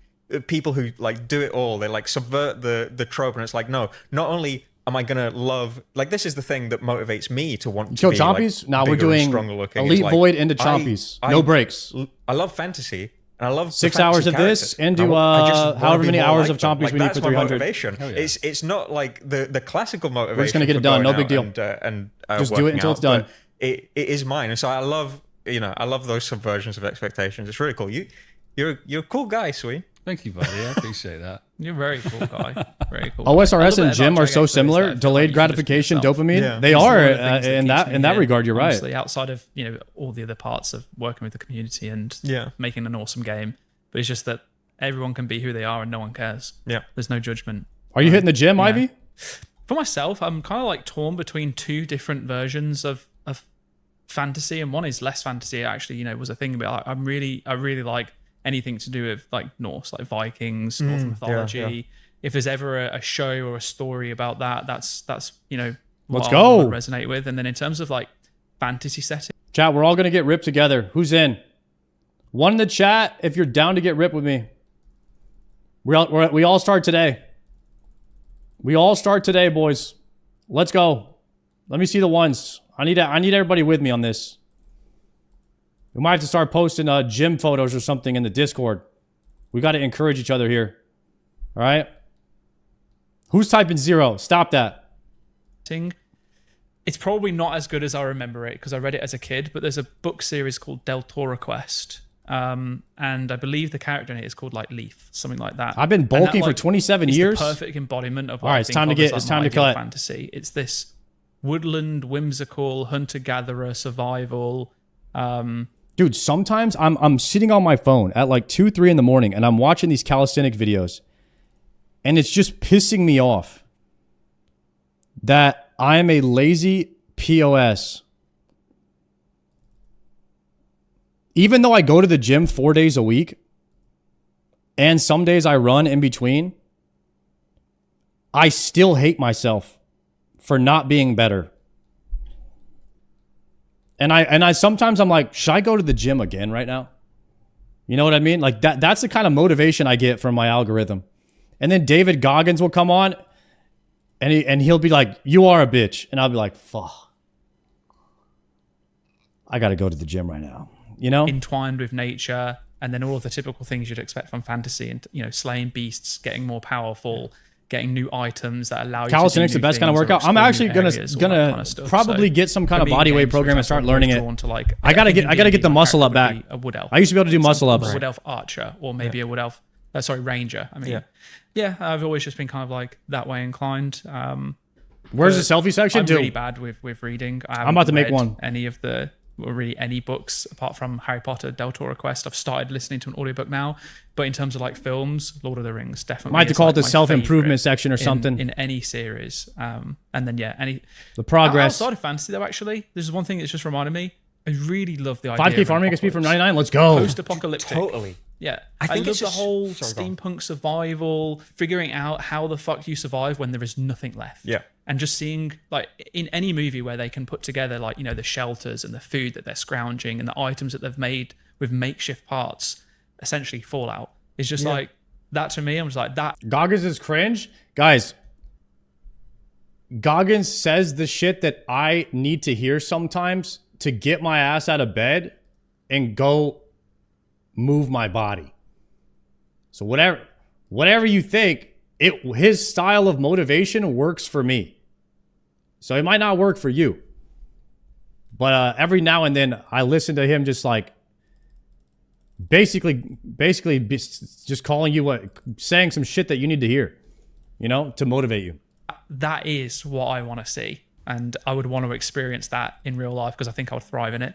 people who like do it all. They like subvert the trope, and it's like, no, not only am I gonna love, like, this is the thing that motivates me to want to be chompies? like, now we're bigger and doing stronger looking. Elite It's like, Void into chompies. No breaks. I love fantasy. And I love 6 hours of this into however many hours of chompies we need for 300. Motivation. Oh, yeah. It's not like the classical motivation. We're just gonna get it done. No big deal. And just do it until it's done. It is mine, and so I love I love those subversions of expectations. It's really cool. You're a cool guy, Sweet. Thank you, buddy. I appreciate that. You're a very cool guy. Very cool. OSRS and Jim are so similar. Delayed gratification, dopamine. Yeah. They It's are one of the things in keeps that me regard. You're honestly, right. Outside of all the other parts of working with the community and making an awesome game, but it's just that everyone can be who they are and no one cares. Yeah, there's no judgment. Are you hitting the gym, Ivy? For myself, I'm kind of like torn between two different versions of fantasy, and one is less fantasy. Actually, was a thing, but I really like anything to do with like Norse, like Vikings, Northern mythology. yeah. If there's ever a show or a story about that, that's Let's what go. I would resonate with. And then in terms of like fantasy setting, Chat, we're all gonna get ripped together. Who's in? One in the chat if you're down to get ripped with me. We all start today. We all start today, boys. Let's go. Let me see the ones. I need everybody with me on this. We might have to start posting gym photos or something in the Discord. We got to encourage each other here. All right? Who's typing 0? Stop that. it's probably not as good as I remember it because I read it as a kid, but there's a book series called Del Toro Quest. And I believe the character in it is called like Leaf, something like that. I've been bulking for 27 years. The perfect embodiment of what all right, I it's think time to of get. as, It's like, time my to cut. fantasy. It's this woodland, whimsical hunter-gatherer survival. Dude, sometimes I'm sitting on my phone at like 2, 3 in the morning, and I'm watching these calisthenic videos, and it's just pissing me off that I am a lazy POS. Even though I go to the gym 4 days a week, and some days I run in between, I still hate myself for not being better. And I sometimes I'm like, should I go to the gym again right now? You know what I mean? Like that's the kind of motivation I get from my algorithm. And then David Goggins will come on and he'll be like, you are a bitch. And I'll be like, fuck. I got to go to the gym right now. You know? Entwined with nature, and then all of the typical things you'd expect from fantasy, and slaying beasts, getting more powerful, getting new items that allow you calisthenics to do the best kind of things or workout. I'm explore actually new gonna areas, all that kind of stuff. probably So, get some kind for of me, body weight games, for program and start example, I'm learning always it. drawn to, like, I gotta get think the my muscle up character back. would be a wood elf, I used to be able to do for muscle example, ups. a wood elf archer, or maybe a wood elf. Ranger. I mean, yeah, I've always just been kind of like that way inclined. Where's the selfie section? I'm Dude. really bad with reading. I'm about to make read one. Really any books apart from Harry Potter, Del Toro Quest. I've started listening to an audiobook now, but in terms of like films, Lord of the Rings definitely. Might have to is, call like, it the my self-improvement favorite section or something. in any series. And then the progress. Outside of fantasy though, actually, this is one thing that's just reminded me. I really love the idea 5K of farming an XP from apocalypse. 99. Let's go. Post-apocalyptic. Totally. Yeah, I think love it's the just- whole Sorry, go on. steampunk survival, figuring out how the fuck you survive when there is nothing left. Yeah. And just seeing, like, in any movie where they can put together, like, the shelters and the food that they're scrounging and the items that they've made with makeshift parts, essentially Fallout, is just like, that to me, I'm just like, that. Goggins is cringe. Guys, Goggins says the shit that I need to hear sometimes to get my ass out of bed and go move my body. So whatever you think, his style of motivation works for me. So it might not work for you. But every now and then I listen to him just like basically just calling you saying some shit that you need to hear, to motivate you. That is what I want to see. And I would want to experience that in real life because I think I would thrive in it.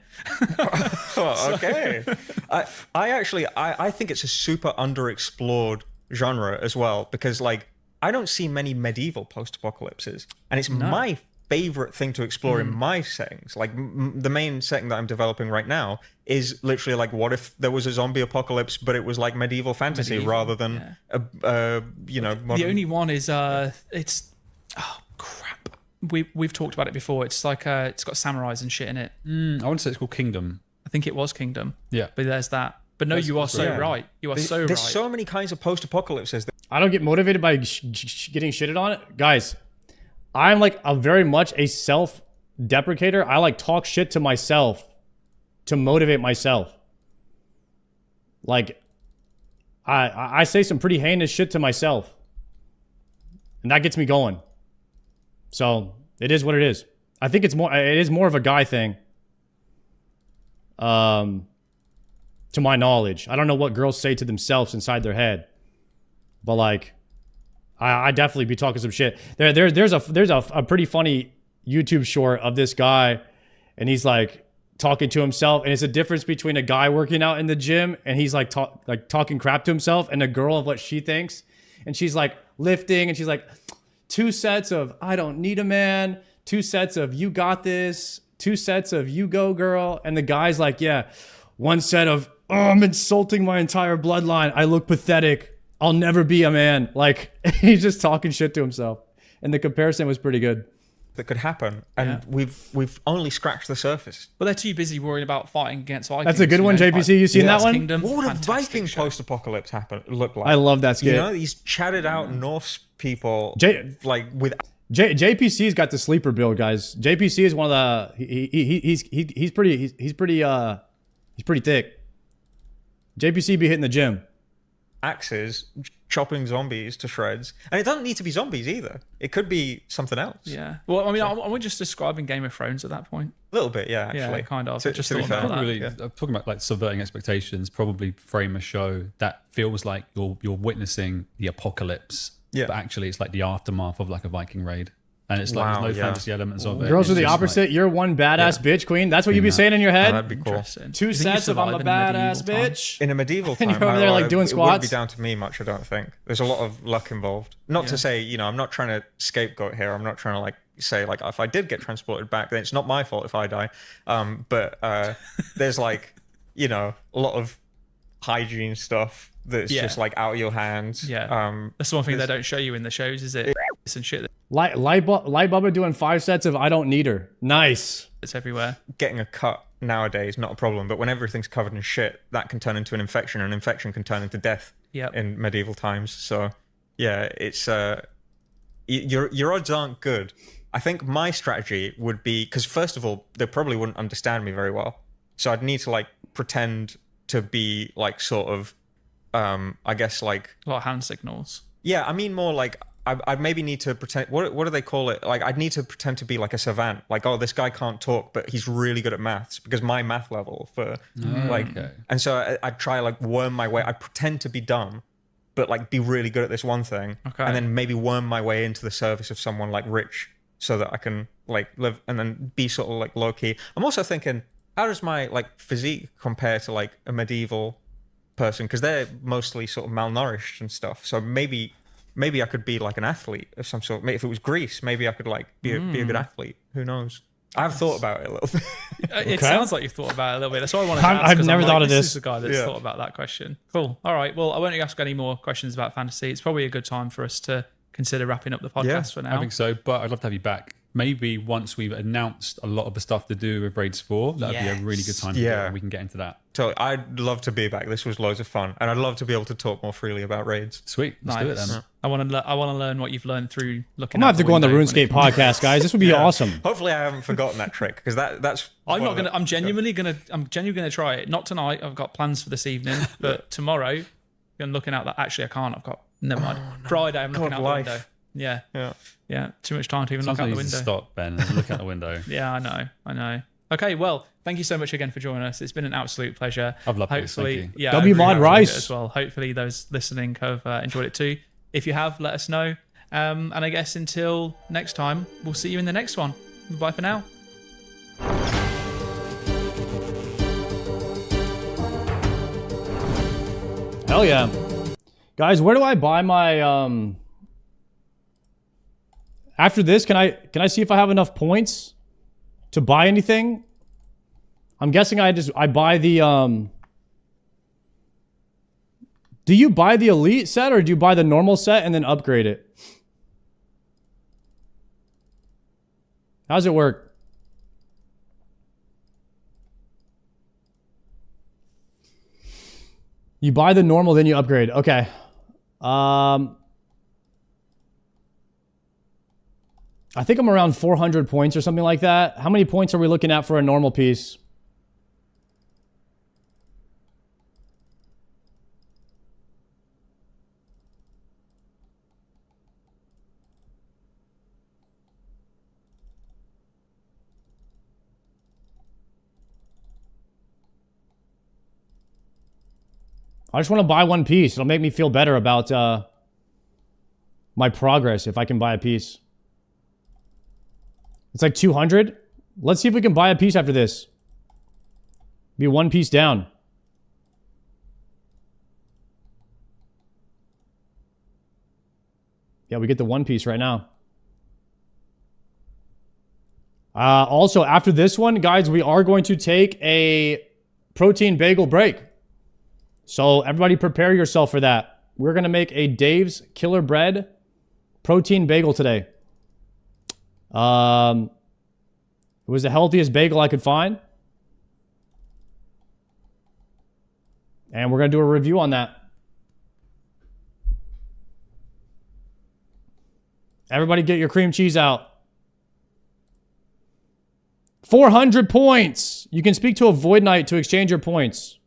Okay. I think it's a super underexplored genre as well, because like I don't see many medieval post-apocalypses, and it's my favorite thing to explore in my settings. Like the main setting that I'm developing right now is literally like, what if there was a zombie apocalypse, but it was like medieval fantasy rather than modern... The only one is We've talked about it before. It's like it's got samurais and shit in it. I want to say it's called Kingdom. I think it was Kingdom. Yeah, but there's that. But no, you are so right. You are so right. There's so many kinds of post-apocalypses. I don't get motivated by getting shitted on it, guys. I'm like a very much a self-deprecator. I like talk shit to myself to motivate myself. Like I say some pretty heinous shit to myself, and that gets me going. So it is what it is. I think it is more of a guy thing. To my knowledge. I don't know what girls say to themselves inside their head. But like, I definitely be talking some shit. There's a pretty funny YouTube short of this guy, and he's like talking to himself, and it's a difference between a guy working out in the gym and he's like talking crap to himself, and a girl of what she thinks, and she's like lifting, and she's like 2 sets of I don't need a man, 2 sets of you got this, 2 sets of you go girl, and the guy's like, yeah, 1 set of oh, I'm insulting my entire bloodline, I look pathetic, I'll never be a man. Like, he's just talking shit to himself, and the comparison was pretty good. That could happen, and we've only scratched the surface. But they're too busy worrying about fighting against Vikings. That's a good one, JPC. You seen that one? Kingdom, what would a Viking post-apocalypse look like? I love that skit. You know, these chatted out Norse people, like with. JPC's got the sleeper build, guys. JPC is one of the he's pretty thick. JPC be hitting the gym. Axes chopping zombies to shreds, and it doesn't need to be zombies either. It could be something else. Yeah. Well, I mean, I'm just describing Game of Thrones at that point. A little bit, yeah. Actually, yeah, kind of. To just be fair, that. really, talking about like subverting expectations, probably frame a show that feels like you're witnessing the apocalypse, but actually it's like the aftermath of like a Viking raid. And it's like there's no fantasy elements of it. Girls are the opposite. Like, you're one badass bitch queen. That's what you be saying in your head. That'd be cool. 2 sets of I'm a badass bitch. In a medieval time, and you're over there like doing it squats. wouldn't be down to me much, I don't think. There's a lot of luck involved. Not to say, you know, I'm not trying to scapegoat here. I'm not trying to like say like if I did get transported back, then it's not my fault if I die. But there's like, you know, a lot of hygiene stuff that's just like out of your hands. Yeah. That's the one thing they don't show you in the shows, is it? And shit. Light Bubba doing 5 sets of I don't need her. Nice. It's everywhere. Getting a cut nowadays not a problem, but when everything's covered in shit, that can turn into an infection. An infection can turn into death. In medieval times. So yeah, it's your odds aren't good. I think my strategy would be, because first of all, they probably wouldn't understand me very well, so I'd need to like pretend to be like sort of I guess like a lot of hand signals. Yeah, I mean more like I'd maybe need to pretend. What do they call it? Like I'd need to pretend to be like a savant. Like, oh, this guy can't talk, but he's really good at maths, because my math level for and so I'd try like worm my way. I pretend to be dumb, but like be really good at this one thing, and then maybe worm my way into the service of someone like rich, so that I can like live and then be sort of like low key. I'm also thinking, how does my like physique compare to like a medieval person? Because they're mostly sort of malnourished and stuff. So maybe I could be like an athlete of some sort. If it was Greece, maybe I could like be a good athlete. Who knows? I've thought about it a little bit. It sounds like you've thought about it a little bit. That's why I wanted to ask. I've never thought of this this. is the guy that's thought about that question. Cool. All right. Well, I won't ask any more questions about fantasy. It's probably a good time for us to consider wrapping up the podcast for now. I think so, but I'd love to have you back. Maybe once we've announced a lot of the stuff to do with Raids 4, that'd be a really good time to do it, and we can get into that. So I'd love to be back. This was loads of fun, and I'd love to be able to talk more freely about Raids. Sweet, let's do it then. I want to learn what you've learned through looking. I'm gonna have to go on the RuneScape podcast, guys. This would be awesome. Hopefully, I haven't forgotten that trick, because that's. I'm genuinely gonna try it. Not tonight. I've got plans for this evening, but tomorrow, I'm looking out that. Actually, I can't. I've got never mind. Friday, I'm looking out the window. Yeah. Too much time to even look out the window. Stop, Ben, and look out the window. Yeah, I know. Okay, well, thank you so much again for joining us. It's been an absolute pleasure. I've loved it. Thank you. Yeah, W Mod Rice as well. Hopefully, those listening have enjoyed it too. If you have, let us know. And I guess until next time, we'll see you in the next one. Bye for now. Hell yeah, guys. Where do I buy my After this, can I see if I have enough points to buy anything? I'm guessing I buy the Do you buy the elite set, or do you buy the normal set and then upgrade it? How does it work? You buy the normal, then you upgrade. Okay. I think I'm around 400 points or something like that. How many points are we looking at for a normal piece? I just want to buy one piece. It'll make me feel better about my progress if I can buy a piece. It's like 200. Let's see if we can buy a piece after this. Be one piece down. Yeah, we get the one piece right now. Also, after this one, guys, we are going to take a protein bagel break. So everybody prepare yourself for that. We're going to make a Dave's Killer Bread protein bagel today. It was the healthiest bagel I could find. And we're going to do a review on that. Everybody get your cream cheese out. 400 points. You can speak to a Void Knight to exchange your points.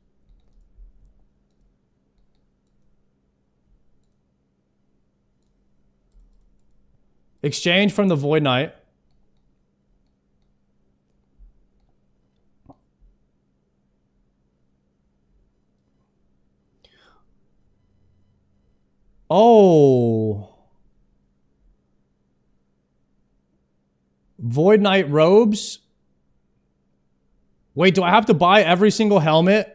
Exchange from the Void Knight. Oh. Void Knight robes. Wait, do I have to buy every single helmet?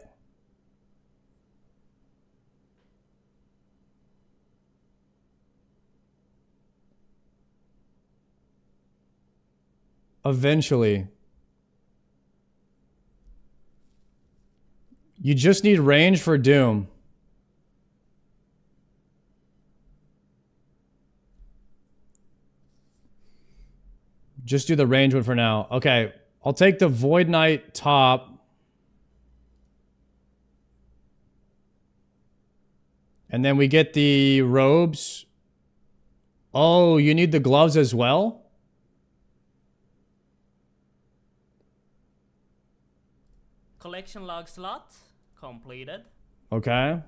Eventually. You just need range for Doom. Just do the range one for now. Okay, I'll take the Void Knight top. And then we get the robes. Oh, you need the gloves as well? Collection log slot completed. Okay.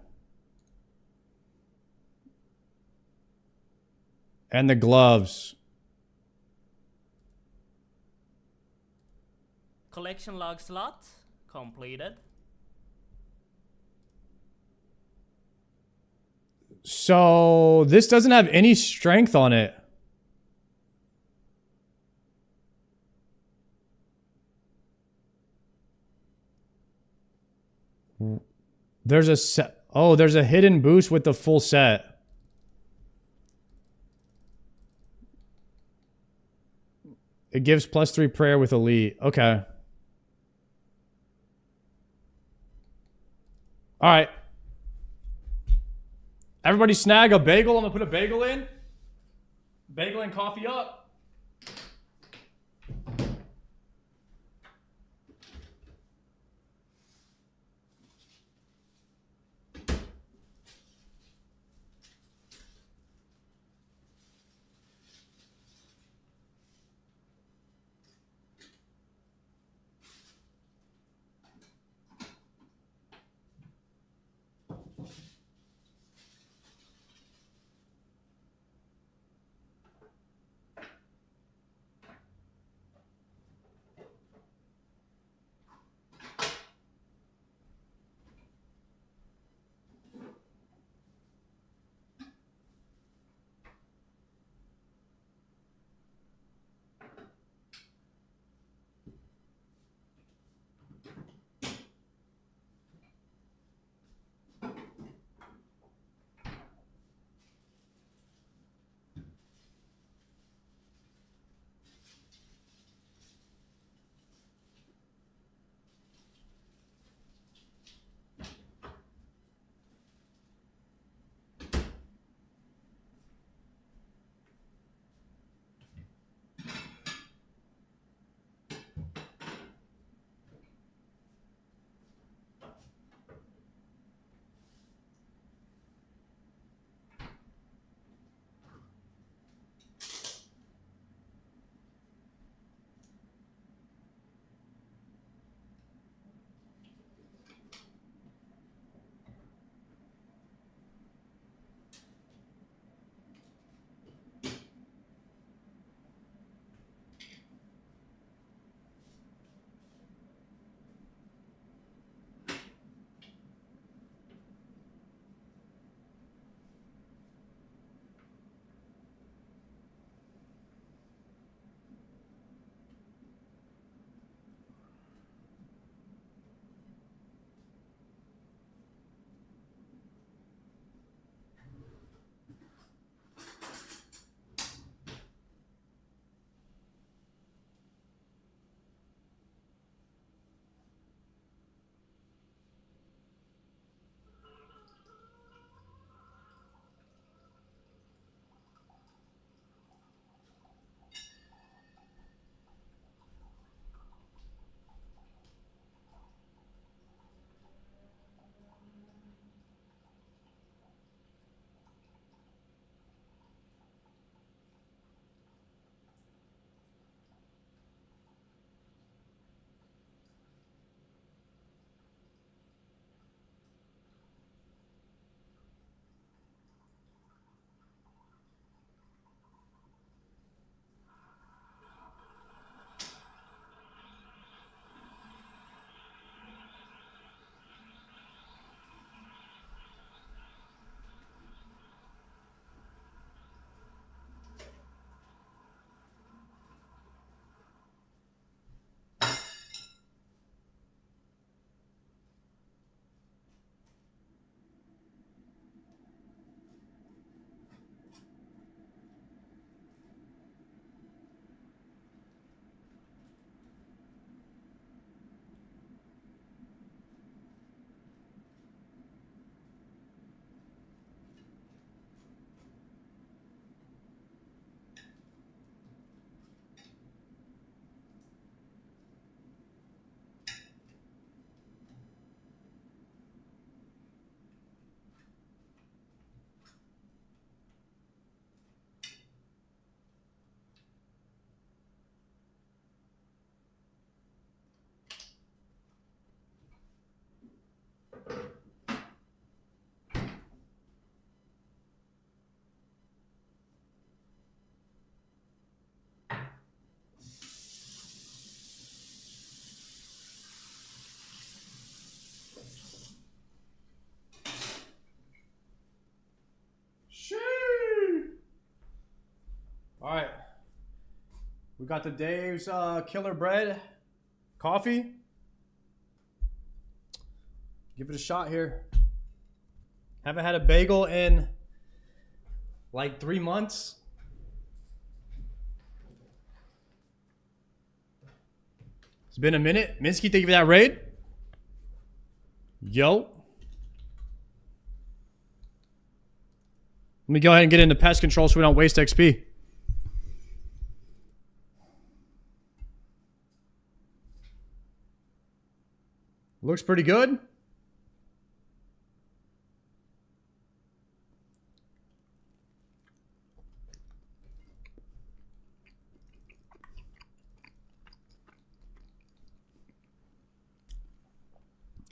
And the gloves. Collection log slot completed. So this doesn't have any strength on it. There's a set. Oh, there's a hidden boost with the full set. It gives +3 prayer with elite. Okay. All right. Everybody snag a bagel. I'm going to put a bagel in. Bagel and coffee up. We got the Dave's Killer Bread coffee. Give it a shot here. Haven't had a bagel in like 3 months. It's been a minute. Minsky, thank you for that raid. Yo. Let me go ahead and get into pest control so we don't waste XP. Looks pretty good.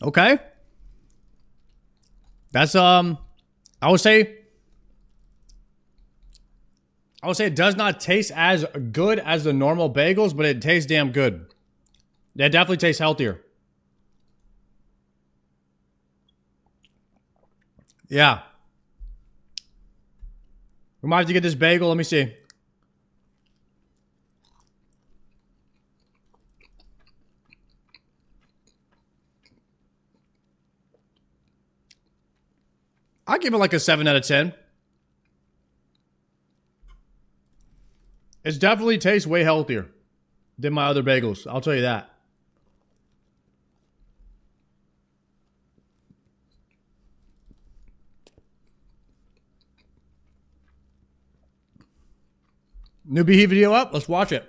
Okay. That's I would say it does not taste as good as the normal bagels, but it tastes damn good. It definitely tastes healthier. Yeah. We might have to get this bagel. Let me see. I give it like a 7 out of 10. It definitely tastes way healthier than my other bagels. I'll tell you that. New Behe video up. Let's watch it.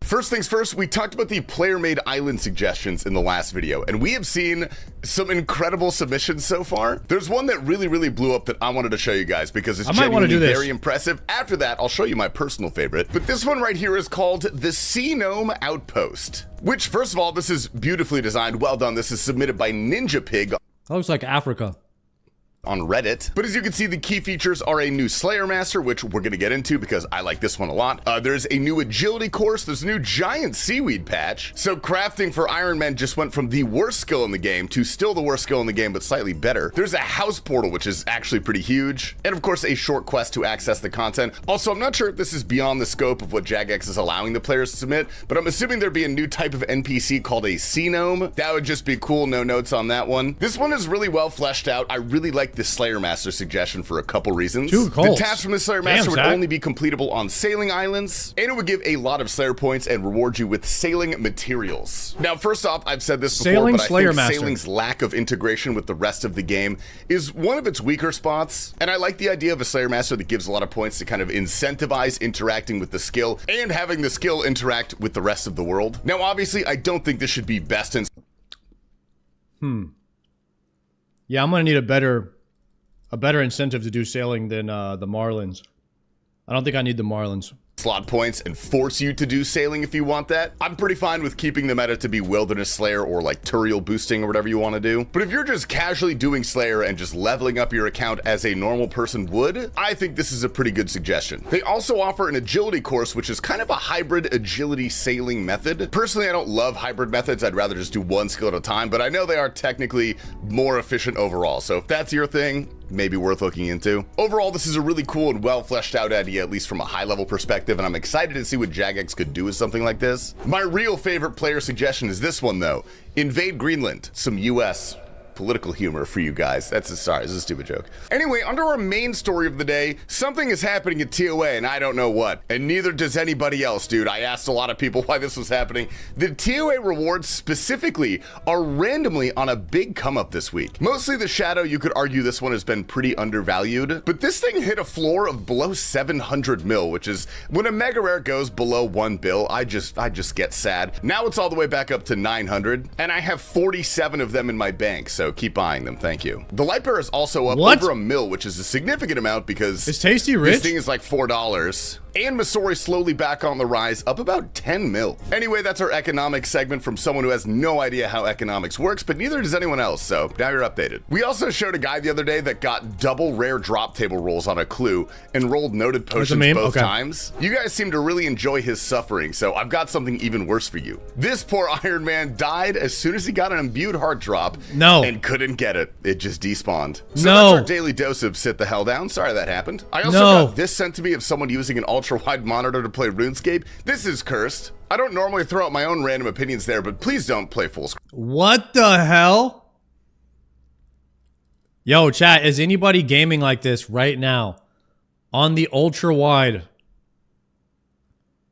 First things first, we talked about the player-made island suggestions in the last video, and we have seen some incredible submissions so far. There's one that really blew up that I wanted to show you guys because it's genuinely very impressive. After that, I'll show you my personal favorite. But this one right here is called the Sea Gnome Outpost, which, first of all, this is beautifully designed. Well done. This is submitted by Ninja Pig. That looks like Africa. On Reddit. But as you can see, the key features are a new Slayer Master, which we're going to get into because I like this one a lot. There's a new agility course. There's a new giant seaweed patch. So crafting for Iron Men just went from the worst skill in the game to still the worst skill in the game, but slightly better. There's a house portal, which is actually pretty huge. And of course, a short quest to access the content. Also, I'm not sure if this is beyond the scope of what Jagex is allowing the players to submit, but I'm assuming there'd be a new type of NPC called a sea gnome. That would just be cool. No notes on that one. This one is really well fleshed out. I really like this Slayer Master suggestion for a couple reasons. The tasks from the Slayer Master would only be completable on sailing islands, and it would give a lot of Slayer points and reward you with sailing materials. Now, first off, I've said this before, but I think sailing's lack of integration with the rest of the game is one of its weaker spots, and I like the idea of a Slayer Master that gives a lot of points to kind of incentivize interacting with the skill and having the skill interact with the rest of the world. Now, obviously, I don't think this should be best in... Yeah, I'm gonna need a better incentive to do sailing than the Marlins. I don't think I need the Marlins. Slot points and force you to do sailing if you want that. I'm pretty fine with keeping the meta to be Wilderness Slayer or like Turiel boosting or whatever you want to do. But if you're just casually doing Slayer and just leveling up your account as a normal person would, I think this is a pretty good suggestion. They also offer an agility course, which is kind of a hybrid agility sailing method. Personally, I don't love hybrid methods. I'd rather just do one skill at a time, but I know they are technically more efficient overall. So if that's your thing, maybe worth looking into. Overall, this is a really cool and well fleshed out idea, at least from a high level perspective, and I'm excited to see what Jagex could do with something like this. My real favorite player suggestion is this one though. Invade Greenland. Some US political humor for you guys. Sorry, this is a stupid joke. Anyway, under our main story of the day, something is happening at TOA and I don't know what. And neither does anybody else, dude. I asked a lot of people why this was happening. The TOA rewards specifically are randomly on a big come up this week. Mostly the Shadow, you could argue this one has been pretty undervalued, but this thing hit a floor of below 700 mil, which is when a mega rare goes below 1 bill, I just get sad. Now it's all the way back up to 900 and I have 47 of them in my bank, so keep buying them, thank you. The Light Bearer is also up over a mil, which is a significant amount because it's tasty rich. This thing is like $4. and Missouri slowly back on the rise, up about 10 mil. Anyway, that's our economics segment from someone who has no idea how economics works, but neither does anyone else, so now you're updated. We also showed a guy the other day that got double rare drop table rolls on a clue and rolled noted potions both times. You guys seem to really enjoy his suffering, so I've got something even worse for you. This poor Iron Man died as soon as he got an imbued heart drop and couldn't get it. It just despawned. So that's our daily dose of sit the hell down. Sorry that happened. I also got this sent to me of someone using an ultra-wide monitor to play RuneScape. This is cursed. I don't normally throw out my own random opinions there, but please don't play full screen. What the hell? Yo, chat, is anybody gaming like this right now on the ultra wide?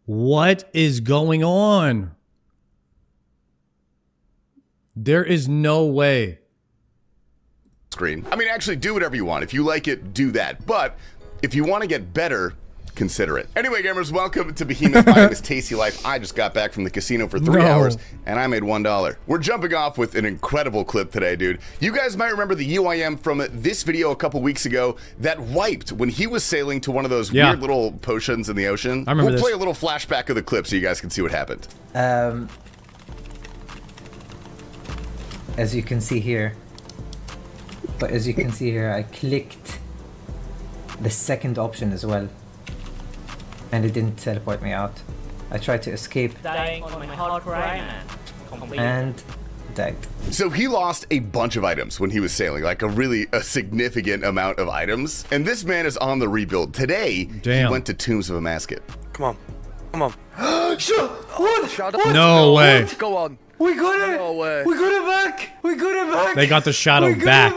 What is going on? There is no way. Screen. I mean, actually do whatever you want. If you like it, do that. But if you want to get better, consider it. Anyway, gamers, welcome to Behemoth. My name is Tasty Life. I just got back from the casino for 3 hours, and I made $1. We're jumping off with an incredible clip today, dude. You guys might remember the UIM from this video a couple weeks ago that wiped when he was sailing to one of those weird little potions in the ocean. I remember We'll play a little flashback of the clip so you guys can see what happened. As you can see here, I clicked the second option as well, and it didn't teleport me out. I tried to escape and died. So he lost a bunch of items when he was sailing, like a significant amount of items. And this man is on the rebuild. Today, he went to Tombs of Amasket. Come on. Come on. What? No way. Go on. We got it! No way. We got it back! We got it back! They got the shadow back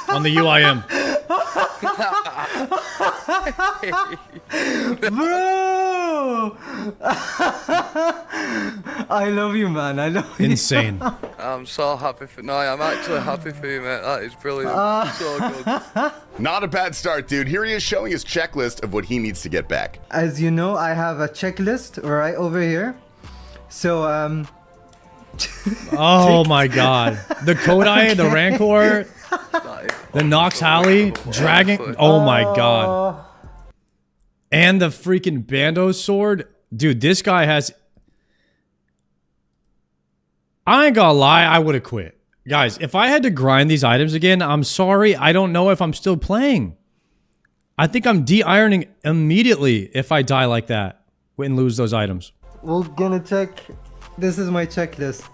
on the UIM. Bro! I love you, man. I love you. Insane. I'm so happy for I'm actually happy for you, mate. That is brilliant. So good. Not a bad start, dude. Here he is showing his checklist of what he needs to get back. As you know, I have a checklist right over here. So, oh my god. The Kodai, the Rancor, the Nox Halley, Dragon. Oh my god. And the freaking Bando sword. Dude, this guy has... I ain't gonna lie, I would have quit. Guys, if I had to grind these items again, I'm sorry, I don't know if I'm still playing. I think I'm de-ironing immediately if I die like that and lose those items. We're gonna check. This is my checklist.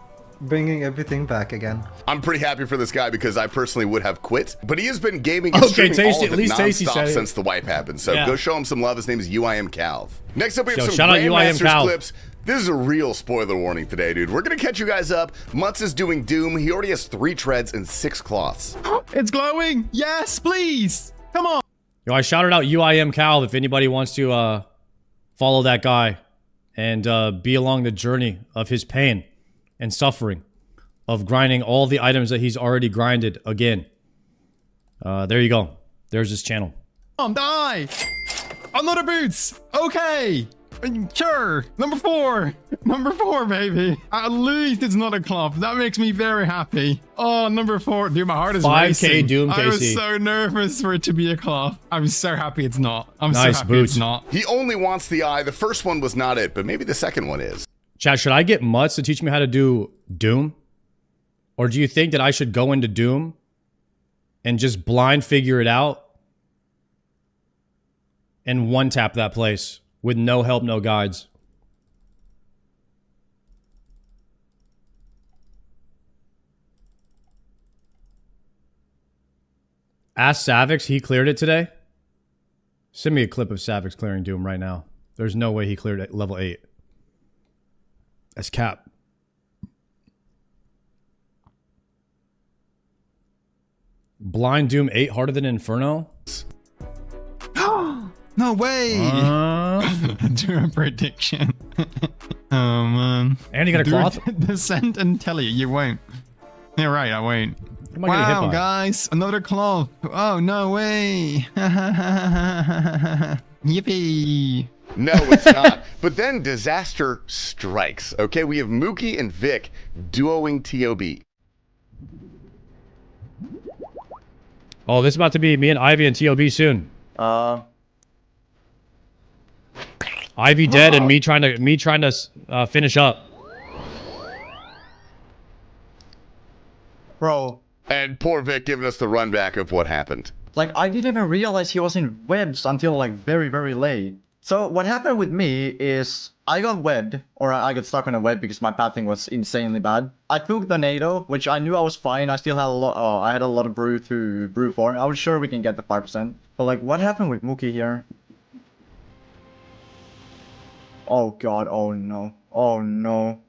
Bringing everything back again. I'm pretty happy for this guy because I personally would have quit, but he has been gaming and streaming all of at least it nonstop since the wipe happened. So go show him some love. His name is UIM Calv. Next up, we have some Grandmasters clips. This is a real spoiler warning today, dude. We're gonna catch you guys up. Mutz is doing Doom. He already has 3 treads and 6 cloths. It's glowing. Yes, please. Come on. Yo, I shouted out UIM Calv if anybody wants to follow that guy and be along the journey of his pain and suffering of grinding all the items that he's already grinded again. There you go. There's his channel. Die! Another boots! Okay! Sure! Number 4! Number 4, baby! At least it's not a cloth. That makes me very happy. Oh, number 4. Dude, my heart is 5K racing. Doom, I was KC. so nervous for it to be a cloth. I'm so happy it's not. I'm Nice so happy boots. it's not. He only wants the eye. The first one was not it, but maybe the second one is. Chat, should I get Mutz to teach me how to do Doom? Or do you think that I should go into Doom and just blind figure it out and one-tap that place with no help, no guides? Ask Savix, he cleared it today? Send me a clip of Savix clearing Doom right now. There's no way he cleared it level 8. That's cap. Blind Doom 8 harder than Inferno? No way! Do a prediction. Oh, man. And you got a cloth? Descent and tell you won't. You're right, I won't. What am I getting hit Wow, by? guys, another cloth. Oh, no way. Yippee. No, it's not. But then disaster strikes. Okay, we have Mookie and Vic duoing TOB. Oh, this is about to be me and Ivy and TOB soon. Ivy dead and me trying to finish up. Bro. And poor Vic giving us the run back of what happened. Like, I didn't even realize he was in webs until like very, very late. So what happened with me is I got webbed, or I got stuck on a web because my pathing was insanely bad. I took the NATO, which I knew I was fine. I still had a lot. Oh, I had a lot of brew to brew for. I was sure we can get the 5%. But like, what happened with Mookie here? Oh god. Oh no. Oh no.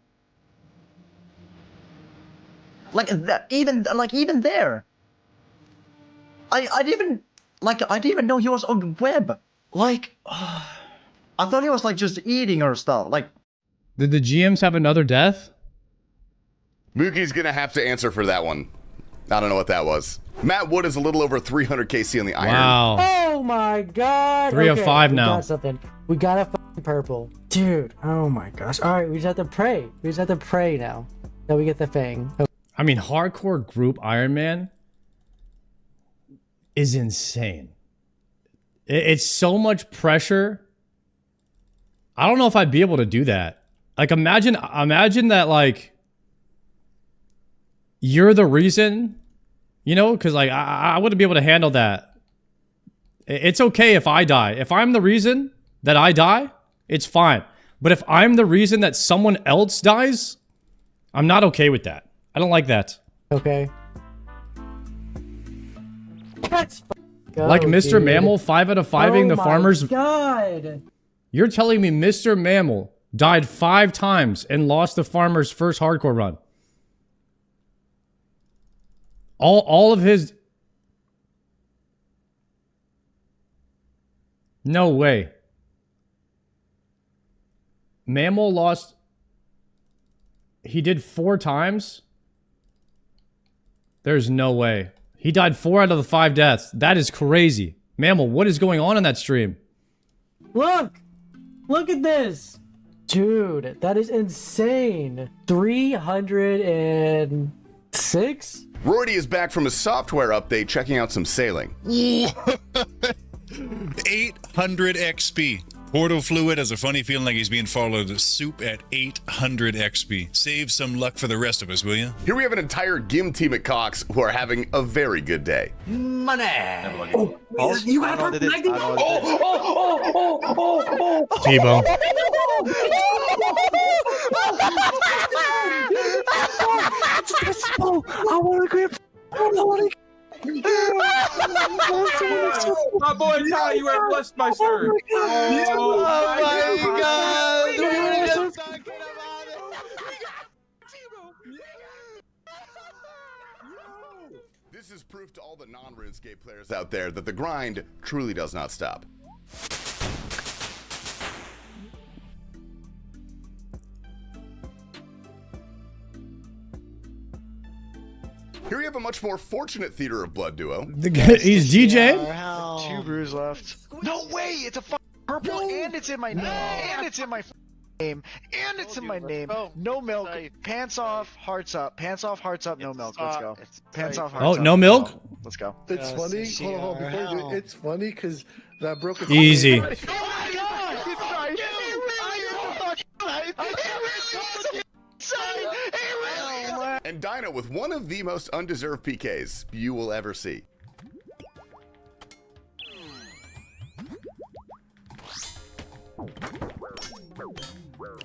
Like that. Even there. I didn't even know he was on web. Like, I thought he was like just eating or stuff. Like, did the GMs have another death? Mookie's gonna have to answer for that one. I don't know what that was. Matt Wood is a little over 300 KC on the iron. Wow. Oh my god. 3 of 5 we now. Got something. We got a fucking purple. Dude, oh my gosh. Alright, we just have to pray. We just have to pray now that we get the Fang. I mean, hardcore group Iron Man is insane. It's so much pressure. I don't know if I'd be able to do that. Like, imagine that, like, you're the reason, you know, because like I wouldn't be able to handle that. It's okay if I die. If I'm the reason that I die, it's fine. But if I'm the reason that someone else dies, I'm not okay with that. I don't like that. Okay. Let's go, like Mr. dude. Mammal, 5 out of 5ing the farmers. God. You're telling me Mr. Mammal died 5 times and lost the farmer's first hardcore run. All of his... No way. Mammal lost... He did 4 times? There's no way. He died 4 out of the 5 deaths. That is crazy. Mammal, what is going on in that stream? Look! Look at this! Dude, that is insane. 306? Roydy is back from a software update checking out some sailing. 800 XP. Portal Fluid has a funny feeling like he's being followed soup at 800 XP. Save some luck for the rest of us, will you? Here we have an entire GIM team at Cox who are having a very good day. Money! Oh, you got her T-Bone. I want to grab. My boy Ty, you are blessed, my sir. Oh my god! This is proof to all the non-RuneScape players out there that the grind truly does not stop. Here we have a much more fortunate Theater of Blood duo. He's DJ? 2 brews left. No way! It's a purple and it's in my name. And it's in my name. And it's in my name. No milk. Pants off, hearts up. Pants off, hearts up, no milk. Let's go. Pants off, hearts up. Oh, no milk? Let's go. It's funny. Hold on, before you do it, it's funny because that broke. Easy. Oh my god! It's right. And Dino with one of the most undeserved PKs you will ever see.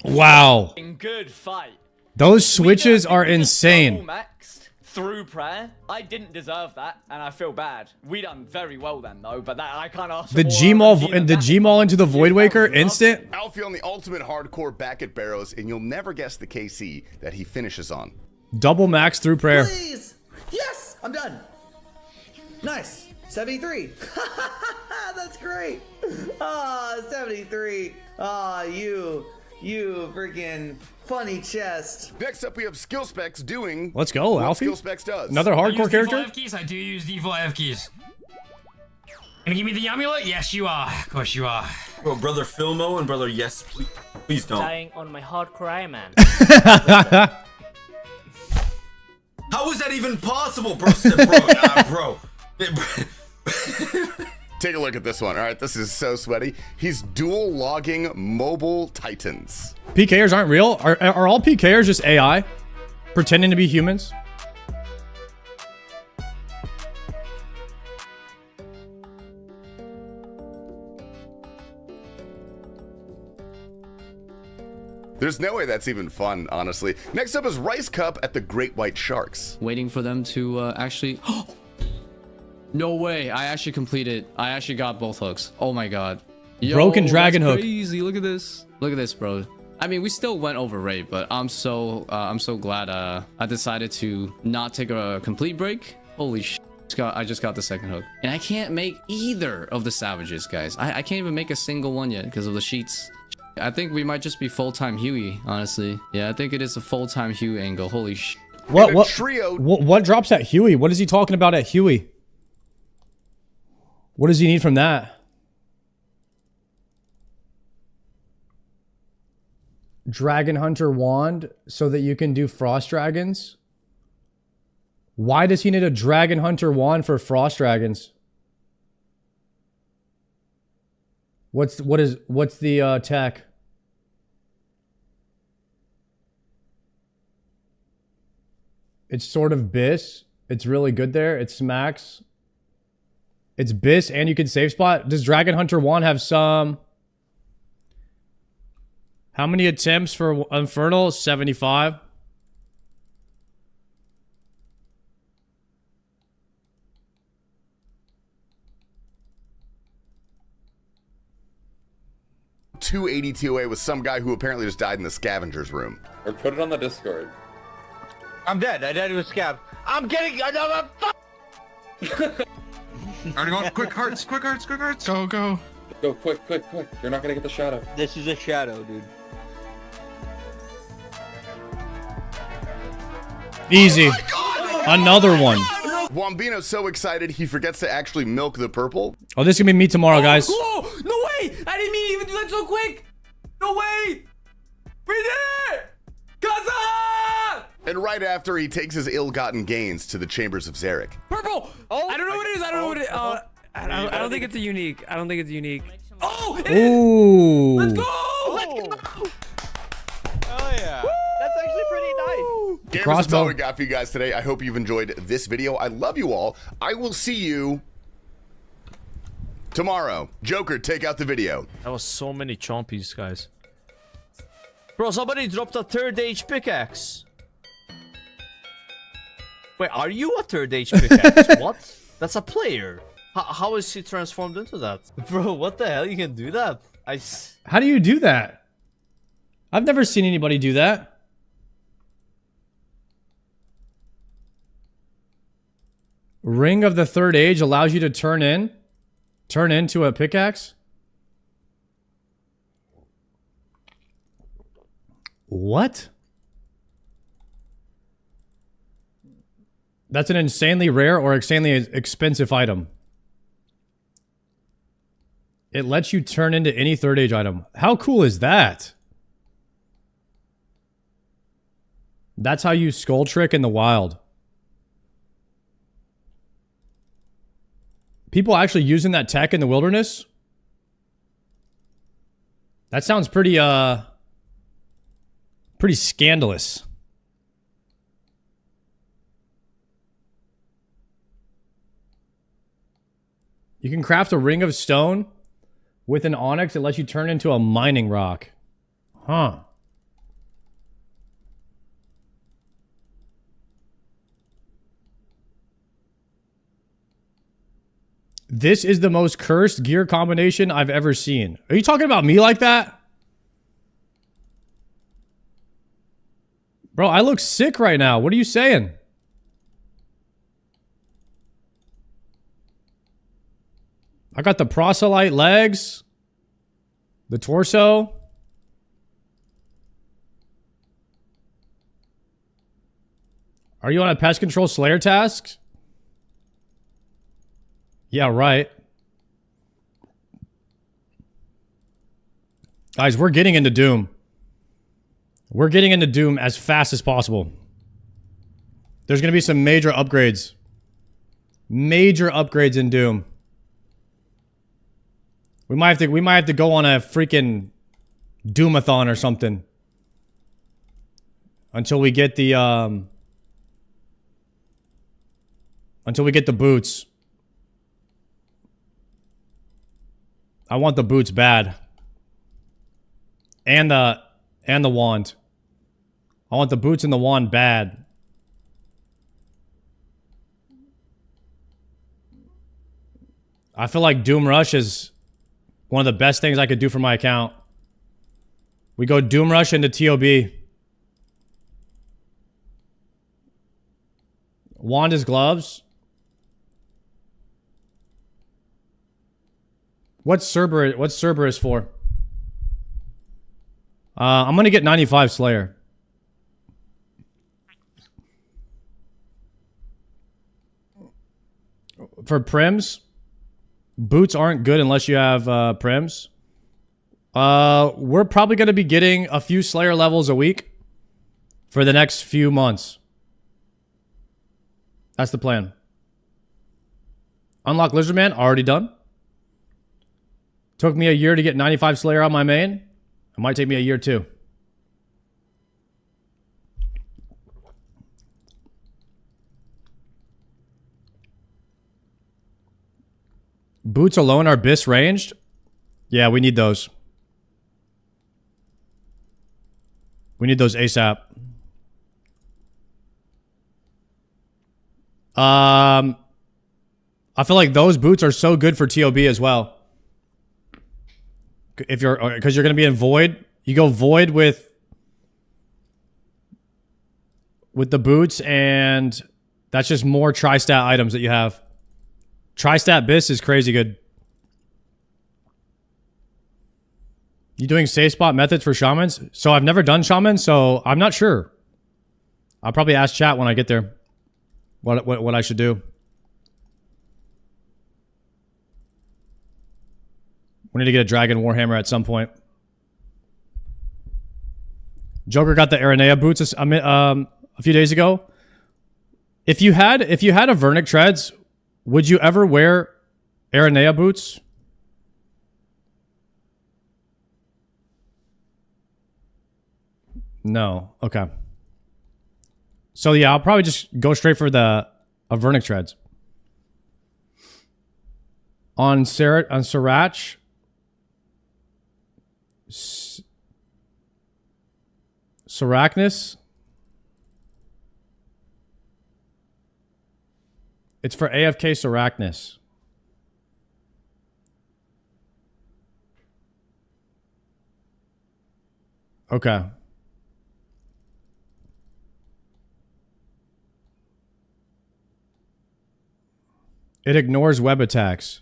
Wow. Good fight. Those switches are insane. Maxed through prayer. I didn't deserve that, and I feel bad. We done very well then, though. But that I can't ask. The Gmaul and the Gmaul into the Void Waker instant. Alfie on the ultimate hardcore back at Barrows, and you'll never guess the KC that he finishes on. Double max through prayer. Please! Yes! I'm done. Nice. 73. That's great. Ah, 73. Ah, you freaking funny chest. Next up, we have Skill Specs doing. Let's go, what Alfie. Skill Specs does. Another hardcore character. Default F keys? I do use default F keys. Gonna give me the amulet? Yes, you are. Of course you are. Bro, brother Filmo and brother, yes, please don't. Dying on my hardcore Iron Man. How is that even possible, bro? Bro. Take a look at this one. All right, this is so sweaty. He's dual logging mobile titans. PKers aren't real? Are all PKers just AI? Pretending to be humans? There's no way that's even fun, honestly. Next up is Rice Cup at the Great White Sharks. Waiting for them to actually... No way. I actually completed. I actually got both hooks. Oh my god. Yo, Broken dragon hook. Crazy. Look at this. Look at this, bro. I mean, we still went over raid, but I'm so glad I decided to not take a complete break. Holy shit. I just got the second hook. And I can't make either of the savages, guys. I can't even make a single one yet because of the sheets. I think we might just be full-time Huey, honestly. Yeah, I think it is a full-time Huey angle. Holy shit. What drops at Huey? What is he talking about at Huey? What does he need from that? Dragon Hunter wand so that you can do frost dragons? Why does he need a Dragon Hunter wand for frost dragons? What's the tech? It's sort of Biss. It's really good there. It smacks. It's Biss and you can save spot. Does Dragon Hunter 1 have some... How many attempts for Infernal? 75. $282 with some guy who apparently just died in the scavenger's room. Or put it on the Discord. I'm dead. I died to a scab. I'm getting another Already going. Quick hearts, quick hearts, quick hearts. Go, go. Go quick, quick, quick. You're not gonna get the shadow. This is a shadow, dude. Easy. Another one. Wombino's so excited he forgets to actually milk the purple. Oh, this is gonna be me tomorrow, guys. Oh, no way! I didn't mean to even do that so quick! No way! We did it! Kaza! And right after, he takes his ill-gotten gains to the chambers of Zarek. Purple! Oh, I don't know what it is. I don't know what it is. I don't think it's a unique. I don't think it's unique. Oh! It Ooh. is! Let's go! Let's go! Oh yeah. That's actually pretty nice. Gamers, that's all we got for you guys today. I hope you've enjoyed this video. I love you all. I will see you tomorrow. Joker, take out the video. That was so many chompies, guys. Bro, somebody dropped a third age pickaxe. Wait, are you a third age pickaxe? What? That's a player. How is he transformed into that? Bro, what the hell? You can do that? How do you do that? I've never seen anybody do that. Ring of the Third Age allows you to turn into a pickaxe? What? That's an insanely rare or insanely expensive item. It lets you turn into any Third Age item. How cool is that? That's how you skull trick in the wild. People actually using that tech in the wilderness? That sounds pretty scandalous. You can craft a ring of stone with an onyx that lets you turn into a mining rock. Huh. This is the most cursed gear combination I've ever seen. Are you talking about me like that? Bro, I look sick right now. What are you saying? I got the proselyte legs. The torso. Are you on a pest control slayer task? Yeah, right. Guys, we're getting into Doom. We're getting into Doom as fast as possible. There's going to be some major upgrades. Major upgrades in Doom. We might have to go on a freaking Doomathon or something. Until we get the boots. I want the boots bad. And the wand. I want the boots and the wand bad. I feel like Doom Rush is one of the best things I could do for my account. We go Doom Rush into TOB. Wand is gloves. What's Cerberus for? I'm gonna get 95 Slayer. For Prims, boots aren't good unless you have Prims. We're probably gonna be getting a few Slayer levels a week for the next few months. That's the plan. Unlock Lizardman, already done. Took me a year to get 95 Slayer on my main. It might take me a year too. Boots alone are BIS ranged? Yeah, we need those. We need those ASAP. I feel like those boots are so good for TOB as well. If you're, because you're going to be in Void, you go Void with the boots, and that's just more tri-stat items that you have. Tri-stat BIS is crazy good. You doing safe spot methods for shamans? So I've never done shaman, so I'm not sure. I'll probably ask chat when I get there what I should do. We need to get a Dragon Warhammer at some point. Joker got the Aranea boots a few days ago. If you had a Vernic Treads, would you ever wear Aranea boots? No. Okay. So yeah, I'll probably just go straight for the Vernic Treads. On Sriracha, Sarachnis. It's for AFK Sarachnis. Okay. It ignores web attacks.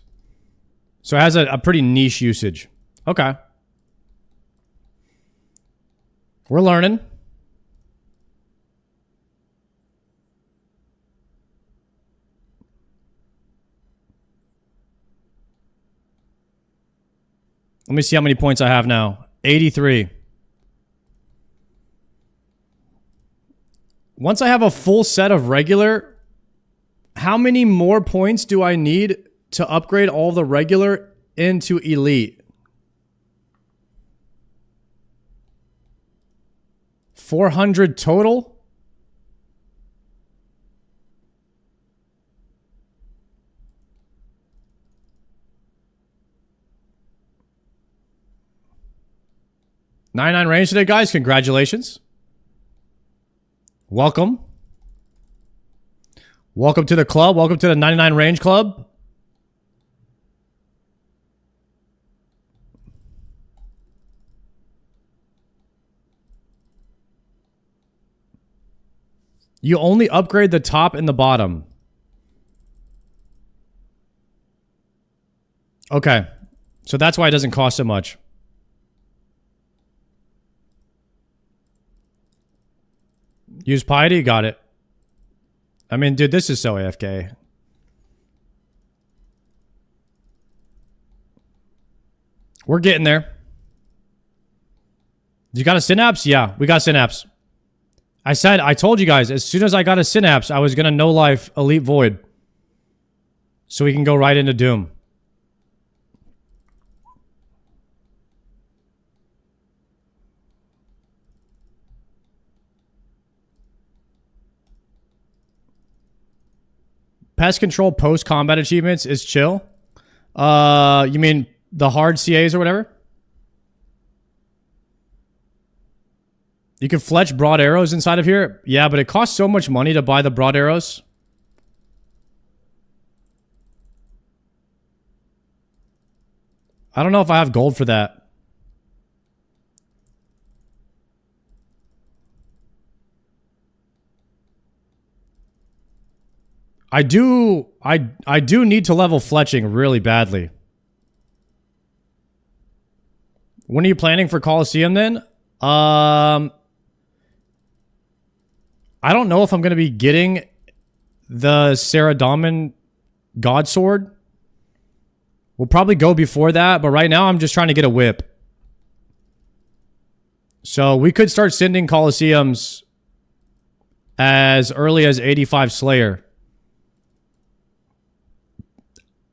So it has a pretty niche usage. Okay. We're learning. Let me see how many points I have now. 83. Once I have a full set of regular, how many more points do I need to upgrade all the regular into elite? 400 total? $99 range today, guys. Congratulations. Welcome. Welcome to the club. Welcome to the 99 range club. You only upgrade the top and the bottom. Okay. So that's why it doesn't cost so much. Use piety? Got it. I mean, dude, this is so AFK. We're getting there. You got a synapse? Yeah, we got synapse. I told you guys, as soon as I got a synapse, I was going to no life Elite Void. So we can go right into Doom. pest control post combat achievements is chill. You mean the hard CAs or whatever? You can fletch broad arrows inside of here. Yeah, but it costs so much money to buy the broad arrows. I don't know if I have gold for that. I do need to level fletching really badly. When are you planning for Coliseum then? I don't know if I'm going to be getting the Saradomin God Sword. We'll probably go before that, but right now I'm just trying to get a whip. So we could start sending Coliseums as early as 85 Slayer.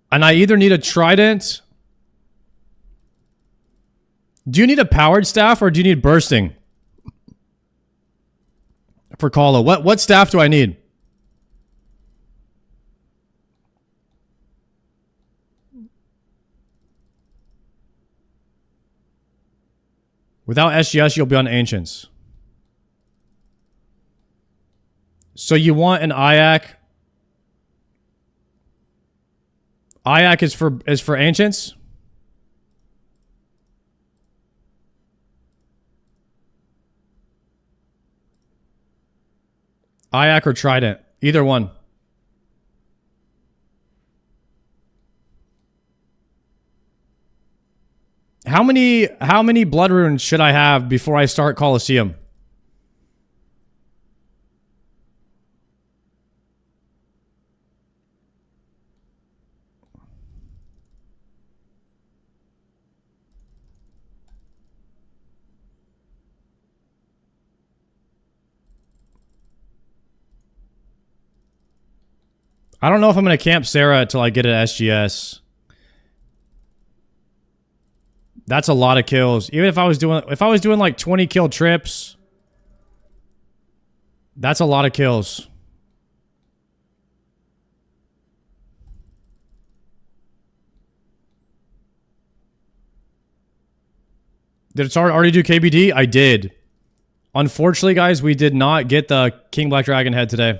And I either need a trident. Do you need a powered staff or do you need bursting? For Kala. What staff do I need? Without SGS, you'll be on Ancients. So you want an IAC? IAC is for Ancients? IAC or Trident. Either one. How many blood runes should I have before I start Coliseum? I don't know if I'm going to camp Sarah until I get an SGS. That's a lot of kills. Even if I was doing like 20 kill trips, that's a lot of kills. Did it already do KBD? I did. Unfortunately, guys, we did not get the King Black Dragon head today.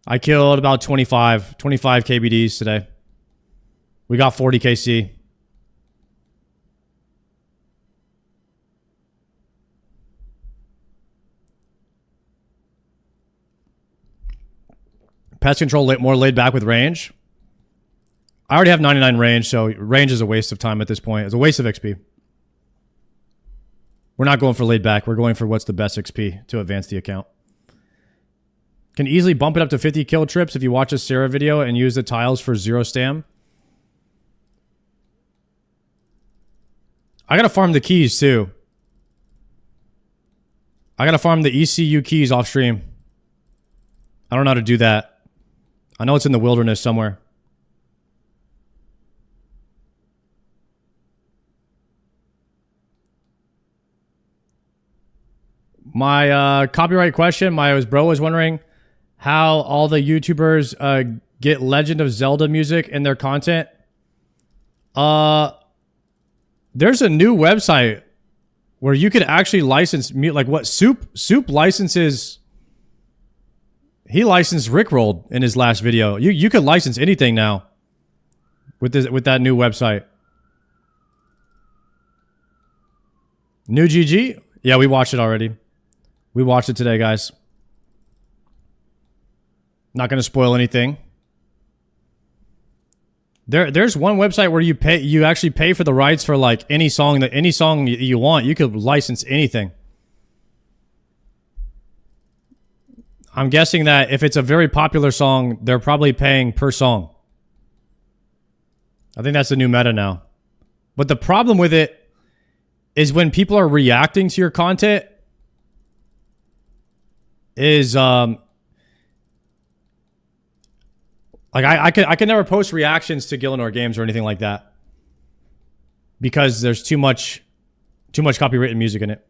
I killed about 25 KBDs today. We got 40 KC. Pest control more laid back with range. I already have 99 range, so range is a waste of time at this point. It's a waste of XP. We're not going for laid back. We're going for what's the best XP to advance the account. Can easily bump it up to 50 kill trips if you watch a Sarah video and use the tiles for 0 stam. I gotta farm the keys too. I gotta farm the ECU keys off stream. I don't know how to do that. I know it's in the wilderness somewhere. My copyright question, my bro was wondering how all the YouTubers get Legend of Zelda music in their content. There's a new website where you could actually license like what Soup licenses. He licensed Rickrolled in his last video. You could license anything now with that new website. New GG? Yeah, we watched it already. We watched it today, guys. Not going to spoil anything. There's one website where you actually pay for the rights for like any song you want. You could license anything. I'm guessing that if it's a very popular song, they're probably paying per song. I think that's the new meta now. But the problem with it is when people are reacting to your content is like I can never post reactions to Gillinor games or anything like that because there's too much copywritten music in it.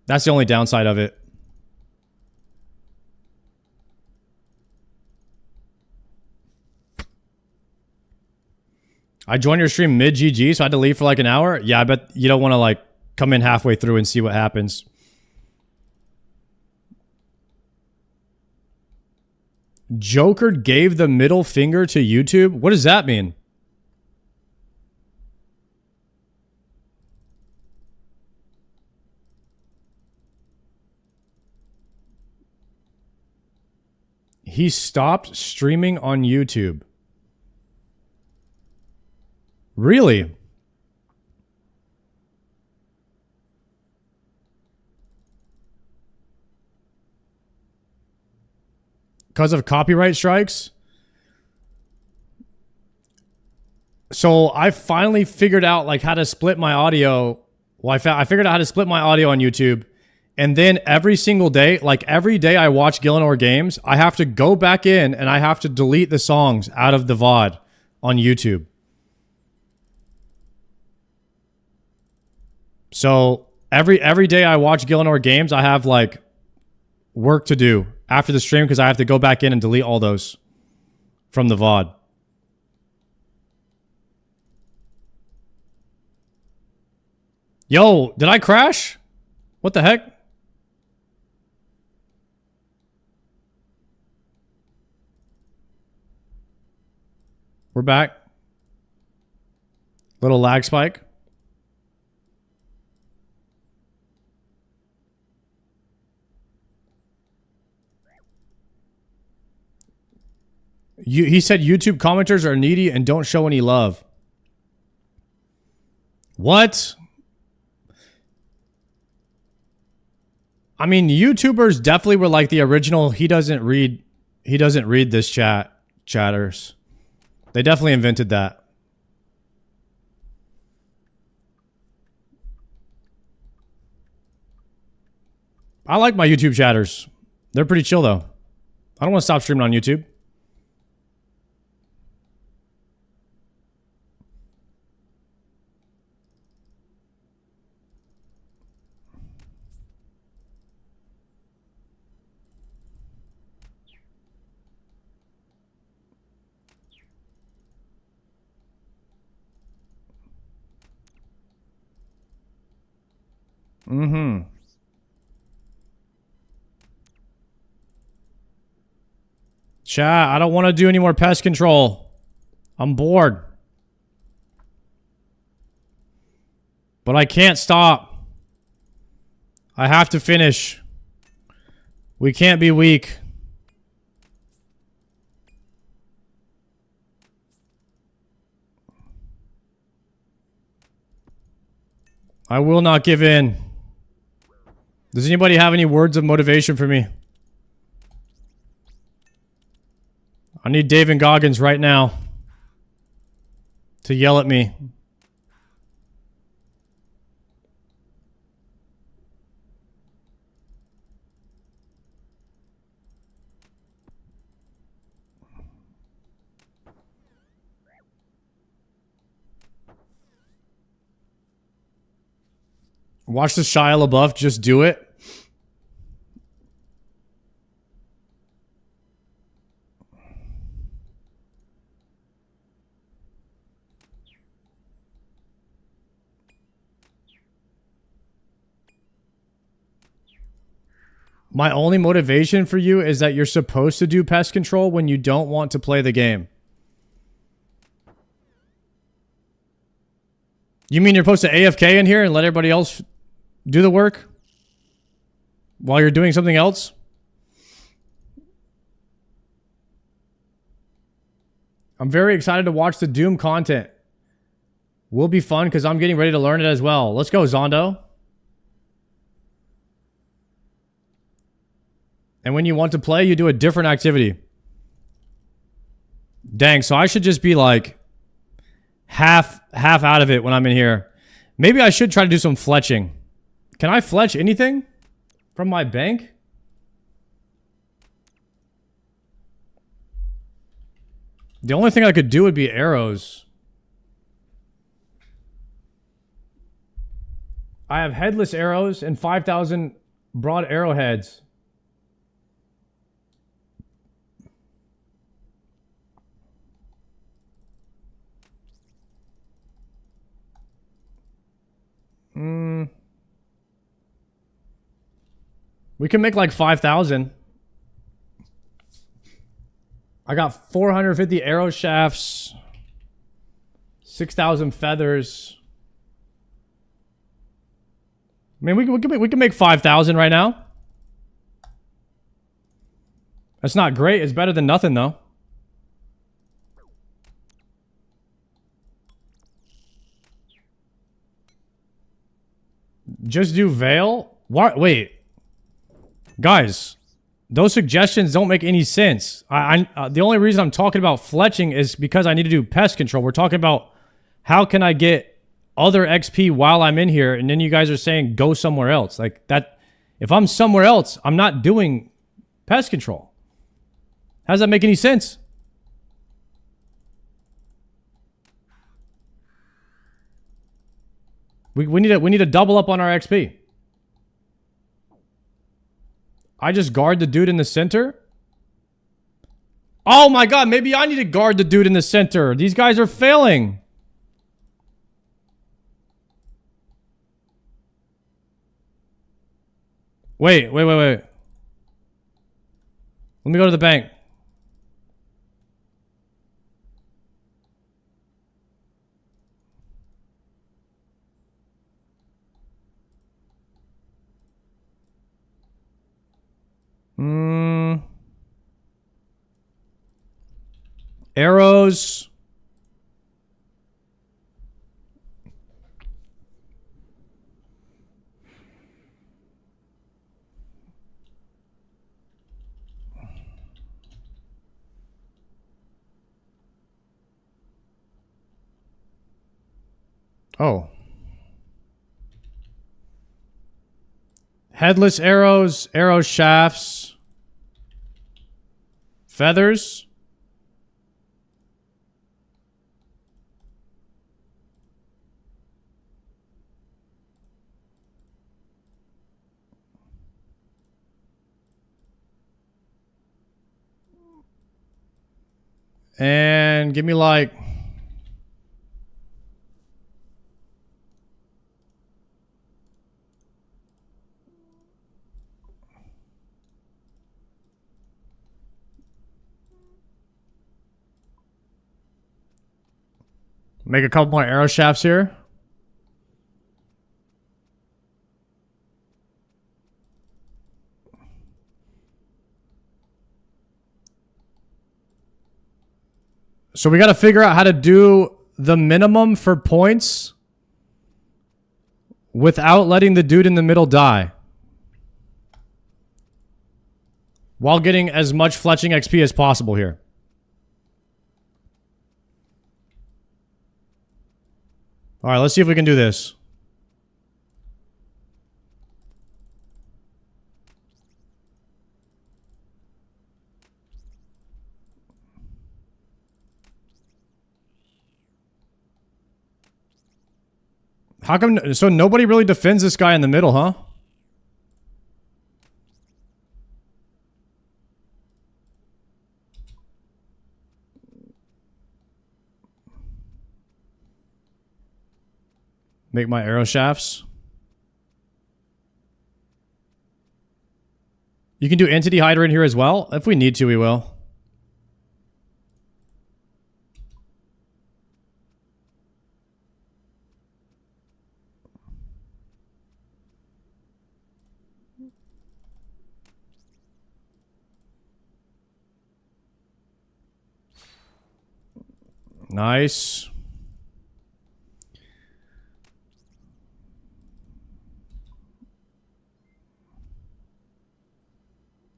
That's the only downside of it. I joined your stream mid GG, so I had to leave for like an hour. Yeah, I bet you don't want to like come in halfway through and see what happens. Joker gave the middle finger to YouTube. What does that mean? He stopped streaming on YouTube. Really? Because of copyright strikes? So I finally figured out like how to split my audio. Well, I figured out how to split my audio on YouTube. And then every single day, like every day I watch Gillenor games, I have to go back in and I have to delete the songs out of the VOD on YouTube. So every day I watch Gillenor games, I have like work to do after the stream because I have to go back in and delete all those from the VOD. Yo, did I crash? What the heck? We're back. Little lag spike. He said YouTube commenters are needy and don't show any love. What? I mean, YouTubers definitely were like the original he doesn't read this chatters. They definitely invented that. I like my YouTube chatters. They're pretty chill though. I don't want to stop streaming on YouTube. Mm-hmm. Chat, I don't want to do any more pest control. I'm bored. But I can't stop. I have to finish. We can't be weak. I will not give in. Does anybody have any words of motivation for me? I need Dave and Goggins right now to yell at me. Watch the Shia LaBeouf just do it. My only motivation for you is that you're supposed to do pest control when you don't want to play the game. You mean you're supposed to AFK in here and let everybody else do the work while you're doing something else? I'm very excited to watch the Doom content. Will be fun because I'm getting ready to learn it as well. Let's go, Zondo. And when you want to play, you do a different activity. Dang, so I should just be like half out of it when I'm in here. Maybe I should try to do some fletching. Can I fletch anything from my bank? The only thing I could do would be arrows. I have headless arrows and 5,000 broad arrowheads. We can make like 5,000. I got 450 arrow shafts, 6,000 feathers. I mean, we can make 5,000 right now. That's not great. It's better than nothing, though. Just do Veil? What? Wait. Guys, those suggestions don't make any sense. The only reason I'm talking about fletching is because I need to do pest control. We're talking about how can I get other XP while I'm in here, and then you guys are saying go somewhere else. Like that, if I'm somewhere else, I'm not doing pest control. How does that make any sense? We need to double up on our XP. I just guard the dude in the center. Oh my god, maybe I need to guard the dude in the center. These guys are failing. Wait. Let me go to the bank. Arrows. Oh. Headless arrows, arrow shafts, feathers. And give me like... Make a couple more arrow shafts here. So we got to figure out how to do the minimum for points without letting the dude in the middle die, while getting as much fletching XP as possible here. All right, let's see if we can do this. How come... So nobody really defends this guy in the middle, huh? Make my arrow shafts. You can do entity hider in here as well. If we need to, we will. Nice.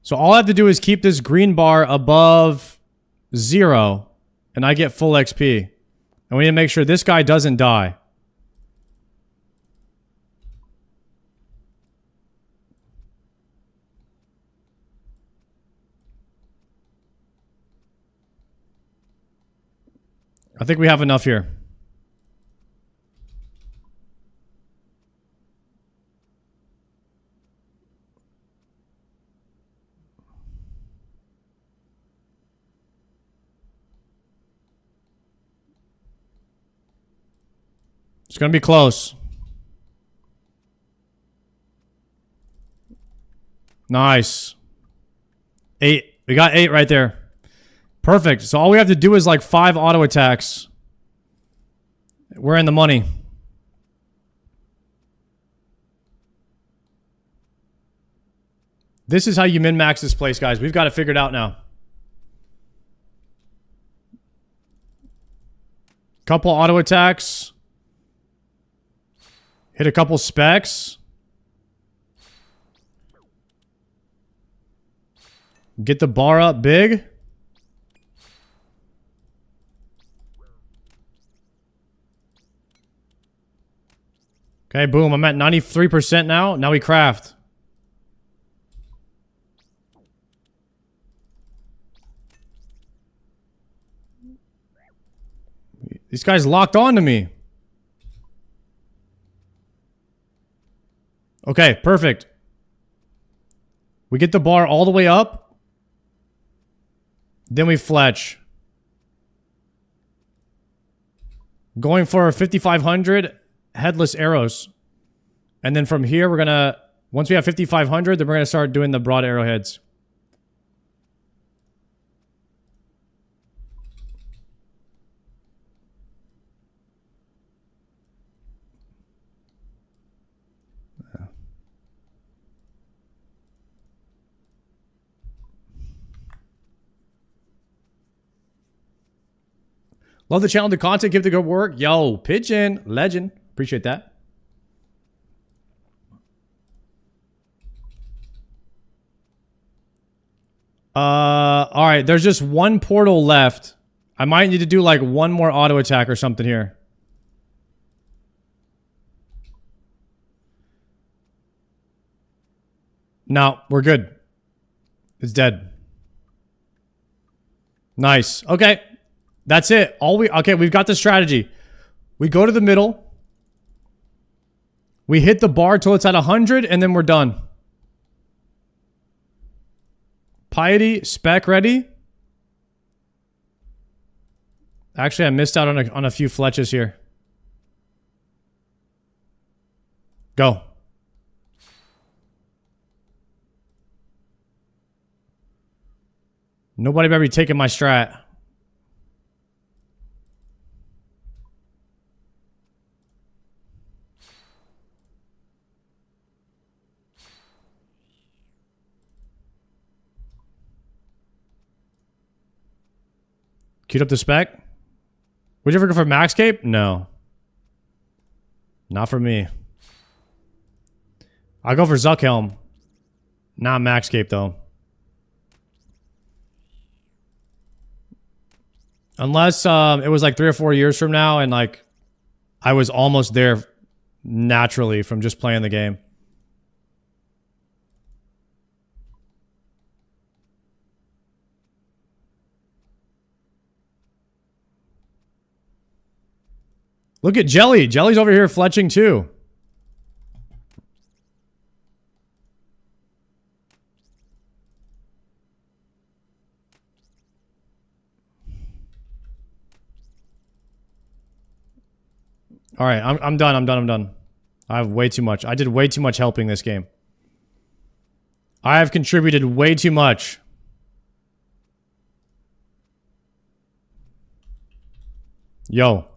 So all I have to do is keep this green bar above 0, and I get full XP. And we need to make sure this guy doesn't die. I think we have enough here. It's going to be close. Nice. 8. We got 8 right there. Perfect. So all we have to do is like 5 auto attacks. We're in the money. This is how you min-max this place, guys. We've got it figured out now. Couple auto attacks. Hit a couple specs. Get the bar up big. Okay, boom. I'm at 93% now. Now we craft. These guys locked on to me. Okay, perfect. We get the bar all the way up. Then we fletch. Going for 5,500 headless arrows. And then from here, we're going to... Once we have 5,500, then we're going to start doing the broad arrowheads. Love the channel, the content, give the good work. Yo, Pigeon, legend. Appreciate that. All right, there's just one portal left. I might need to do like one more auto attack or something here. No, we're good. It's dead. Nice. Okay. That's it. Okay, we've got the strategy. We go to the middle. We hit the bar till it's at 100, and then we're done. Piety, spec ready. Actually, I missed out on a few fletches here. Go. Nobody better be taking my strat. Queued up the spec. Would you ever go for Maxscape? No. Not for me. I'll go for Zuckhelm. Not Maxscape, though. Unless it was like 3 or 4 years from now and like I was almost there naturally from just playing the game. Look at Jelly. Jelly's over here fletching too. All right, I'm done. I'm done. I have way too much. I did way too much helping this game. I have contributed way too much. Yo.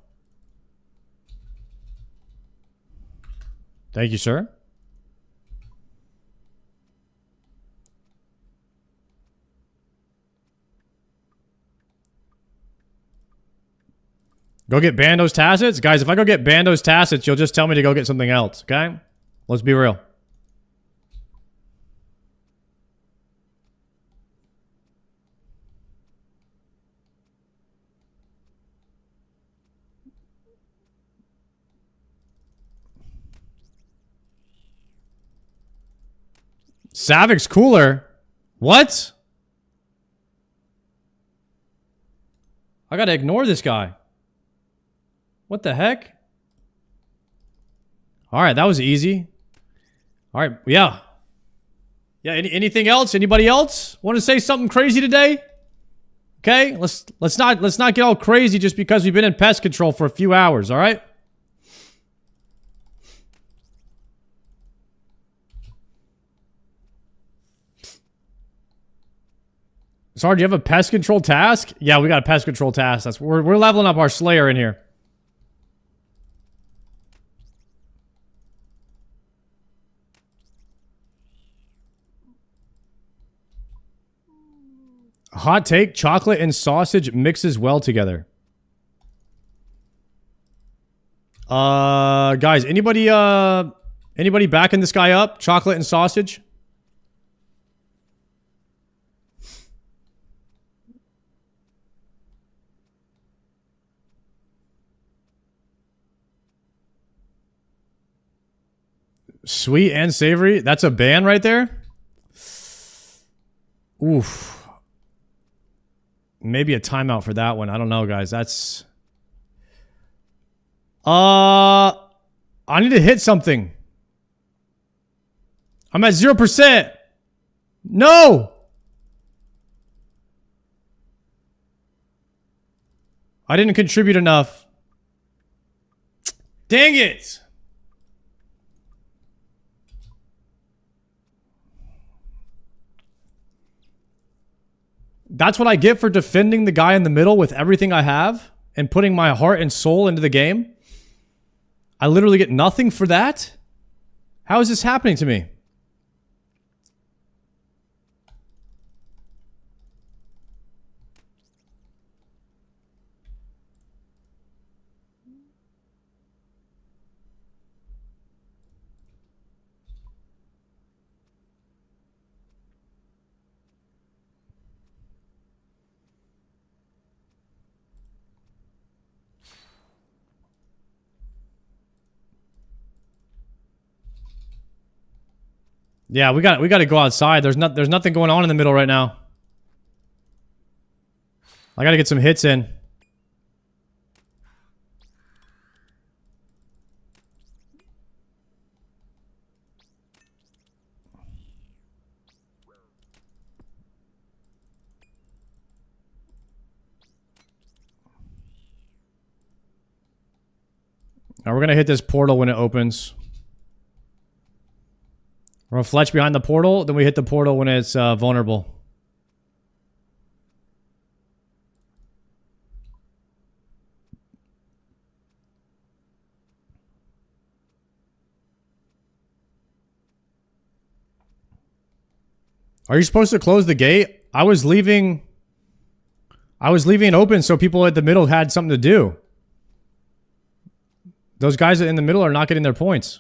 Thank you, sir. Go get Bando's Tassets? Guys, if I go get Bando's Tassets, you'll just tell me to go get something else, okay? Let's be real. Savic's cooler. What? I gotta ignore this guy. What the heck? Alright, that was easy. Alright, yeah. Yeah, anything else? Anybody else want to say something crazy today? Okay, let's not get all crazy just because we've been in pest control for a few hours, alright? Sorry, do you have a pest control task? Yeah, we got a pest control task. That's we're leveling up our Slayer in here. Hot take, chocolate and sausage mixes well together. Guys, anybody backing this guy up? Chocolate and sausage? Sweet and savory? That's a ban right there? Oof. Maybe a timeout for that one. I don't know, guys. That's... I need to hit something. I'm at 0%. No! I didn't contribute enough. Dang it! That's what I get for defending the guy in the middle with everything I have and putting my heart and soul into the game. I literally get nothing for that? How is this happening to me? Yeah, we got to go outside. There's nothing going on in the middle right now. I got to get some hits in. Now we're going to hit this portal when it opens. We're going to fletch behind the portal, then we hit the portal when it's vulnerable. Are you supposed to close the gate? I was leaving it open so people at the middle had something to do. Those guys in the middle are not getting their points.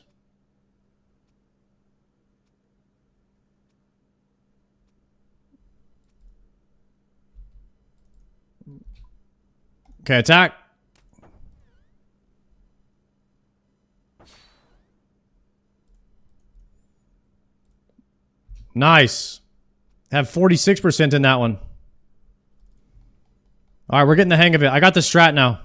Okay, attack. Nice. Have 46% in that one. All right, we're getting the hang of it. I got the strat now.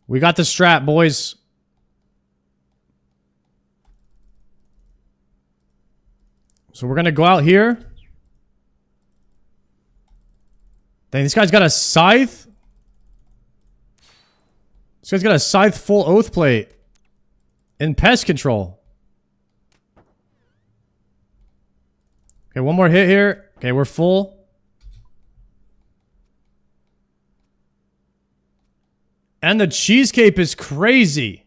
We got the strat, boys. So we're going to go out here. Dang, this guy's got a scythe. This guy's got a scythe full oath plate. In pest control. Okay, one more hit here. Okay, we're full. And the cheesecake is crazy.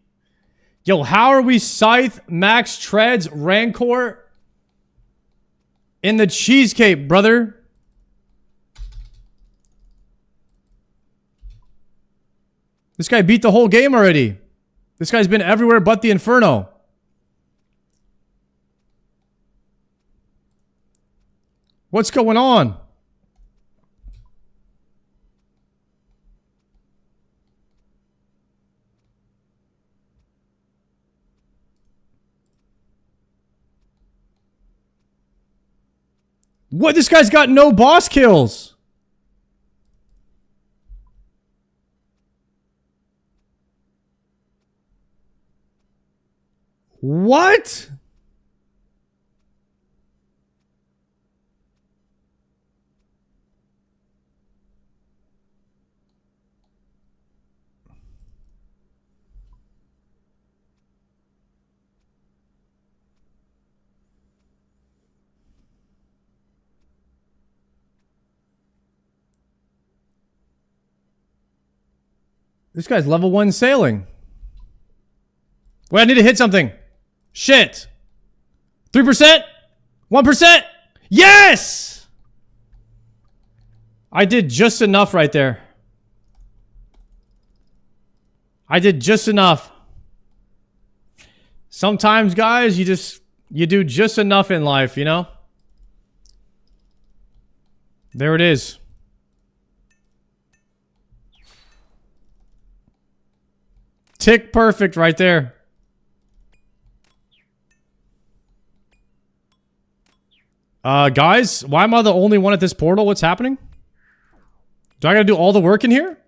Yo, how are we scythe, max treads, rancor in the cheesecake, brother? This guy beat the whole game already. This guy's been everywhere but the Inferno. What's going on? What? This guy's got no boss kills. What? This guy's level 1 sailing. Wait, I need to hit something. Shit. 3%? 1%? Yes! I did just enough right there. I did just enough. Sometimes, guys, you do just enough in life, you know? There it is. Tick perfect right there. Guys, why am I the only one at this portal? What's happening? Do I gotta do all the work in here?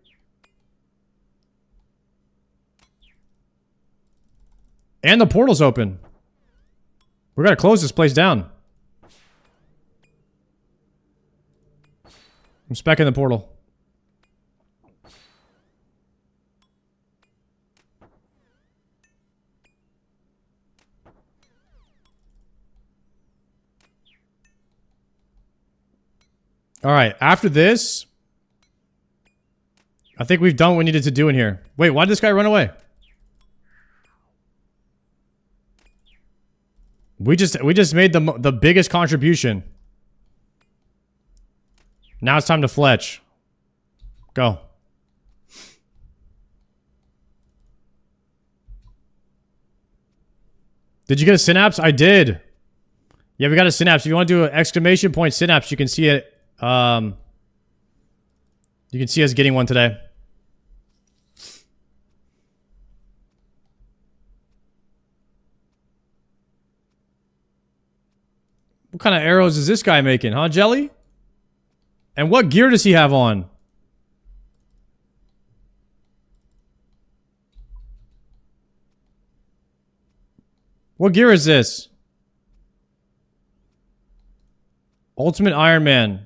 And the portal's open. We gotta close this place down. I'm specking the portal. Alright, after this, I think we've done what we needed to do in here. Wait, why did this guy run away? We just made the biggest contribution. Now it's time to fletch. Go. Did you get a synapse? I did. Yeah, we got a synapse. If you want to do an exclamation point synapse, you can see it. You can see us getting one today. What kind of arrows is this guy making, huh, Jelly? And what gear does he have on? What gear is this? Ultimate Iron Man.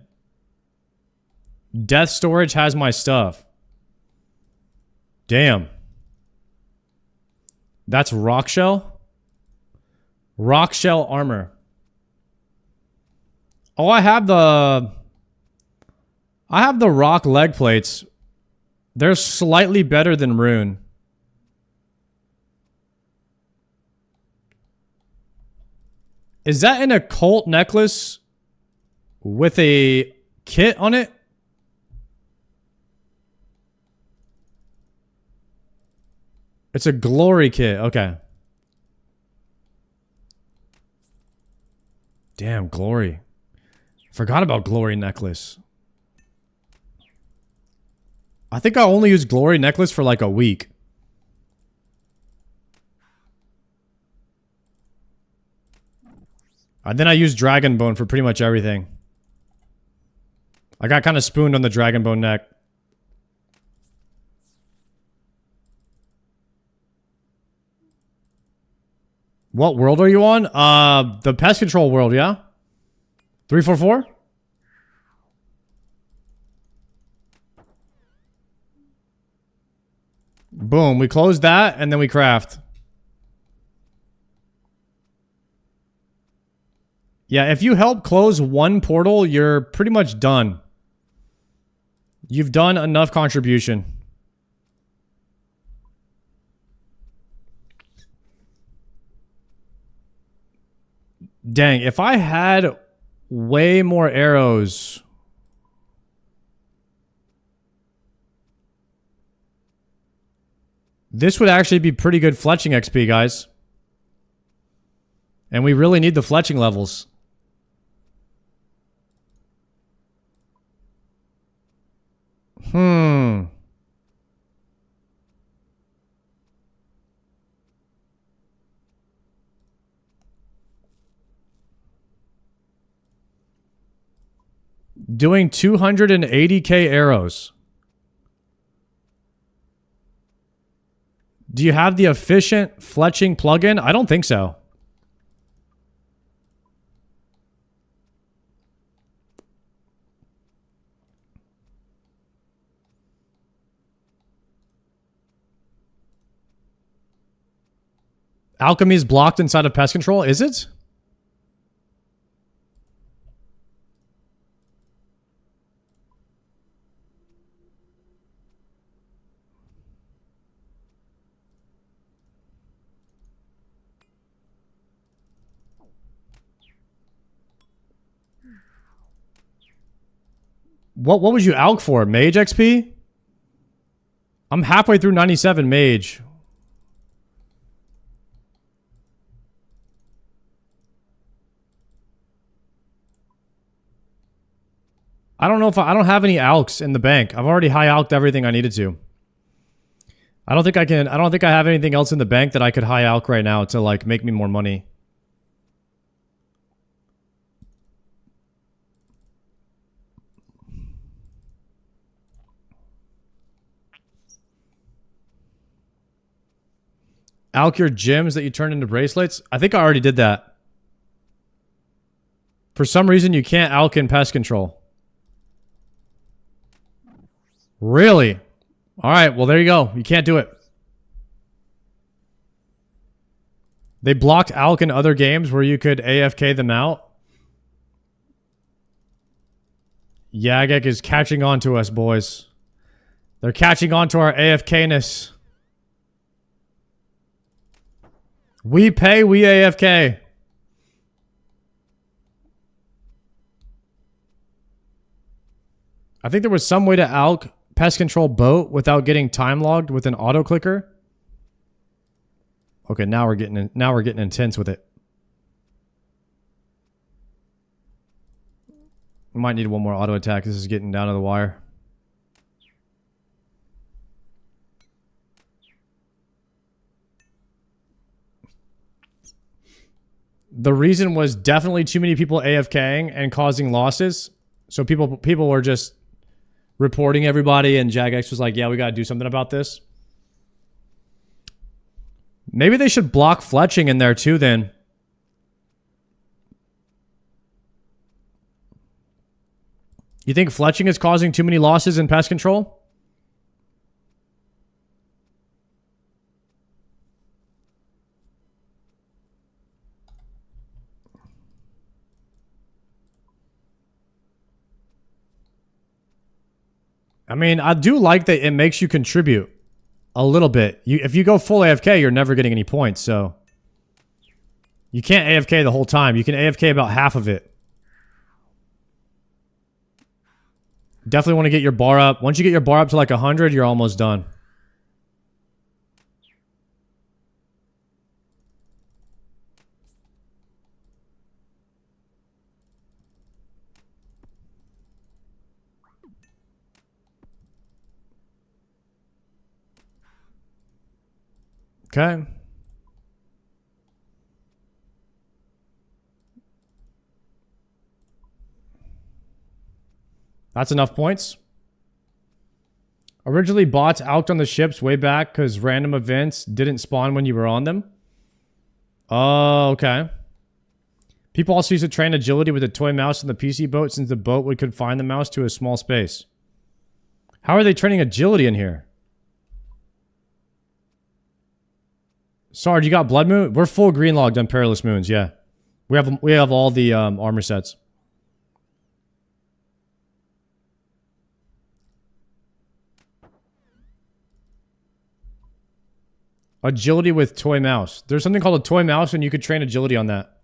Death Storage has my stuff. Damn. That's rock shell? Rock shell armor. Oh, I have the rock leg plates. They're slightly better than rune. Is that an occult necklace with a kit on it? It's a glory kit. Okay. Damn, glory. Forgot about glory necklace. I think I only used glory necklace for like a week. And then I used dragon bone for pretty much everything. I got kind of spooned on the dragon bone neck. What world are you on? The pest control world, yeah? 344? Boom, we close that and then we craft. Yeah, if you help close one portal, you're pretty much done. You've done enough contribution. Dang, if I had way more arrows. This would actually be pretty good fletching XP, guys. And we really need the fletching levels. Doing 280k arrows. Do you have the efficient fletching plugin? I don't think so. Alchemy is blocked inside of pest control, is it? What would you ALK for? Mage XP? I'm halfway through 97 mage. I don't know if I don't have any ALKs in the bank. I've already high ALKed everything I needed to. I don't think I have anything else in the bank that I could high ALK right now to like make me more money. ALK your gems that you turned into bracelets? I think I already did that. For some reason, you can't ALK in pest control. Really? Alright, well there you go. You can't do it. They blocked ALK in other games where you could AFK them out. Yagek is catching on to us, boys. They're catching on to our AFK-ness. We pay, we AFK. I think there was some way to ALK pest control boat without getting time logged with an auto clicker. Okay, now we're getting intense with it. We might need one more auto attack. This is getting down to the wire. The reason was definitely too many people AFKing and causing losses. So people were just reporting everybody, and Jagex was like, yeah, we got to do something about this. Maybe they should block fletching in there too then. You think fletching is causing too many losses in pest control? I mean, I do like that it makes you contribute a little bit. If you go full AFK, you're never getting any points, so you can't AFK the whole time. You can AFK about half of it. Definitely want to get your bar up. Once you get your bar up to like 100, you're almost done. Okay. That's enough points. Originally, bots ALKed on the ships way back because random events didn't spawn when you were on them. Oh, okay. People also used to train agility with a toy mouse in the PC boat since the boat would confine the mouse to a small space. How are they training agility in here? Sarge, you got Blood Moon? We're full green logged on Perilous Moons, yeah. We have all the armor sets. Agility with toy mouse. There's something called a toy mouse and you could train agility on that.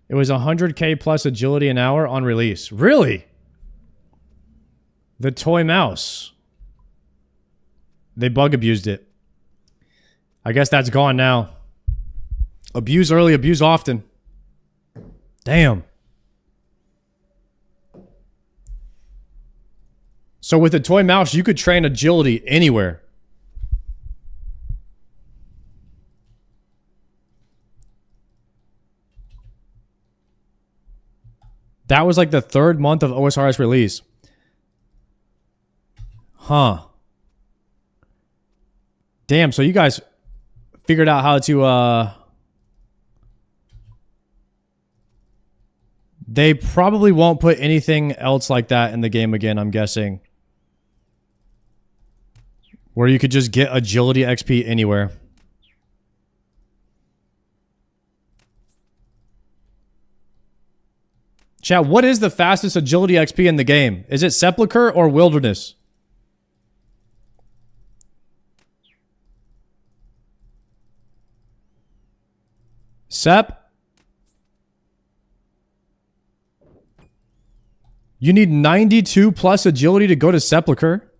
It was 100k plus agility an hour on release. Really? The toy mouse. They bug abused it. I guess that's gone now. Abuse early, abuse often. Damn. So with a toy mouse, you could train agility anywhere. That was like the 3rd month of OSRS release. Huh. Damn, so you guys figured out how to, They probably won't put anything else like that in the game again, I'm guessing. Where you could just get agility XP anywhere. Chat, what is the fastest agility XP in the game? Is it Sepulcher or Wilderness? Sep? You need 92 plus agility to go to Sepulcher.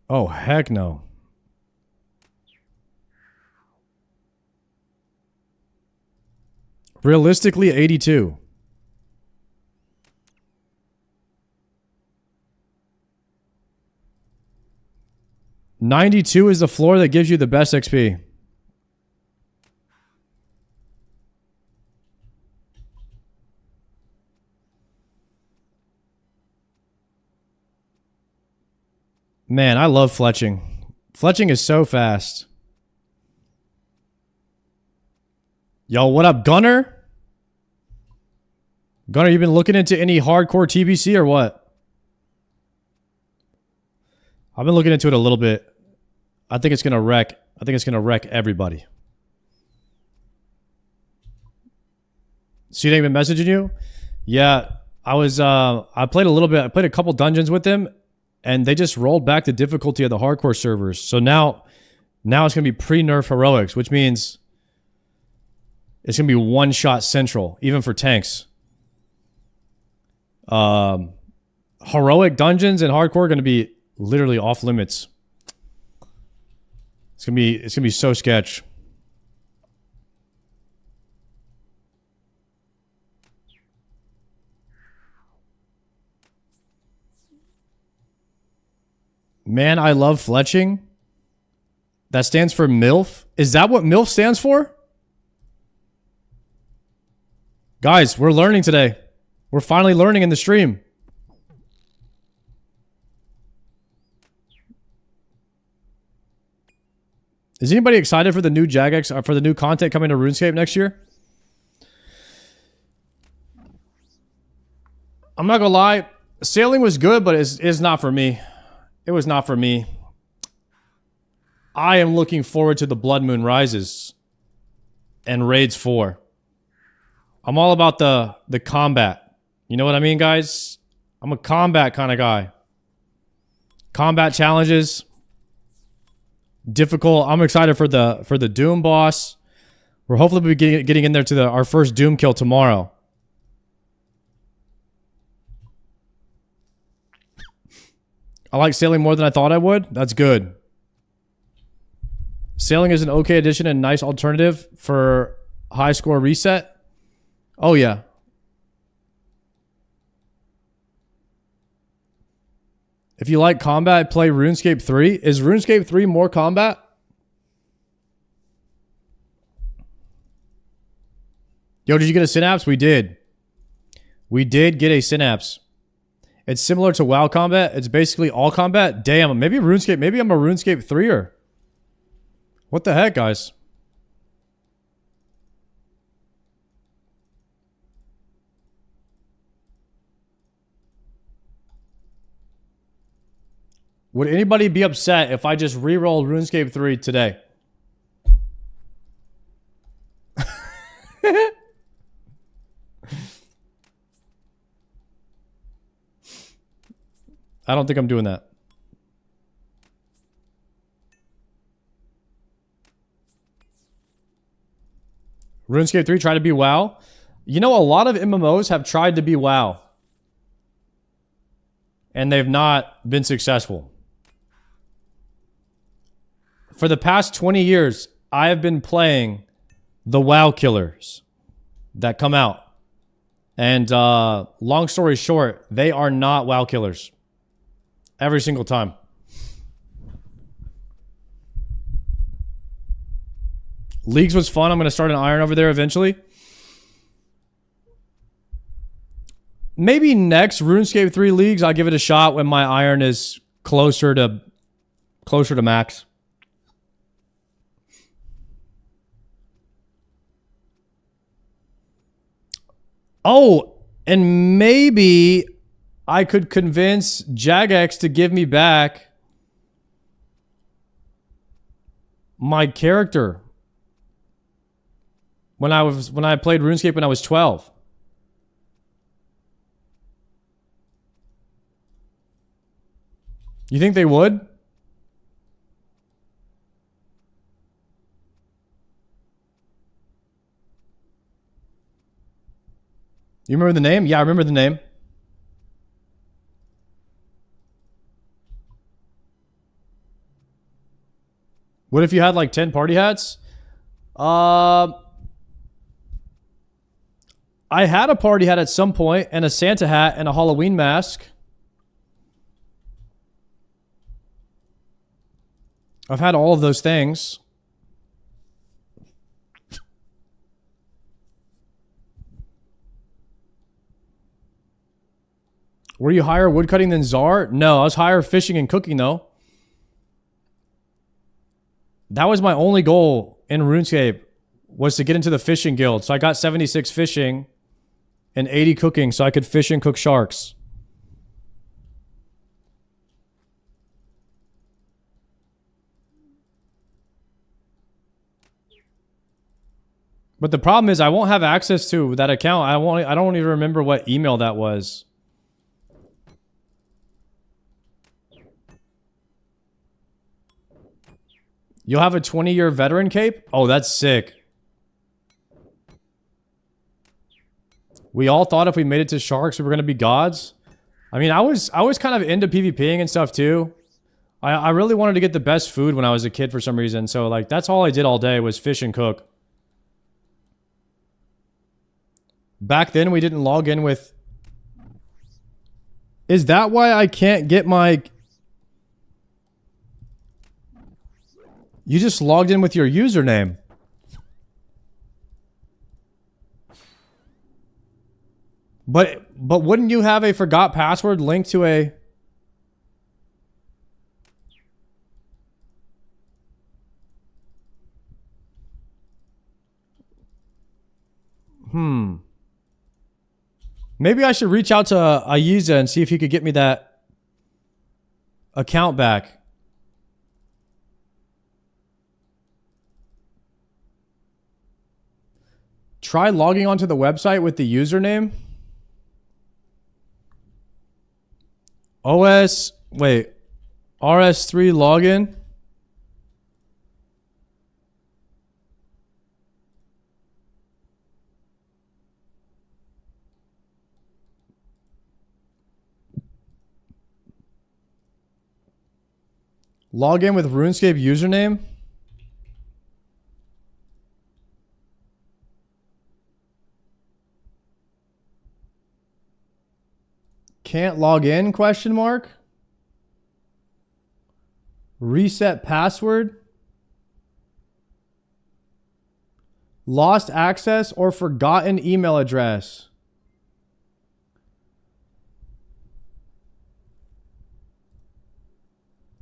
Oh, heck no. Realistically, 82. $92 is the floor that gives you the best XP. Man, I love fletching. Fletching is so fast. Yo, what up, Gunner? Gunner, you been looking into any hardcore TBC or what? I've been looking into it a little bit. I think it's gonna wreck. I think it's gonna wreck everybody. So you ain't been messaging you? Yeah, I was. I played a little bit. I played a couple dungeons with them, and they just rolled back the difficulty of the hardcore servers. So now it's gonna be pre-nerf heroics, which means it's gonna be one-shot central, even for tanks. Heroic dungeons and hardcore are gonna be literally off limits. It's gonna be so sketch. Man, I love fletching. That stands for MILF. Is that what MILF stands for? Guys, we're learning today. We're finally learning in the stream. Is anybody excited for the new Jagex, for the new content coming to RuneScape next year? I'm not gonna lie, sailing was good, but it's not for me. It was not for me. I am looking forward to the Blood Moon Rises and Raids 4. I'm all about the combat. You know what I mean, guys? I'm a combat kind of guy. Combat challenges. Difficult. I'm excited for the Doom boss. We're hopefully getting in there to our first Doom kill tomorrow. I like sailing more than I thought I would. That's good. Sailing is an okay addition and nice alternative for high score reset. Oh yeah. If you like combat, play RuneScape 3. Is RuneScape 3 more combat? Yo, did you get a synapse? We did. We did get a synapse. It's similar to WoW combat. It's basically all combat. Damn, maybe RuneScape. Maybe I'm a RuneScape 3er. What the heck, guys? Would anybody be upset if I just re-rolled RuneScape 3 today? I don't think I'm doing that. RuneScape 3 tried to be WoW. You know, a lot of MMOs have tried to be WoW. And they've not been successful. For the past 20 years, I have been playing the WoW killers that come out. And long story short, they are not WoW killers. Every single time. Leagues was fun. I'm going to start an Iron over there eventually. Maybe next RuneScape 3 Leagues, I'll give it a shot when my Iron is closer to max. Oh, and maybe I could convince Jagex to give me back my character when I played RuneScape when I was 12. You think they would? You remember the name? Yeah, I remember the name. What if you had like 10 party hats? I had a party hat at some point, and a Santa hat, and a Halloween mask. I've had all of those things. Were you higher woodcutting than Czar? No, I was higher fishing and cooking though. That was my only goal in RuneScape, was to get into the fishing guild. So I got 76 fishing and 80 cooking so I could fish and cook sharks. But the problem is I won't have access to that account. I don't even remember what email that was. You'll have a 20-year veteran cape? Oh, that's sick. We all thought if we made it to sharks, we were going to be gods. I mean, I was kind of into PvPing and stuff too. I really wanted to get the best food when I was a kid for some reason. So like, that's all I did all day was fish and cook. Back then, we didn't log in with... Is that why I can't get my... You just logged in with your username. But wouldn't you have a forgot password linked to a... Maybe I should reach out to Ayiza and see if he could get me that account back. Try logging onto the website with the username. RS3 login. Log in with RuneScape username. Can't log in, question mark. Reset password. Lost access or forgotten email address.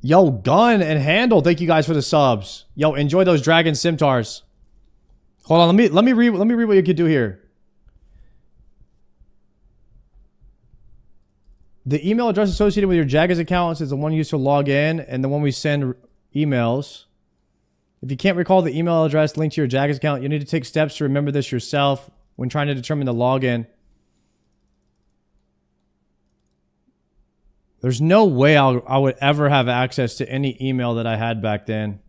Yo, Gun and Handle, thank you guys for the subs. Yo, enjoy those Dragon Simtars. Hold on, let me read what you could do here. The email address associated with your Jaggers accounts is the one used to log in and the one we send emails. If you can't recall the email address linked to your Jaggers account, you need to take steps to remember this yourself when trying to determine the login. There's no way I would ever have access to any email that I had back then.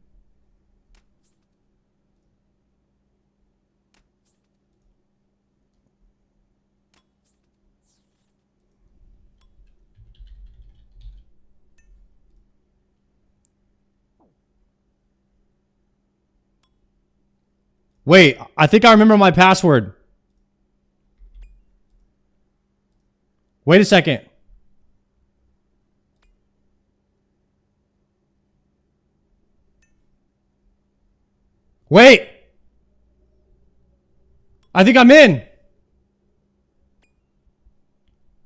Wait, I think I remember my password. Wait a second. Wait. I think I'm in.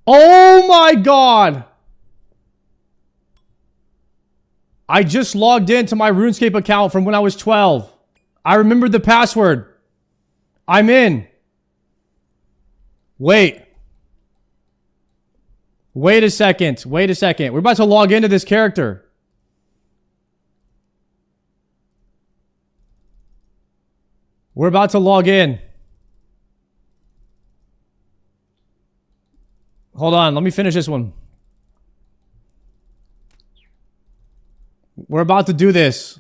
Oh my God. I just logged into my RuneScape account from when I was 12. I remembered the password. I'm in. Wait. Wait a second. Wait a second. We're about to log into this character. We're about to log in. Hold on. Let me finish this one. We're about to do this.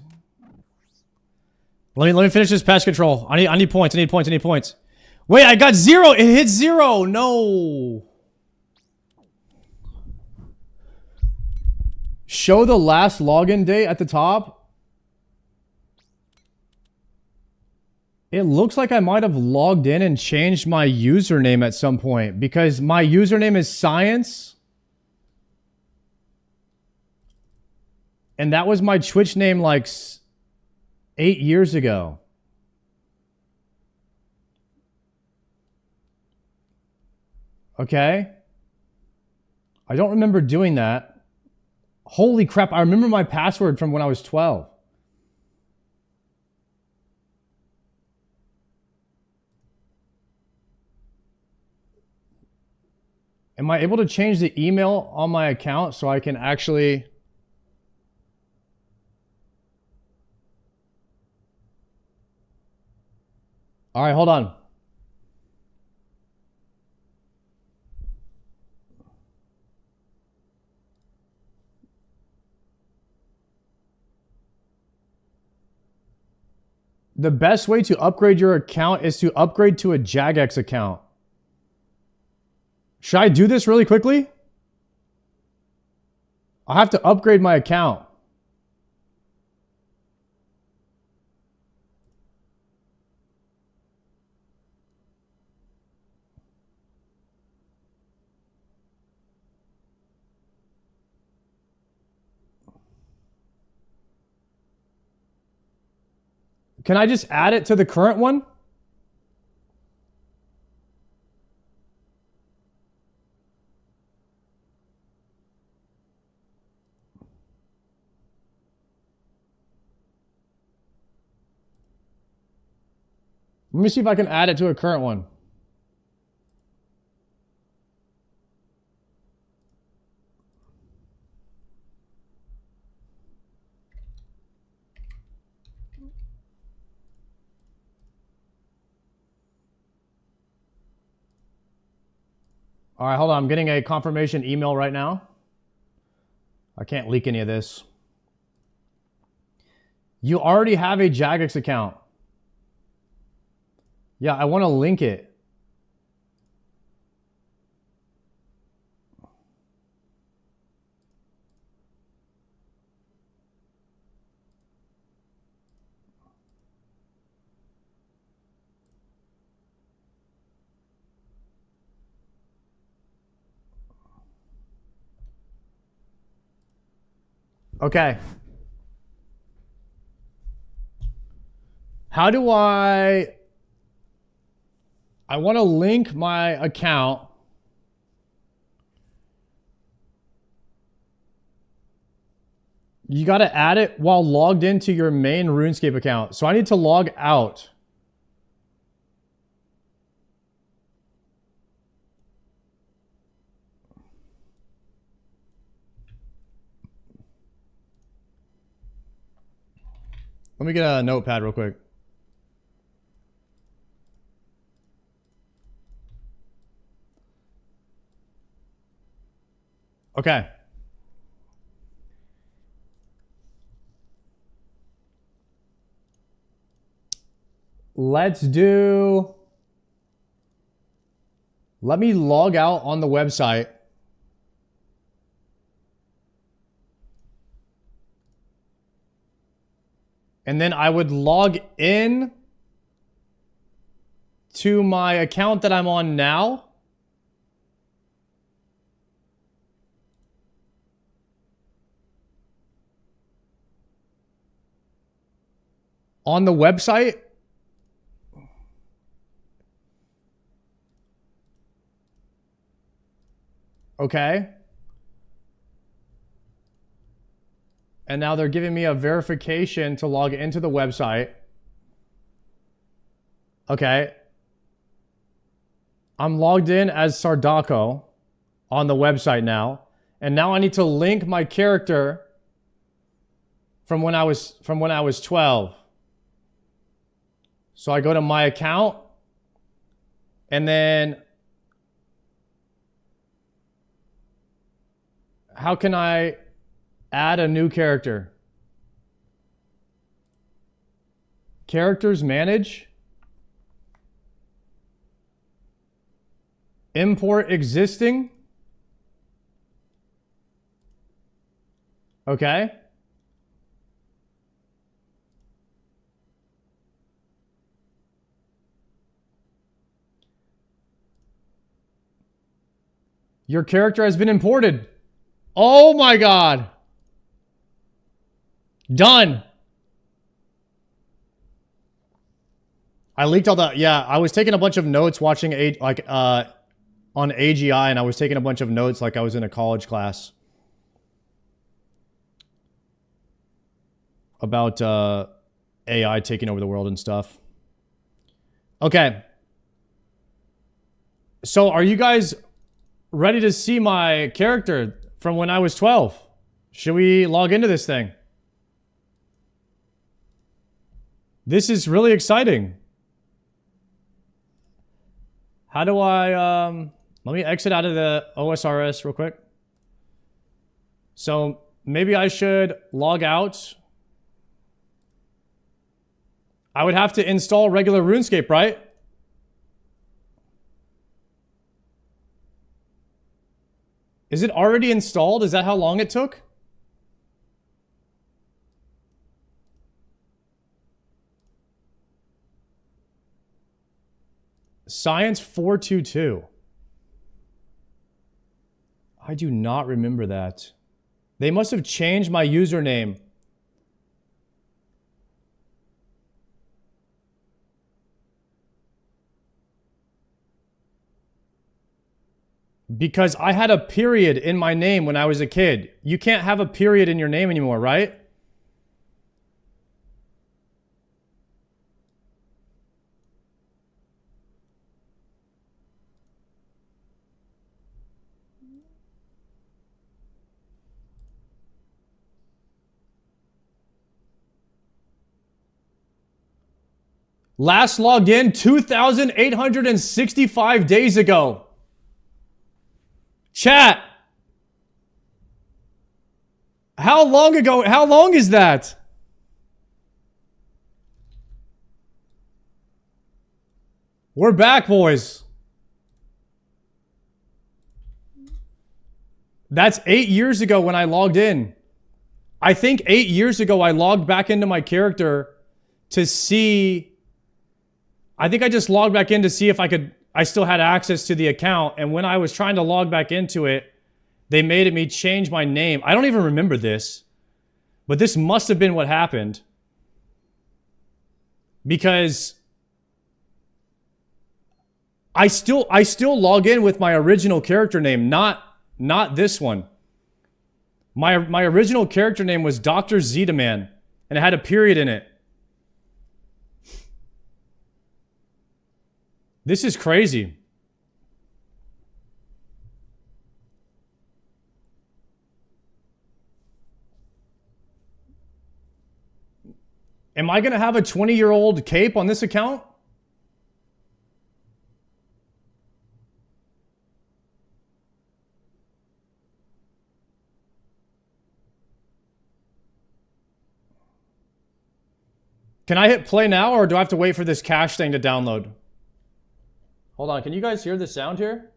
Let me finish this pest control. I need points. I need points. Wait, I got 0. It hit 0. No. Show the last login date at the top. It looks like I might have logged in and changed my username at some point because my username is science. And that was my Twitch name like 8 years ago. Okay. I don't remember doing that. Holy crap. I remember my password from when I was 12. Am I able to change the email on my account so I can actually... All right, hold on. The best way to upgrade your account is to upgrade to a Jagex account. Should I do this really quickly? I have to upgrade my account. Can I just add it to the current one? Let me see if I can add it to a current one. All right, hold on. I'm getting a confirmation email right now. I can't leak any of this. You already have a Jagex account. Yeah, I want to link it. Okay. How do I want to link my account. You got to add it while logged into your main RuneScape account. So I need to log out. Let me get a notepad real quick. Okay. Let me log out on the website. And then I would log in to my account that I'm on now. On the website. Okay. And now they're giving me a verification to log into the website. Okay. I'm logged in as Sardako on the website now. And now I need to link my character from when I was 12. So I go to my account and then how can I add a new character? Characters manage. Import existing. Okay. Your character has been imported. Oh my god. Done. I leaked all that. Yeah, I was taking a bunch of notes watching on AGI, and I was taking a bunch of notes like I was in a college class about AI taking over the world and stuff. Okay. So are you guys ready to see my character from when I was 12? Should we log into this thing? This is really exciting. How do I, let me exit out of the OSRS real quick. So maybe I should log out. I would have to install regular RuneScape, right? Is it already installed? Is that how long it took? Science 422. I do not remember that. They must have changed my username. Because I had a period in my name when I was a kid. You can't have a period in your name anymore, right? Last logged in 2,865 days ago. Chat. How long ago? How long is that? We're back, boys. That's 8 years ago when I logged in. I think 8 years ago I logged back into my character to see... I think I just logged back in to see if I still had access to the account. And when I was trying to log back into it, they made me change my name. I don't even remember this, but this must have been what happened. Because I still log in with my original character name, not this one. My original character name was Dr. Zedaman, and it had a period in it. This is crazy. Am I going to have a 20-year-old cape on this account? Can I hit play now, or do I have to wait for this cache thing to download? Hold on, can you guys hear the sound here?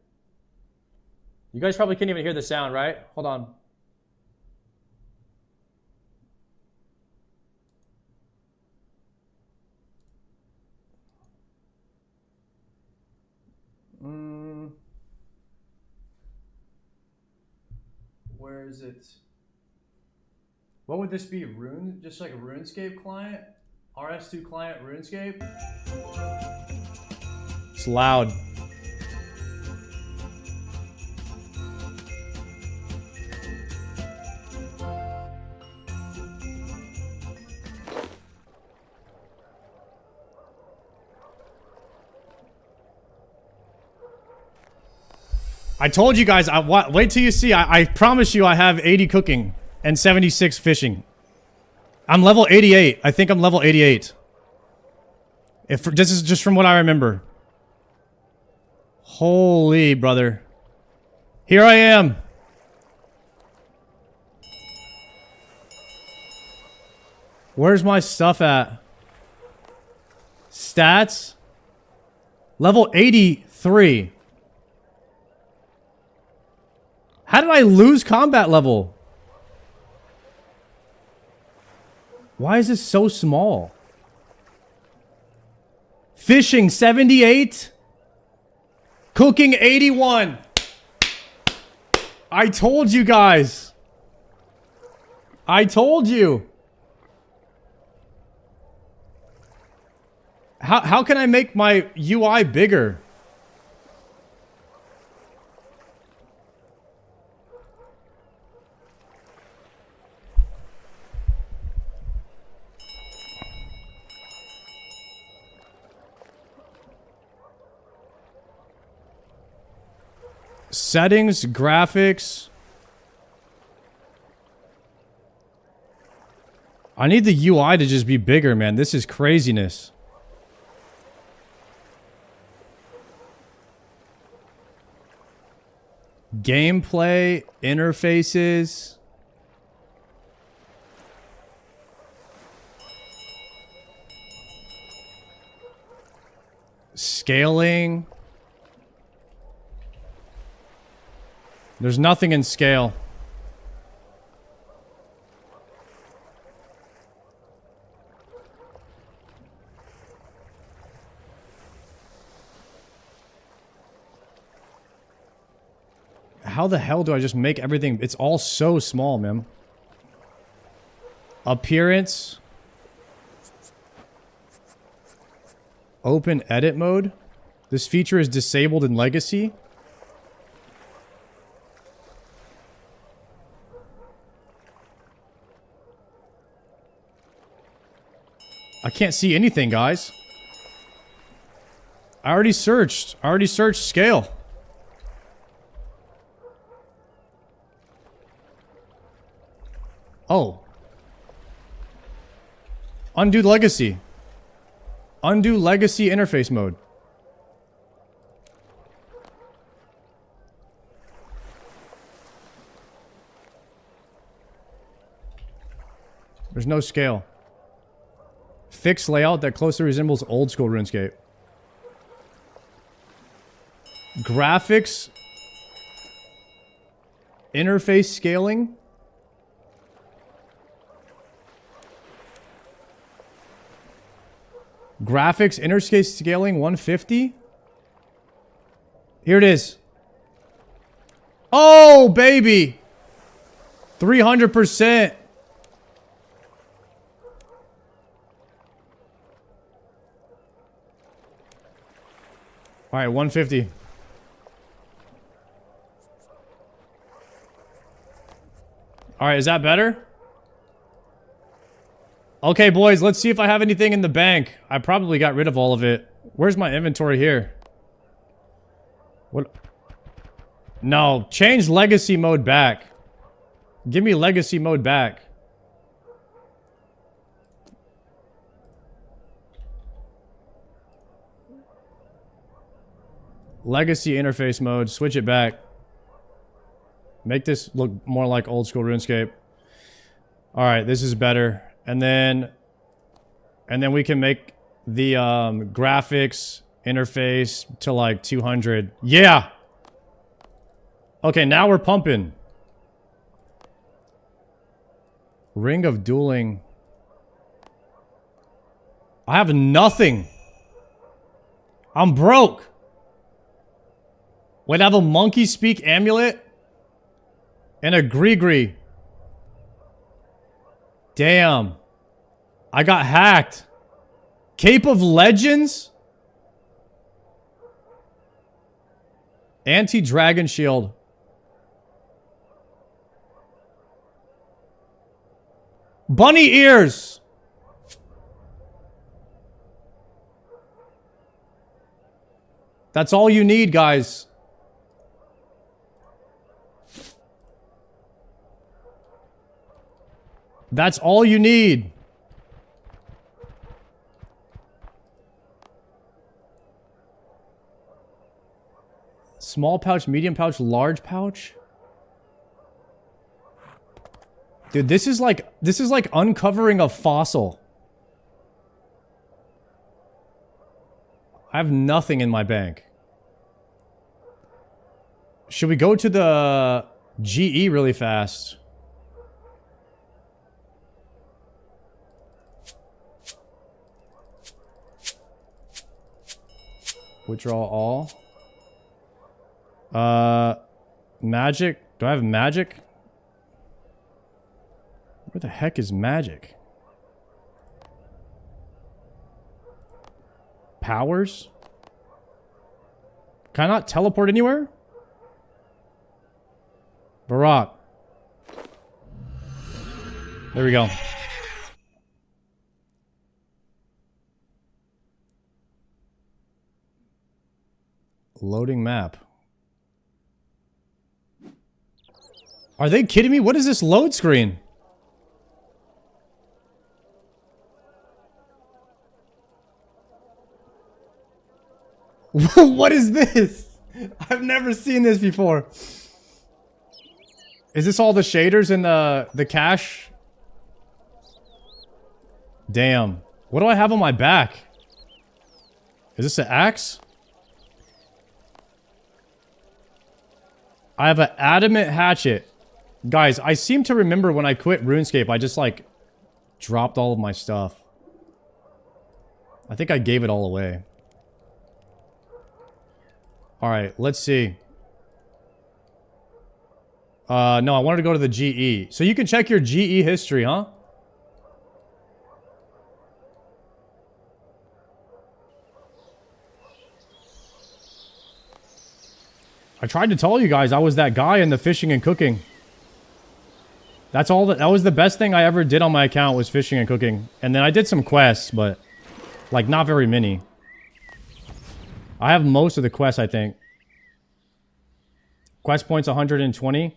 You guys probably can't even hear the sound, right? Hold on. Where is it? What would this be? Just like a RuneScape client? RS2 client RuneScape? It's loud. I told you guys, wait till you see. I promise you I have 80 cooking and 76 fishing. I'm level 88. I think I'm level 88. If this is just from what I remember. Holy brother. Here I am. Where's my stuff at? Stats. Level 83. How did I lose combat level? Why is this so small? Fishing 78. Cooking 81. I told you guys. I told you. How can I make my UI bigger? Settings, graphics. I need the UI to just be bigger, man. This is craziness. Gameplay, interfaces. Scaling. There's nothing in scale. How the hell do I just make everything? It's all so small, man. Appearance. Open edit mode. This feature is disabled in Legacy. I can't see anything, guys. I already searched. I already searched scale. Oh. Undo legacy. Undo legacy interface mode. There's no scale. Fix layout that closely resembles old school RuneScape. Graphics. Interface scaling. Graphics interface scaling 150. Here it is. Oh, baby. 300%. All right, 150. All right, is that better? Okay, boys, let's see if I have anything in the bank. I probably got rid of all of it. Where's my inventory here? What? No, change legacy mode back. Give me legacy mode back. Legacy interface mode. Switch it back. Make this look more like old school RuneScape. All right, this is better. And then we can make the graphics interface to like 200. Yeah. Okay, now we're pumping. Ring of Dueling. I have nothing. I'm broke. Wait, I have a monkey speak amulet and a Gree. Damn. I got hacked. Cape of Legends? Anti-Dragon Shield. Bunny ears! That's all you need, guys. That's all you need. Small pouch, medium pouch, large pouch. Dude, this is like uncovering a fossil. I have nothing in my bank. Should we go to the GE really fast. Withdraw all. Magic. Do I have magic? Where the heck is magic? Powers? Can I not teleport anywhere? Barack. There we go. Loading map. Are they kidding me? What is this load screen? What is this? I've never seen this before. Is this all the shaders in the cache? Damn. What do I have on my back? Is this an axe? I have an adamant hatchet. Guys, I seem to remember when I quit RuneScape, I just like dropped all of my stuff. I think I gave it all away. Alright, let's see. No, I wanted to go to the GE. So you can check your GE history, huh? I tried to tell you guys I was that guy in the fishing and cooking. That's all that was the best thing I ever did on my account was fishing and cooking. And then I did some quests, but like not very many. I have most of the quests, I think. Quest points 120.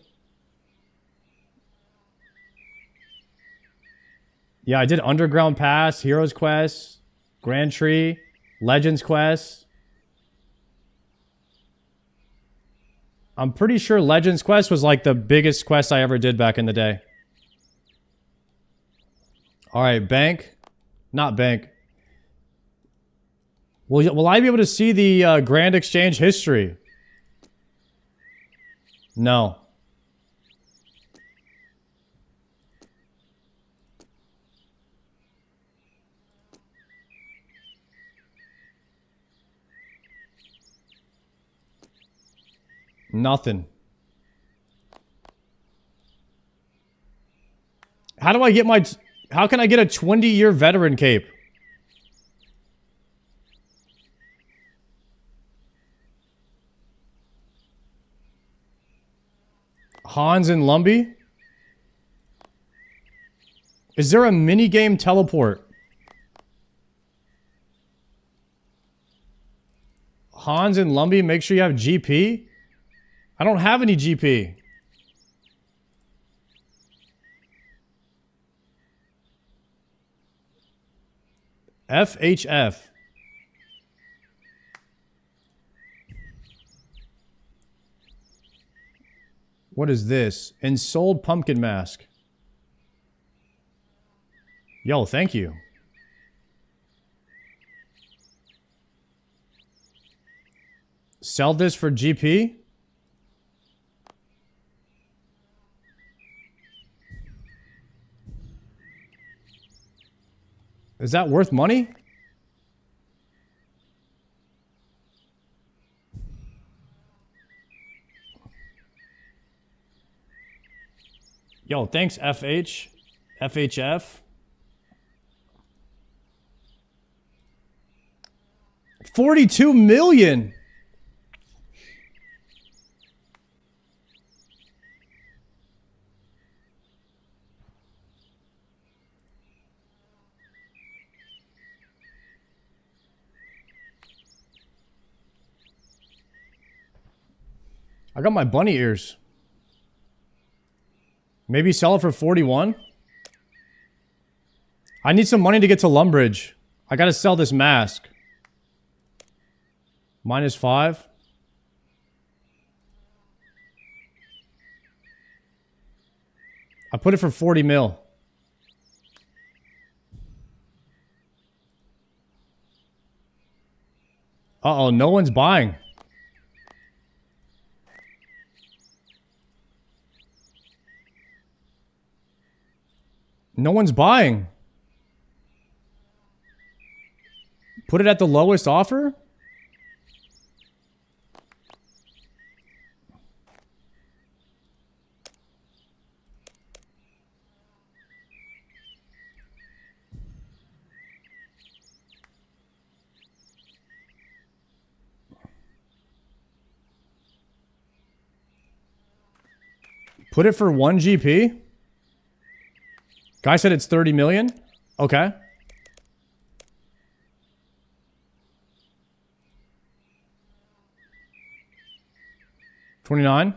Yeah, I did Underground Pass, Heroes Quest, Grand Tree, Legends Quest. I'm pretty sure Legends Quest was like the biggest quest I ever did back in the day. Alright, bank. Not bank. Will I be able to see the Grand Exchange history? No. Nothing. How do I get my... How can I get a 20-year veteran cape? Hans and Lumbee? Is there a minigame teleport? Hans and Lumbee, make sure you have GP? I don't have any GP. FHF. What is this? Ensouled pumpkin mask. Yo, thank you. Sell this for GP? Is that worth money? Yo, thanks, FH. FHF. 42 million! I got my bunny ears. Maybe sell it for 41? I need some money to get to Lumbridge. I gotta sell this mask. -5. I put it for 40 mil. Uh-oh, no one's buying. No one's buying. Put it at the lowest offer? Put it for 1 GP? Guy said it's 30 million? Okay. $29.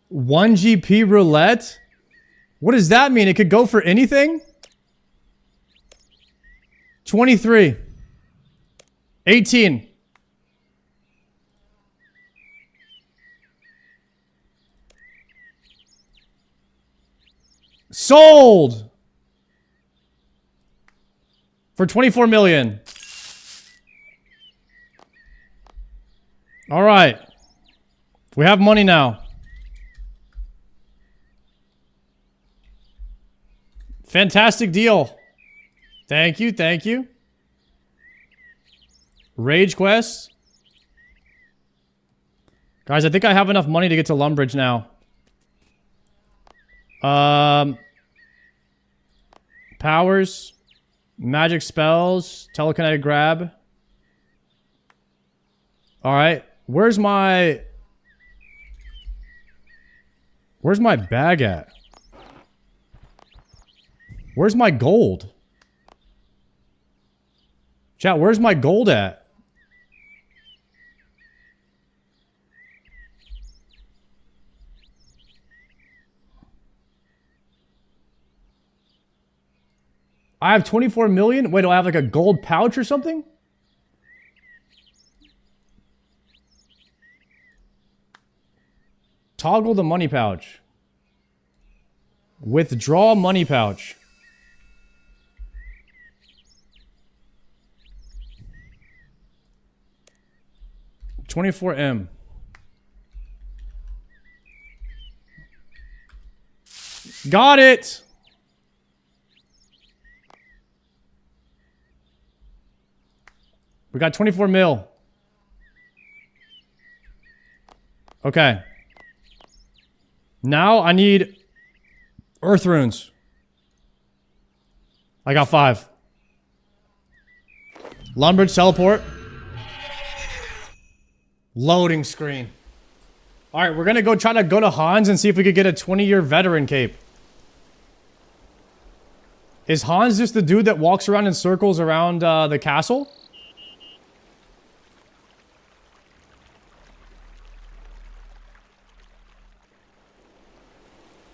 One GP roulette? What does that mean? It could go for anything? 23. 18. Sold for 24 million. All right. We have money now. Fantastic deal. Thank you. Thank you. Rage quest. Guys, I think I have enough money to get to Lumbridge now. Powers. Magic spells. Telekinetic grab. Alright. Where's my bag at? Where's my gold? Chat, where's my gold at? I have 24 million? Wait, do I have like a gold pouch or something? Toggle the money pouch. Withdraw money pouch. $24M. Got it! We got 24 mil. Okay. Now I need Earth runes. I got 5. Lumbridge teleport. Loading screen. Alright, we're gonna try to go to Hans and see if we could get a 20-year veteran cape. Is Hans just the dude that walks around in circles around the castle?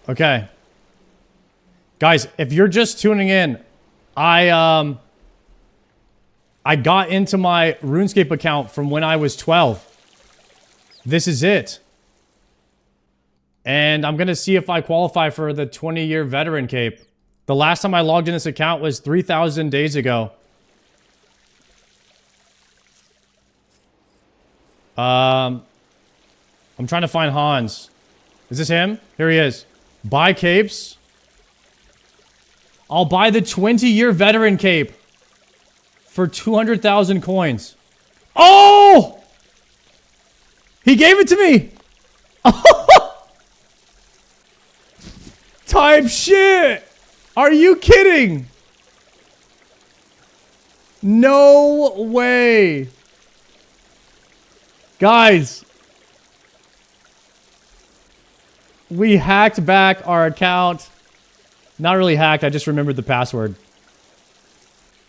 Okay. Guys, if you're just tuning in, I got into my RuneScape account from when I was 12. This is it. And I'm going to see if I qualify for the 20-year veteran cape. The last time I logged in this account was 3,000 days ago. I'm trying to find Hans. Is this him? Here he is. Buy capes. I'll buy the 20-year veteran cape for 200,000 coins. Oh! He gave it to me! Type shit! Are you kidding? No way. Guys. We hacked back our account. Not really hacked, I just remembered the password.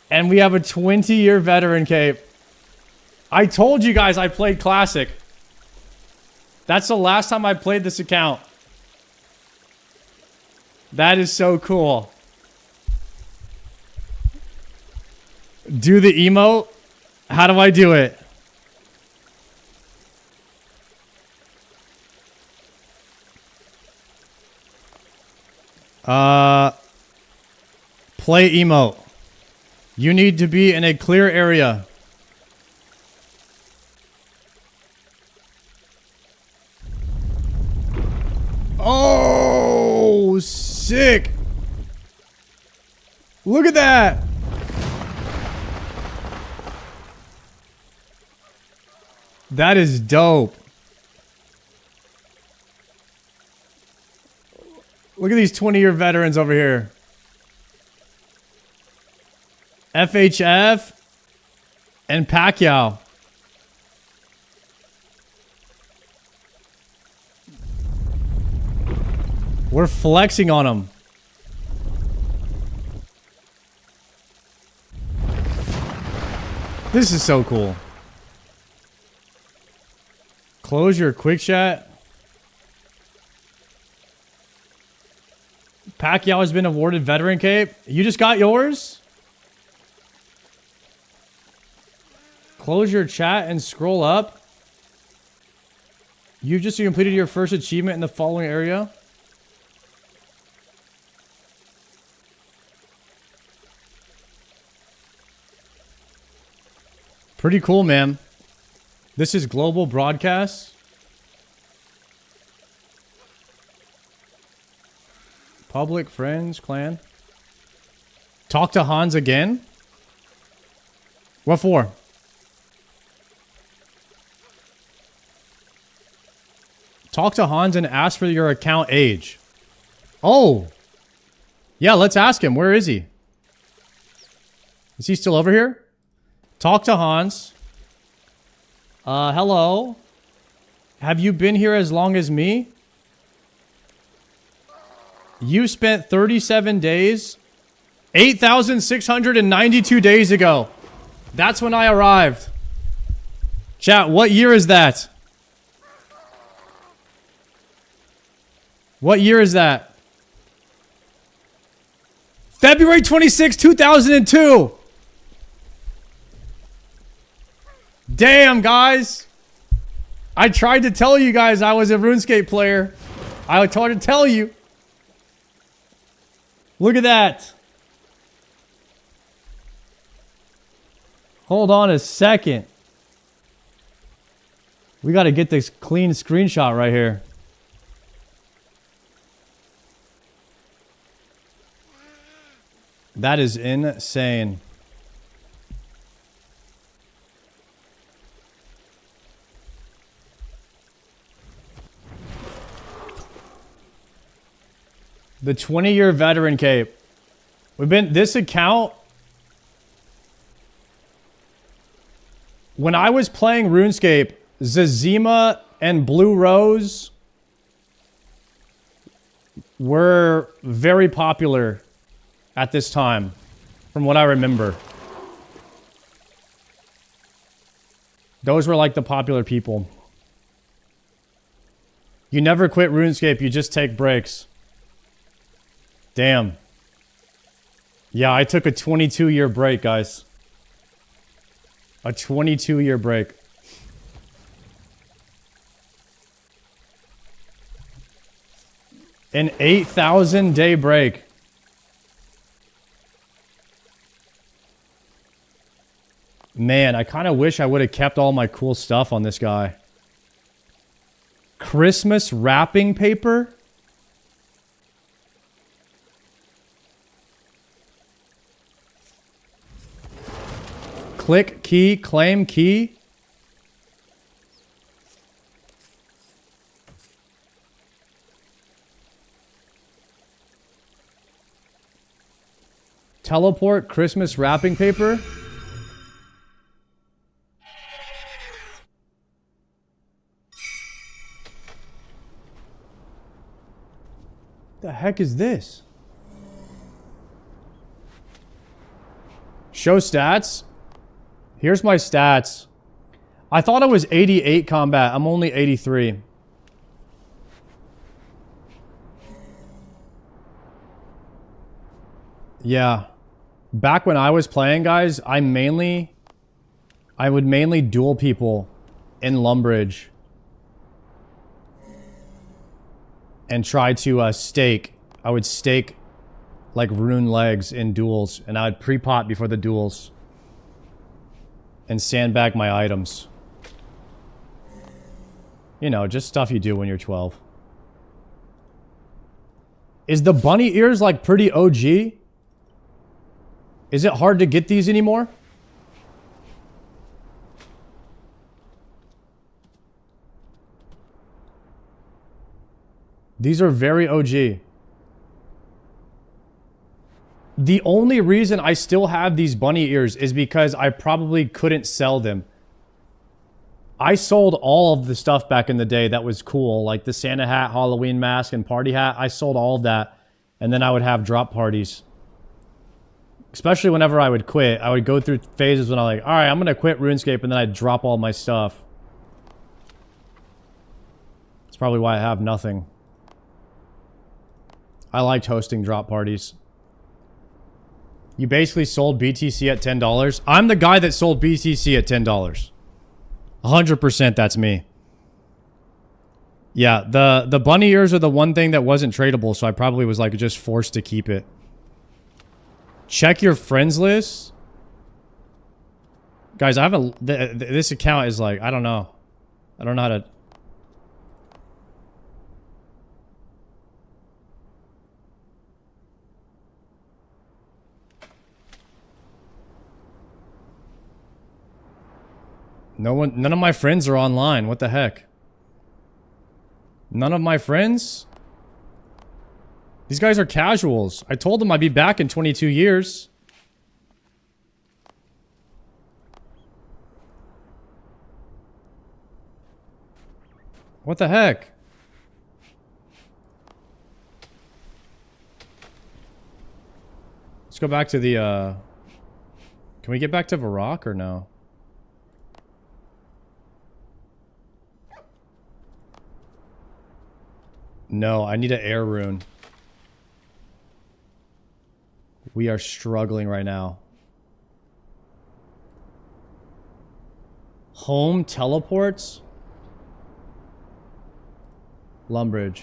And we have a 20-year veteran cape. I told you guys I played Classic. That's the last time I played this account. That is so cool. Do the emote? How do I do it? Play emote. You need to be in a clear area. Oh, sick. Look at that. That is dope. Look at these 20-year veterans over here. FHF and Pacquiao. We're flexing on them. This is so cool. Close your quick chat. Pacquiao has been awarded veteran cape. You just got yours? Close your chat and scroll up. You've just completed your first achievement in the following area. Pretty cool, man. This is global broadcast. Public, friends, clan. Talk to Hans again? What for? Talk to Hans and ask for your account age. Oh. Yeah, let's ask him. Where is he? Is he still over here? Talk to Hans. Hello. Have you been here as long as me? You spent 37 days. 8,692 days ago. That's when I arrived. Chat, what year is that? What year is that? February 26, 2002. Damn, guys. I tried to tell you guys I was a RuneScape player. I tried to tell you. Look at that. Hold on a second. We got to get this clean screenshot right here. That is insane. The 20-year veteran cape. We've been this account. When I was playing RuneScape, Zazima and Blue Rose were very popular at this time, from what I remember. Those were like the popular people. You never quit RuneScape, you just take breaks. Damn. Yeah, I took a 22-year break, guys. A 22-year break. An 8,000-day break. Man, I kind of wish I would have kept all my cool stuff on this guy. Christmas wrapping paper? Click key, claim key. Teleport Christmas wrapping paper. The heck is this? Show stats. Here's my stats. I thought I was 88 combat. I'm only 83. Yeah. Back when I was playing, guys, I would mainly duel people in Lumbridge. And try to stake. I would stake like rune legs in duels. And I would pre-pot before the duels. And sandbag my items. You know, just stuff you do when you're 12. Is the bunny ears like pretty OG? Is it hard to get these anymore? These are very OG. The only reason I still have these bunny ears is because I probably couldn't sell them. I sold all of the stuff back in the day that was cool, like the Santa hat, Halloween mask, and party hat. I sold all of that, and then I would have drop parties. Especially whenever I would quit, I would go through phases when I'm like, alright, I'm gonna quit RuneScape, and then I'd drop all my stuff. That's probably why I have nothing. I liked hosting drop parties. You basically sold BTC at $10. I'm the guy that sold BTC at $10. 100% that's me. Yeah, the bunny ears are the one thing that wasn't tradable, so I probably was like just forced to keep it. Check your friends list. Guys, I haven't... This account is like, I don't know. I don't know how to... None of my friends are online. What the heck? None of my friends? These guys are casuals. I told them I'd be back in 22 years. What the heck? Let's go back to the, Can we get back to Varrock or no? No, I need an air rune. We are struggling right now. Home teleports? Lumbridge.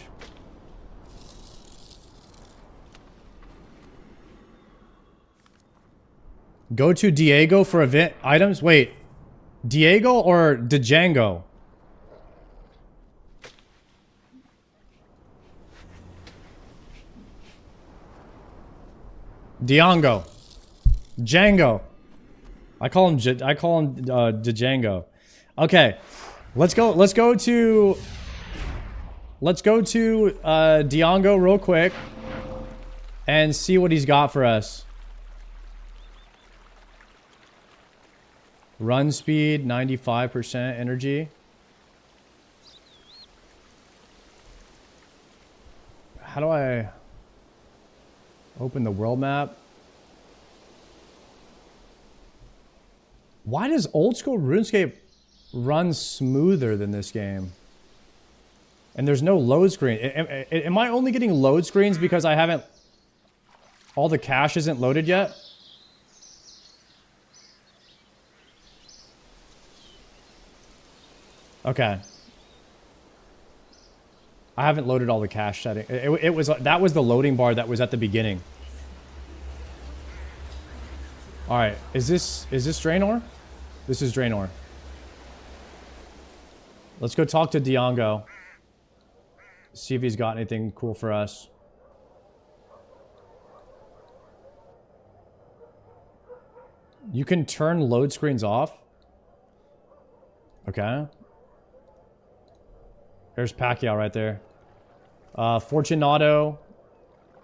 Go to Diego for event items? Wait. Diego or Django? Django. Django. I call him Django. Okay. Let's go to Django real quick and see what he's got for us. Run speed, 95% energy. How do I open the world map? Why does old school RuneScape run smoother than this game? And there's no load screen. Am I only getting load screens because I haven't... All the cache isn't loaded yet? Okay. I haven't loaded all the cache settings. That was the loading bar that was at the beginning. All right, is this Draenor? This is Draenor. Let's go talk to Django. See if he's got anything cool for us. You can turn load screens off. Okay. There's Pacquiao right there. Fortunato.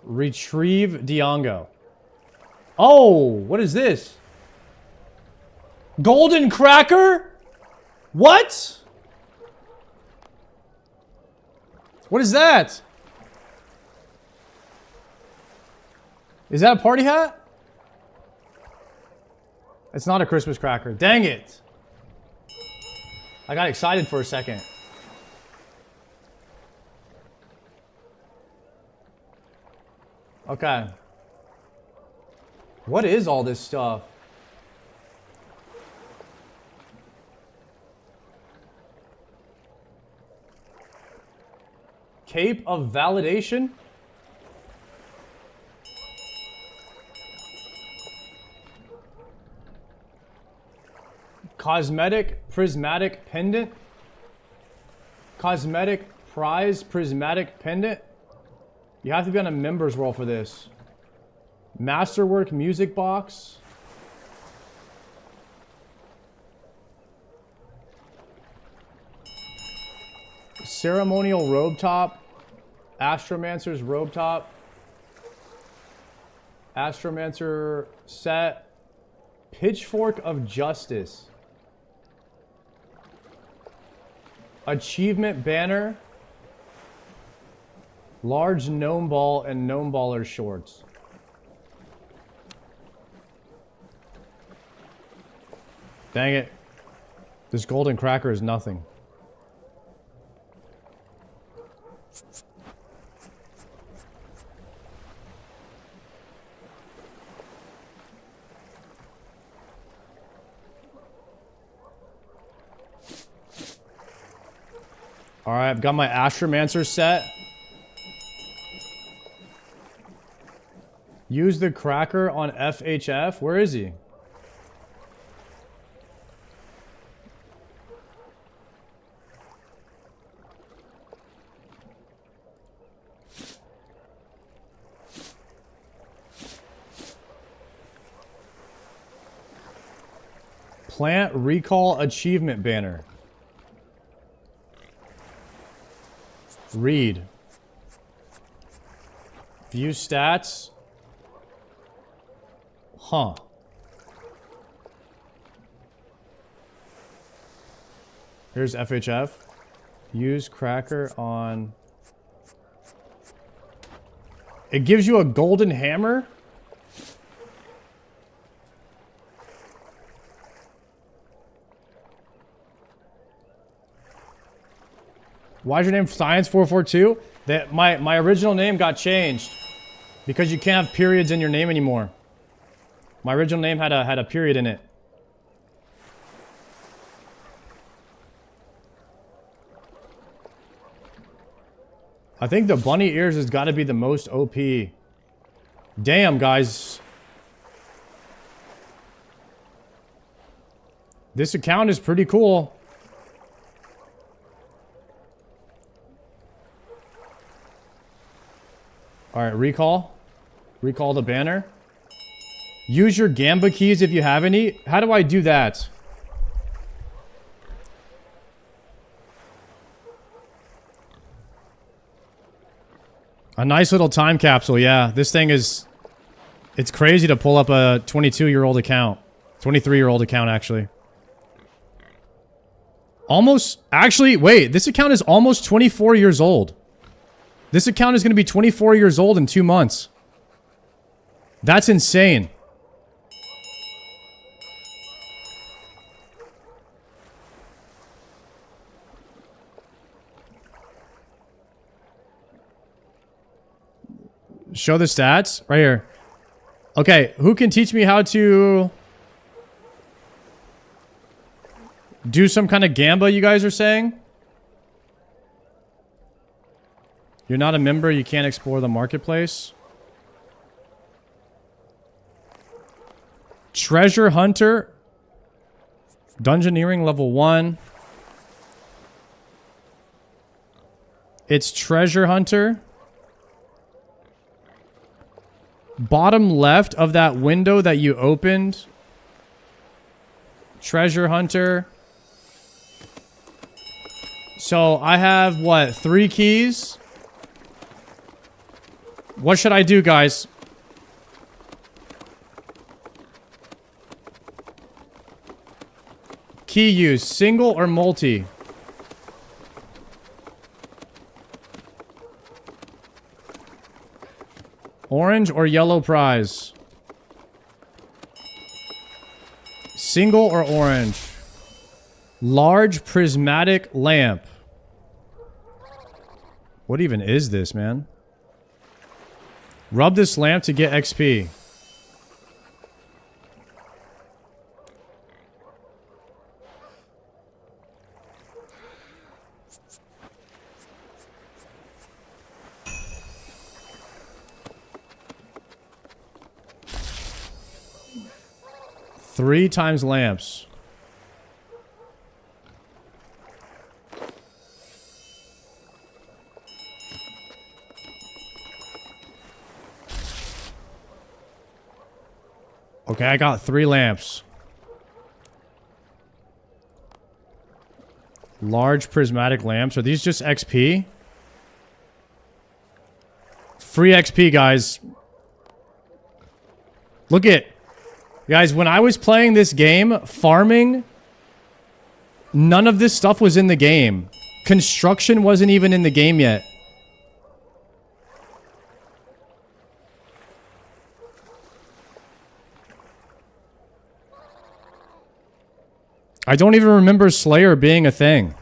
Retrieve Django. Oh, what is this? Golden Cracker? What? What is that? Is that a party hat? It's not a Christmas cracker. Dang it. I got excited for a second. Okay. What is all this stuff? Cape of Validation? Cosmetic Prismatic Pendant? Cosmetic Prize Prismatic Pendant? You have to be on a members role for this. Masterwork music box. Ceremonial robe top. Astromancer's robe top. Astromancer set. Pitchfork of Justice. Achievement banner. Large gnome ball and gnome baller shorts. Dang it. This golden cracker is nothing. Alright, I've got my Astromancer set. Use the cracker on FHF. Where is he? Plant recall achievement banner. Read. View stats. Huh. Here's FHF. Use cracker on... It gives you a golden hammer? Why is your name Science442? That my original name got changed because you can't have periods in your name anymore. My original name had a period in it. I think the bunny ears has got to be the most OP. Damn, guys. This account is pretty cool. Alright, recall. Recall the banner. Use your Gamba keys if you have any. How do I do that? A nice little time capsule, yeah. This thing is... It's crazy to pull up a 22-year-old account. 23-year-old account, actually. Almost... Actually, wait. This account is almost 24 years old. This account is going to be 24 years old in 2 months. That's insane. Show the stats right here. Okay, who can teach me how to do some kind of gamba you guys are saying? You're not a member, you can't explore the marketplace. Treasure Hunter. Dungeoneering level 1. It's Treasure Hunter. Bottom left of that window that you opened. Treasure Hunter. So I have, what, 3 keys? What should I do, guys? Key use, single or multi? Orange or yellow prize? Single or orange? Large prismatic lamp. What even is this, man? Rub this lamp to get XP. Three times lamps. Okay, I got 3 lamps. Large prismatic lamps. Are these just XP? Free XP, guys. Look at... Guys, when I was playing this game, farming, none of this stuff was in the game. Construction wasn't even in the game yet. I don't even remember Slayer being a thing.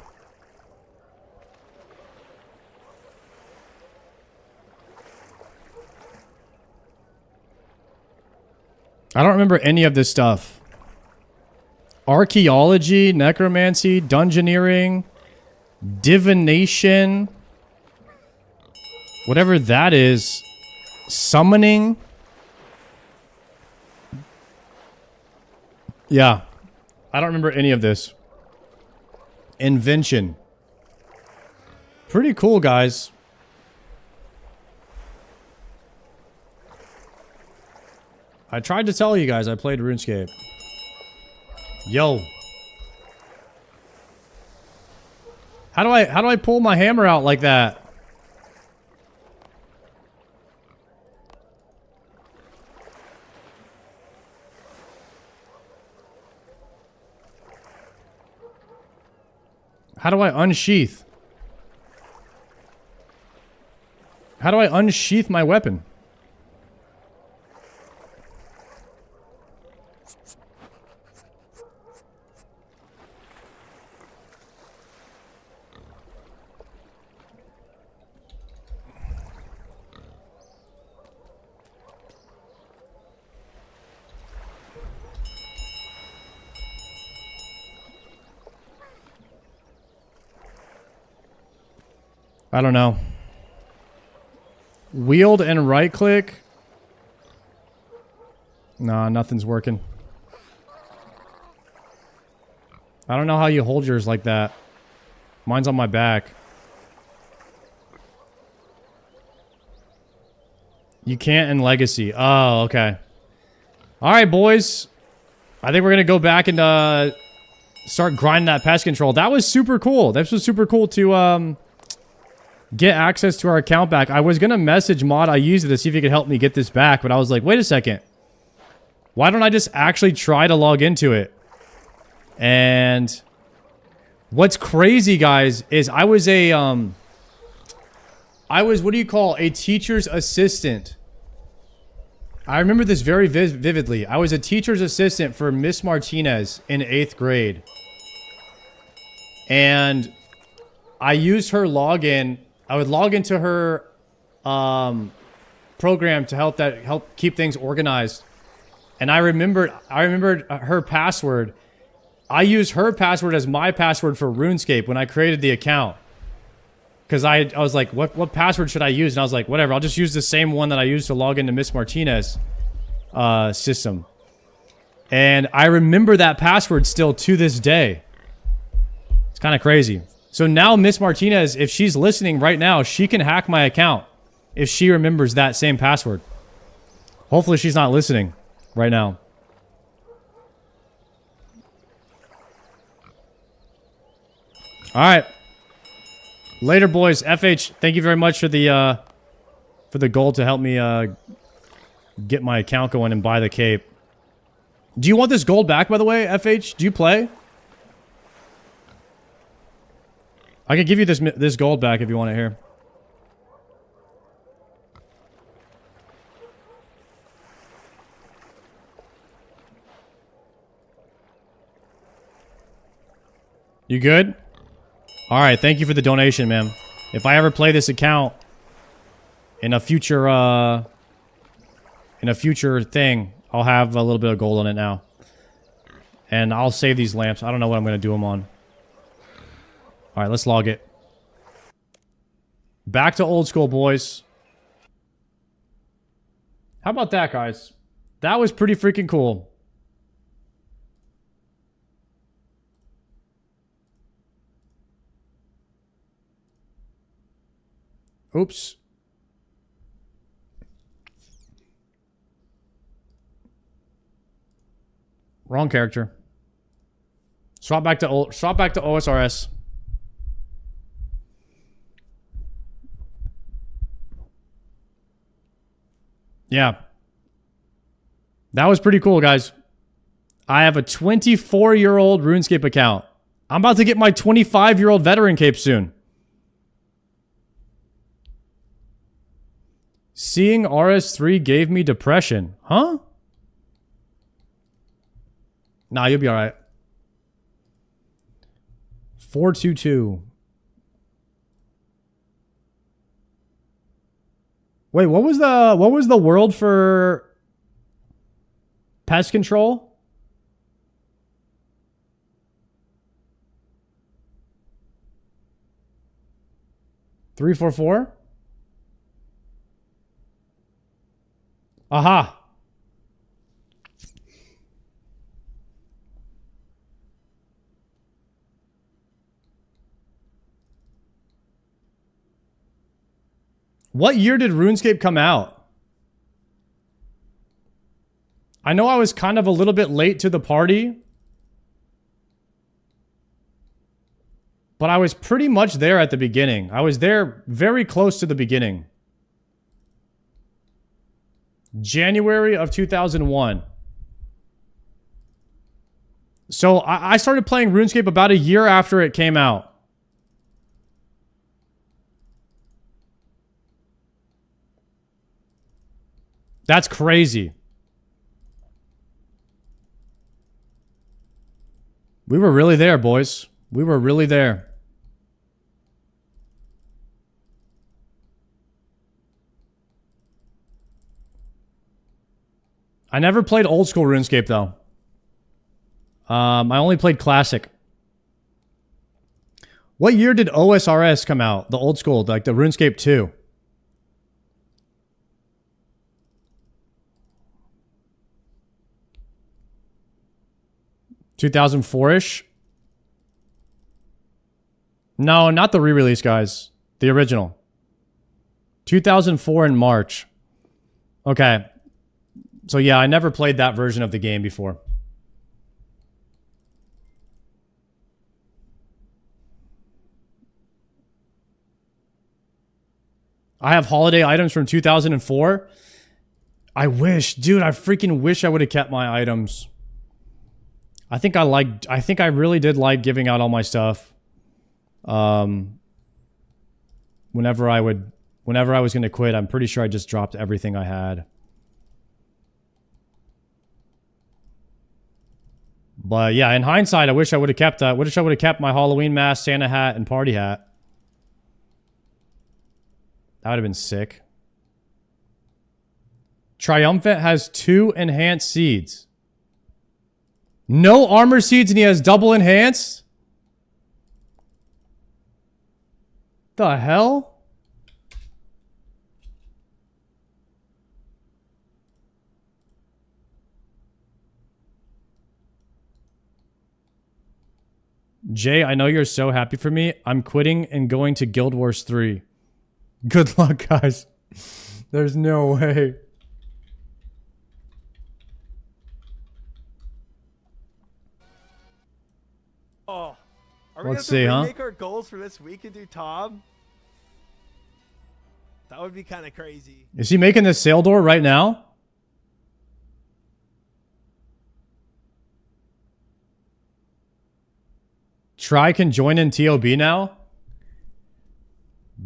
I don't remember any of this stuff. Archaeology, necromancy, dungeoneering, divination, whatever that is, summoning. Yeah. I don't remember any of this. Invention. Pretty cool, guys. I tried to tell you guys I played RuneScape. Yo. How do I pull my hammer out like that? How do I unsheath? How do I unsheath my weapon? I don't know. Wield and right click. Nah, nothing's working. I don't know how you hold yours like that. Mine's on my back. You can't in Legacy. Oh, okay. Alright, boys. I think we're going to go back and start grinding that pest control. That was super cool. This was super cool to get access to our account back. I was going to message Mod I used it to see if he could help me get this back, but I was like, wait a second. Why don't I just actually try to log into it? And what's crazy, guys, is I was a, what do you call, a teacher's assistant. I remember this very vividly. I was a teacher's assistant for Miss Martinez in 8th grade. And I used her login. I would log into her program to help keep things organized. And I remembered her password. I used her password as my password for RuneScape when I created the account. Because I was like, what password should I use? And I was like, whatever, I'll just use the same one that I used to log into Miss Martinez system. And I remember that password still to this day. It's kind of crazy. So now Miss Martinez, if she's listening right now, she can hack my account if she remembers that same password. Hopefully she's not listening right now. All right. Later, boys. FH, thank you very much for the gold to help me get my account going and buy the cape. Do you want this gold back, by the way, FH? Do you play? I can give you this gold back if you want it here. You good? All right, thank you for the donation, man. If I ever play this account in a future thing, I'll have a little bit of gold on it now. And I'll save these lamps. I don't know what I'm going to do them on. All right, let's log it. Back to old school, boys. How about that, guys? That was pretty freaking cool. Oops. Wrong character. Swap back to OSRS. Yeah. That was pretty cool, guys. I have a 24-year-old RuneScape account. I'm about to get my 25-year-old veteran cape soon. Seeing RS3 gave me depression. Huh? Nah, you'll be all right. 422. Wait, what was the world for pest control? Three, 4, 4. Aha. What year did RuneScape come out? I know I was kind of a little bit late to the party, but I was pretty much there at the beginning. I was there very close to the beginning. January of 2001. So I started playing RuneScape about a year after it came out. That's crazy. We were really there, boys. We were really there. I never played old school RuneScape though. I only played classic. What year did OSRS come out? The old school, like the RuneScape 2. $2004-ish? No, not the re-release, guys. The original. 2004 in March. Okay. So yeah, I never played that version of the game before. I have holiday items from 2004. I wish, dude, I freaking wish I would have kept my items. I think I really did like giving out all my stuff. Whenever I was going to quit, I'm pretty sure I just dropped everything I had. But yeah, in hindsight, I wish I would have kept my Halloween mask, Santa hat, and party hat. That would have been sick. Triumphant has 2 enhanced seeds. No armor seeds and he has double enhanced? The hell? Jay, I know you're so happy for me. I'm quitting and going to Guild Wars 3. Good luck, guys. There's no way. Oh, are we Let's gonna see, huh? make our goals for this week and do Tom? That would be kind of crazy. Is he making this sale door right now? Try can join in TOB now?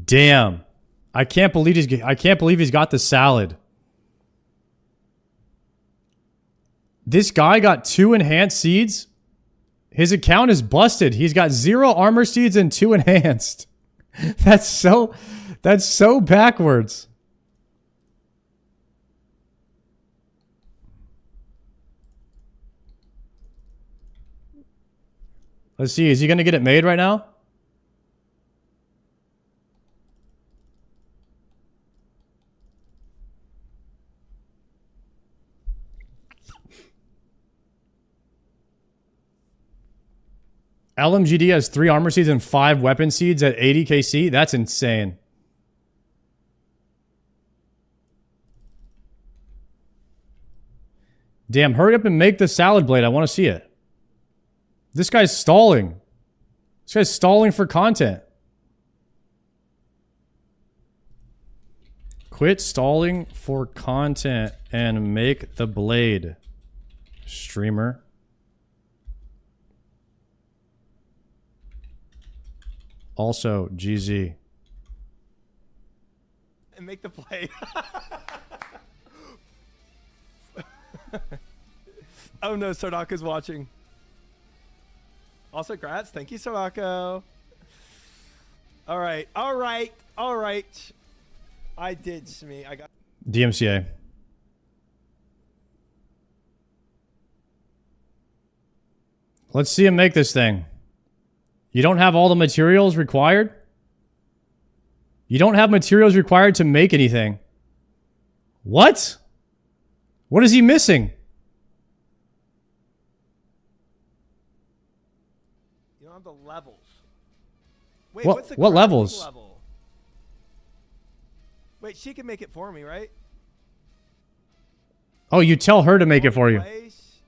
Damn. I can't believe he's got the salad. This guy got 2 enhanced seeds. His account is busted. He's got 0 armor seeds and 2 enhanced. That's so backwards. Let's see. Is he going to get it made right now? LMGD has 3 armor seeds and 5 weapon seeds at 80 KC. That's insane. Damn, hurry up and make the salad blade. I want to see it. This guy's stalling. This guy's stalling for content. Quit stalling for content and make the blade, streamer. Also, GZ. And make the play. Oh no, Sodaka's watching. Also, grats. Thank you, Sodako. All right. All right. All right. I did, Smee. I got DMCA. Let's see him make this thing. You don't have all the materials required? You don't have materials required to make anything. What? What is he missing? You don't have the levels. Wait, What- what's the what crafting levels? level? Wait, she can make it for me, right? Oh, you tell her to make it for you. Place.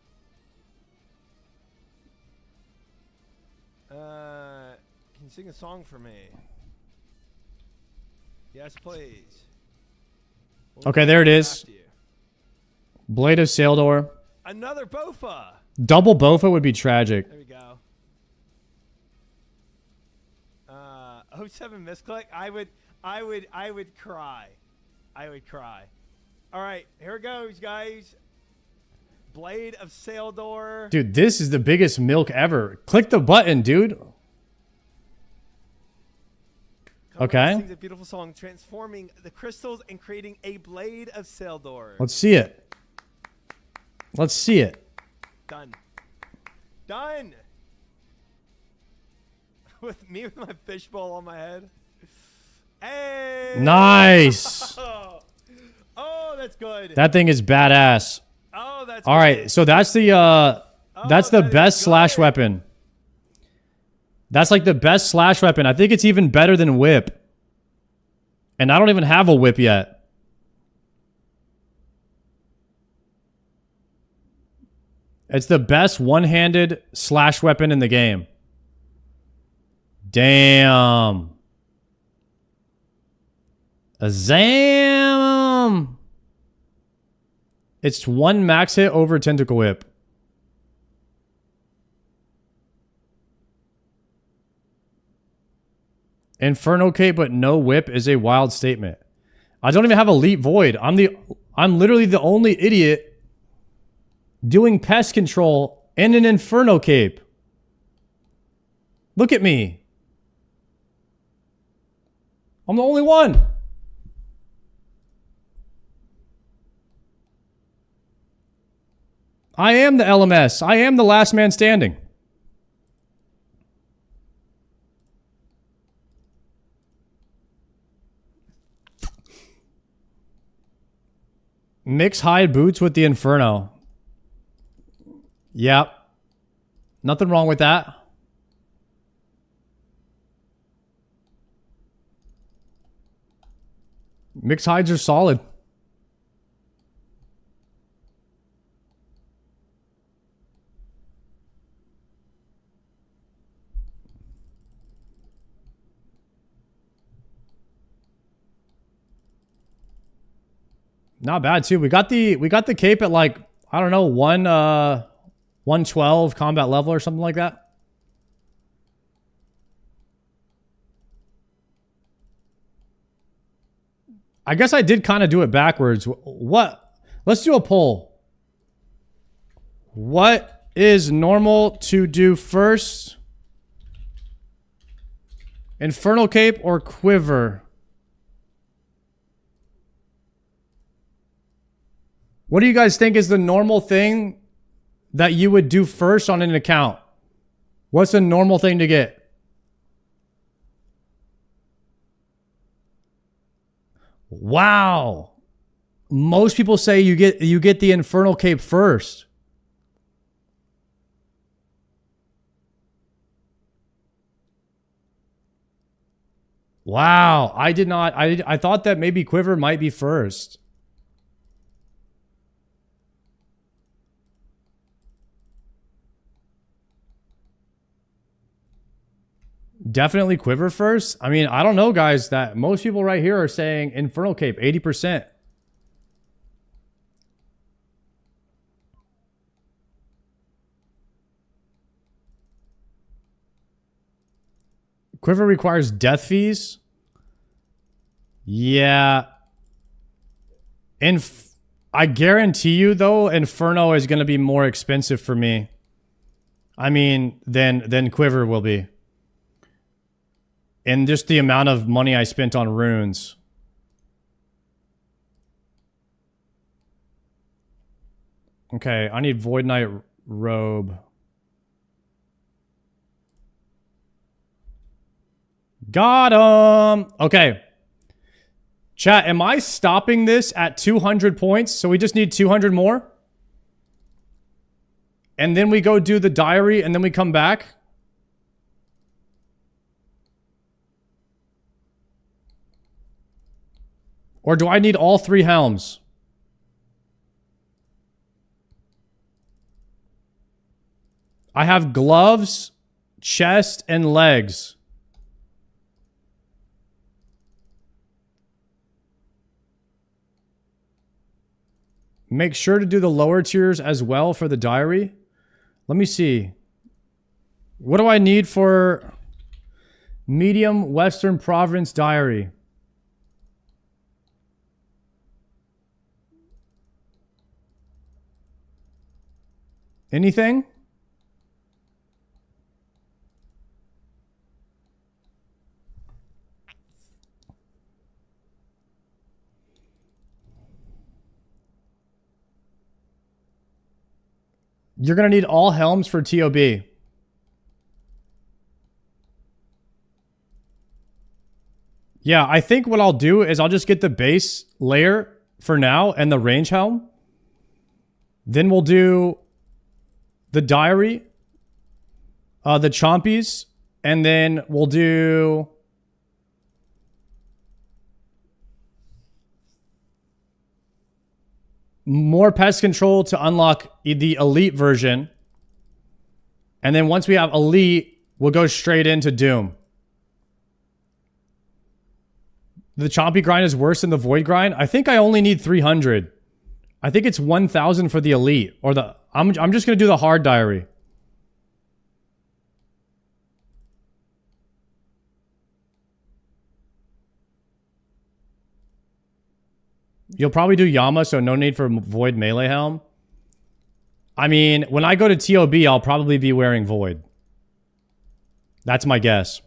Can you sing a song for me? Yes, please. Okay, there it is. Blade of Saildor. Another Bofa. Double Bofa would be tragic. There we go. 07 misclick. I would cry. I would cry. All right, here it goes, guys. Blade of Saildor. Dude, this is the biggest milk ever. Click the button, dude. Okay. Sings a beautiful song, transforming the crystals and creating a blade of Saildor. Let's see it. Let's see it. Done. Done. With me with my fishbowl on my head. Hey. Nice. Oh, that's good. That thing is badass. Oh, that's all right. good. So that's the best slash weapon. That's like the best slash weapon. I think it's even better than whip. And I don't even have a whip yet. It's the best one-handed slash weapon in the game. Damn. Azam. It's one max hit over Tentacle Whip. Inferno Cape but no whip is a wild statement. I don't even have Elite Void. I'm literally the only idiot doing pest control and an Inferno Cape. Look at me. I'm the only one. I am the LMS. I am the last man standing. Mix hide boots with the Inferno. Yep. Nothing wrong with that. Mix hides are solid. Not bad too. We got the cape at like, I don't know, 112 combat level or something like that. I guess I did kind of do it backwards. What? Let's do a poll. What is normal to do first? Infernal Cape or Quiver? What do you guys think is the normal thing that you would do first on an account? What's a normal thing to get? Wow. Most people say you get the Infernal Cape first. Wow. I did not. I thought that maybe Quiver might be first. Definitely Quiver first. I mean, I don't know, guys. That most people right here are saying Infernal Cape, 80%. Quiver requires death fees. Yeah. I guarantee you, though, Inferno is going to be more expensive for me. I mean, than Quiver will be. And just the amount of money I spent on runes. Okay, I need Void Knight Robe. Got him! Okay. Chat, am I stopping this at 200 points? So we just need 200 more? And then we go do the diary and then we come back? Or do I need all 3 helms? I have gloves, chest, and legs. Make sure to do the lower tiers as well for the diary. Let me see. What do I need for medium Western Province diary? Anything? You're going to need all helms for TOB. Yeah, I think what I'll do is I'll just get the base layer for now and the range helm. Then we'll do the diary, the chompies, and then we'll do more pest control to unlock the elite version. And then once we have elite, we'll go straight into Doom. The chompy grind is worse than the void grind. I think I only need 300. I think it's 1,000 for the elite or the. I'm just gonna do the hard diary. You'll probably do Yama, so no need for Void Melee Helm. I mean, when I go to TOB, I'll probably be wearing Void. That's my guess.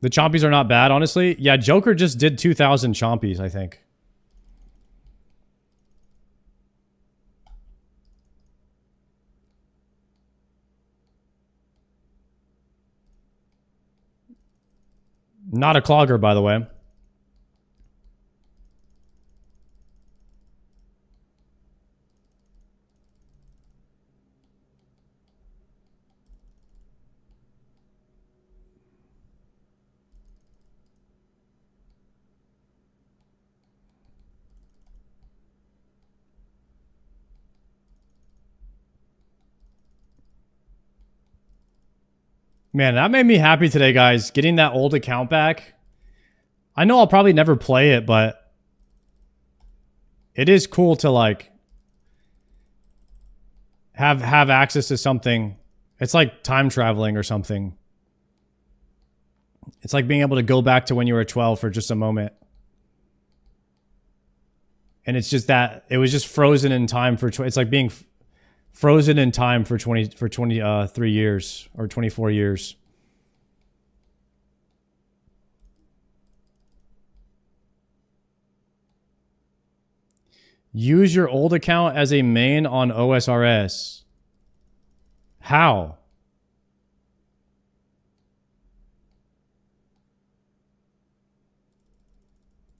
The chompies are not bad, honestly. Yeah, Joker just did 2,000 chompies, I think. Not a clogger, by the way. Man, that made me happy today, guys. Getting that old account back. I know I'll probably never play it, but it is cool to like have access to something. It's like time traveling or something. It's like being able to go back to when you were 12 for just a moment. And it's just that it was just frozen in time for it's like being frozen in time for 23 years or 24 years. Use your old account as a main on OSRS. How?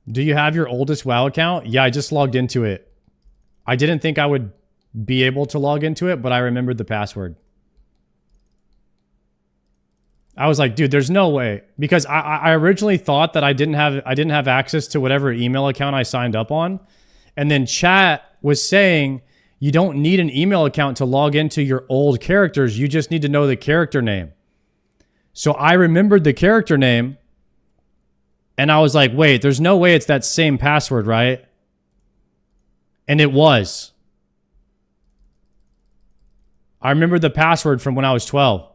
Do you have your oldest WoW account? Yeah, I just logged into it. I didn't think I would be able to log into it, but I remembered the password. I was like, dude, there's no way. Because I originally thought that I didn't have access to whatever email account I signed up on. And then chat was saying You don't need an email account to log into your old characters. You just need to know the character name. So I remembered the character name and I was like, wait, there's no way it's that same password, right? And it was. I remember the password from when I was 12.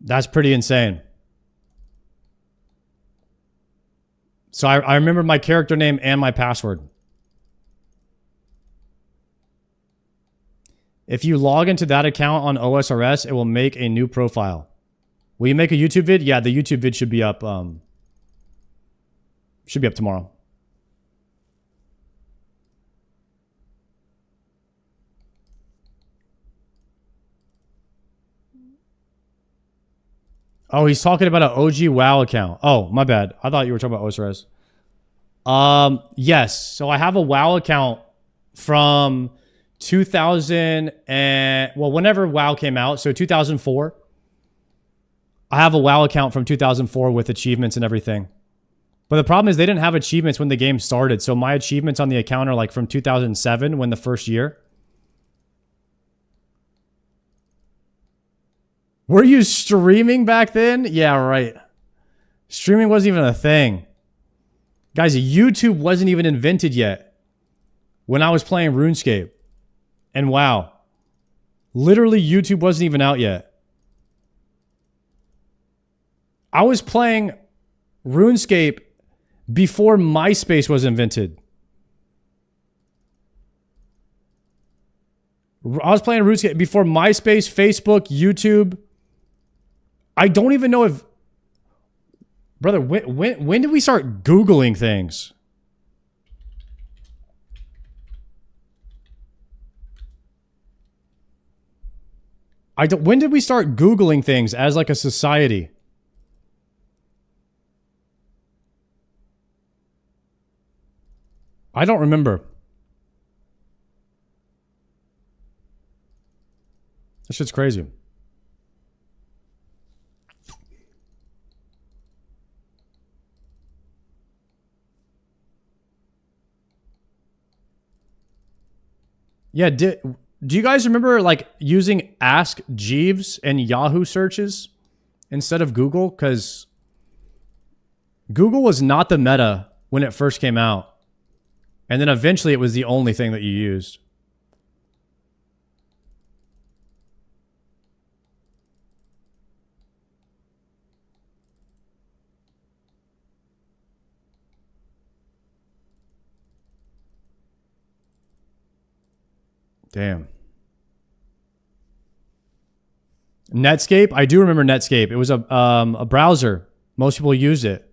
That's pretty insane. So I remember my character name and my password. If you log into that account on OSRS, it will make a new profile. Will you make a YouTube vid? Yeah, the YouTube vid should be up. Should be up tomorrow. Oh, he's talking about an OG WoW account. Oh, my bad. I thought you were talking about OSRS. Yes. So I have a WoW account from 2000 and well, whenever WoW came out, so 2004. I have a WoW account from 2004 with achievements and everything. But the problem is they didn't have achievements when the game started. So my achievements on the account are like from 2007, when the first year. Were you streaming back then? Yeah, right. Streaming wasn't even a thing. Guys, YouTube wasn't even invented yet when I was playing RuneScape. And WoW. Literally, YouTube wasn't even out yet. I was playing RuneScape before MySpace was invented. I was playing RuneScape before MySpace, Facebook, YouTube. I don't even know if... Brother, when did we start Googling things? When did we start Googling things as like a society? I don't remember. That shit's crazy. Yeah, do you guys remember like using Ask Jeeves and Yahoo searches instead of Google? Because Google was not the meta when it first came out. And then eventually it was the only thing that you used. Damn. Netscape? I do remember Netscape. It was a browser. Most people used it.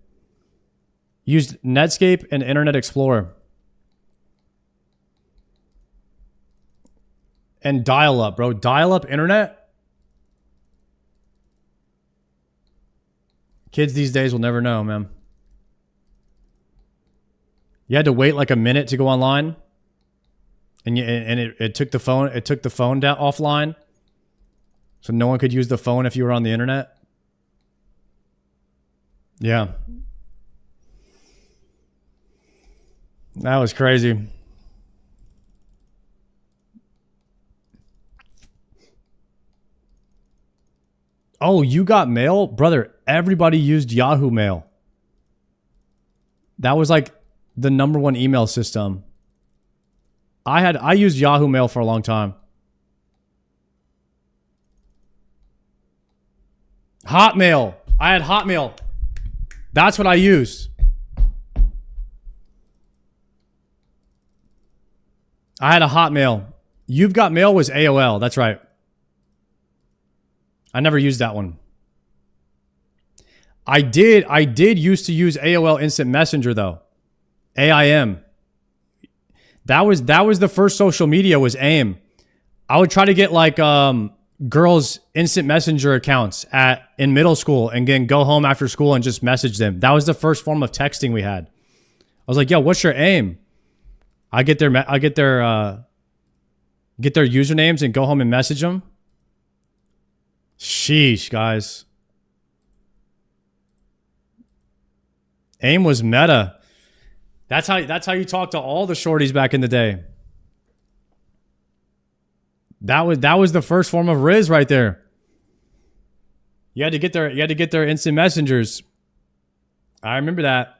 Used Netscape and Internet Explorer. And dial-up, bro. Dial-up internet? Kids these days will never know, man. You had to wait like a minute to go online. And it took the phone down offline. So no one could use the phone if you were on the internet. Yeah. That was crazy. Oh, you got mail? Brother, everybody used Yahoo Mail. That was like the #1 email system. I used Yahoo Mail for a long time. Hotmail. I had Hotmail. That's what I used. I had a Hotmail. You've Got Mail was AOL. That's right. I never used that one. I did used to use AOL Instant Messenger though. AIM. That was the first social media was AIM. I would try to get like girls' instant messenger accounts in middle school and then go home after school and just message them. That was the first form of texting we had. I was like, yo, what's your aim? I get their usernames and go home and message them. Sheesh, guys. AIM was meta. That's how you talk to all the shorties back in the day. That was the first form of Riz right there. You had to get their instant messengers. I remember that.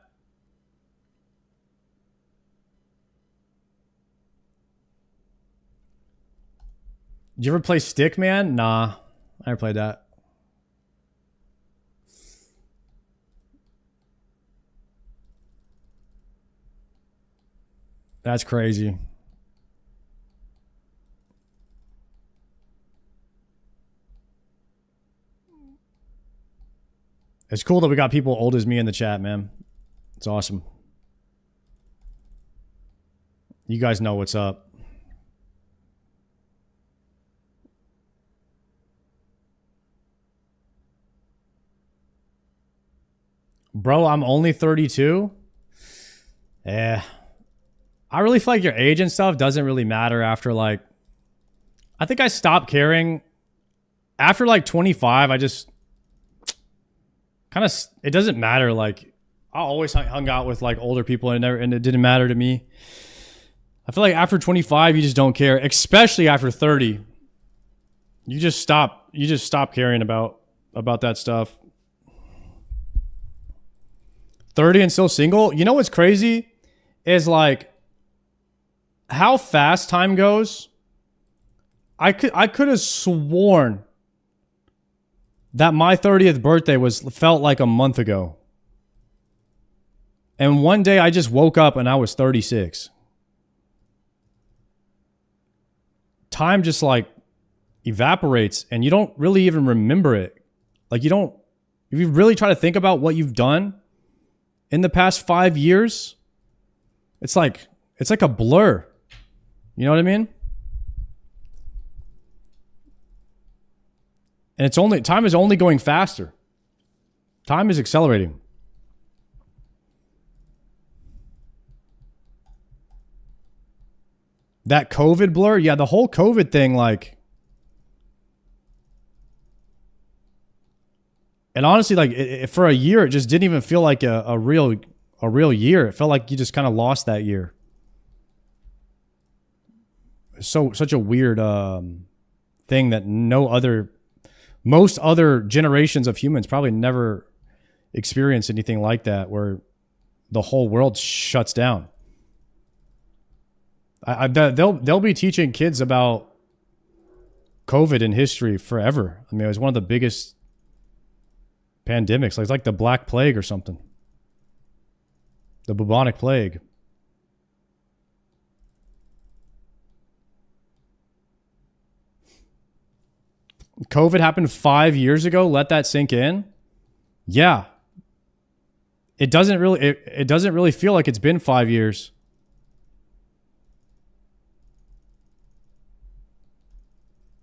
Did you ever play Stickman? Nah, I never played that. That's crazy. It's cool that we got people old as me in the chat, man. It's awesome. You guys know what's up. Bro, I'm only 32. I really feel like your age and stuff doesn't really matter after like... I think I stopped caring. After like 25, I just... kind of... It doesn't matter. Like, I always hung out with like older people and it didn't matter to me. I feel like after 25, you just don't care. Especially after 30. You just stop caring about that stuff. 30 and still single. You know what's crazy is like how fast time goes. I could have sworn that my 30th birthday felt like a month ago. And one day I just woke up and I was 36. Time just like evaporates and you don't really even remember it. Like if you really try to think about what you've done in the past 5 years, it's like a blur. You know what I mean? And time is only going faster. Time is accelerating. That COVID blur, yeah, the whole COVID thing, like, and honestly, like for a year, it just didn't even feel like a real year. It felt like you just kind of lost that year. Such a weird thing that most other generations of humans probably never experienced anything like that, where the whole world shuts down. They'll be teaching kids about COVID in history forever. I mean, it was one of the biggest pandemics. It's like the Black Plague or something. The bubonic plague. COVID happened 5 years ago. Let that sink in. Yeah. It doesn't really feel like it's been 5 years.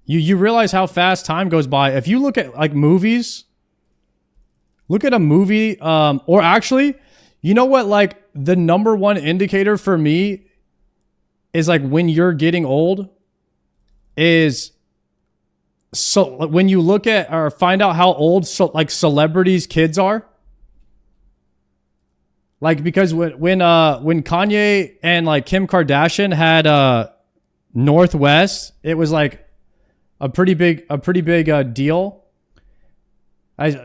You realize how fast time goes by. If you look at like movies, look at a movie, or actually, you know what, like the number one indicator for me is like when you're getting old is so when you look at or find out how old like celebrities' kids are. Like because when Kanye and like Kim Kardashian had Northwest, it was like a pretty big deal.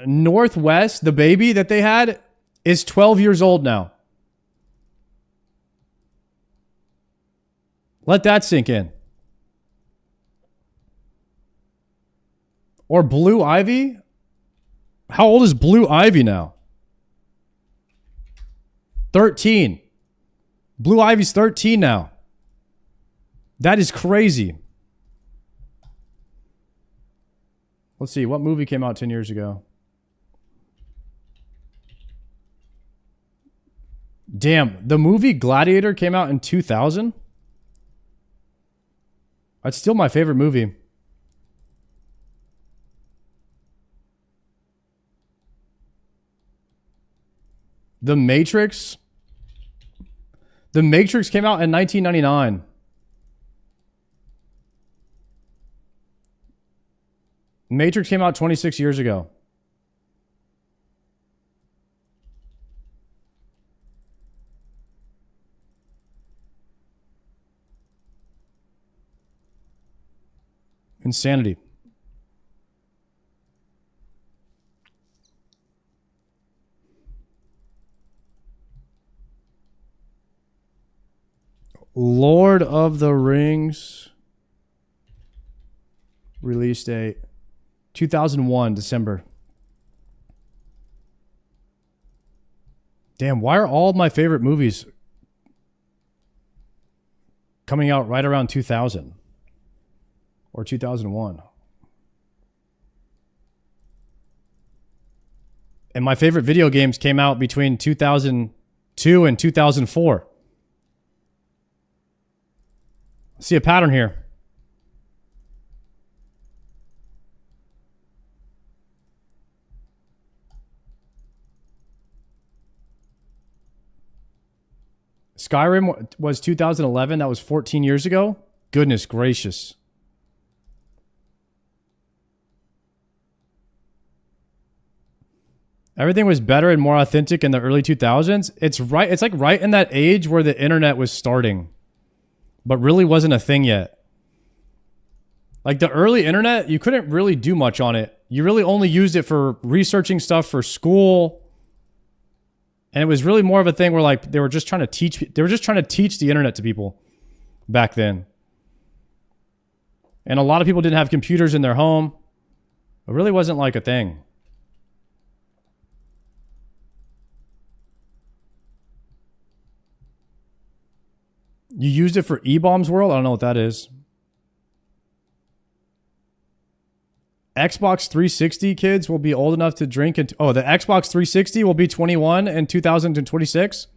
Northwest, the baby that they had, is 12 years old now. Let that sink in. Or Blue Ivy? How old is Blue Ivy now? 13. Blue Ivy's 13 now. That is crazy. Let's see, what movie came out 10 years ago? Damn, the movie Gladiator came out in 2000? That's still my favorite movie. The Matrix? The Matrix came out in 1999. Matrix came out 26 years ago. Insanity. Lord of the Rings release date 2001 December. Damn, why are all of my favorite movies coming out right around 2000 or 2001? And my favorite video games came out between 2002 and 2004. See a pattern here. Skyrim was 2011. That was 14 years ago. Goodness gracious. Everything was better and more authentic in the early 2000s. It's right. It's like right in that age where the internet was starting, but really wasn't a thing yet. Like the early internet, you couldn't really do much on it. You really only used it for researching stuff for school. And it was really more of a thing where like they were just trying to teach the internet to people back then. And a lot of people didn't have computers in their home. It really wasn't like a thing. You used it for E-Bombs World? I don't know what that is. Xbox 360 kids will be old enough to drink and... Oh, the Xbox 360 will be 21 in 2026?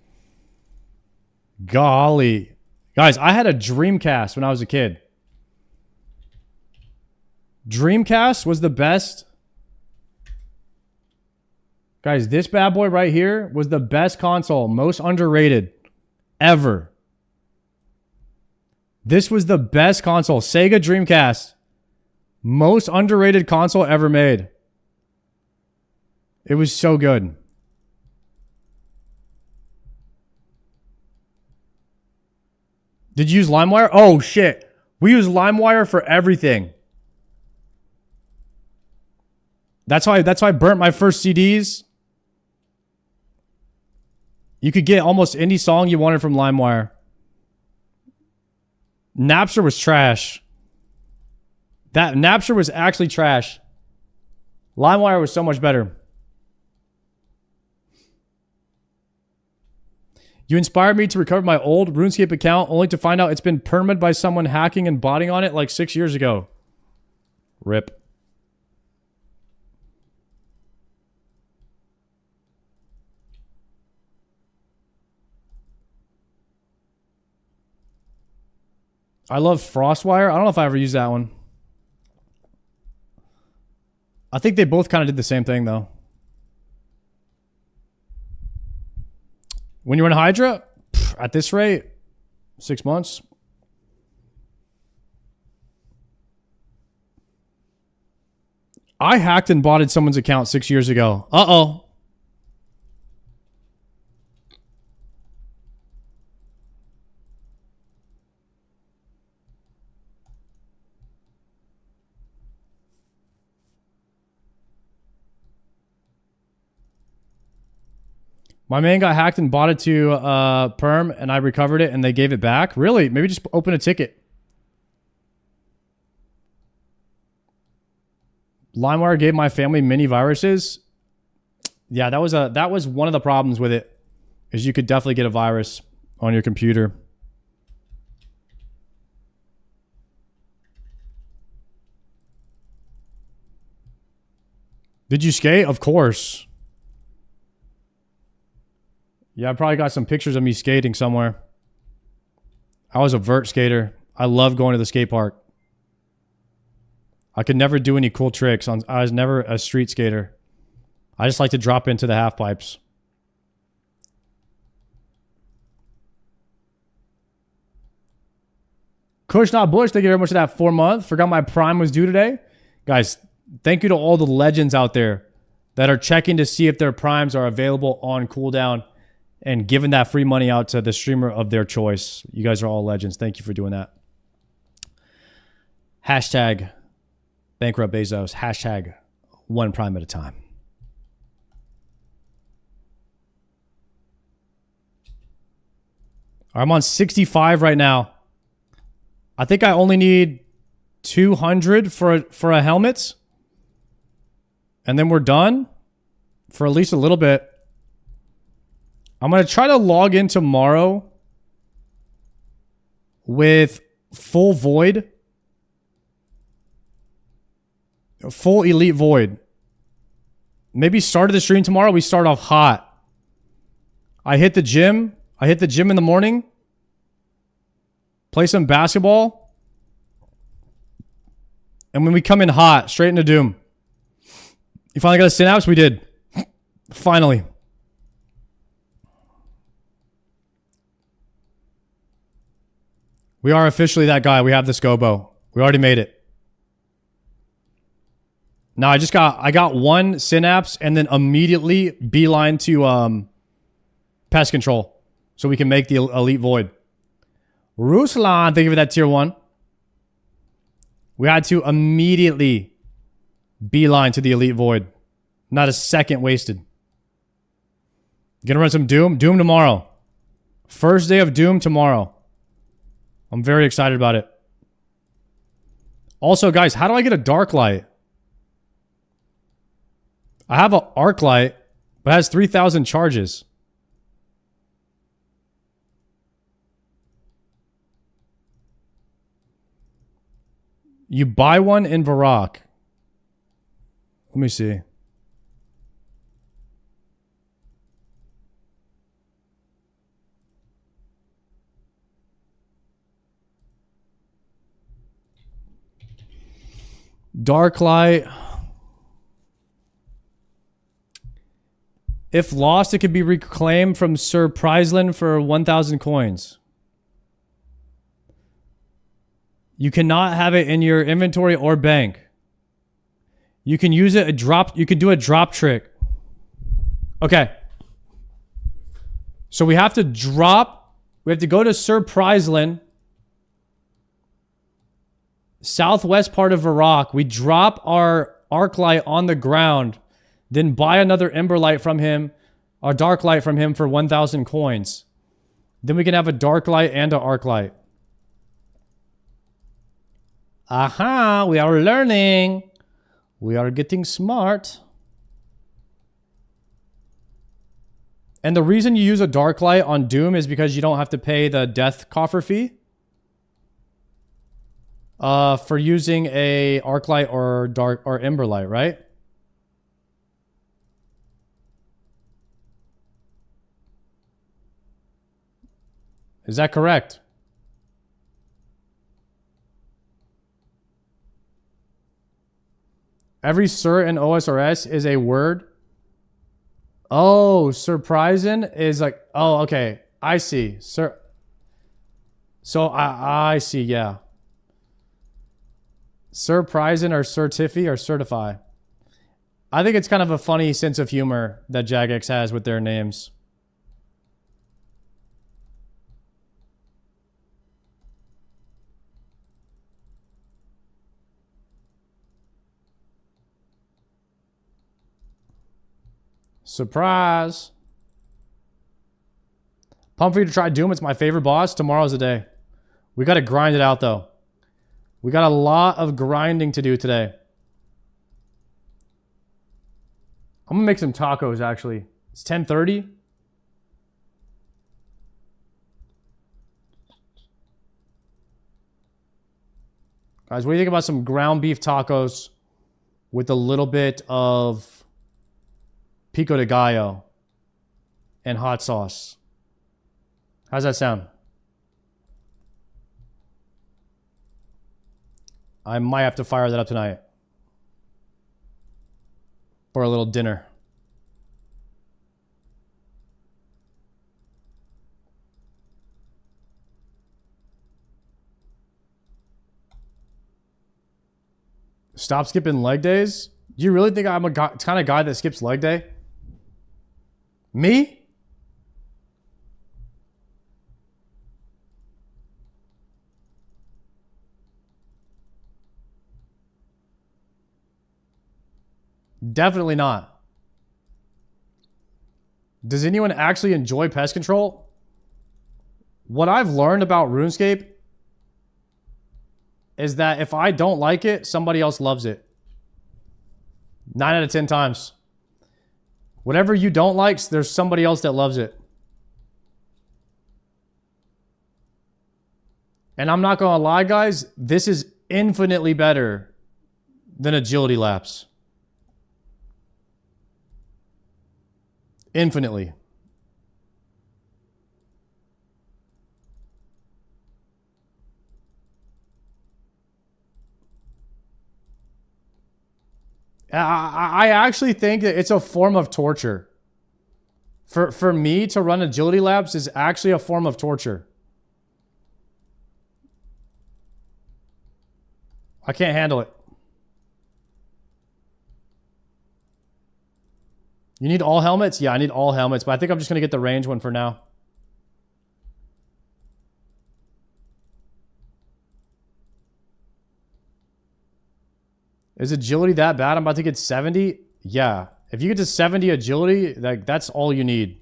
Golly. Guys, I had a Dreamcast when I was a kid. Dreamcast was the best. Guys, this bad boy right here was the best console. Most underrated ever. This was the best console. Sega Dreamcast. Most underrated console ever made. It was so good. Did you use LimeWire? Oh, shit. We use LimeWire for everything. That's why I burnt my first CDs. You could get almost any song you wanted from LimeWire. Napster was trash. That Napster was actually trash. LimeWire was so much better. You inspired me to recover my old RuneScape account only to find out it's been permed by someone hacking and botting on it like 6 years ago. RIP. I love Frostwire. I don't know if I ever used that one. I think they both kind of did the same thing, though. When you're in Hydra, at this rate, 6 months. I hacked and botted someone's account 6 years ago. Uh-oh. My man got hacked and bought it to Perm, and I recovered it, and they gave it back. Really? Maybe just open a ticket. LimeWire gave my family mini viruses. Yeah, that was one of the problems with it, is you could definitely get a virus on your computer. Did you skate? Of course. Yeah, I probably got some pictures of me skating somewhere. I was a vert skater. I love going to the skate park. I could never do any cool tricks. I was never a street skater. I just like to drop into the half pipes. Kush Not Bush, thank you very much for that 4 month. Forgot my Prime was due today. Guys, thank you to all the legends out there that are checking to see if their Primes are available on cooldown and giving that free money out to the streamer of their choice. You guys are all legends. Thank you for doing that. Hashtag Bankrupt Bezos. Hashtag one prime at a time. I'm on 65 right now. I think I only need 200 for a helmet. And then we're done for at least a little bit. I'm going to try to log in tomorrow with full void. Full elite void. Maybe start of the stream tomorrow. We start off hot. I hit the gym. I hit the gym in the morning. Play some basketball. And when we come in hot, straight into Doom. You finally got a synapse? We did. Finally. We are officially that guy. We have the Scobo. We already made it. Now I got one synapse and then immediately beeline to pest control so we can make the elite void. Ruslan, thank you for that tier 1. We had to immediately beeline to the elite void. Not a second wasted. Gonna run some Doom. Doom tomorrow. First day of Doom tomorrow. I'm very excited about it. Also, guys, how do I get a dark light? I have an arc light, but it has 3,000 charges. You buy one in Varrock. Let me see. Dark light. If lost, it could be reclaimed from Sir Prizeland for 1,000 coins. You cannot have it in your inventory or bank. You can use it you can do a drop trick. Okay. So we have to go to Sir Prizeland. Southwest part of Varrock. We drop our arc light on the ground, then buy another ember light from him, or dark light from him for 1,000 coins. Then we can have a dark light and an arc light. Aha, we are learning. We are getting smart. And the reason you use a dark light on Doom is because you don't have to pay the death coffer fee. For using a arc light or dark or ember light, right? Is that correct? Every Sir in OSRS is a word. Oh, surprising is like, oh, okay. I see. Sir. So I see, yeah. Surprising or certify or certify. I think it's kind of a funny sense of humor that Jagex has with their names. Surprise. Pumped for you to try Doom. It's my favorite boss. Tomorrow's the day. We got to grind it out, though. We got a lot of grinding to do today. I'm going to make some tacos, actually. It's 10:30. Guys, what do you think about some ground beef tacos with a little bit of pico de gallo and hot sauce? How's that sound? I might have to fire that up tonight for a little dinner. Stop skipping leg days? Do you really think I'm a kind of guy that skips leg day? Me? Definitely not. Does anyone actually enjoy pest control? What I've learned about RuneScape is that if I don't like it, somebody else loves it. 9 out of 10 times. Whatever you don't like, there's somebody else that loves it. And I'm not going to lie, guys, this is infinitely better than agility laps. Infinitely. I actually think that it's a form of torture. For me to run agility laps is actually a form of torture. I can't handle it. You need all helmets? Yeah, I need all helmets, but I think I'm just going to get the range one for now. Is agility that bad? I'm about to get 70? Yeah. If you get to 70 agility, like that's all you need.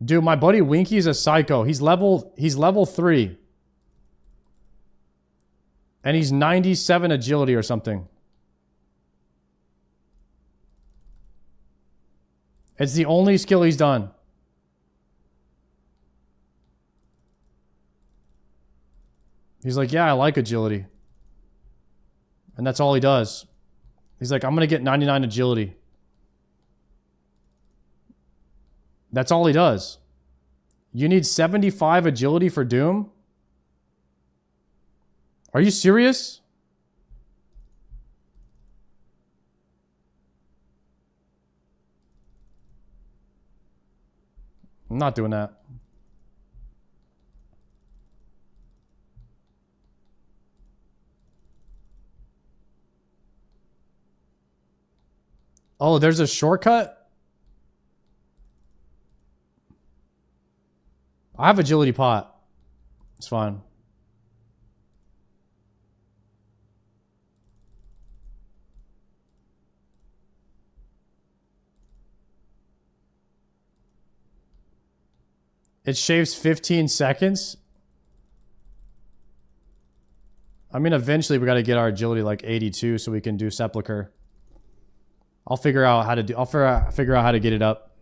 Dude, my buddy Winky is a psycho. He's level 3. And he's 97 agility or something. It's the only skill he's done. He's like, yeah, I like agility. And that's all he does. He's like, I'm going to get 99 agility. That's all he does. You need 75 agility for Doom? Are you serious? I'm not doing that. Oh, there's a shortcut? I have agility pot. It's fine. It shaves 15 seconds. I mean, eventually we got to get our agility like 82 so we can do Sepulcher. I'll figure out how to do. I'll figure out how to get it up.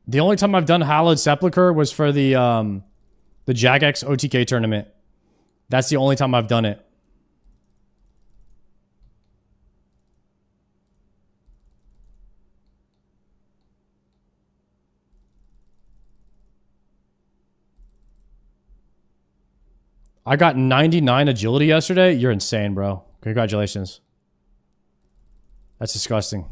The only time I've done Hallowed Sepulcher was for the Jagex OTK tournament. That's the only time I've done it. I got 99 agility yesterday. You're insane, bro. Congratulations. That's disgusting.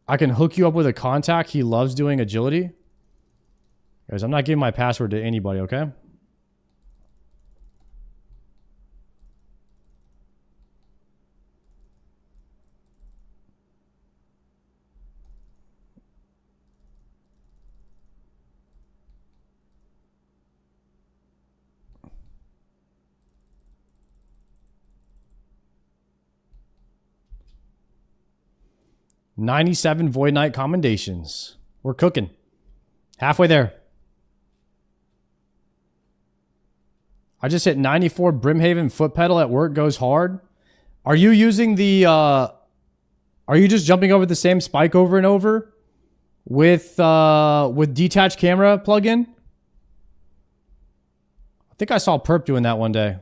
I can hook you up with a contact. He loves doing agility. Guys, I'm not giving my password to anybody, okay? $97 Void Knight commendations. We're cooking. Halfway there. I just hit 94 Brimhaven foot pedal at work goes hard. Are you using the are you just jumping over the same spike over and over with detached camera plugin? I think I saw Perp doing that one day.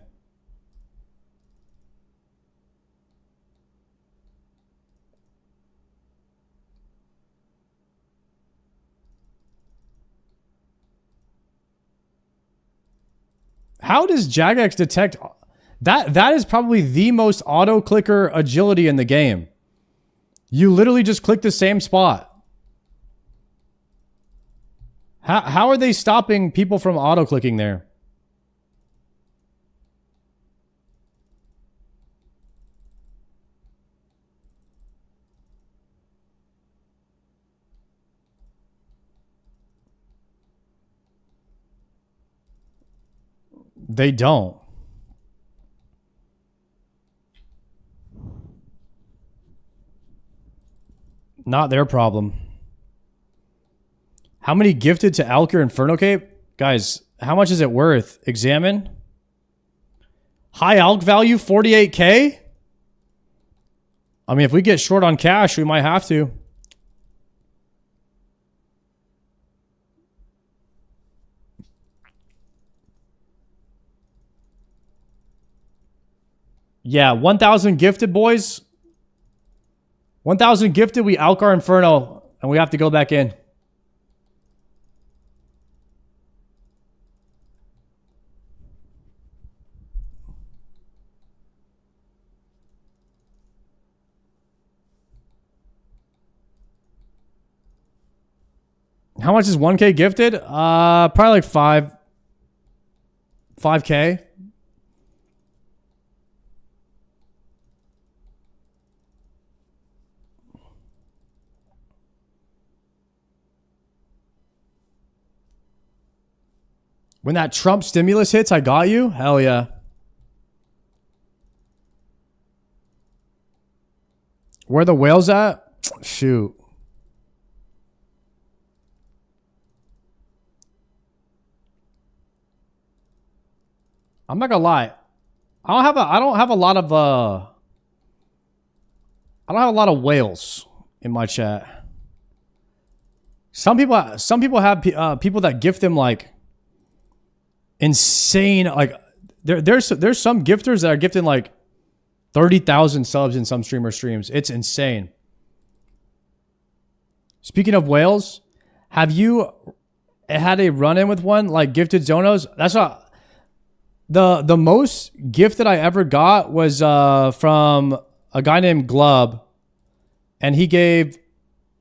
How does Jagex detect that? That is probably the most auto clicker agility in the game. You literally just click the same spot. How are they stopping people from auto clicking there? They don't. Not their problem. How many gifted to Alcur Inferno Cape? Guys, how much is it worth? Examine. High Alc value, 48K? I mean, if we get short on cash, we might have to. Yeah, 1,000 gifted, boys. 1,000 gifted, we Alcar Inferno, and we have to go back in. How much is 1K gifted? Probably like 5K. When that Trump stimulus hits, I got you? Hell yeah. Where the whales at? Shoot. I'm not gonna lie. I don't have a lot of whales in my chat. Some people have people that gift them like insane, like there's some gifters that are gifting like 30,000 subs in some streamer streams. It's insane. Speaking of whales, have you had a run-in with one like gifted Zonos? That's not the most gift that I ever got was from a guy named Glub, and he gave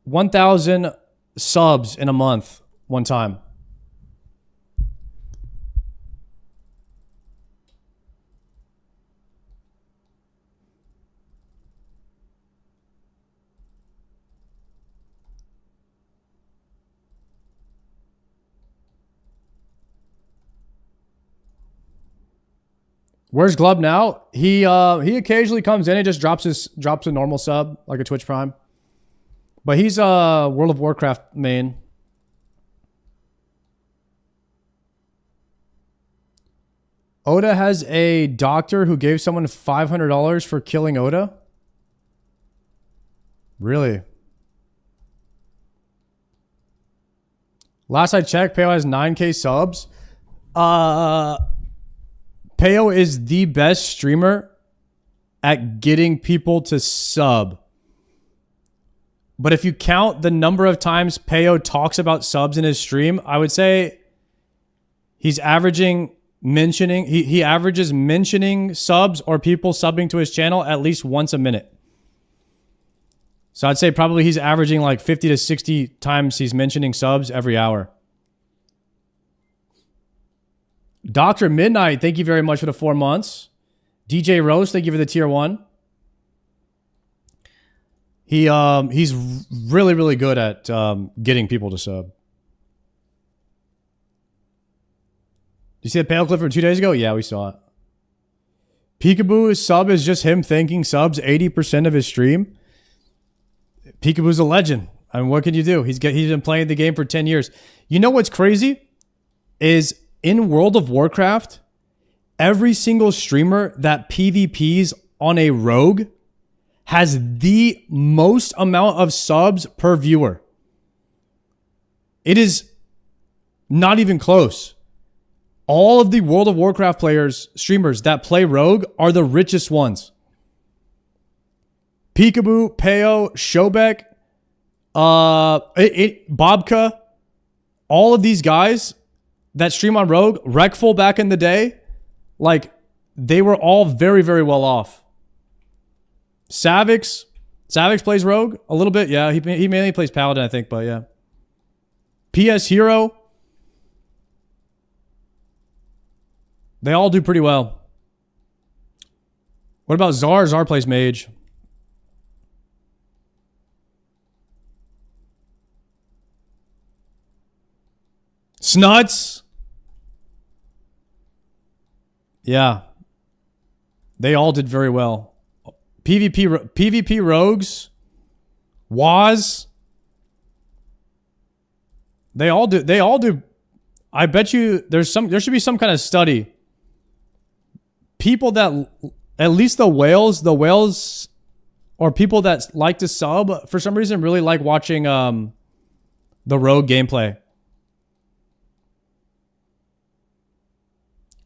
1,000 subs in a month one time. Where's Glub now? He occasionally comes in and just drops a normal sub, like a Twitch Prime. But he's a World of Warcraft main. Oda has a doctor who gave someone $500 for killing Oda. Really? Last I checked, Peo has 9K subs. Peo is the best streamer at getting people to sub. But if you count the number of times Peo talks about subs in his stream, I would say he averages mentioning subs or people subbing to his channel at least once a minute. So I'd say probably he's averaging like 50 to 60 times he's mentioning subs every hour. Dr. Midnight, thank you very much for the 4 months. DJ Rose, thank you for the tier 1. He's really, really good at getting people to sub. You see the Pale clip from 2 days ago? Yeah, we saw it. Peekaboo's sub is just him thanking subs 80% of his stream. Peekaboo's a legend. I mean, what can you do? He's been playing the game for 10 years. You know what's crazy? Is in World of Warcraft, every single streamer that PvPs on a rogue has the most amount of subs per viewer. It is not even close. All of the World of Warcraft streamers that play rogue are the richest ones. Peekaboo, Peo, Shobek, Bobka, all of these guys that stream on Rogue, Wreckful back in the day, like, they were all very, very well off. Savix plays Rogue a little bit, yeah. He mainly plays Paladin, I think, but yeah. PS Hero, they all do pretty well. What about Czar? Czar plays Mage. Snuts. Yeah. They all did very well. PvP rogues, Waz. They all do. I bet you there should be some kind of study. People that, at least the whales or people that like to sub for some reason really like watching the rogue gameplay.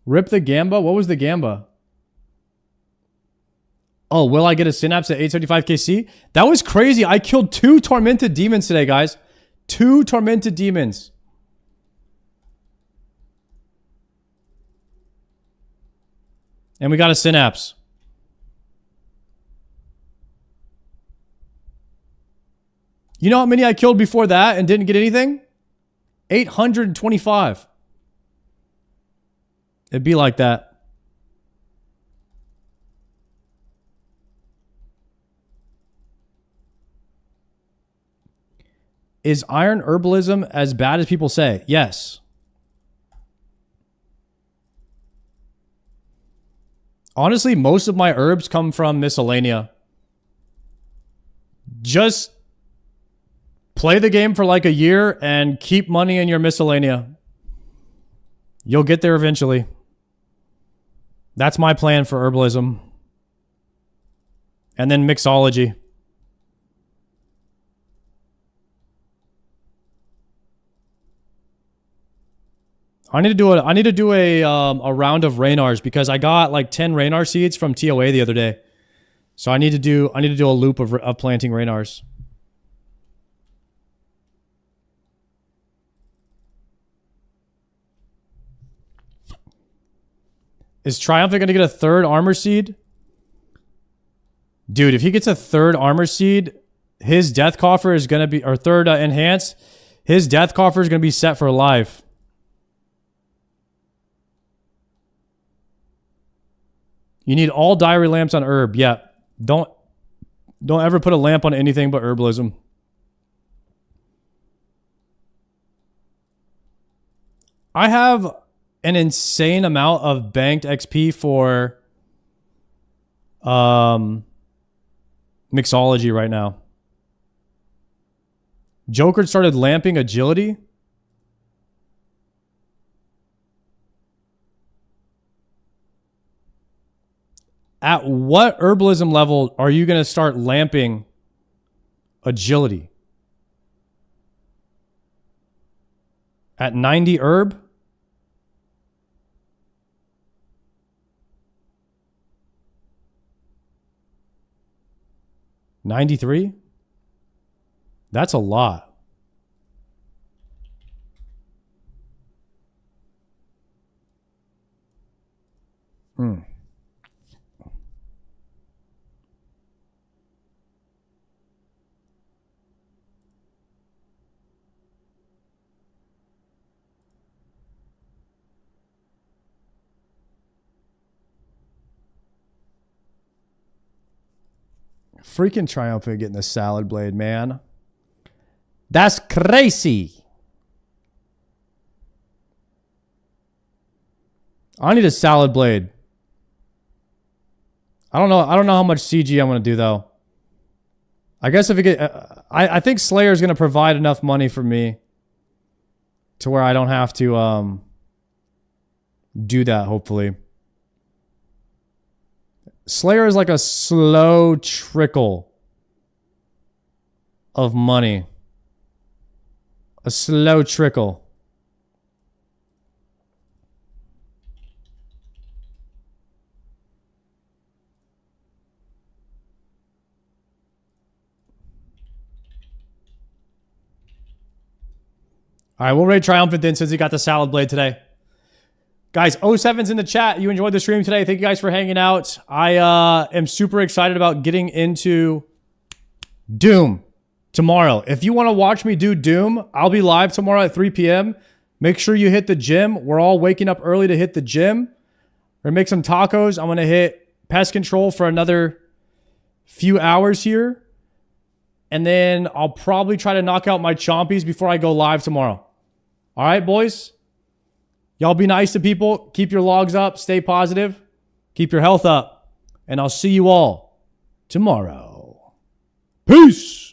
Rip the Gamba? What was the Gamba? Oh, will I get a synapse at 875 KC? That was crazy. I killed 2 tormented demons today, guys. 2 tormented demons. And we got a synapse. You know how many I killed before that and didn't get anything? 825. It'd be like that. Is iron herbalism as bad as people say? Yes. Honestly, most of my herbs come from miscellanea. Just play the game for like a year and keep money in your miscellanea. You'll get there eventually. That's my plan for herbalism. And then mixology. I need to do a round of Raynars because I got like 10 Raynar seeds from TOA the other day. So I need to do a loop of planting Raynars. Is Triumphant going to get a 3rd armor seed? Dude, if he gets a 3rd armor seed, his death coffer is going to be, or 3rd enhanced, his death coffer is going to be set for life. You need all diary lamps on herb. Yeah. Don't ever put a lamp on anything but herbalism. I have an insane amount of banked XP for mixology right now. Joker started lamping agility. At what herbalism level are you going to start lamping agility? At 90 herb? $93? That's a lot. Freaking Triumphant getting the salad blade, man. That's crazy. I need a salad blade. I don't know how much CG I'm going to do, though. I guess if it get... I think Slayer is going to provide enough money for me to where I don't have to do that, hopefully. Slayer is like a slow trickle of money. A slow trickle. All right, we'll raid Triumphant then since he got the salad blade today. Guys, 07's in the chat. You enjoyed the stream today. Thank you guys for hanging out. I am super excited about getting into Doom tomorrow. If you want to watch me do Doom, I'll be live tomorrow at 3 p.m. Make sure you hit the gym. We're all waking up early to hit the gym. We're going to make some tacos. I'm going to hit pest control for another few hours here. And then I'll probably try to knock out my chompies before I go live tomorrow. All right, boys? Y'all be nice to people. Keep your logs up. Stay positive. Keep your health up. And I'll see you all tomorrow. Peace.